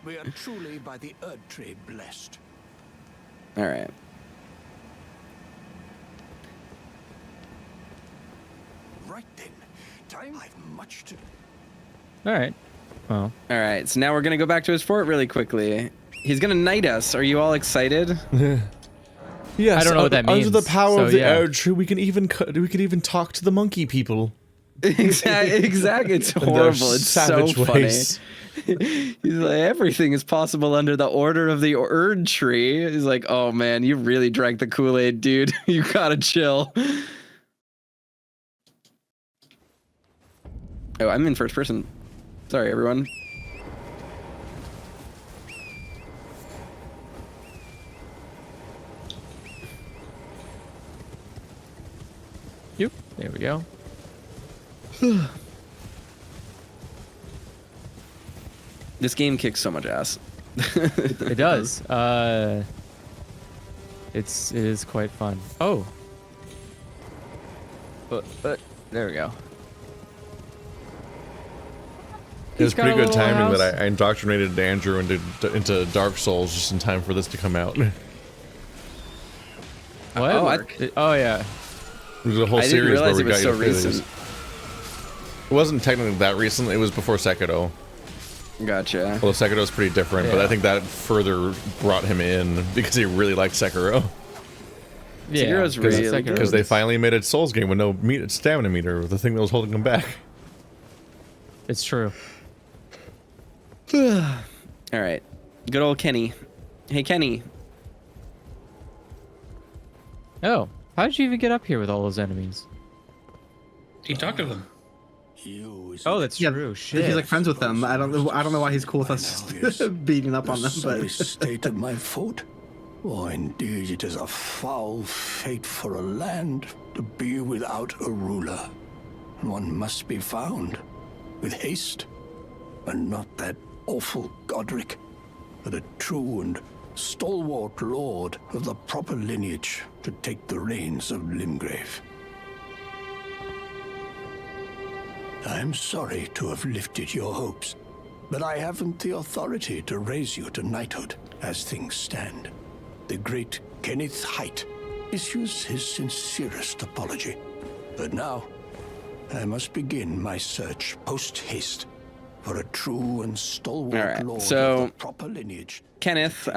We are truly by the Erdtree blessed. All right. Right then, time I've much to. All right. Well. All right. So now we're gonna go back to his fort really quickly. He's gonna knight us. Are you all excited? Yes. I don't know what that means. Under the power of the yeah. Erdtree, we can even talk to the monkey people. Exactly. It's horrible. It's so funny. He's like, everything is possible under the order of the Erdtree. He's like, oh man, you really drank the Kool-Aid, dude. You gotta chill. Oh, I'm in first person. Sorry, everyone. There we go. This game kicks so much ass. It does. It is quite fun. Oh. There we go. It was pretty good timing that I indoctrinated Andrew into Dark Souls just in time for this to come out. What? Oh yeah. There's a whole series where we got you to play recent. these. It wasn't technically that recent. It was before Sekiro. Gotcha. Well, Sekiro's pretty different, but I think that further brought him in because he really liked Sekiro. Yeah, Sekiro's really good. Because they finally made a Souls game with no stamina meter, the thing that was holding him back. It's true. All right. Good old Kenny. Hey, Kenny. Oh. How did you even get up here with all those enemies? He talked to them. Oh, that's true. Shit. He's like friends with them. I don't know why he's cool with us just beating up on them. But state of my foot. Oh, indeed, it is a foul fate for a land to be without a ruler. One must be found with haste, and not that awful Godric, but a true and stalwart lord of the proper lineage to take the reins of Limgrave. I am sorry to have lifted your hopes, but I haven't the authority to raise you to knighthood as things stand. The great Kenneth Height issues his sincerest apology. But now, I must begin my search post-haste for a true and stalwart lord of the proper lineage. Kenneth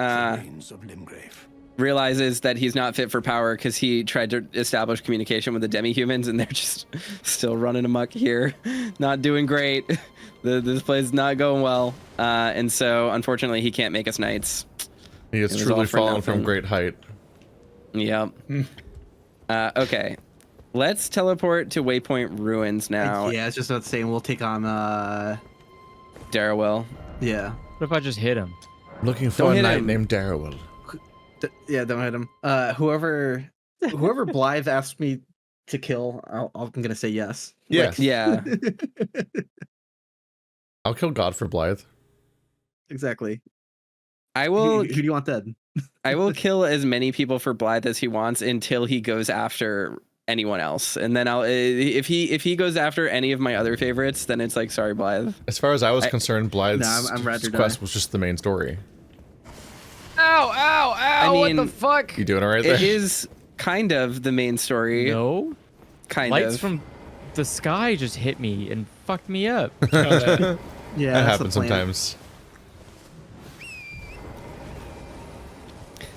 realizes that he's not fit for power because he tried to establish communication with the demi-humans, and they're just still running amok here. Not doing great. This play's not going well. And so, unfortunately, he can't make us knights. He has truly fallen from great height. Yep. Okay. Let's teleport to Waypoint Ruins now. Yeah, it's just not saying we'll take on Darrowell. Yeah. What if I just hit him? I'm looking for a knight named Darrowell. Yeah, don't hit him. Whoever Blythe asked me to kill, I'm gonna say yes. Yeah. Like, yeah. I'll kill Godfrey Blythe. Exactly. I will. Who do you want dead? I will kill as many people for Blythe as he wants until he goes after anyone else, and then I'll if he goes after any of my other favorites, then it's like, sorry, Blythe. As far as I was concerned, Blythe's quest was just the main story. Ow, ow, ow, I mean, what the fuck? You doing all right there? It is kind of the main story. No. Lights from the sky just hit me and fucked me up. Yeah, that happens sometimes.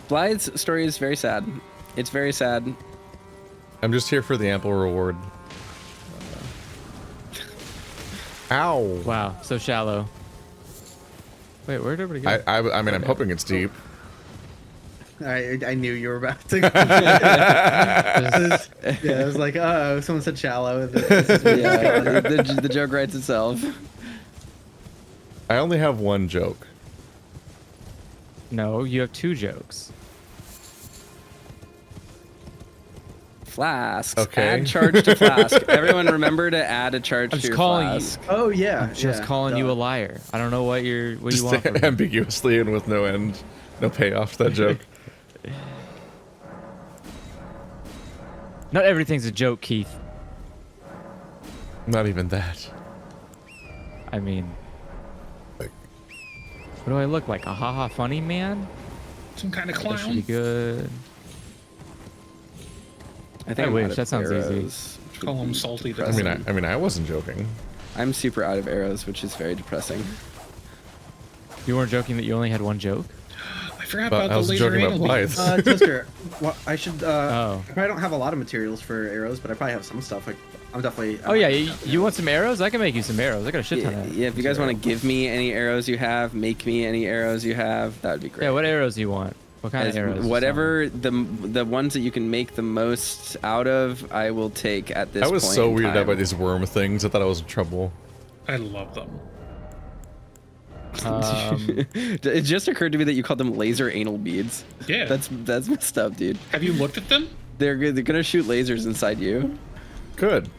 Blythe's story is very sad. It's very sad. I'm just here for the ample reward. Ow. Wow, so shallow. Wait, where'd everybody go? I mean, I'm hoping it's deep. I knew you were about to. Yeah, I was like, oh, someone said shallow. The joke writes itself. I only have one joke. No, you have 2 jokes. Flasks. Okay. Add charge to flask. Everyone remember to add a charge to your calling flask. Oh yeah. I'm just calling you a liar. I don't know what you want from me. Ambiguously and with no end, no payoff to that joke. Not everything's a joke, Keith. Not even that. I mean, what do I look like? A haha funny man? Some kind of That should clown. be good. I wish that sounds easy. Call him salty. I mean, I wasn't joking. I'm super out of arrows, which is very depressing. You weren't joking that you only had one joke? I forgot But about I was the laser joking anal about beam. Blythe. Toaster, I should. Oh. I probably don't have a lot of materials for arrows, but I probably have some stuff. Like, I'm definitely. Oh yeah, you want some arrows? I can make you some arrows. I got a shit ton of Yeah, if you guys want to give me any arrows you have, make me any arrows you have, that would be great. Yeah, what arrows do you want? What kind of arrows? Whatever the ones that you can make the most out of, I will take at this point. I was so weirded out by these worm things. I thought I was in trouble. I love them. It just occurred to me that you called them laser anal beads. Yeah. That's messed up, dude. Have you looked at them? They're gonna shoot lasers inside you. Good.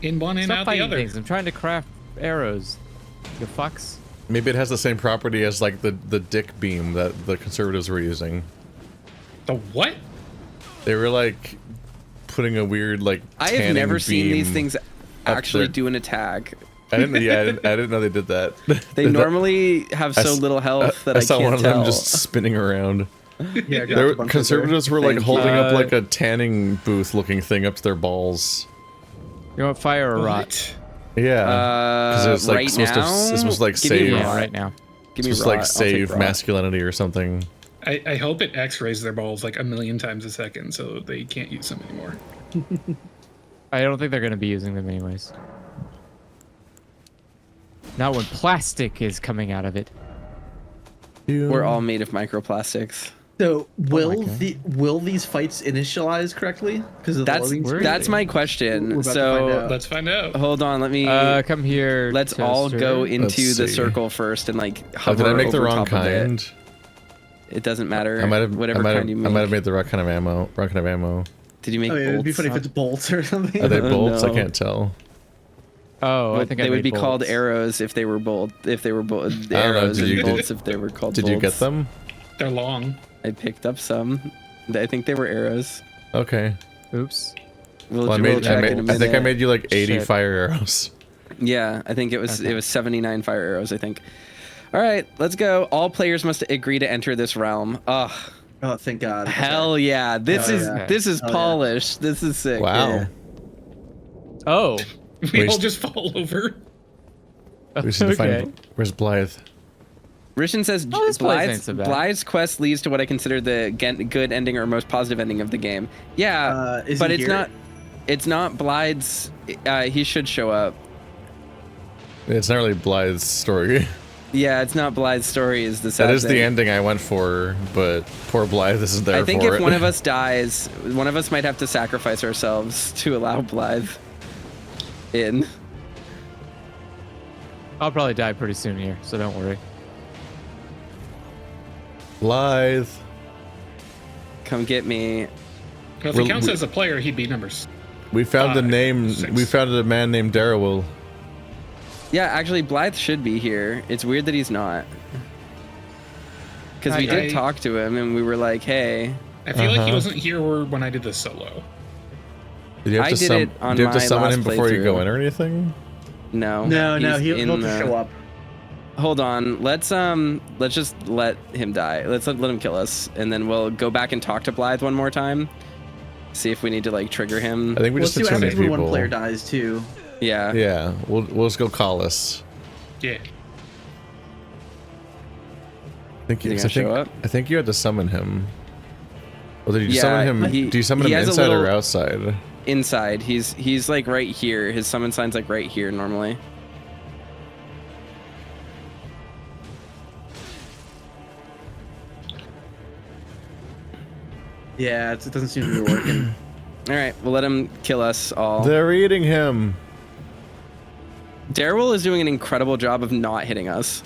In one and Stop out the fighting other. things. I'm trying to craft arrows. You fucks. Maybe it has the same property as like the dick beam that the conservatives were using. The what? They were like putting a weird like. I have never seen these beam things up actually their- do an attack. I didn't. Yeah, I didn't know they did that. They normally have so little health that I saw can't one of tell. them just spinning around. Yeah, There were, conservatives were like Thank holding you. up like a tanning booth looking thing up to their balls. You want fire or rot? Yeah, because it was like right supposed to. now? This was like Give me save. raw. Right now. Give me It's raw. like I'll take save raw. masculinity or something. I hope it x-rays their balls like 1,000,000 times a second so they can't use them anymore. I don't think they're going to be using them anyways. Not when plastic is coming out of it. We're all made of microplastics. So will God. will these fights initialize correctly? Because That's my question. We're about to find So out. Let's find out. hold on, let me. Come here. Let's all Toaster. go into Let's the see. circle first and like Oh, hover did I make the over wrong top of it. kind? It doesn't matter. I might have. Whatever I might kind you have, make. I might have made the wrong kind of ammo. Wrong kind of ammo. Did you make Oh, bolts? it would be funny if it's bolts or something. Are they bolts? I No. can't tell. Oh, I Well, think they I would made be called bolts. arrows if they were bolt. If they were bolt I don't know, arrows did and you- bolts if they were called. Did you get bolts. them? They're long. I picked up some. I think they were arrows. Okay. Oops. We'll, Well, I, we'll made, check I, in a made, I think I minute. made you like 80 Shit. fire arrows. Yeah, I think it was Okay. 79 fire arrows. I think. All right, let's go. All players must agree to enter this realm. Ugh. Oh, thank God. Hell yeah! This Hell is yeah. this is Hell yeah. polished. This is sick. Wow. Yeah. Oh. We all Waste- just fall over. We just need to Okay. find. Where's Blythe? Rishan says Oh, this place ain't so bad. Blythe's quest leads to what I consider the good ending or most positive ending of the game. Yeah, Is but he it's here? not. It's not Blythe's. He should show up. It's not really Blythe's story. Yeah, it's not Blythe's story. Is the sad That is thing. the ending I went for, but poor Blythe isn't there I think for if it. one of us dies, one of us might have to sacrifice ourselves to allow Blythe in. I'll probably die pretty soon here, so don't worry. Blythe. Come get me. Well, if he counts as a player, he'd be numbers. We found a 5, name. 6. We found a man named Darrowell. Yeah, actually, Blythe should be here. It's weird that he's not. Because we did talk to him and we were like, hey. I feel like he wasn't here when I did this solo. Did you have to did it on do you have to my summon last him before you go playthrough. in or anything? No. No, He's he'll just show up. Hold on. Let's just let him die. Let's let him kill us, and then we'll go back and talk to Blythe one more time. See if we need to like trigger him. I think we just see what too many happens when people. one player dies too. Yeah. Yeah, we'll just go call us. Yeah. I think you had to summon him. Well, did you Yeah, summon him? Do you summon he him has a inside or little- outside? Inside. He's like right here. His summon sign's like right here normally. Yeah, it doesn't seem to be working. All right, we'll let him kill us all. They're eating him. Darryl is doing an incredible job of not hitting us.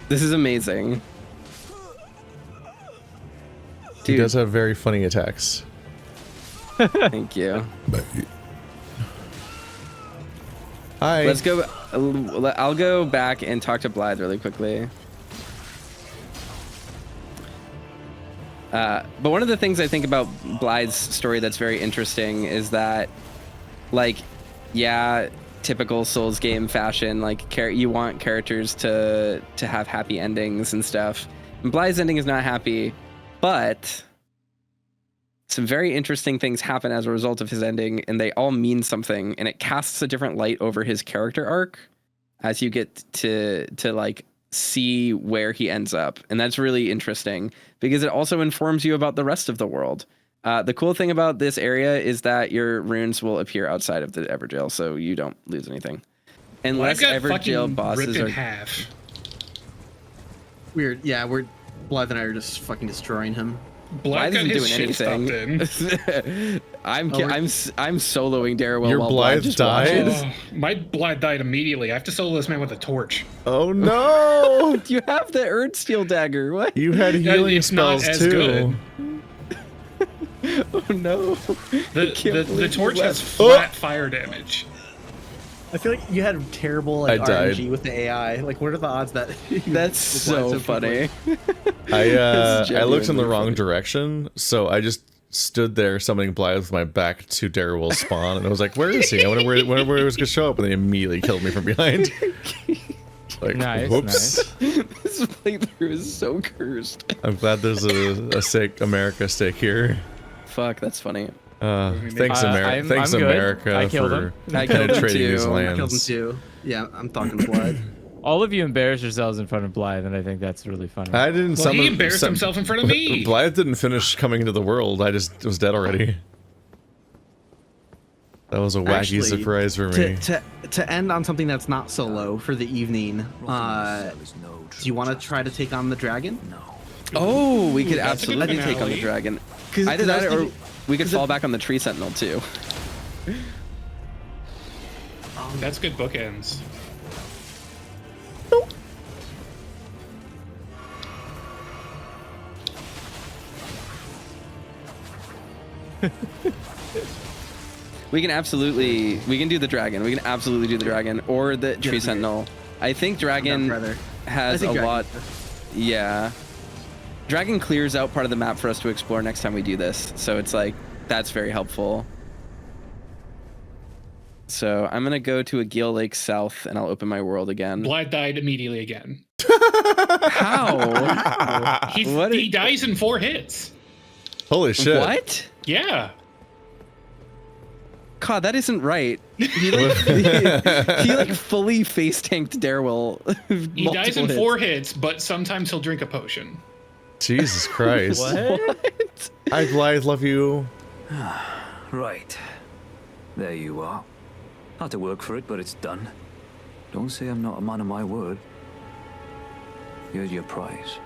This is amazing. He does have very funny attacks. Thank you. Hi. Let's go. I'll go back and talk to Blythe really quickly. But one of the things I think about Blythe's story that's very interesting is that, like, yeah, typical Souls game fashion, like you want characters to have happy endings and stuff. And Blythe's ending is not happy, but some very interesting things happen as a result of his ending, and they all mean something, and it casts a different light over his character arc as you get to like see where he ends up. And that's really interesting because it also informs you about the rest of the world. The cool thing about this area is that your runes will appear outside of the Everjail, so you don't lose anything. Unless Everjail bosses ripped in are half. Weird. Yeah, Blythe and I are just fucking destroying him. Blythe isn't doing anything. I'm soloing Darryl. Your while Blythe just died? watches. Oh, my Blythe died immediately. I have to solo this man with a torch. Oh no! You have the Earthsteel dagger. What? You had healing it's not spells as too. good. Oh no! The torch has flat fire damage. I feel like you had terrible like I died. RNG with the AI. Like, what are the odds that? That's so funny. I looked in the wrong direction, so I just stood there summoning Blythe with my back to Darryl's spawn, and I was like, "Where is he? I wonder where he was gonna show up," and they immediately killed me from behind. Like, Nice, whoops. This playthrough is so cursed. I'm glad there's a stake America stake here. Fuck, that's funny. Thanks, America. Thanks, I'm good. America, I killed for him. I killed him penetrating too. these I killed him lands. too. Yeah, I'm talking Blythe. All of you embarrass yourselves in front of Blythe, and I think that's really funny. I didn't Well, summon. he embarrassed himself in front of me. Blythe didn't finish coming into the world. I just was dead already. That was a wacky Actually, surprise for me. To end on something that's not so low for the evening, do you want to try to take on the dragon? Oh, we could that's a good absolutely take on the finale. dragon. 'Cause Either that, I was or thinking- we could fall back on the tree sentinel too. That's good bookends. We can do the dragon. We can absolutely do the dragon or the tree sentinel. I think dragon has a lot. Yeah. Dragon clears out part of the map for us to explore next time we do this. So it's like, that's very helpful. So I'm going to go to Agil Lake South and I'll open my world again. Blythe died immediately again. How? He dies in 4 hits. Holy shit. What? Yeah. God, that isn't right. He like, he like fully face tanked Darryl. He dies in 4 hits, but sometimes he'll drink a potion. Jesus Christ. What? Hi, Blythe. Love you. Right. There you are. Had to work for it, but it's done. Don't say I'm not a man of my word. Here's your prize.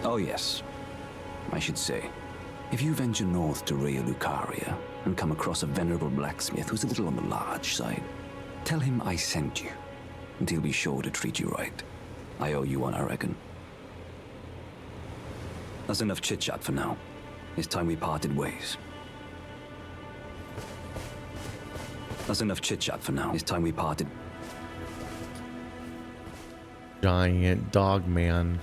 Oh yes, I should say, if you venture north to Raya Lucaria and come across a venerable blacksmith who's a little on the large side, tell him I sent you, and he'll be sure to treat you right. I owe you one, I reckon. That's enough chit-chat for now. It's time we parted ways. That's enough chit-chat for now. It's time we parted. Giant dog man.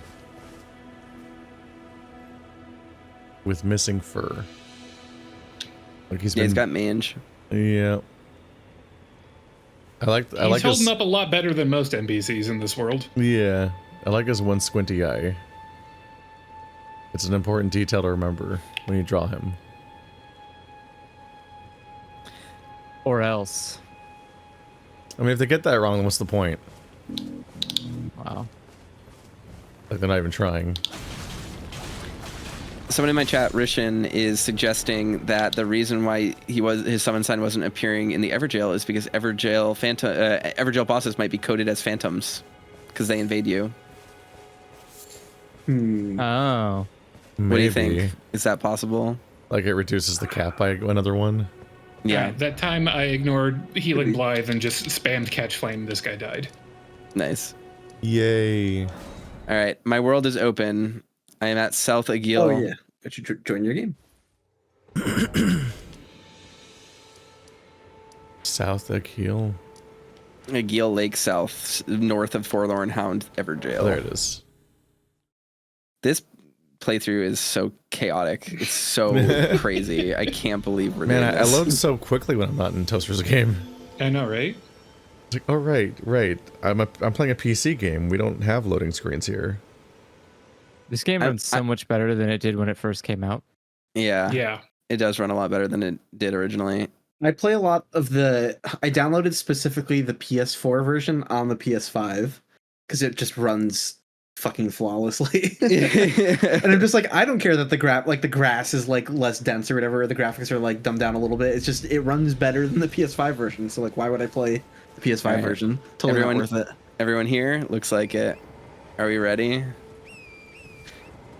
with missing fur. Like he's got mange. Yeah. He's holding up a lot better than most NPCs in this world. Yeah. I like his one squinty eye. It's an important detail to remember when you draw him. Or else. I mean, if they get that wrong, then what's the point? Wow. Like, they're not even trying. Someone in my chat, Rishin, is suggesting that the reason why his summon sign wasn't appearing in the Everjail is because Everjail bosses might be coded as phantoms because they invade you. Oh. What do you think? Is that possible? Like it reduces the cap by another one? Yeah. That time I ignored Healing Blythe and just spammed Catch Flame. This guy died. Nice. Yay. All right. My world is open. I am at South Agil. Oh, yeah. Got you join your game. South Agil. Agil Lake South, north of Forlorn Hound Everjail. Oh, there it is. This playthrough is so chaotic. It's so crazy. I can't believe we're doing Man, I this. load so quickly when I'm not in Toaster's game. I know, right? It's like, oh, right. I'm playing a PC game. We don't have loading screens here. This game runs so much better than it did when it first came out. Yeah. Yeah. It does run a lot better than it did originally. I play a lot of I downloaded specifically the PS4 version on the PS5 because it just runs fucking flawlessly. And I'm just like, I don't care that the grass is like less dense or whatever, the graphics are like dumbed down a little bit. It's just it runs better than the PS5 version. So like, why would I play the PS5 version? Totally not worth it. Everyone here looks like it. Are we ready?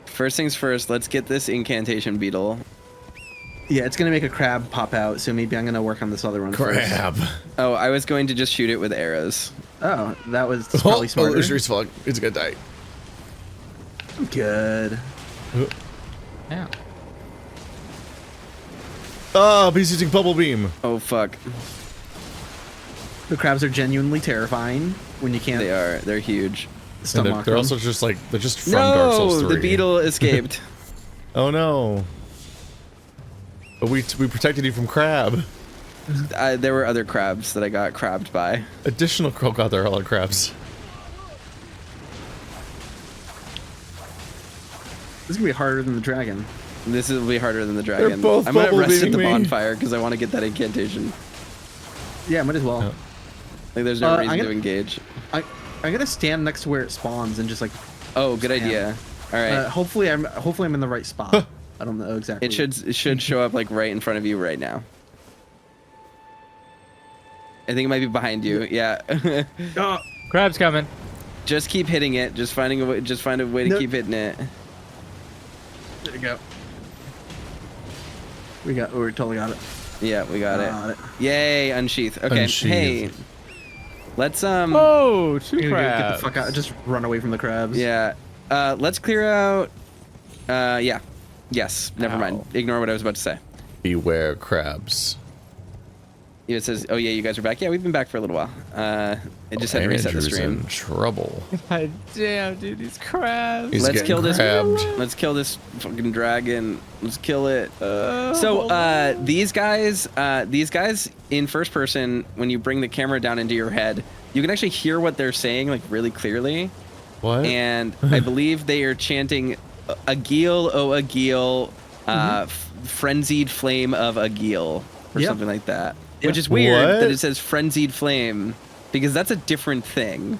First things first, let's get this incantation beetle. Yeah, it's gonna make a crab pop out, so maybe I'm gonna work on this other one Crab. first. Oh, I was going to just shoot it with arrows. Oh, that was probably smarter. Illusory's fuck. It's gonna die. Good. Yeah. Oh, he's using bubble beam. Oh fuck. The crabs are genuinely terrifying when you can't. They are. They're huge. And they're also just like they're just from Dark Souls 3. The beetle escaped. Oh no. But we protected you from crab. There were other crabs that I got crabbed by. Additional croak out there, a lot of crabs. This is gonna be harder than the dragon. This will be harder than the dragon. They're both I'm gonna rest at the me. bonfire because I want to get that incantation. Yeah, might as well. Oh. Like there's no reason to engage. I'm gonna stand next to where it spawns and just like. Oh, good idea. All right. Hopefully I'm in the right spot. I don't know exactly. It should show up like right in front of you right now. I think it might be behind you. Yeah. Oh, crab's coming. Just keep hitting it. Just find a way to keep hitting it. There you go. We totally got it. Yeah, we got it. Yay, unsheath. Okay, Unsheath. Hey. Let's Oh, two crabs. Get the fuck out. Just run away from the crabs. Yeah. Let's clear out. Yeah. Yes. Never mind. Ignore what I was about to say. Beware crabs. It says, "Oh yeah, you guys are back." Yeah, we've been back for a little while. It just had to reset the Andrew's stream. in trouble. God damn, dude, these crabs. He's Let's kill this. grabbed. Let's kill this fucking dragon. Let's kill it. These guys in first person, when you bring the camera down into your head, you can actually hear what they're saying like really clearly. What? And I believe they are chanting, "Agil, oh Agil, frenzied flame of Agil," or something like that. Which is weird that it says frenzied flame, because that's a different thing.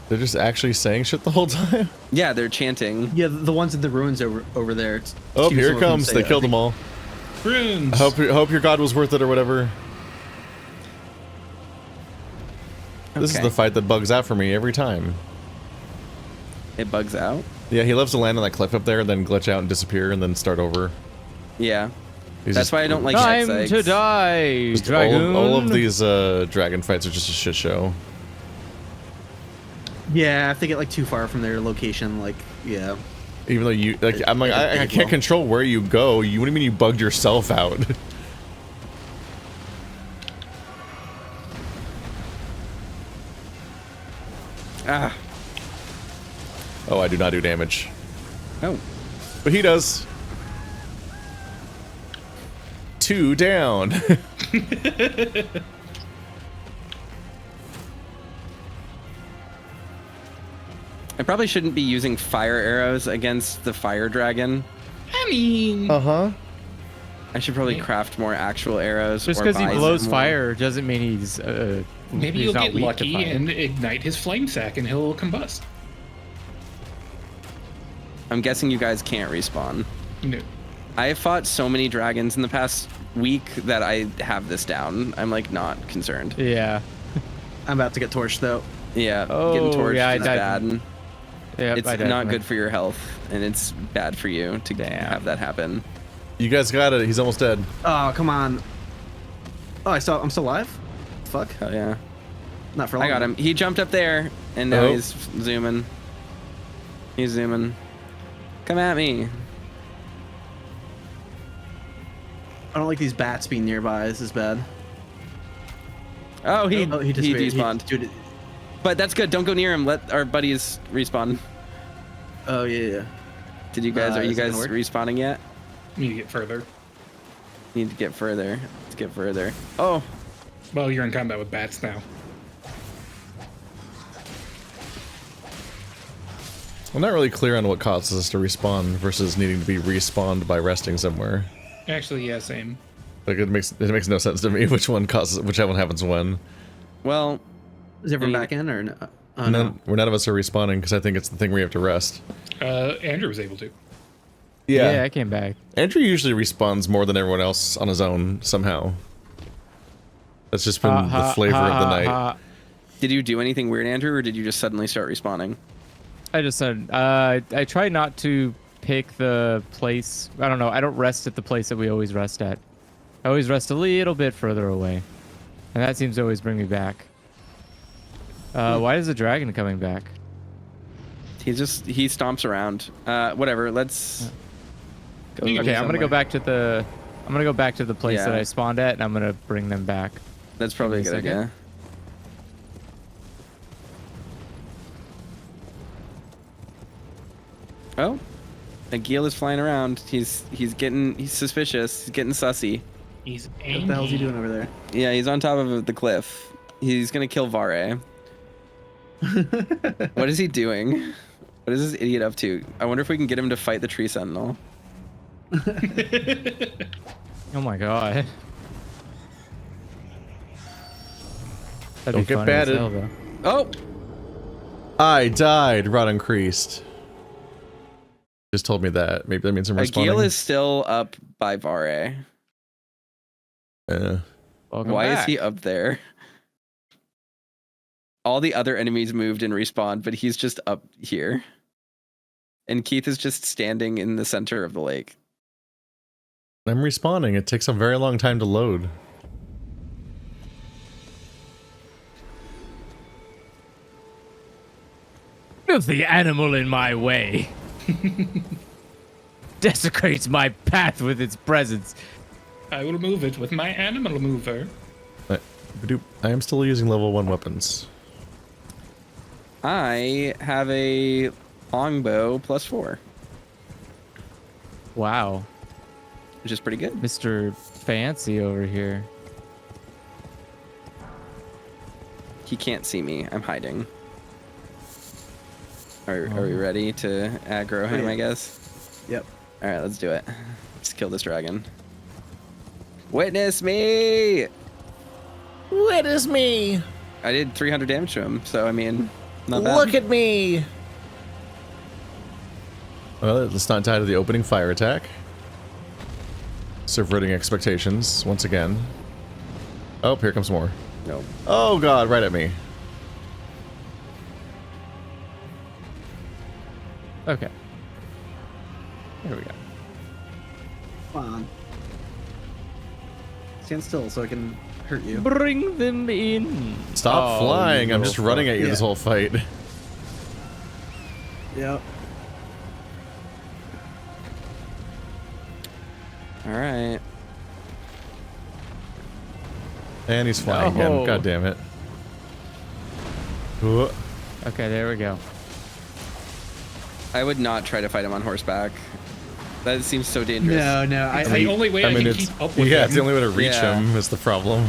They're just actually saying shit the whole time? Yeah, they're chanting. Yeah, the ones in the ruins over there. Oh, here it comes. They killed them all. Runes. Hope your god was worth it or whatever. This is the fight that bugs out for me every time. It bugs out? Yeah, he loves to land on that cliff up there and then glitch out and disappear and then start over. Yeah. He's That's just- why I don't like Time X-eggs. to die, Just dragoon. all of these dragon fights are just a shit show. Yeah, if they get like too far from their location, like yeah. Even though you like, I'm like, I can't control where you go. What do you mean you bugged yourself out? Ah. Oh, I do not do damage. Oh. But he does. 2 down. I probably shouldn't be using fire arrows against the fire dragon. I mean... I should probably craft more actual arrows. Just because he blows fire doesn't mean he's maybe he's you'll not get weak lucky to fire. and ignite his flame sack and he'll combust. I'm guessing you guys can't respawn. No. I have fought so many dragons in the past week that I have this down. I'm like not concerned. Yeah. I'm about to get torched though. Yeah, Oh, getting torched yeah, I is died. bad. Yep, It's not good for your health, and it's bad for you to have that happen. You guys got it. He's almost dead. Oh, come on. Oh, I'm still alive? Fuck. Hell yeah. Not for long. I got him. He jumped up there, and now he's zooming. He's zooming. Come at me. I don't like these bats being nearby. This is bad. Oh, he disappeared. despawned. But that's good. Don't go near him. Let our buddies respawn. Oh, yeah. Did you guys, are you is it guys gonna work? respawning yet? Need to get further. Need to get further. Let's get further. Oh. Well, you're in combat with bats now. I'm not really clear on what causes us to respawn versus needing to be respawned by resting somewhere. Actually, yeah, same. Like it makes no sense to me which one happens when. Well, is everyone back in or no? None of us are respawning because I think it's the thing where you have to rest. Andrew was able to. Yeah, I came back. Andrew usually respawns more than everyone else on his own somehow. That's just been the flavor of the night. Did you do anything weird, Andrew, or did you just suddenly start respawning? I just said I try not to pick the place. I don't know. I don't rest at the place that we always rest at. I always rest a little bit further away, and that seems to always bring me back. Why is the dragon coming back? He stomps around. Whatever. Let's. Go Okay, I'm gonna go back to the. I'm gonna go back to the place that I spawned at, and I'm gonna bring them back. That's probably a good idea. Oh, Agil is flying around. He's suspicious. He's getting sussy. He's angry. What the hell is he doing over there? Yeah, he's on top of the cliff. He's gonna kill Vare. What is he doing? What is this idiot up to? I wonder if we can get him to fight the tree sentinel. Oh my god. Don't get batted. Oh! I died. Rot increased. Just told me that. Maybe that means I'm respawning. Agil is still up by Vare. Yeah. Why is he up there? All the other enemies moved and respawned, but he's just up here. And Keith is just standing in the center of the lake. I'm respawning. It takes a very long time to load. Move the animal in my way. Desecrates my path with its presence. I will move it with my animal mover. I am still using level 1 weapons. I have a longbow +4. Wow. Which is pretty good. Mr. Fancy over here. He can't see me. I'm hiding. Are we ready to aggro him, I guess? Yep. Alright, let's do it. Let's kill this dragon. Witness me! Witness me! I did 300 damage to him, so I mean, not bad. Look at me! Well, let's not die to the opening fire attack. Subverting expectations once again. Oh, here comes more. No. Oh god, right at me. Okay. There we go. Come on. Stand still so I can hurt you. Bring them in. Stop flying. I'm just running at you this whole fight. Yep. Alright. And he's flying again. God damn it. Okay, there we go. I would not try to fight him on horseback. That seems so dangerous. No. It's the only way I can keep up with Yeah, him. it's the only way to reach him is the problem.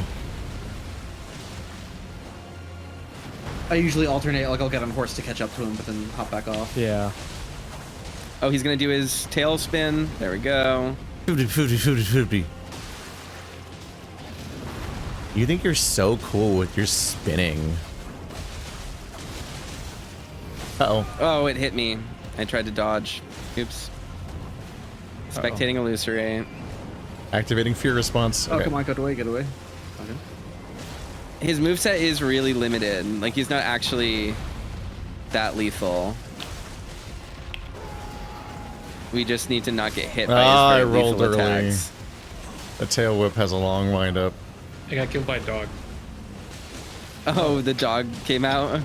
I usually alternate, like I'll get on horse to catch up to him, but then hop back off. Yeah. Oh, he's gonna do his tail spin. There we go. You think you're so cool with your spinning. Uh-oh. Oh, it hit me. I tried to dodge. Oops. Spectating illusory. Activating fear response. Oh, Okay. come on, get away. Okay. His moveset is really limited. Like, he's not actually that lethal. We just need to not get hit by his I very rolled lethal early. attacks. The tail whip has a long windup. I got killed by a dog. Oh, the dog came out.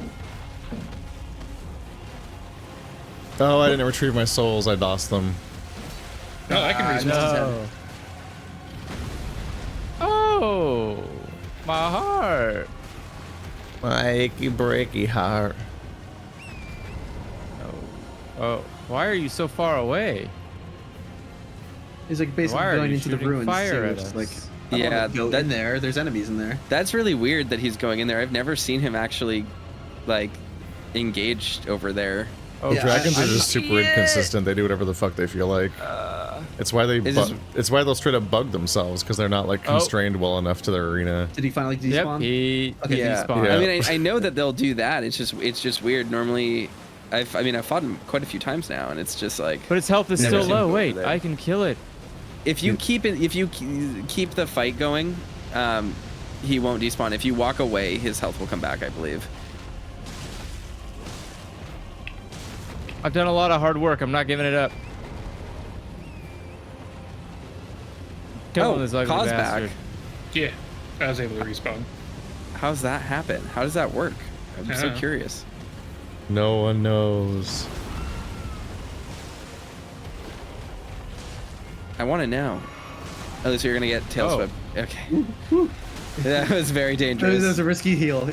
Oh, I didn't retrieve my souls. I lost them. No, I can respawn. No. Oh, my heart. My achy breaky heart. Oh, why are you so far away? He's like basically Why are going you into the shooting ruins. fire too, at which is us? like, I don't wanna go in there. There's enemies in there. That's really weird that he's going in there. I've never seen him actually, like, engaged over there. Oh, yeah, dragons are just super inconsistent. They do whatever the fuck they feel like. It's why they. It's why they'll straight up bug themselves because they're not like constrained well enough to their arena. Did he finally despawn? Yep, okay, Yeah. despawn. I mean, I know that they'll do that. It's just weird. Normally, I've fought him quite a few times now, and it's just like. But his health is never still seen him low. go Wait, over there. I can kill it. If you keep the fight going, he won't despawn. If you walk away, his health will come back, I believe. I've done a lot of hard work. I'm not giving it up. Killing this ugly Cause bastard. back. Yeah, I was able to respawn. How's that happen? How does that work? I'm so know. curious. No one knows. I want to know. Oh, so you're gonna get tail swept. Okay. That was very dangerous. That was a risky heal.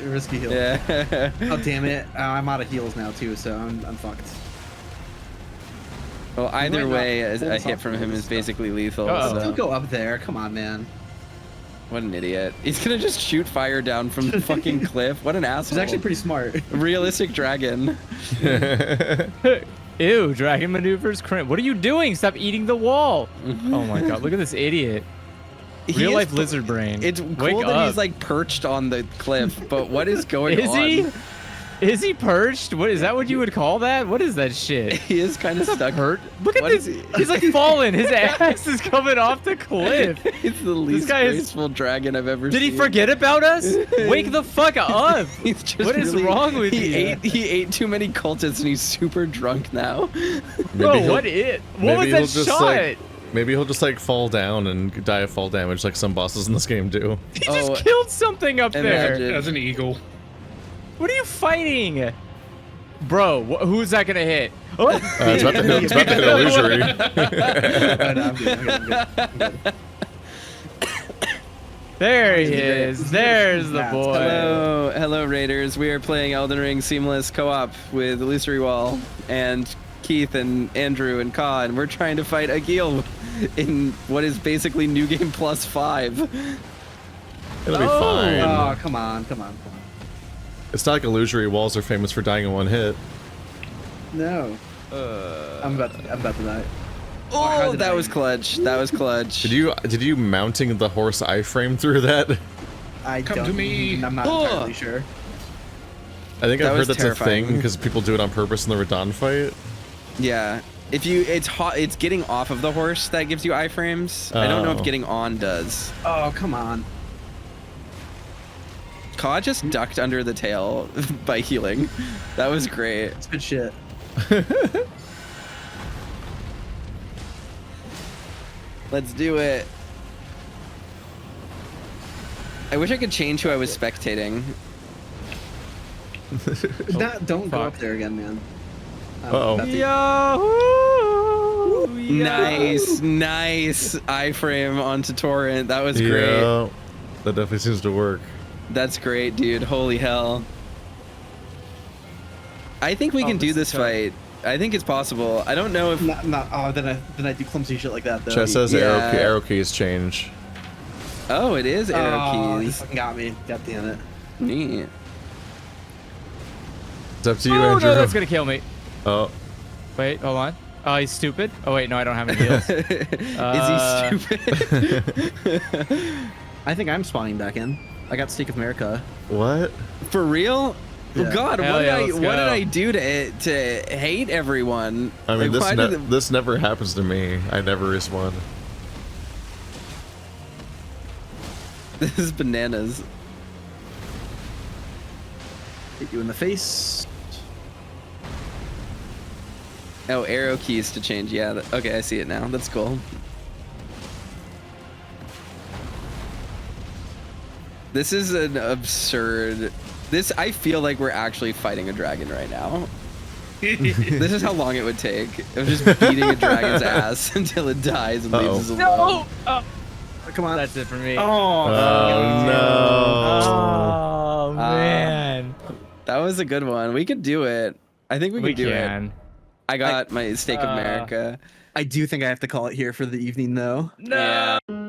Yeah. Oh damn it! I'm out of heals now too, so I'm fucked. Well, either might way, not a hold hit off from on him this is stuff. basically lethal. Don't So. go up there. Come on, man. What an idiot. He's gonna just shoot fire down from the fucking cliff. What an asshole. He's actually pretty smart. Realistic dragon. Ew, dragon maneuvers. What are you doing? Stop eating the wall. Oh my god, look at this idiot. Real life lizard brain. It's Wake cool that up. he's like perched on the cliff, but what is going Is on? he? Is he perched? What is that? What you would call that? What is that shit? He is kind of stuck. Hurt. Look at What this. is he? He's like falling. His ass is coming off the cliff. He's the least guy is- graceful dragon I've ever Did seen. he forget about us? Wake the fuck up. He's just What is really- wrong with he you? He ate too many cultists and he's super drunk now. Bro, what was that shot? Maybe he'll just like fall down and die of fall damage like some bosses in this game do. He just killed something up there. As an eagle. What are you fighting? Bro, who's that gonna hit? Oh. It's about to hit illusory. There he is. There's the boy. Hello, Raiders. We are playing Elden Ring Seamless Co-op with Illusory Wall and Keith and Andrew and Ka, and we're trying to fight Agil in what is basically New Game Plus 5. It'll be fine. Oh, come on. It's not like illusory walls are famous for dying in one hit. No. I'm about to die. Oh, that was clutch. That was clutch. Did you mounting the horse iframe through that? Come to me. I'm not entirely sure. I think That I've heard was that's terrifying. a thing because people do it on purpose in the Radon fight. Yeah. It's getting off of the horse that gives you iframes. I don't know if Oh. getting on does. Oh, come on. Ka just ducked under the tail by healing. That was great. It's good shit. Let's do it. I wish I could change who I was spectating. Don't go up there again, man. Uh-oh. Yahoo! Nice iframe onto Torrent. That was great. Yeah, that definitely seems to work. That's great, dude. Holy hell. I think we can do this fight. I think it's possible. I don't know if then I do clumsy shit like that though. Chess says arrow keys change. Oh, it is arrow keys. You fucking got me. God damn it. Neat. It's up to you, Oh Andrew. no, that's gonna kill me. Oh. Wait, hold on. Oh, he's stupid. Oh wait, no, I don't have any heals. Is he stupid? I think I'm spawning back in. I got Steak of America. What? For real? Yeah. Oh God, what did I do to hate everyone? I mean, like, this never happens to me. I never respawn. This is bananas. Hit you in the face. Oh, arrow keys to change. Yeah. Okay, I see it now. That's cool. This is an absurd. I feel like we're actually fighting a dragon right now. This is how long it would take of just beating a dragon's ass until it dies and leaves us alone. No! Oh. Come on. That's it for me. Oh no! Oh man. That was a good one. We could do it. I think we could do it. I got my Steak of America. I do think I have to call it here for the evening though. No. Yeah.